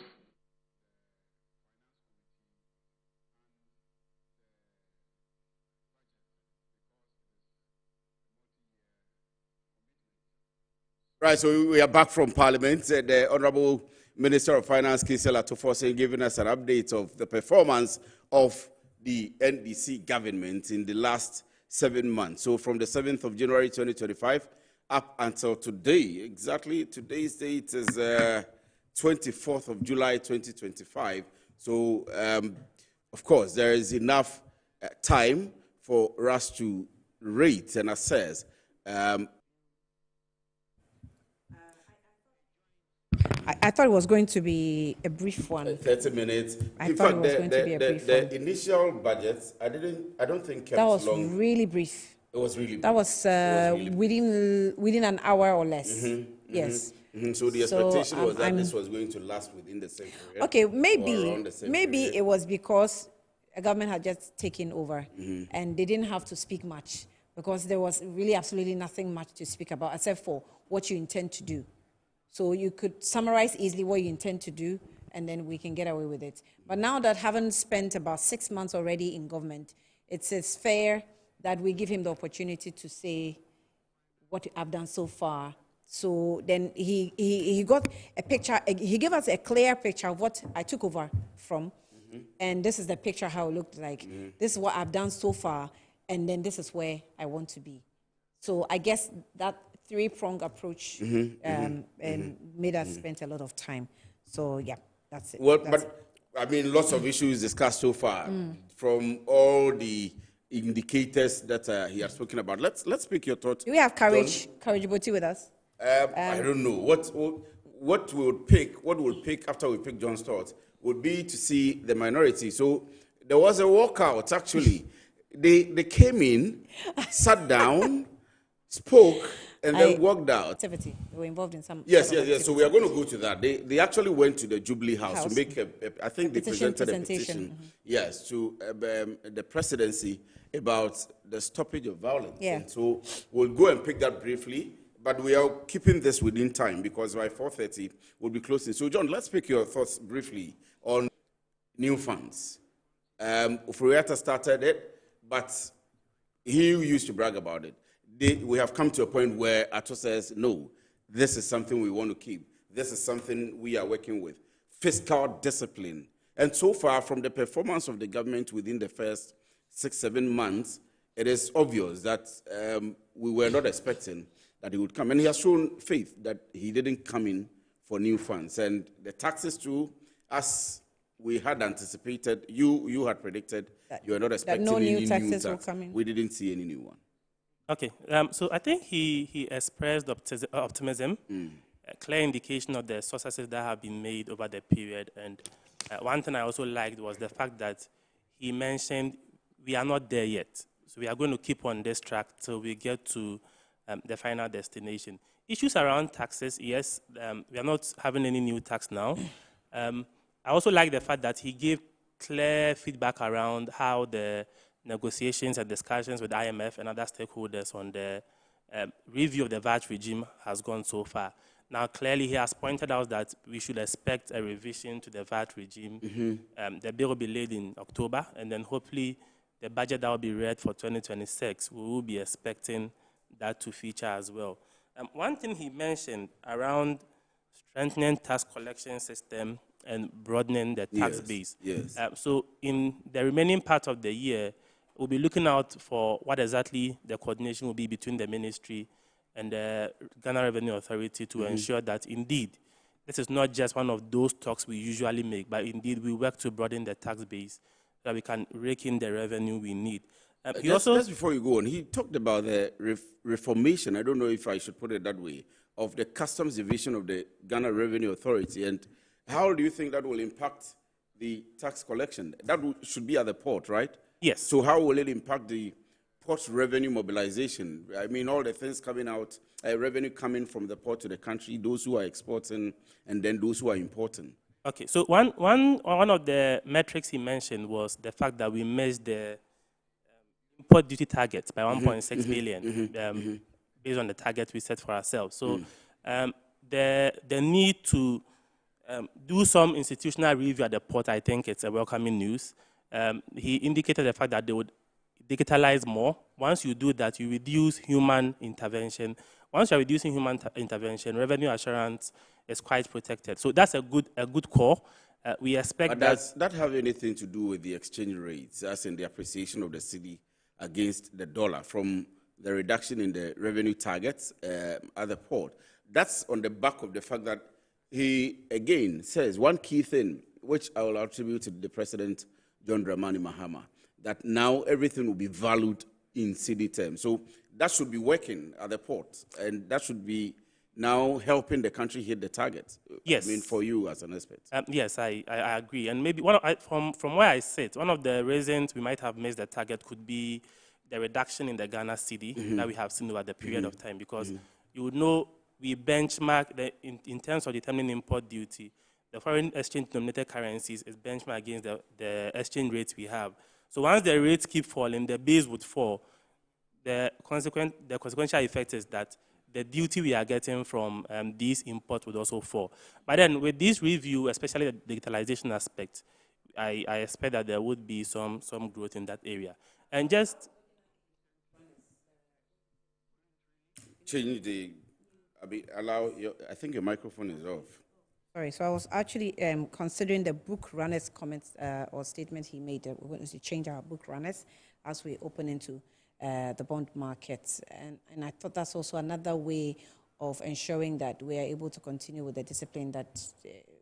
Right, so we are back from Parliament. The Honourable Minister of Finance, Kisela Tufose, giving us an update of the performance of the NDC government in the last 7 months. So from the 7th of January 2025 up until today, exactly today's date is 24th of July 2025. So, of course, there is enough time for us to rate and assess I thought it was going to be a brief one. 30 minutes. I thought it was going to be a brief one. The initial budget, I don't think kept that was long. really brief. It was really brief. That was, within an hour or less. Yes. So the expectation was that this was going to last within the same period. Okay, maybe it was because a government had just taken over and they didn't have to speak much because there was really absolutely nothing much to speak about except for what you intend to do. So you could summarize easily what you intend to do, and then we can get away with it. But now that having spent about 6 months already in government, it's fair that we give him the opportunity to say what I've done so far. So then he got a picture, he gave us a clear picture of what I took over from, and this is the picture how it looked like. This is what I've done so far, and then this is where I want to be. So I guess that three-pronged approach and made us spend a lot of time. So yeah, that's it. Well, I mean, lots of issues discussed so far from all the indicators that he has spoken about. Let's pick your thoughts. Do we have Courage Boti with us? I don't know. What we'll pick after we pick John's thoughts would be to see the minority. So there was a walkout actually. They came in, sat down, spoke, and then walked out. Activity. They were involved in some. Yes. So we are going to go to that. They actually went to the Jubilee House to make I think they presented a petition. Yes, to the presidency about the stoppage of violence. Yeah. And so we'll go and pick that briefly, but we are keeping this within time because by 4:30 we'll be closing. So John, let's pick your thoughts briefly on new funds. Ufuriata started it, but he used to brag about it. We have come to a point where Ato says, no, this is something we want to keep. This is something we are working with. Fiscal discipline. And so far, from the performance of the government within the first 6-7 months, it is obvious that we were not expecting that he would come. And he has shown faith that he didn't come in for new funds. And the taxes too, as we had anticipated, you had predicted, you were not expecting no any new taxes new tax. will come in. We didn't see any new one. Okay, so I think he expressed optimism, a clear indication of the successes that have been made over the period. And one thing I also liked was the fact that he mentioned we are not there yet. So we are going to keep on this track till we get to the final destination. Issues around taxes, yes, we are not having any new tax now. I also like the fact that he gave clear feedback around how the negotiations and discussions with IMF and other stakeholders on the review of the VAT regime has gone so far. Now, clearly, he has pointed out that we should expect a revision to the VAT regime. The bill will be laid in October, and then hopefully the budget that will be read for 2026, we will be expecting that to feature as well. One thing he mentioned around strengthening tax collection system and broadening the tax base. Yes. So in the remaining part of the year, we'll be looking out for what exactly the coordination will be between the ministry and the Ghana Revenue Authority to ensure that indeed this is not just one of those talks we usually make, but indeed we work to broaden the tax base so that we can rake in the revenue we need. Just before you go on, he talked about the reformation, I don't know if I should put it that way, of the customs division of the Ghana Revenue Authority. And how do you think that will impact the tax collection? That should be at the port, right? Yes. So how will it impact the port revenue mobilization? I mean, all the things coming out, revenue coming from the port to the country, those who are exporting, and then those who are importing. Okay, so one of the metrics he mentioned was the fact that we missed the import duty targets by 1.6 billion based on the target we set for ourselves. So the need to do some institutional review at the port, I think it's a welcoming news. He indicated the fact that they would digitalize more. Once you do that, you reduce human intervention. Once you're reducing human intervention, revenue assurance is quite protected. So that's a good call. We expect but does that have anything to do with the exchange rates, as in the appreciation of the cedi against the dollar from the reduction in the revenue targets at the port? That's on the back of the fact that he, again, says one key thing, which I will attribute to the President, John Dramani Mahama, that now everything will be valued in cedi terms. So that should be working at the port, and that should be now helping the country hit the target. Yes. I mean, for you as an expert. Yes, I agree. And maybe from where I sit, one of the reasons we might have missed the target could be the reduction in the Ghana cedi that we have seen over the period of time, because you would know we benchmark in terms of determining import duty, the foreign exchange denominated currencies is benchmarked against the exchange rates we have. So once the rates keep falling, the base would fall. The consequential effect is that the duty we are getting from these imports would also fall. But then with this review, especially the digitalization aspect, I expect that there would be some growth in that area. And just change I think your microphone is off. Sorry, so I was actually considering the book runners comments or statement he made that we want to change our book runners as we open into the bond market. And I thought that's also another way of ensuring that we are able to continue with the discipline that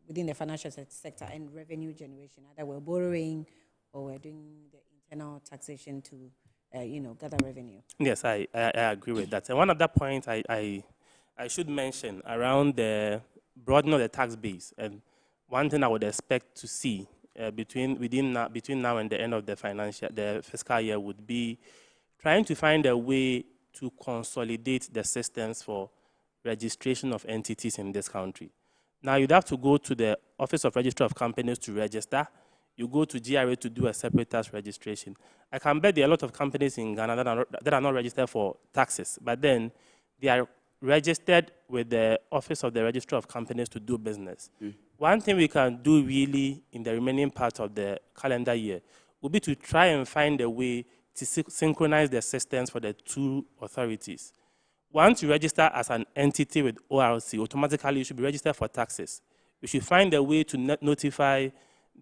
within the financial sector and revenue generation, either we're borrowing or we're doing the internal taxation to, gather revenue. Yes, I agree with that. And one other point I should mention around the broadening of the tax base, and one thing I would expect to see between now and the end of the fiscal year would be trying to find a way to consolidate the systems for registration of entities in this country. Now, you'd have to go to the Office of Registrar of Companies to register. You go to GRA to do a separate tax registration. I can bet there are a lot of companies in Ghana that are not registered for taxes, but then they are registered with the Office of the Registrar of Companies to do business. One thing we can do really in the remaining part of the calendar year would be to try and find a way to synchronize the systems for the two authorities. Once you register as an entity with ORC, automatically you should be registered for taxes. You should find a way to notify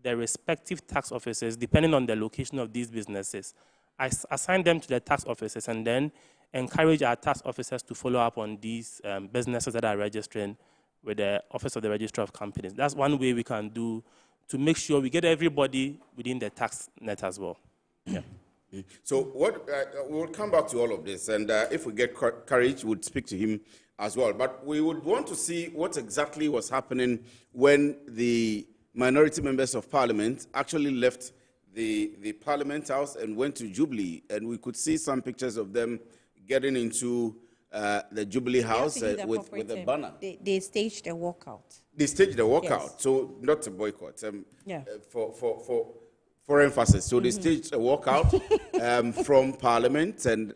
the respective tax officers, depending on the location of these businesses. Assign them to the tax officers and then encourage our tax officers to follow up on these businesses that are registering with the Office of the Registrar of Companies. That's one way we can do to make sure we get everybody within the tax net as well. Yeah. So we'll come back to all of this, and if we get courage, we'll speak to him as well. But we would want to see what exactly was happening when the minority members of Parliament actually left the Parliament House and went to Jubilee, and we could see some pictures of them getting into the Jubilee House with a banner. They staged a walkout. They staged a walkout, yes. So not a boycott. For emphasis. So they staged a walkout from Parliament, and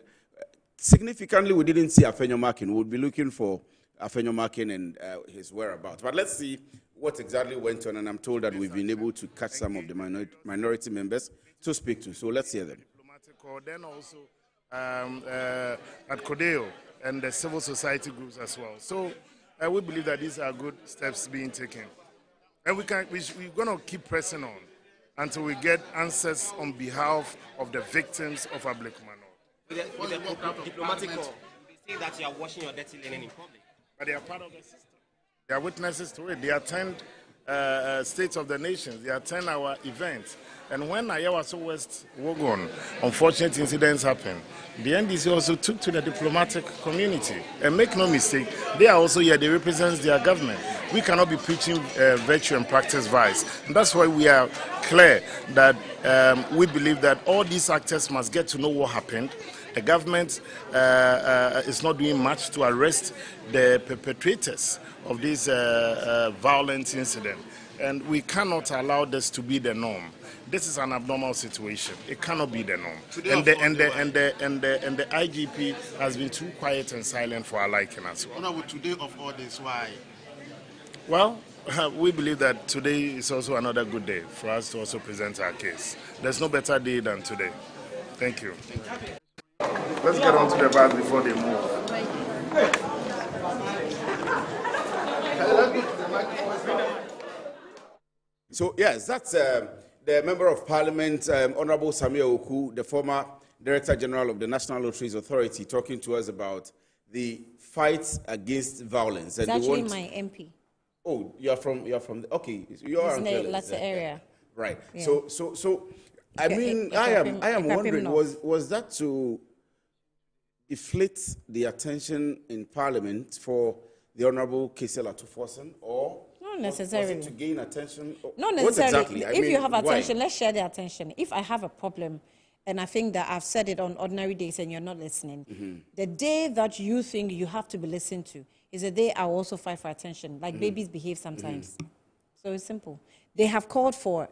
significantly we didn't see Afenyo Makin. We would be looking for Afenyo Makin and his whereabouts. But let's see what exactly went on, and I'm told that we've been able to catch some of the minority members to speak to. So let's hear them. Then also at Kodeo, and the civil society groups as well. So we believe that these are good steps being taken. And we're going to keep pressing on until we get answers on behalf of the victims of Ablekuma North. With the diplomatic corps, they say that you are washing your dirty linen in public. But they are part of the system. They are witnesses to it. They attend States of the Nations. They attend our events. And when Ayawaso West Wogon, unfortunate incidents happened, the NDC also took to the diplomatic community. And make no mistake, they are also here. They represent their government. We cannot be preaching virtue and practice vice. And that's why we are clear that we believe that all these actors must get to know what happened. The government is not doing much to arrest the perpetrators of this violent incident. And we cannot allow this to be the norm. This is an abnormal situation. It cannot be the norm. And the IGP has been too quiet and silent for our liking as well. No, today of all this, why? Well, we believe that today is also another good day for us to also present our case. There's no better day than today. Thank you. Let's get on to the bus before they move. So, yes, that's the Member of Parliament, Honorable Samuel Oku, the former Director General of the National Lotteries Authority, talking to us about the fight against violence. It's actually my MP. Oh, you're from okay, you're in the latter area. Right. Yeah. So, I mean, I am wondering, was that to deflate the attention in Parliament for the Honorable Kesela Tuforsen, or not necessarily was it to gain attention? Not necessarily. Exactly? If you have attention, let's share the attention. If I have a problem, and I think that I've said it on ordinary days and you're not listening, the day that you think you have to be listened to is the day I will also fight for attention, like babies behave sometimes. So it's simple. They have called for.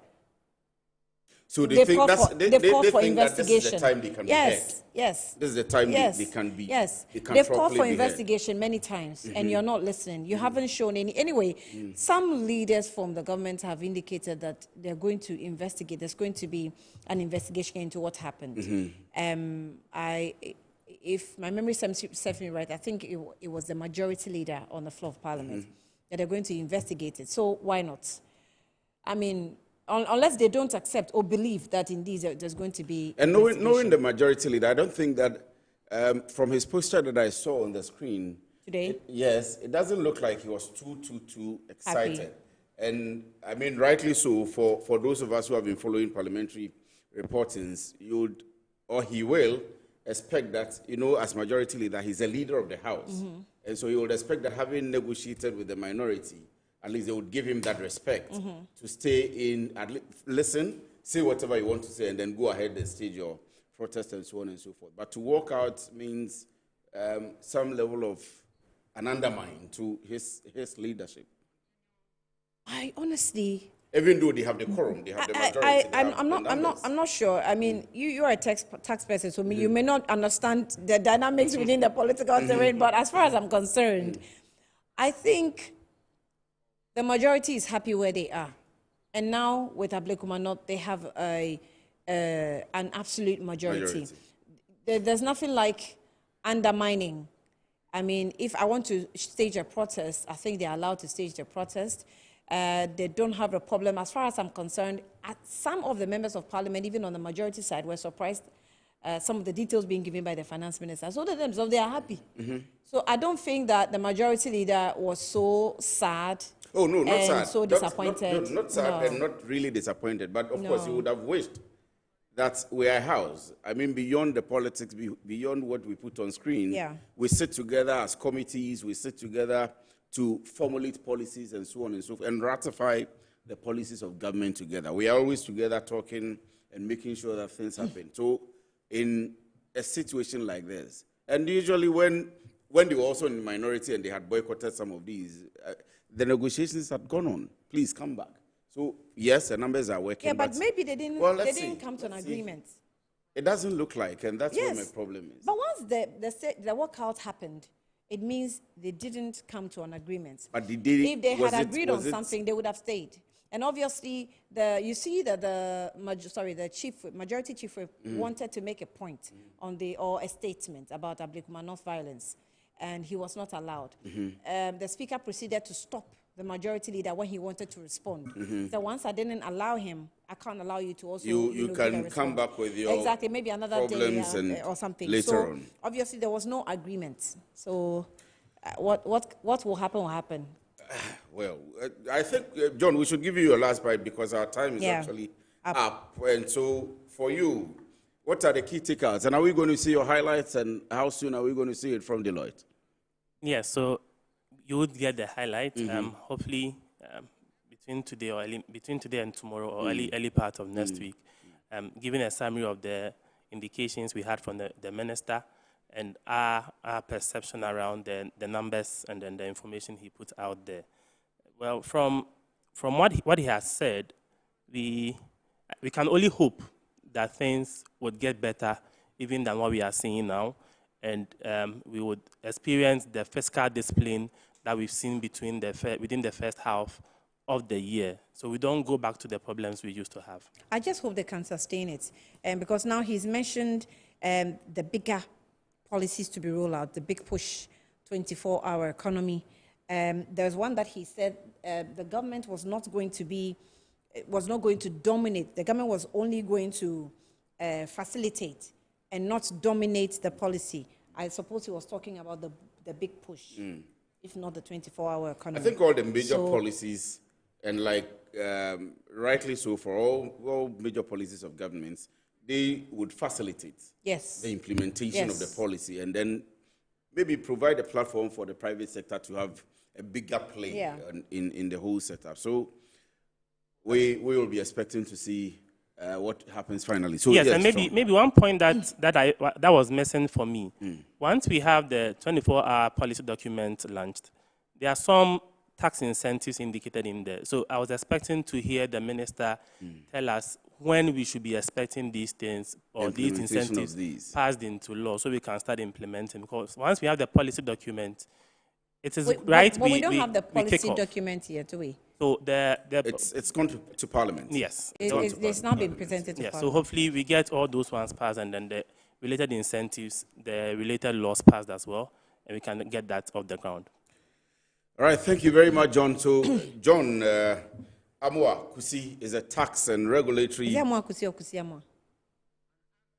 So they think called for investigation. That this is the time they can be heard. Yes. This is the time they can be. Yes. They've called for investigation many times, and you're not listening. You haven't shown any. Anyway, some leaders from the government have indicated that they're going to investigate. There's going to be an investigation into what happened. If my memory serves me right, I think it was the majority leader on the floor of Parliament that they're going to investigate it. So why not? I mean, unless they don't accept or believe that indeed there's going to be... And knowing the majority leader, I don't think that from his poster that I saw on the screen... Today? Yes, it doesn't look like he was too excited. Happy. And I mean, rightly so, for those of us who have been following parliamentary reportings, he will expect that, as majority leader, he's a leader of the House. And so he would expect that having negotiated with the minority, at least they would give him that respect to stay in, listen, say whatever you want to say, and then go ahead and stage your protest and so on and so forth. But to walk out means some level of an undermine to his leadership. I honestly... Even though they have the quorum, they have the majority. I'm not sure. I mean, you are a tax person, so you may not understand the dynamics within the political terrain, but as far as I'm concerned, I think the majority is happy where they are. And now, with Ablekuma North, they have an absolute majority. There's nothing like undermining. I mean, if I want to stage a protest, I think they're allowed to stage the protest. They don't have a problem. As far as I'm concerned, some of the members of Parliament, even on the majority side, were surprised some of the details being given by the finance minister. So they themselves, they are happy. So I don't think that the majority leader was so sad. Oh, no, not sad. So disappointed. Not sad and not really disappointed. But of course, you would have wished that we're a house. I mean, beyond the politics, beyond what we put on screen, we sit together as committees, we sit together to formulate policies and so on and so forth, and ratify the policies of government together. We are always together talking and making sure that things happen. So in a situation like this, and usually when they were also in the minority and they had boycotted some of these, the negotiations had gone on. Please come back. So yes, the numbers are working. Yeah, but maybe they didn't come to an agreement. It doesn't look like, and that's where my problem is. But once the walkout happened, it means they didn't come to an agreement. But if they had agreed on something, they would have stayed. And obviously, you see that the majority chief whip wanted to make a point on or a statement about Ablekuma North violence. and he was not allowed. The Speaker proceeded to stop the Majority Leader when he wanted to respond. So once I didn't allow him, I can't allow you to also You give a can response. come back with your exactly, maybe another day problems or something. later so on. obviously there was no agreement. So what will happen will happen. Well, I think, John, we should give you your last bite because our time is actually up. And so for you, what are the key takeouts? And are we going to see your highlights, and how soon are we going to see it from Deloitte? Yes, so you would get the highlights. Hopefully between today and tomorrow, or early part of next week, giving a summary of the indications we had from the minister and our perception around the numbers and then the information he put out there. Well, from what he has said, we can only hope that things would get better even than what we are seeing now, and we would experience the fiscal discipline that we've seen within the first half of the year, so we don't go back to the problems we used to have. I just hope they can sustain it, because now he's mentioned the bigger policies to be rolled out, the big push, 24-hour economy. There's one that he said the government was not going to dominate. The government was only going to facilitate and not dominate the policy. I suppose he was talking about the big push, if not the 24-hour economy. I think all the major policies, and rightly so for all major policies of governments, they would facilitate the implementation of the policy, and then maybe provide a platform for the private sector to have a bigger play in the whole setup. So we will be expecting to see what happens finally. So yes, and maybe one point that was missing for me. Once we have the 24-hour policy document launched, there are some tax incentives indicated in there. So I was expecting to hear the minister tell us when we should be expecting these things or these incentives passed into law, so we can start implementing. Because once we have the policy document, it is right. But we don't have the policy document yet, do we? So it's gone to Parliament. Yes, it's not been presented to Parliament. So hopefully we get all those ones passed, and then the related incentives, the related laws passed as well, and we can get that off the ground. All right, thank you very much, John. So, John, Amwa Kusi is a tax and regulatory. Is it Amwa Kusi or Kusi Amwa?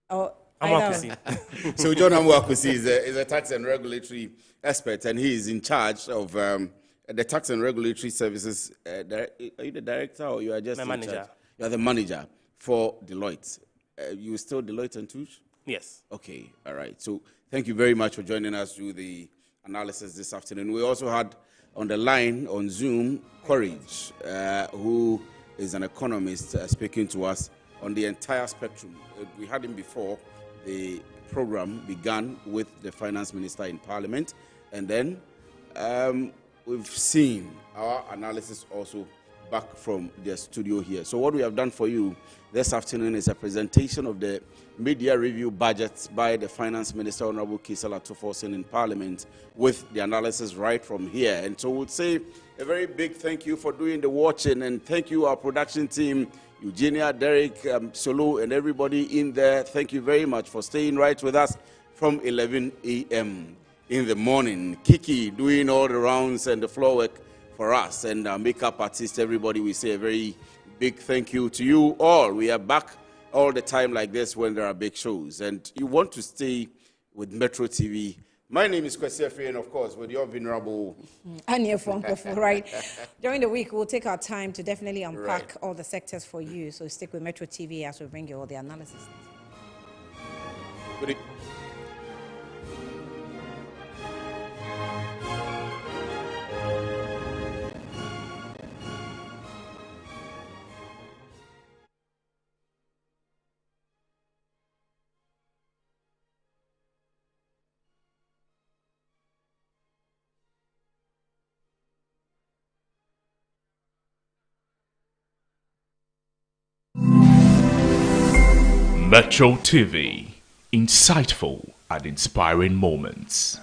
Oh, Amwa Kusi. So, John Amwa Kusi is a tax and regulatory expert, and he is in charge of the tax and regulatory services. Are you the director, or you are just the manager? You are the manager for Deloitte. You still Deloitte and Touche? Yes. Okay. All right. So, thank you very much for joining us through the analysis this afternoon. We also had on the line on Zoom, Courage, who is an economist speaking to us on the entire spectrum. We had him before the program began with the finance minister in Parliament, and then we've seen our analysis also back from the studio here. So what we have done for you this afternoon is a presentation of the media review budget by the Finance Minister, Honorable Kisela Tuforsen, in Parliament, with the analysis right from here. And so we'll say a very big thank you for doing the watching, and thank you our production team, Eugenia, Derek, Solo, and everybody in there. Thank you very much for staying right with us from 11 a.m. in the morning. Kiki doing all the rounds and the floor work for us, and our makeup artist, everybody, we say a very big thank you to you all. We are back all the time like this when there are big shows, and you want to stay with Metro TV. My name is Kwesi Efri, and of course, with your venerable Anya Fonko, right? During the week, we'll take our time to definitely unpack all the sectors for you. So stick with Metro TV as we bring you all the analysis. Good Metro TV, insightful and inspiring moments.